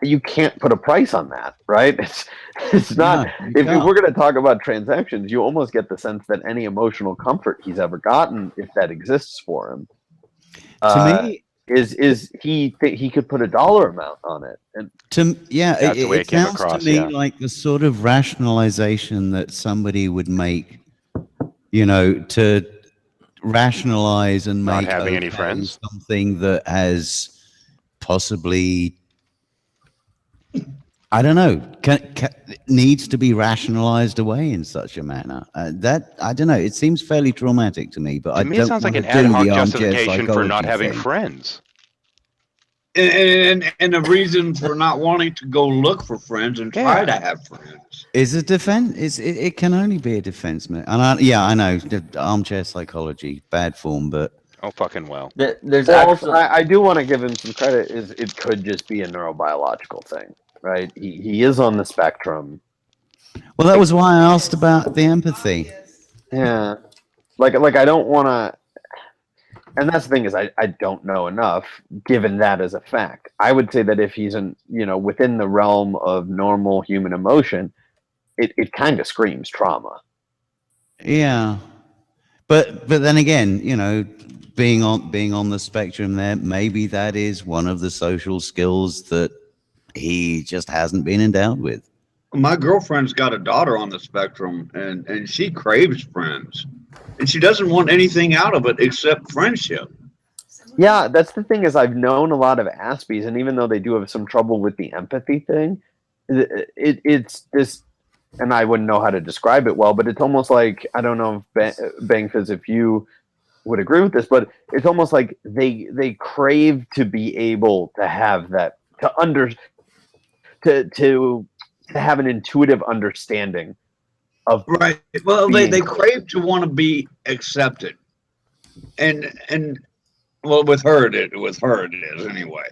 you can't put a price on that, right? It's not. No, If we're going to talk about transactions, you almost get the sense that any emotional comfort he's ever gotten, if that exists for him, To me, is he could put a dollar amount on it. And That's the way it came sounds across, to me yeah. like the sort of rationalization that somebody would make, to rationalize and Not make having any okay friends? something that has possibly, I don't know, needs to be rationalized away in such a manner. That, I don't know, it seems fairly traumatic to me, but To I me, don't it sounds like want an to ad do hoc the armchair justification for not psychology having thing. friends. And the reason for not wanting to go look for friends and try to have friends. Is a defense? It can only be a defense, man. And I know the armchair psychology, bad form, but Oh, fucking well. I do want to give him some credit. It could just be a neurobiological thing, right? He is on the spectrum. well, that was why I asked about the empathy. Yeah, I don't want to. and that's the thing is I don't know enough given that as a fact. I would say that if he's within the realm of normal human emotion, it kind of screams trauma. Yeah, but then again, being on the spectrum, there maybe that is one of the social skills that he just hasn't been endowed with. My girlfriend's got a daughter on the spectrum, and she craves friends, and she doesn't want anything out of it except friendship. Yeah, that's the thing is I've known a lot of Aspies, and even though they do have some trouble with the empathy thing, it's this, and I wouldn't know how to describe it well, but it's almost like, I don't know if Bangfizz, if you would agree with this, but it's almost like they crave to be able to have that, to have an intuitive understanding of right. Well, they crave to want to be accepted, and well, with her it is anyway.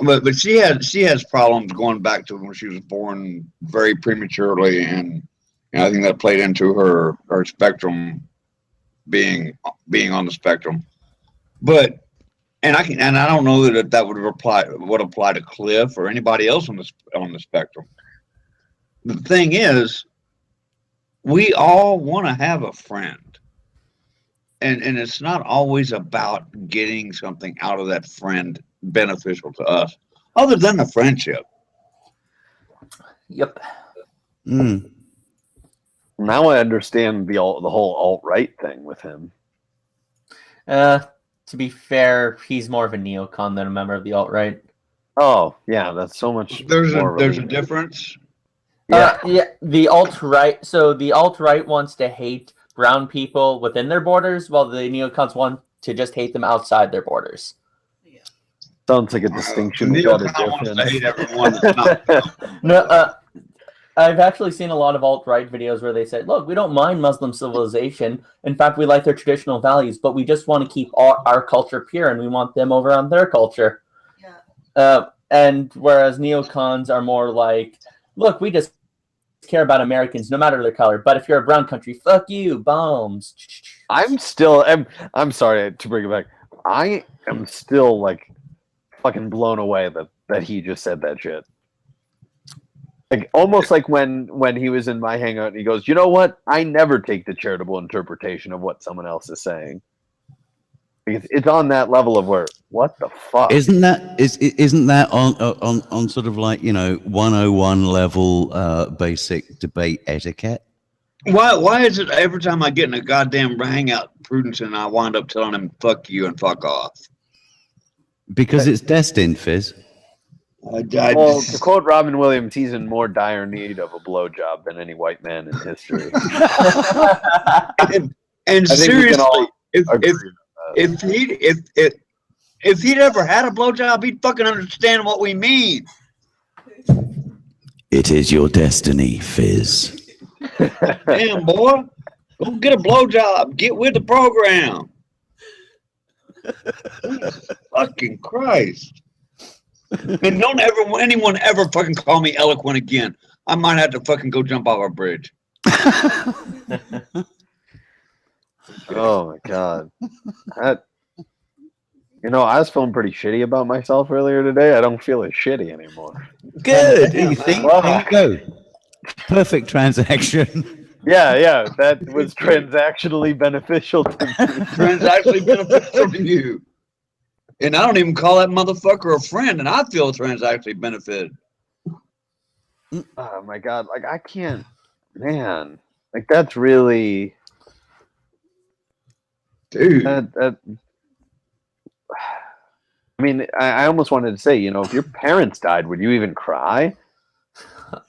But she has problems going back to when she was born very prematurely, and I think that played into her spectrum being on the spectrum. But and I don't know that would apply to Cliff or anybody else on the spectrum. The thing is, we all want to have a friend, and it's not always about getting something out of that friend beneficial to us, other than the friendship. Yep. Mm. Now I understand the whole alt-right thing with him. To be fair, he's more of a neocon than a member of the alt-right. Oh, yeah, that's so much. There's a difference. Yeah, the alt-right. So the alt-right wants to hate brown people within their borders, while the neocons want to just hate them outside their borders. Sounds like a distinction without a difference. To hate everyone that's not. No, I've actually seen a lot of alt-right videos where they said, look, we don't mind Muslim civilization. In fact, we like their traditional values, but we just want to keep our culture pure, and we want them over on their culture. Yeah. And whereas neocons are more like, look, we just care about Americans no matter their color, but if you're a brown country, fuck you, bombs. I'm sorry to bring it back. I am still like fucking blown away that he just said that shit. Like almost like when he was in my hangout and he goes, you know what? I never take the charitable interpretation of what someone else is saying. It's on that level of where, what the fuck? Isn't that on sort of like 101 level basic debate etiquette? Why is it every time I get in a goddamn hangout, Prudence and I wind up telling him fuck you and fuck off? Because it's destined, Fizz. Well, to quote Robin Williams, he's in more dire need of a blowjob than any white man in history. and seriously, if he'd ever had a blowjob, he'd fucking understand what we mean. It is your destiny, Fizz. Damn, boy, go get a blowjob. Get with the program. Jesus fucking Christ. And don't anyone ever fucking call me eloquent again. I might have to fucking go jump off a bridge. Oh my god. I was feeling pretty shitty about myself earlier today. I don't feel as shitty anymore. Good. You think? There you go. Perfect transaction. Yeah, that was transactionally beneficial to me. Transactionally beneficial to you. And I don't even call that motherfucker a friend, and I feel transactionally benefited. Oh my god, like I can't, man. Like that's really, dude. I mean, I almost wanted to say, if your parents died, would you even cry?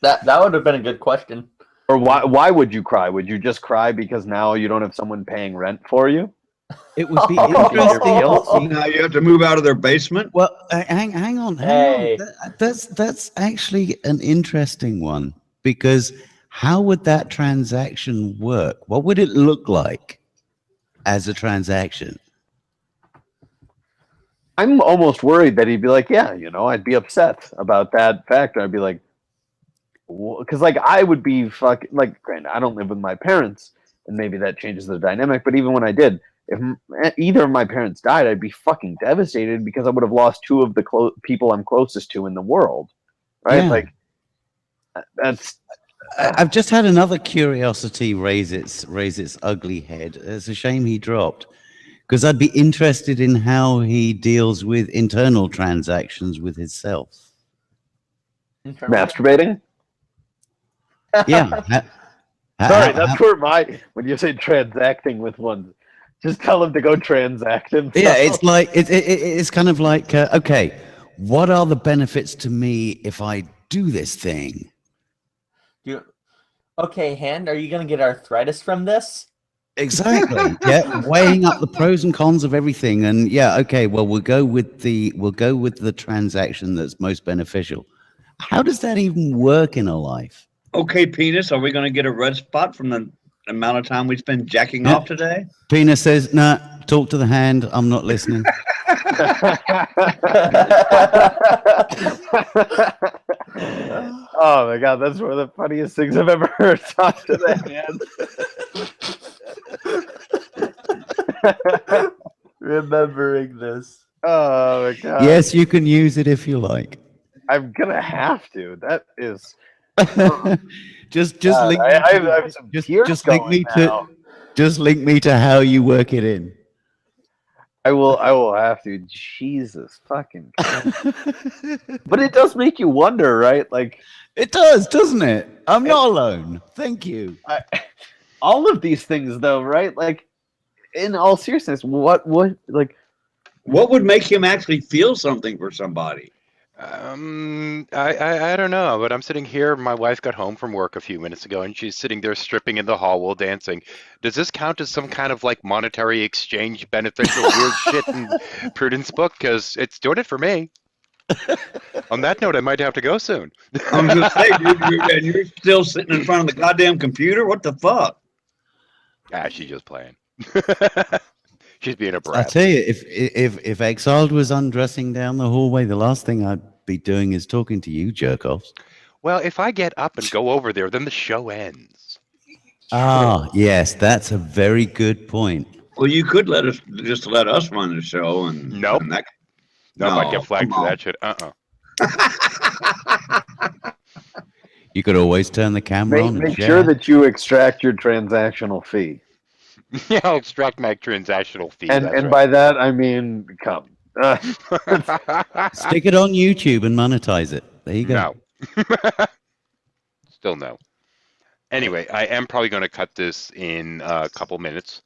That would have been a good question. Or why would you cry? Would you just cry because now you don't have someone paying rent for you? It would be interesting. Now you have to move out of their basement. Well, hang on. That's actually an interesting one, because how would that transaction work? What would it look like as a transaction? I'm almost worried that he'd be like, yeah, I'd be upset about that fact. I'd be like, because like I would be fucking like, granted, I don't live with my parents, and maybe that changes the dynamic. But even when I did, either of my parents died, I'd be fucking devastated because I would have lost two of the people I'm closest to in the world, right? Yeah. Like that's. I've just had another curiosity raise its ugly head. It's a shame he dropped, because I'd be interested in how he deals with internal transactions with himself. Masturbating? Yeah. Sorry, that's where when you say transacting with one, just tell him to go transact himself. Yeah, it's like it's kind of like okay, what are the benefits to me if I do this thing? Okay, Hand, are you going to get arthritis from this? Exactly. Yeah, weighing up the pros and cons of everything, and yeah, okay. Well, we'll go with the transaction that's most beneficial. How does that even work in a life? Okay, penis, are we going to get a red spot from the amount of time we spend jacking off today? Penis says, "Nah, talk to the hand. I'm not listening." Oh my god, that's one of the funniest things I've ever heard. Talk to the hand. Remembering this. Oh my god. Yes, you can use it if you like. I'm gonna have to. That is. just God, link. I have some tears just link going me now. to. Just link me to how you work it in. I will have to. Jesus fucking Christ. But it does make you wonder, right? Like it does, doesn't it? I'm not alone. Thank you. All of these things, though, right? Like, in all seriousness, what would make him actually feel something for somebody? I don't know, but I'm sitting here. My wife got home from work a few minutes ago, and she's sitting there stripping in the hall while dancing. Does this count as some kind of like monetary exchange, beneficial weird shit in Prudence book? Because it's doing it for me. On that note, I might have to go soon. I was gonna say, dude, you're still sitting in front of the goddamn computer. What the fuck? She's just playing. She's being a I brat. tell you, if Exiled was undressing down the hallway, the last thing I'd be doing is talking to you, jerk offs. Well, if I get up and go over there, then the show ends. Ah, yes, that's a very good point. Well, you could let us run the show, and nope, and that, nope, no, I'd get flagged come for on. that shit. You could always turn the camera on. make sure that you extract your transactional fee. Yeah, I'll extract my transactional fee. And that's and right. by that I mean come. Stick it on YouTube and monetize it. There you go. No. Still no. Anyway, I am probably going to cut this in a couple minutes.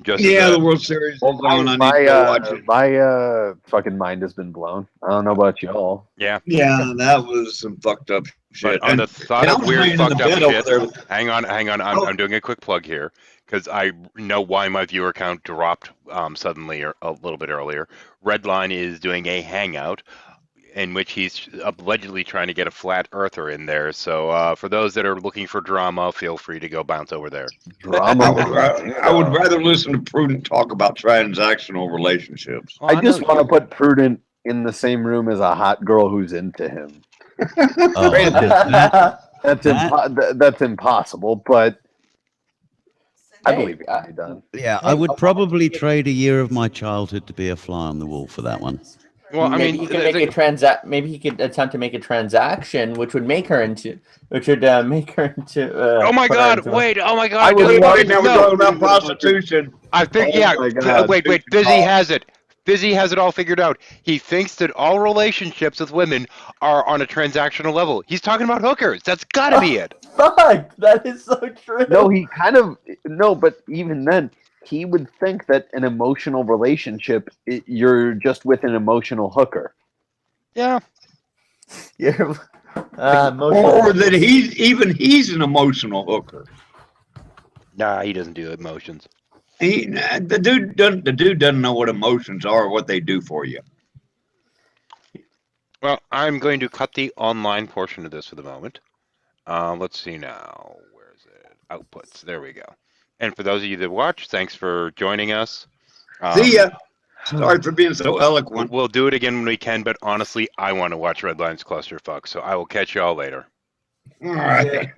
Just the World Series is on. I need to go watch it. My fucking mind has been blown. I don't know about y'all. Yeah. Yeah, that was some fucked up shit. But on the thought I of was weird laying in the fucked up bed over shit, there. hang on. I'm doing a quick plug here because I know why my viewer count dropped suddenly or a little bit earlier. Redline is doing a hangout in which he's allegedly trying to get a flat earther in there. So for those that are looking for drama, feel free to go bounce over there. Drama. I would rather listen to Prudent talk about transactional relationships. I just want to put Prudent in the same room as a hot girl who's into him. That's impossible, but I believe it can be done. Yeah, I would probably trade a year of my childhood to be a fly on the wall for that one. Well, I maybe mean, he could make maybe he could attempt to make a transaction, which would make her into, oh my God! Wait! Oh my God! I was worried now we're No. talking about prostitution. I think Oh my God. Wait! Fizzy has it. Fizzy has it all figured out. He thinks that all relationships with women are on a transactional level. He's talking about hookers. That's gotta be it. Fuck! That is so true. No, but even then, he would think that an emotional relationship, you're just with an emotional hooker. Yeah. You're, or that he's an emotional hooker. Nah, he doesn't do emotions. The dude doesn't know what emotions are or what they do for you. Well, I'm going to cut the online portion of this for the moment. Let's see now. Where is it? Outputs. There we go. And for those of you that watch, thanks for joining us. See ya. Sorry for being so eloquent. We'll do it again when we can, but honestly, I want to watch Redline's Clusterfuck, so I will catch y'all later. All right.